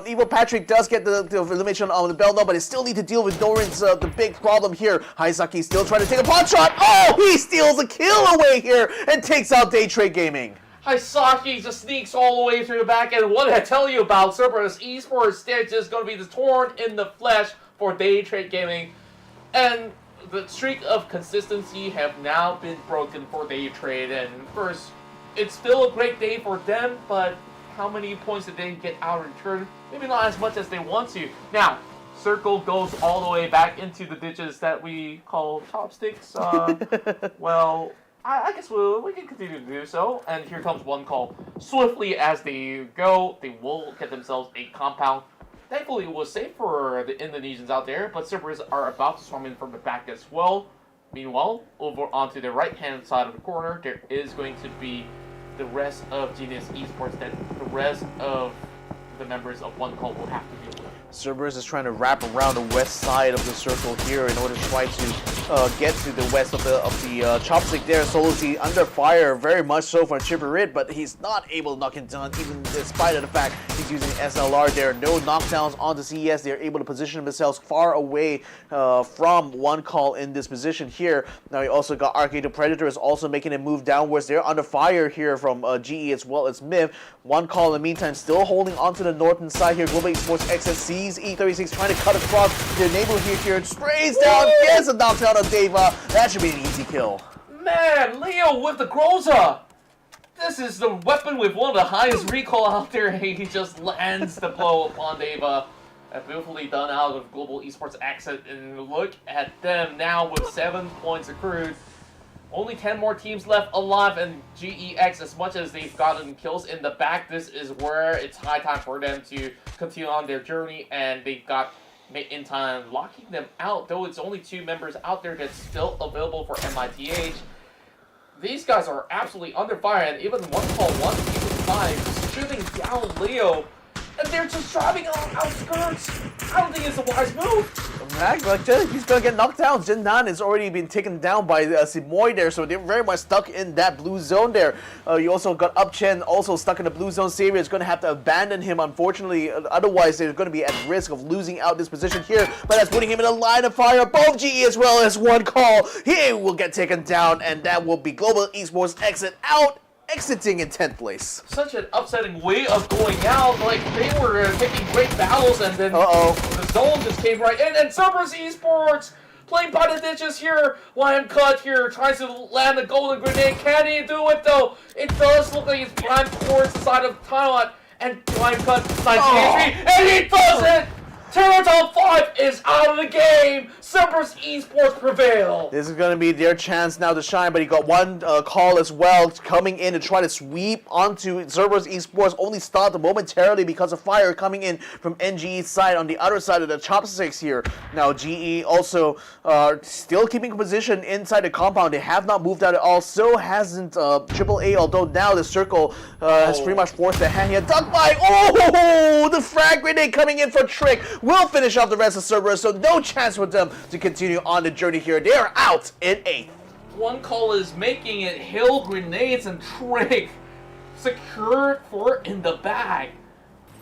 E: Evil Patrick does get the elimination on the Belmont, but they still need to deal with Norins, the big problem here. Hisaki still trying to take a pot shot. Oh, he steals a kill away here and takes out Daytrade Gaming.
F: Hisaki just sneaks all the way through the back, and what did I tell you about Cerberus Esports stage is going to be the torn in the flesh for Daytrade Gaming. And the streak of consistency have now been broken for Daytrade, and of course, it's still a great day for them, but how many points did they get out in return? Maybe not as much as they want to. Now, Circle goes all the way back into the ditches that we call chopsticks. Well, I guess we can continue to do so. And here comes one call. Swiftly as they go, they will get themselves a compound. Thankfully, it was safe for the Indonesians out there, but Cerberus are about to swarm in from the back as well. Meanwhile, over onto the right-hand side of the corner, there is going to be the rest of Genius Esports that the rest of the members of One Call will have to deal with.
E: Cerberus is trying to wrap around the west side of the circle here in order to try to get to the west of the chopstick there. Solo Z under fire, very much so for Chipperit, but he's not able to knock it down, even despite of the fact he's using SLR there. No knockdowns onto CES. They're able to position themselves far away from One Call in this position here. Now you also got ArkAngel Predator is also making a move downwards. They're under fire here from GE as well as MIV. One Call in the meantime still holding onto the northern side here. Global Esports XSC E36 trying to cut across their neighbor here, sprays down, gets a knockdown of Deva. That should be an easy kill.
F: Man, Leo with the Groza! This is the weapon with one of the highest recall out there. He just lands the blow upon Deva. Beautifully done out of Global Esports Exit, and look at them now with 7 points accrued. Only 10 more teams left alive, and GEX, as much as they've gotten kills in the back, this is where it's high time for them to continue on their journey, and they've got in time locking them out, though it's only 2 members out there that's still available for MITH. These guys are absolutely under fire, and even 1call1 shooting down Leo, and they're just driving on outskirts. I don't think it's a wise move.
E: He's gonna get knocked down. Jinnan has already been taken down by Simoy there, so they're very much stuck in that blue zone there. You also got Upchen also stuck in the blue zone. Savior is gonna have to abandon him, unfortunately. Otherwise, they're gonna be at risk of losing out this position here. But that's putting him in a line of fire. Both GE as well as 1call. He will get taken down, and that will be Global Esports Exit out. Exiting in 10th place.
F: Such an upsetting way of going out. Like, they were taking great battles, and then the zone just came right in. And CERBERUS Esports playing by the ditches here. YM Cut here tries to land the golden grenade. Can he do it, though? It does look like it's primed towards the side of Thailand. And YM Cut decides entry, and he does it! Theerathon 5 is out of the game! CERBERUS Esports prevail!
E: This is going to be their chance now to shine, but he got one call as well coming in to try to sweep onto CERBERUS Esports. Only stopped momentarily because of fire coming in from NGE's side on the other side of the chopsticks here. Now GE also still keeping position inside the compound. They have not moved out at all. So hasn't AAA, although now the circle has pretty much forced the hand here. Duck by! Oh! The frag grenade coming in for Trick. Will finish off the rest of CERBERUS, so no chance for them to continue on the journey here. They are out in 8th.
F: 1call is making it. Hill grenades and Trick secured for in the bag.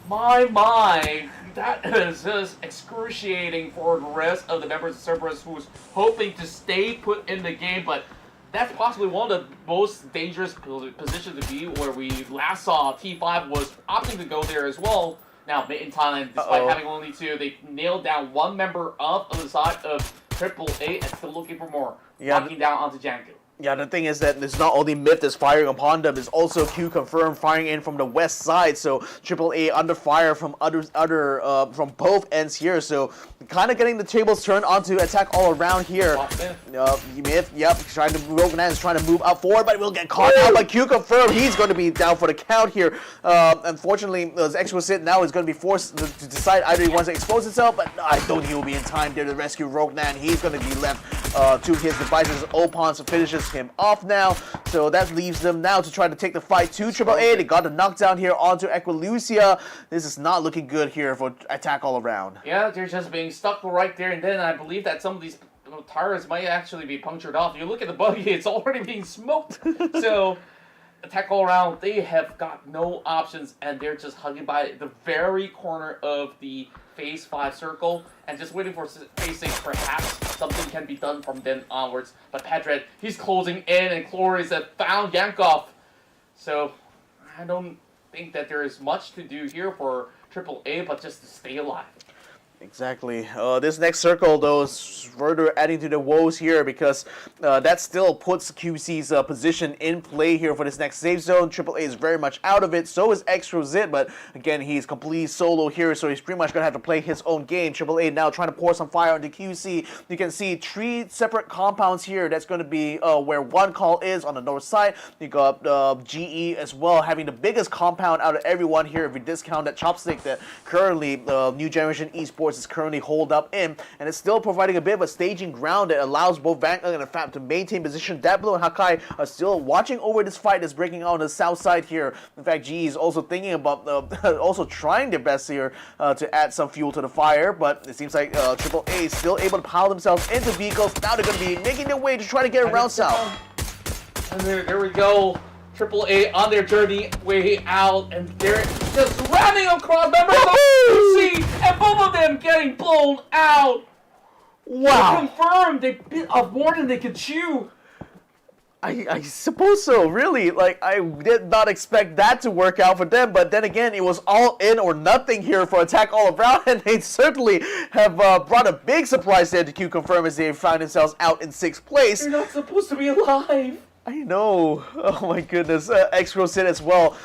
F: My, that is just excruciating for the rest of the members of CERBERUS who's hoping to stay put in the game, but that's possibly one of the most dangerous positions to be, where we last saw T5 was opting to go there as well. Now, in Thailand, despite having only 2, they nailed down 1 member of the side of AAA and still looking for more. Knocking down onto Janko.
E: Yeah, the thing is that it's not only Myth that's firing upon them, it's also QConfirm firing in from the west side. So AAA under fire from from both ends here. So kind of getting the tables turned onto attack all around here. Myth, trying to Rogue Knight is trying to move up forward, but will get caught out by QConfirm. He's going to be down for the count here. Unfortunately, Xsset now is going to be forced to decide either he wants to expose himself, but I don't think he'll be in time there to rescue Rogue Knight. He's going to be left to his devices. Opons finishes him off now, so that leaves them now to try to take the fight to AAA. They got the knockdown here onto Equilucia. This is not looking good here for attack all around.
F: Yeah, they're just being stuck right there, and then I believe that some of these tires might actually be punctured off. You look at the buggy, it's already being smoked. So attack all around, they have got no options, and they're just hugging by the very corner of the phase 5 circle and just waiting for phase 6. Perhaps something can be done from then onwards. But Padred, he's closing in, and Cloris have found Yankov. So I don't think that there is much to do here for AAA, but just to stay alive.
E: Exactly. This next circle, though, is further adding to the woes here, because that still puts QC's position in play here for this next safe zone. AAA is very much out of it. So is Xsset, but again, he's completely solo here, so he's pretty much going to have to play his own game. AAA now trying to pour some fire onto QC. You can see 3 separate compounds here. That's going to be where 1call is on the north side. You got GE as well, having the biggest compound out of everyone here if we discount that chopstick that currently New Generation Esports is currently holed up in, and it's still providing a bit of a staging ground that allows both Vanguard and FAP to maintain position. Dablo and Hakai are still watching over this fight that's breaking out on the south side here. In fact, GE is also thinking about also trying their best here to add some fuel to the fire, but it seems like AAA is still able to pile themselves into vehicles. Now they're going to be making their way to try to get around south.
F: And there we go. AAA on their journey way out, and they're just ramming across members of QC, and both of them getting blown out.
E: Wow.
F: Confirmed they bit off more than they could chew.
E: I suppose so, really. Like, I did not expect that to work out for them, but then again, it was all in or nothing here for attack all around, and they certainly have brought a big surprise there to QConfirm as they found themselves out in 6th place.
F: You're not supposed to be alive.
E: I know. Oh my goodness. Xsset as well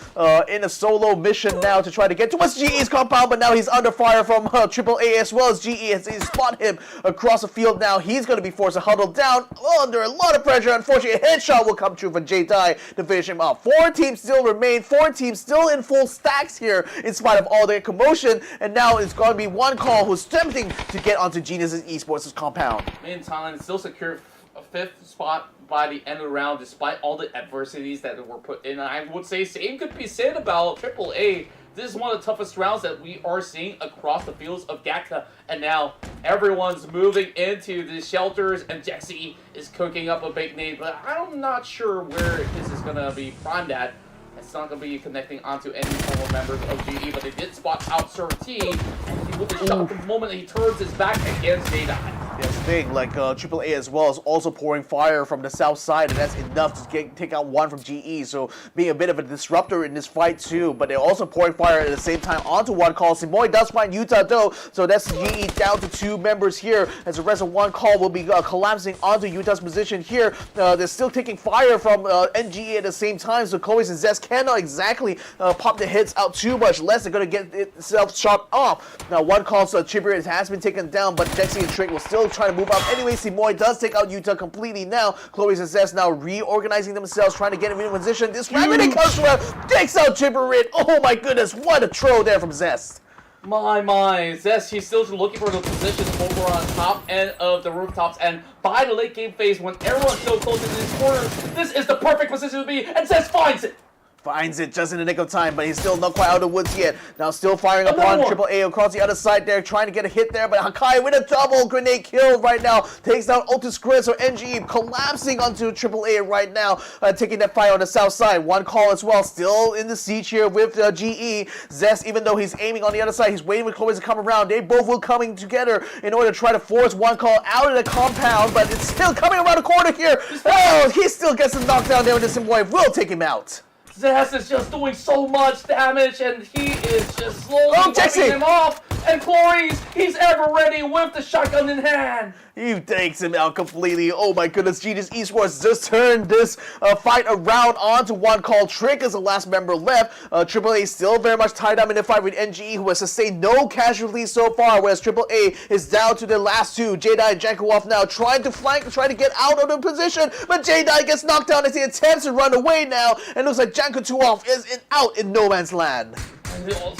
E: in a solo mission now to try to get towards GE's compound, but now he's under fire from AAA as well as GE as they spot him across the field now. He's going to be forced to huddle down under a lot of pressure. Unfortunately, a headshot will come true for J-Dye to finish him off. 4 teams still remain. 4 teams still in full stacks here in spite of all their commotion. And now it's going to be one call who's attempting to get onto Genius Esports' compound.
F: Meantime, still secured a 5th spot by the end of the round, despite all the adversities that were put in. I would say same could be said about AAA. This is one of the toughest rounds that we are seeing across the fields of GATKA, and now everyone's moving into the shelters, and Jexy is cooking up a big nade, but I'm not sure where this is going to be primed at. It's not going to be connecting onto any former members of GE, but they did spot out Sir T, and he will be shot the moment that he turns his back against J-Dye.
E: That's the thing, like AAA as well is also pouring fire from the south side, and that's enough to take out one from GE, so being a bit of a disruptor in this fight too, but they're also pouring fire at the same time onto one call. Simoy does find Utah though, so that's GE down to 2 members here, as the rest of one call will be collapsing onto Utah's position here. They're still taking fire from NGE at the same time, so Chloe's and Zest cannot exactly pop the hits out too much, less they're going to get itself shot off. Now one call's Chibir has been taken down, but Dexy and Trick will still try to move up anyway. Simoy does take out Utah completely now. Chloe's and Zest now reorganizing themselves, trying to get him in position. This Rabbit comes around, takes out Chibir. Oh my goodness, what a throw there from Zest.
F: My, Zest, he's still looking for the positions over on top end of the rooftops, and by the late game phase, when everyone's so close in these corners, this is the perfect position to be, and Zest finds it!
E: Finds it just in the nick of time, but he's still not quite out of the woods yet. Now still firing upon AAA across the other side there, trying to get a hit there, but Hakai with a double grenade kill right now. Takes down Otis Grid, so NGE collapsing onto AAA right now, taking that fire on the south side. One call as well, still in the siege here with GE. Zest, even though he's aiming on the other side, he's waiting for Chloe to come around. They both will coming together in order to try to force one call out of the compound, but it's still coming around the corner here. Oh, he still gets a knockdown there, and the Simboy will take him out.
F: Zest is just doing so much damage, and he is just slowly wiping him off. And Cloris, he's ever ready with the shotgun in hand.
E: He takes him out completely. Oh my goodness, Genius Esports just turned this fight around onto one called Trick as the last member left. AAA still very much tied up in the fight with NGE, who has sustained no casualties so far, whereas AAA is down to the last 2. J-Dye and Jankowov now trying to flank, trying to get out of the position, but J-Dye gets knocked down as he attempts to run away now, and looks like Jankowov is out in no man's land.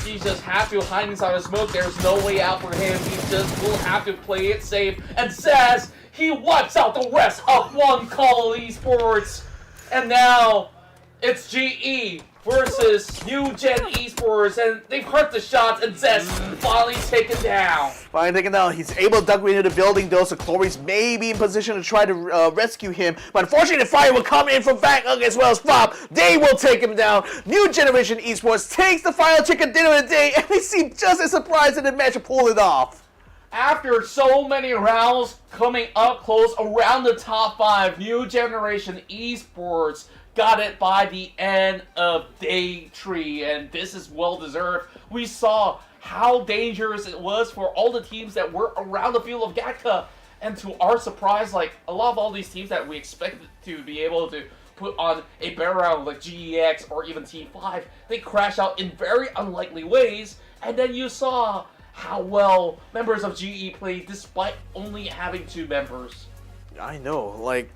F: He just has to hide inside the smoke. There's no way out for him. He just will have to play it safe. And says he wipes out the rest of one call Esports. And now it's GE versus New Gen Esports, and they've hurt the shots, and Zest finally taken down.
E: Finally taken down. He's able to duck into the building though, so Chloris may be in position to try to rescue him, but unfortunately the fire will come in from back as well as Bob. They will take him down. New Generation Esports takes the final chicken dinner of the day, and they seem just as surprised in the match to pull it off.
F: After so many rounds coming up close around the top 5, New Generation Esports got it by the end of day 3, and this is well deserved. We saw how dangerous it was for all the teams that were around the field of GATKA, and to our surprise, like a lot of all these teams that we expected to be able to put on a better round like GEX or even T5, they crash out in very unlikely ways, and then you saw how well members of GE played despite only having 2 members.
E: I know, like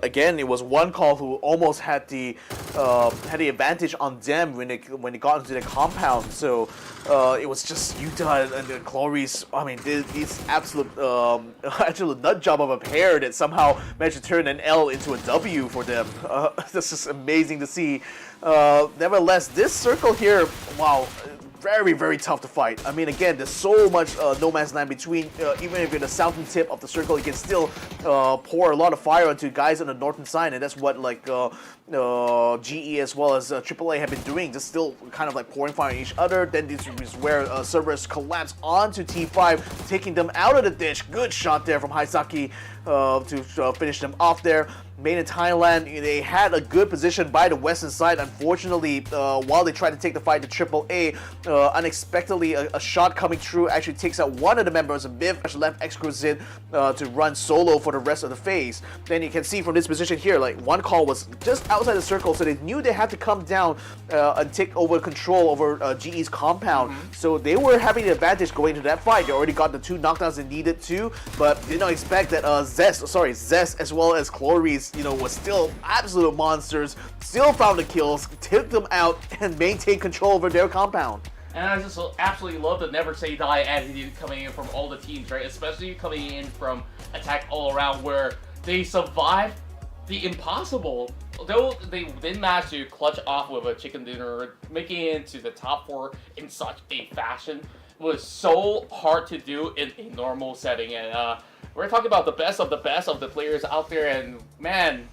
E: again, it was one call who almost had the advantage on them when they got into the compound. So it was just Utah and the Chloris. I mean, this absolute nut job of a pair that somehow managed to turn an L into a W for them. This is amazing to see. Nevertheless, this circle here, wow. Very, very tough to fight. I mean, again, there's so much no man's land between. Even if you're the southern tip of the circle, you can still pour a lot of fire onto guys on the northern side, and that's what like GE as well as AAA have been doing, just still kind of like pouring fire on each other. Then this is where Cerberus collapse onto T5, taking them out of the ditch. Good shot there from Haisaki to finish them off there. Made in Thailand, they had a good position by the western side. Unfortunately, while they tried to take the fight to AAA, unexpectedly a shot coming through actually takes out one of the members of Viv, left Exquisite to run solo for the rest of the phase. Then you can see from this position here, like one call was just outside the circle, so they knew they had to come down and take over control over GE's compound. So they were having the advantage going into that fight. They already got the 2 knockdowns they needed to, but did not expect that Zest as well as Chloris, was still absolute monsters, still found the kills, took them out, and maintained control over their compound.
F: And I just absolutely love the never say die attitude coming in from all the teams, right? Especially coming in from Attack All Around, where they survived the impossible. Though they did manage to clutch off with a chicken dinner, making it into the top 4 in such a fashion was so hard to do in a normal setting. And we're talking about the best of the players out there, and man,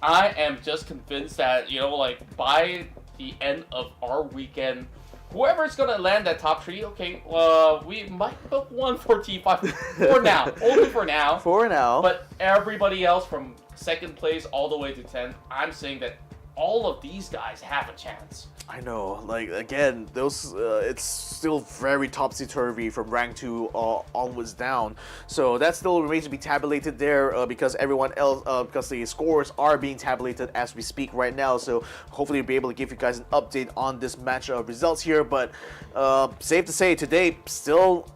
F: I am just convinced that, by the end of our weekend, whoever's gonna land that top 3, okay, we might have won for T5 for now, only for now.
E: For now.
F: But everybody else from 2nd place all the way to 10th, I'm saying that all of these guys have a chance.
E: I know, again, those it's still very topsy-turvy from rank 2 onwards down. So that still remains to be tabulated there because everyone else, because the scores are being tabulated as we speak right now. So hopefully we'll be able to give you guys an update on this match results here. But safe to say, today still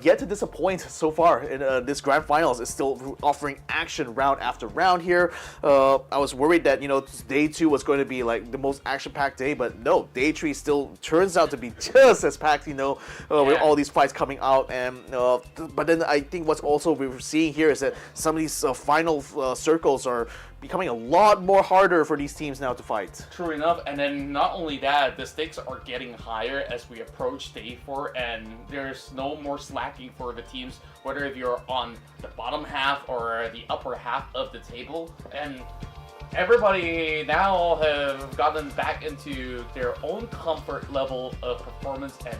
E: yet to disappoint so far in this grand finals. It's still offering action round after round here. I was worried that day 2 was going to be like the most action-packed day, but no. Day 3 still turns out to be just as packed, with all these fights coming out. And but then I think what's also we're seeing here is that some of these final circles are becoming a lot more harder for these teams now to fight.
F: True enough, and then not only that, the stakes are getting higher as we approach day 4, and there's no more slacking for the teams, whether if you're on the bottom half or the upper half of the table. And everybody now have gotten back into their own comfort level of performance, and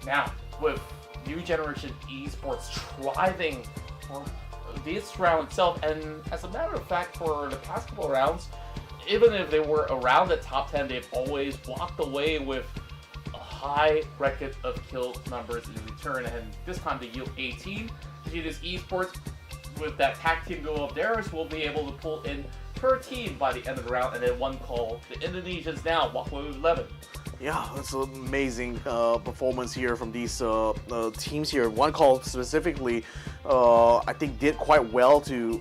F: now with new generation esports thriving for this round itself, and as a matter of fact, for the past couple rounds, even if they were around the top 10, they've always walked away with a high record of kill numbers in return, and this time they yield 18. Genius Esports, with that tag team duo of theirs, will be able to pull in 13 by the end of the round, and then one call. The Indonesians now walk away with 11.
E: Yeah, it's an amazing performance here from these teams here. One call specifically, I think did quite well to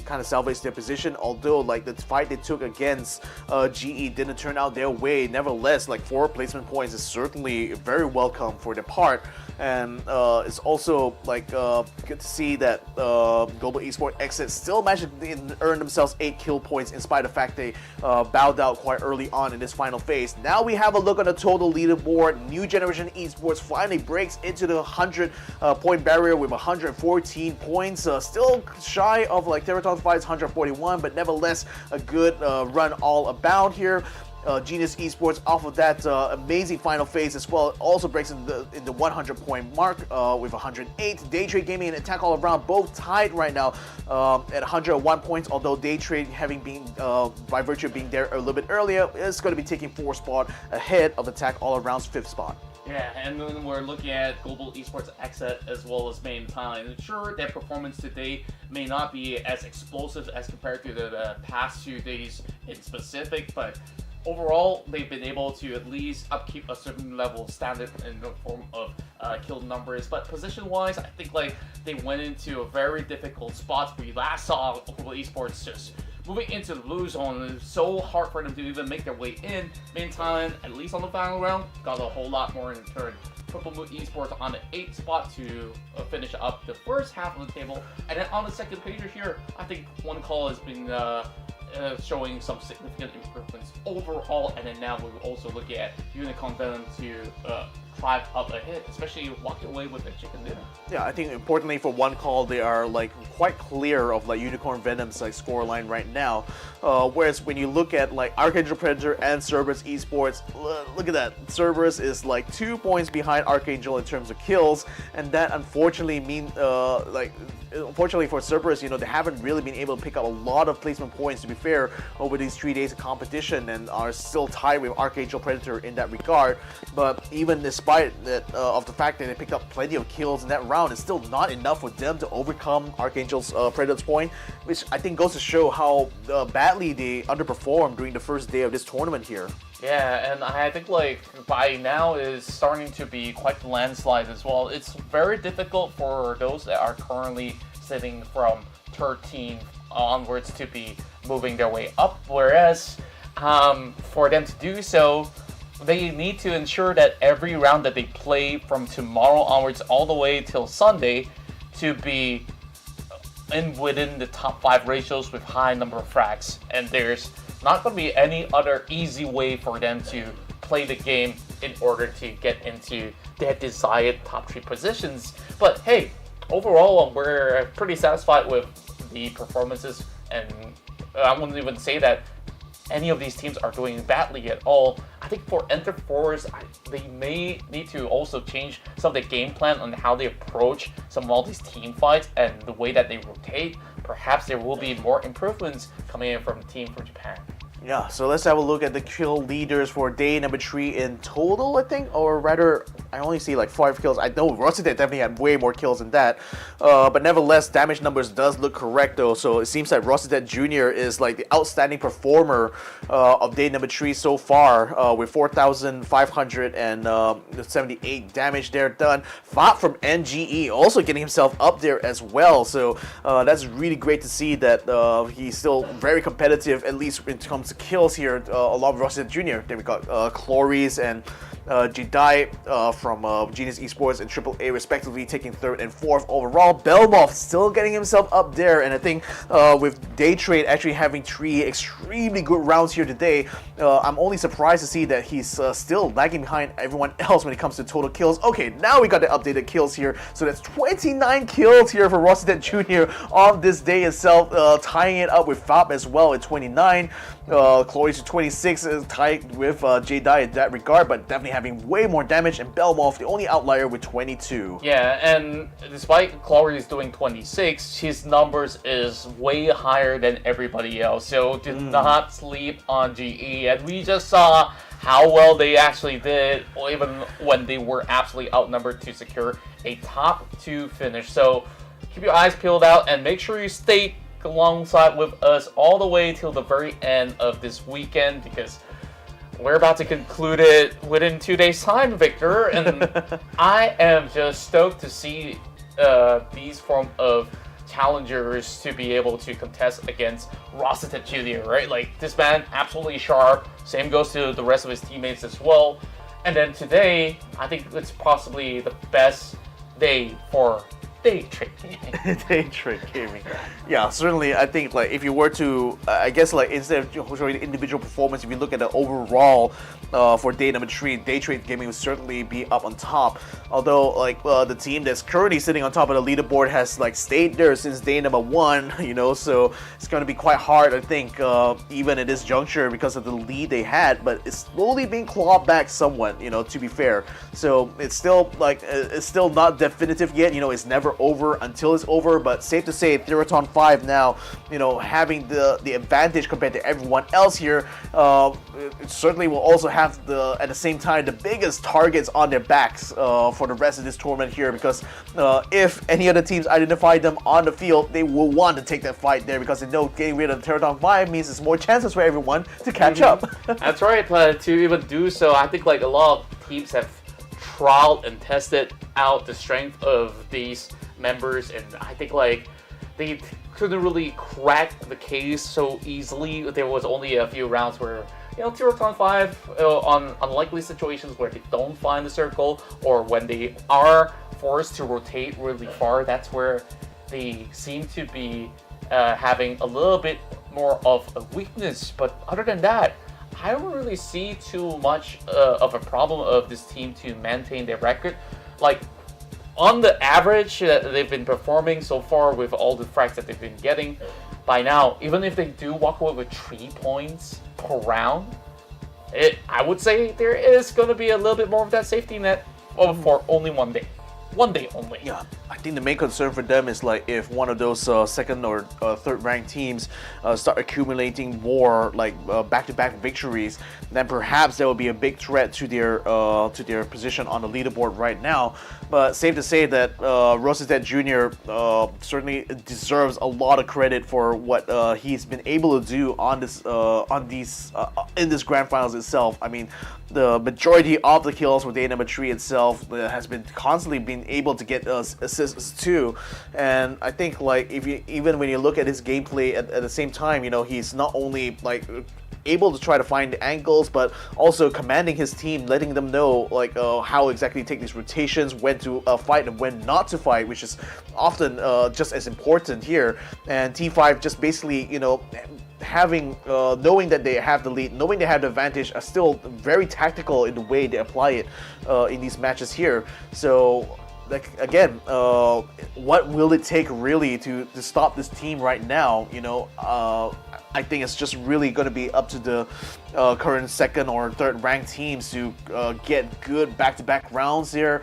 E: kind of salvage their position, although the fight they took against GE didn't turn out their way. Nevertheless, 4 placement points is certainly very welcome for their part. And it's also good to see that Global Esports Xsset still managed to earn themselves 8 kill points in spite of the fact they bowed out quite early on in this final phase. Now we have a look on the total leaderboard. New generation esports finally breaks into the 100 point barrier with 114 points. Still shy of Theerathon Fight's 141, but nevertheless a good run all about here. Genius Esports off of that amazing final phase as well also breaks in the 100 point mark with 108. Daytrade Gaming and Attack All Around both tied right now at 101 points, although Daytrade having been by virtue of being there a little bit earlier is going to be taking 4 spot ahead of Attack All Around's 5th spot.
F: Yeah, and then we're looking at Global Esports Xsset as well as Main Thailand. Sure, their performance today may not be as explosive as compared to the past 2 days in specific, but overall, they've been able to at least upkeep a certain level of standard in the form of kill numbers. But position-wise, I think they went into a very difficult spot. We last saw Global Esports just moving into the blue zone. It was so hard for them to even make their way in. Meantime, at least on the final round, got a whole lot more in return. Purple Moon Esports on the 8th spot to finish up the first half of the table. And then on the second page here, I think one call has been showing some significant improvements overall. And then now we're also looking at Unicorn Venom to 5 up ahead, especially walking away with the chicken dinner.
E: Yeah, I think importantly for one call, they are like quite clear of like Unicorn Venom's like scoreline right now. Whereas when you look at like ArkAngel Predator and CERBERUS Esports, look at that. CERBERUS is like 2 points behind ArkAngel in terms of kills, and that unfortunately unfortunately for CERBERUS, they haven't really been able to pick up a lot of placement points, to be fair, over these 3 days of competition, and are still tied with ArkAngel Predator in that regard. But even despite that, of the fact that they picked up plenty of kills in that round, it's still not enough for them to overcome ArkAngel's Predator's point, which I think goes to show how badly they underperformed during the first day of this tournament here.
F: Yeah, and I think like by now is starting to be quite landslide as well. It's very difficult for those that are currently sitting from 13 onwards to be moving their way up, whereas for them to do so, they need to ensure that every round that they play from tomorrow onwards all the way till Sunday to be within the top 5 ratios with high number of frags, and there's not going to be any other easy way for them to play the game in order to get into their desired top 3 positions. But hey, overall, we're pretty satisfied with the performances, and I wouldn't even say that any of these teams are doing badly at all. I think for Enter Force, they may need to also change some of the game plan on how they approach some of all these team fights and the way that they rotate. Perhaps there will be more improvements coming in from the team from Japan.
E: Yeah, so let's have a look at the kill leaders for day number 3 in total, I think, or rather, I only see like 5 kills. I know Redsea definitely had way more kills than that, but nevertheless, damage numbers does look correct though, so it seems like Redsea Jr. is like the outstanding performer of day number 3 so far, with 4,578 damage there done. Fought from NGE, also getting himself up there as well, so that's really great to see that he's still very competitive, at least in terms of kills here, along with Redsea Jr. Then we got Chloris and Jedi from Genius Esports and AAA respectively taking 3rd and 4th overall. Belmoth still getting himself up there, and I think with Daytrade actually having 3 extremely good rounds here today, I'm only surprised to see that he's still lagging behind everyone else when it comes to total kills. Okay, now we got the updated kills here, so that's 29 kills here for Redsea Jr. on this day itself, tying it up with Fab as well at 29. Chloe's 26 is tied with Jedi in that regard, but definitely having way more damage, and Belmoth the only outlier with 22.
F: Yeah, and despite Chloe's doing 26, his numbers is way higher than everybody else, so do not sleep on GE, and we just saw how well they actually did, even when they were absolutely outnumbered to secure a top 2 finish. So keep your eyes peeled out and make sure you stay alongside with us all the way till the very end of this weekend, because we're about to conclude it within 2 days' time, Victor, and I am just stoked to see these form of challengers to be able to contest against Redsea Jr., right? Like, this man, absolutely sharp. Same goes to the rest of his teammates as well. And then today, I think it's possibly the best day for Daytrade gaming.
E: Daytrade gaming. Yeah, certainly. I think like if you were to, I guess like instead of showing the individual performance, if you look at the overall for day number 3, Daytrade gaming would certainly be up on top. Although like the team that's currently sitting on top of the leaderboard has like stayed there since day number 1, so it's going to be quite hard, I think, even at this juncture because of the lead they had. But it's slowly being clawed back somewhat, to be fair. So it's still like it's still not definitive yet. It's never over until it's over, but safe to say Theerathon 5 now, having the advantage compared to everyone else here, it certainly will also have at the same time the biggest targets on their backs for the rest of this tournament here, because if any other teams identify them on the field, they will want to take that fight there, because they know getting rid of Theerathon 5 means there's more chances for everyone to catch up.
F: That's right, but to even do so, I think like a lot of teams have trialed and tested out the strength of these members, and I think like they couldn't really crack the case so easily. There was only a few rounds where Theerathon 5 on unlikely situations where they don't find the circle, or when they are forced to rotate really far, that's where they seem to be having a little bit more of a weakness. But other than that, I don't really see too much of a problem of this team to maintain their record. Like, on the average that they've been performing so far with all the frags that they've been getting, by now, even if they do walk away with 3 points per round, I would say there is going to be a little bit more of that safety net for only 1 day. 1 day only.
E: Yeah, I think the main concern for them is like if one of those second or third ranked teams start accumulating more like back-to-back victories, then perhaps that will be a big threat to their position on the leaderboard right now. But safe to say that Xsset Jr. Certainly deserves a lot of credit for what he's been able to do on this in this grand finals itself. I mean, the majority of the kills for day number 3 itself has been constantly being able to get assists too. And I think like even when you look at his gameplay at the same time, you know, he's not only like able to try to find the angles, but also commanding his team, letting them know like how exactly to take these rotations, when to fight and when not to fight, which is often just as important here. And T5 just basically, you know, having knowing that they have the lead, knowing they have the advantage, are still very tactical in the way they apply it in these matches here. So like again, what will it take really to stop this team right now? You know, I think it's just really going to be up to the current second or third ranked teams to get good back-to-back rounds here,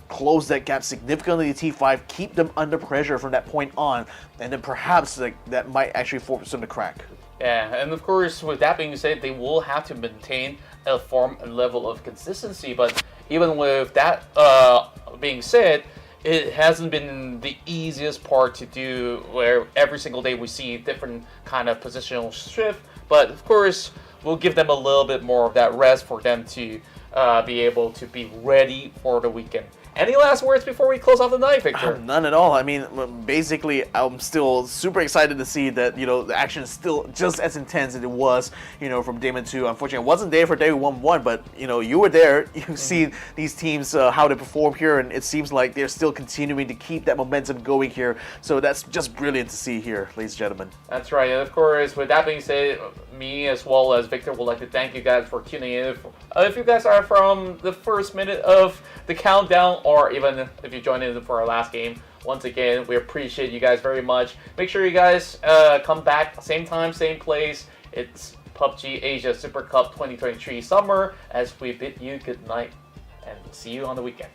E: close that gap significantly to T5, keep them under pressure from that point on, and then perhaps like that might actually force them to crack.
F: Yeah, and of course, with that being said, they will have to maintain a form and level of consistency. But even with that being said, it hasn't been the easiest part to do, where every single day we see different kind of positional shift. But of course, we'll give them a little bit more of that rest for them to be able to be ready for the weekend. Any last words before we close off the night, Victor?
E: None at all. I mean, basically, I'm still super excited to see that, you know, the action is still just as intense as it was, you know, from day 2. Unfortunately, I wasn't there for day 1, but, you know, you were there. You've seen these teams, how they perform here, and it seems like they're still continuing to keep that momentum going here. So that's just brilliant to see here, ladies and gentlemen.
F: That's right. And of course, with that being said, me as well as Victor would like to thank you guys for tuning in. If you guys are from the first minute of the countdown, or even if you joined in for our last game, once again, we appreciate you guys very much. Make sure you guys come back, same time, same place. It's PUBG Asia Super Cup 2023 Summer, as we bid you good night, and see you on the weekend.